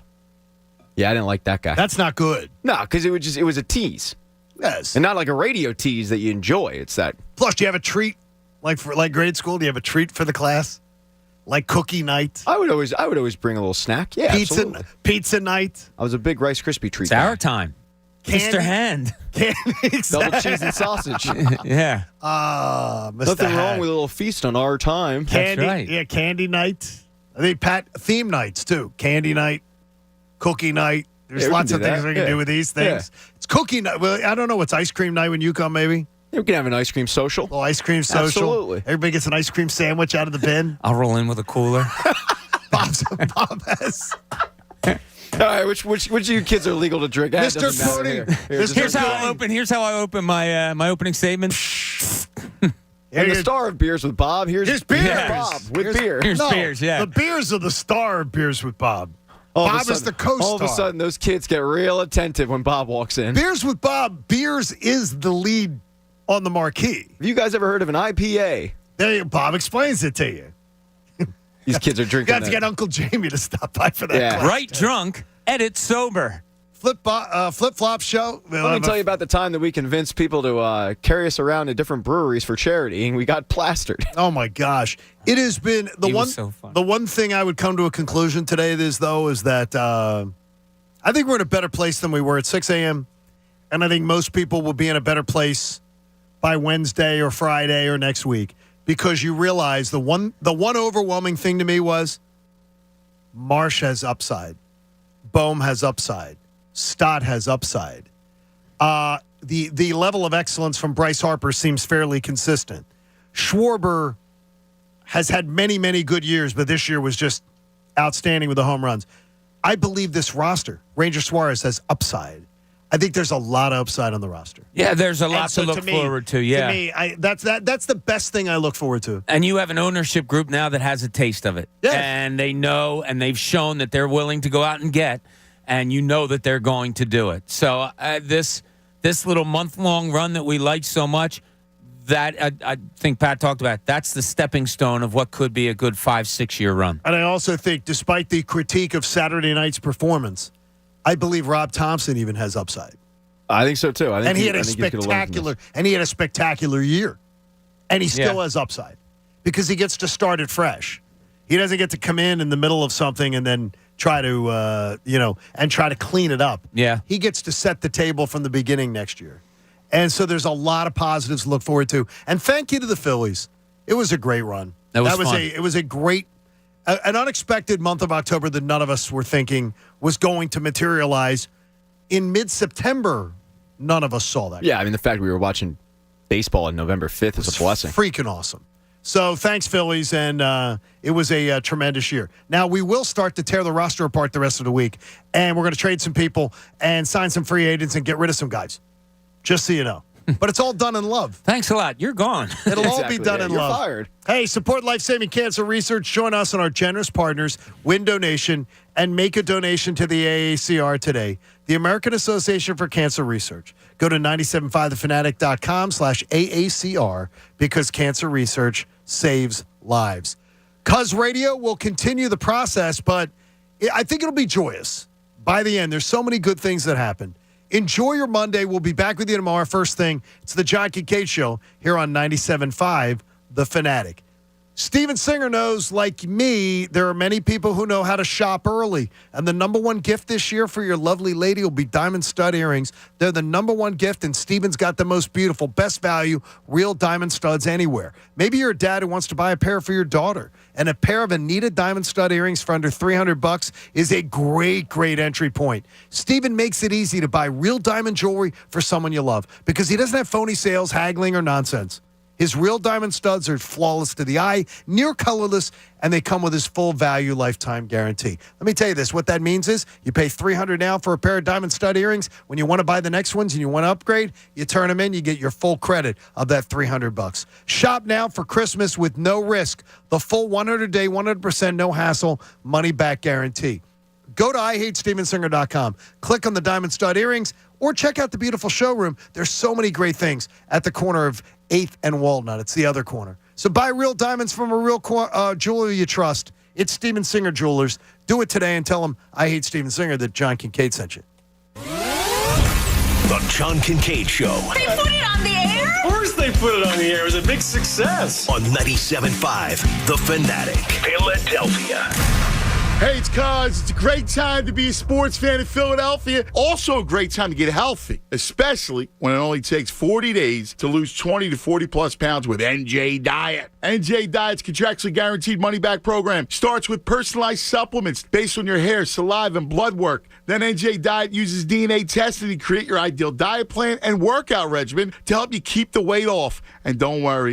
yeah, I didn't like that guy. That's not good. No, because it was a tease. Yes. And not like a radio tease that you enjoy. It's that. Plus, do you have a treat? Like grade school, do you have a treat for the class? Like cookie night? I would always bring a little snack. Yeah, absolutely. Pizza night? I was a big Rice Krispie treat It's guy. our time. Candy? Mr. Hand. Double cheese and sausage. Yeah. Mr. Nothing Hat. wrong with a little feast on our time. Candy, right. yeah, candy night. I think theme nights too. Candy night, cookie night. There's Yeah, we lots can of do things that. we can Yeah. do with these things. It's cookie night. Well, I don't know. What's ice cream night when you come? Maybe. Yeah, we can have an ice cream social. Oh, ice cream social. Absolutely. Everybody gets an ice cream sandwich out of the bin. I'll roll in with a cooler. Bob has. All right, which of you kids are legal to drink? That Mr. doesn't matter Cooney. here. Here's how I open. Here's how I open my opening statement. And the star of beers with Bob. Here's beers. Bob with beer. Here's No, beers. Yeah. The beers are the star of Beers with Bob. All of a Bob is sudden- the co-star. All of a sudden, those kids get real attentive when Bob walks in. Beers with Bob. Beers is the lead on the marquee. Have you guys ever heard of an IPA? Bob explains it to you. These kids are You drinking got to that. get Uncle Jamie to stop by for that. Yeah. class. Right drunk, edit sober. Flip-flop show. Let me tell you about the time that we convinced people to carry us around to different breweries for charity, and we got plastered. Oh my gosh, it has been He was so fun. The one thing I would come to a conclusion today is that I think we're in a better place than we were at 6 a.m. And I think most people will be in a better place by Wednesday or Friday or next week, because you realize the one overwhelming thing to me was Marsh has upside, Bohm has upside, Stott has upside. The level of excellence from Bryce Harper seems fairly consistent. Schwarber has had many, many good years, but this year was just outstanding with the home runs. I believe this roster, Ranger Suarez, has upside. I think there's a lot of upside on the roster. Yeah, there's a lot to look forward to. Yeah, to me, that's the best thing I look forward to. And you have an ownership group now that has a taste of it, and they know, and they've shown that they're willing to go out and get, and you know that they're going to do it. So this little month-long run that we like so much, that I think Pat talked about, that's the stepping stone of what could be a good 5-6 year run. And I also think, despite the critique of Saturday night's performance, I believe Rob Thompson even has upside. I think so too. He had a spectacular year, and he still has upside because he gets to start it fresh. He doesn't get to come in the middle of something and then try to try to clean it up. Yeah, he gets to set the table from the beginning next year, and so there's a lot of positives to look forward to. And thank you to the Phillies. It was a great run. It was a great. An unexpected month of October that none of us were thinking was going to materialize. In mid-September, none of us saw that. Yeah, I mean, the fact we were watching baseball on November 5th is a blessing. Freaking awesome. So thanks, Phillies, and it was a tremendous year. Now, we will start to tear the roster apart the rest of the week, and we're going to trade some people and sign some free agents and get rid of some guys, just so you know. But it's all done in love. Thanks a lot. You're gone. It'll all be done in love. Fired. Hey, support life-saving cancer research. Join us and our generous partners. Win donation and make a donation to the AACR today, the American Association for Cancer Research. Go to 97.5thefanatic.com/AACR because cancer research saves lives. Cuz Radio will continue the process, but I think it'll be joyous. By the end, there's so many good things that happen. Enjoy your Monday. We'll be back with you tomorrow. First thing, it's the John Kincade Show here on 97.5 The Fanatic. Steven Singer knows, like me, there are many people who know how to shop early. And the number one gift this year for your lovely lady will be diamond stud earrings. They're the number one gift, and Steven's got the most beautiful, best value, real diamond studs anywhere. Maybe you're a dad who wants to buy a pair for your daughter. And a pair of Anita diamond stud earrings for under $300 is a great, great entry point. Steven makes it easy to buy real diamond jewelry for someone you love because he doesn't have phony sales, haggling, or nonsense. His real diamond studs are flawless to the eye, near colorless, and they come with his full value lifetime guarantee. Let me tell you this. What that means is you pay $300 now for a pair of diamond stud earrings. When you want to buy the next ones and you want to upgrade, you turn them in, you get your full credit of that $300. Shop now for Christmas with no risk. The full 100-day, 100% no hassle, money-back guarantee. Go to IHateStevenSinger.com. Click on the diamond stud earrings or check out the beautiful showroom. There's so many great things at the corner of 8th and Walnut. It's the other corner. So buy real diamonds from a real jeweler you trust. It's Steven Singer Jewelers. Do it today and tell them I hate Steven Singer that John Kincade sent you. The John Kincade Show. They put it on the air? Of course they put it on the air. It was a big success. On 97.5 The Fanatic, Philadelphia. Hey, it's Cuz. It's a great time to be a sports fan in Philadelphia. Also a great time to get healthy, especially when it only takes 40 days to lose 20 to 40-plus pounds with NJ Diet. NJ Diet's contractually guaranteed money-back program starts with personalized supplements based on your hair, saliva, and blood work. Then NJ Diet uses DNA testing to create your ideal diet plan and workout regimen to help you keep the weight off. And don't worry,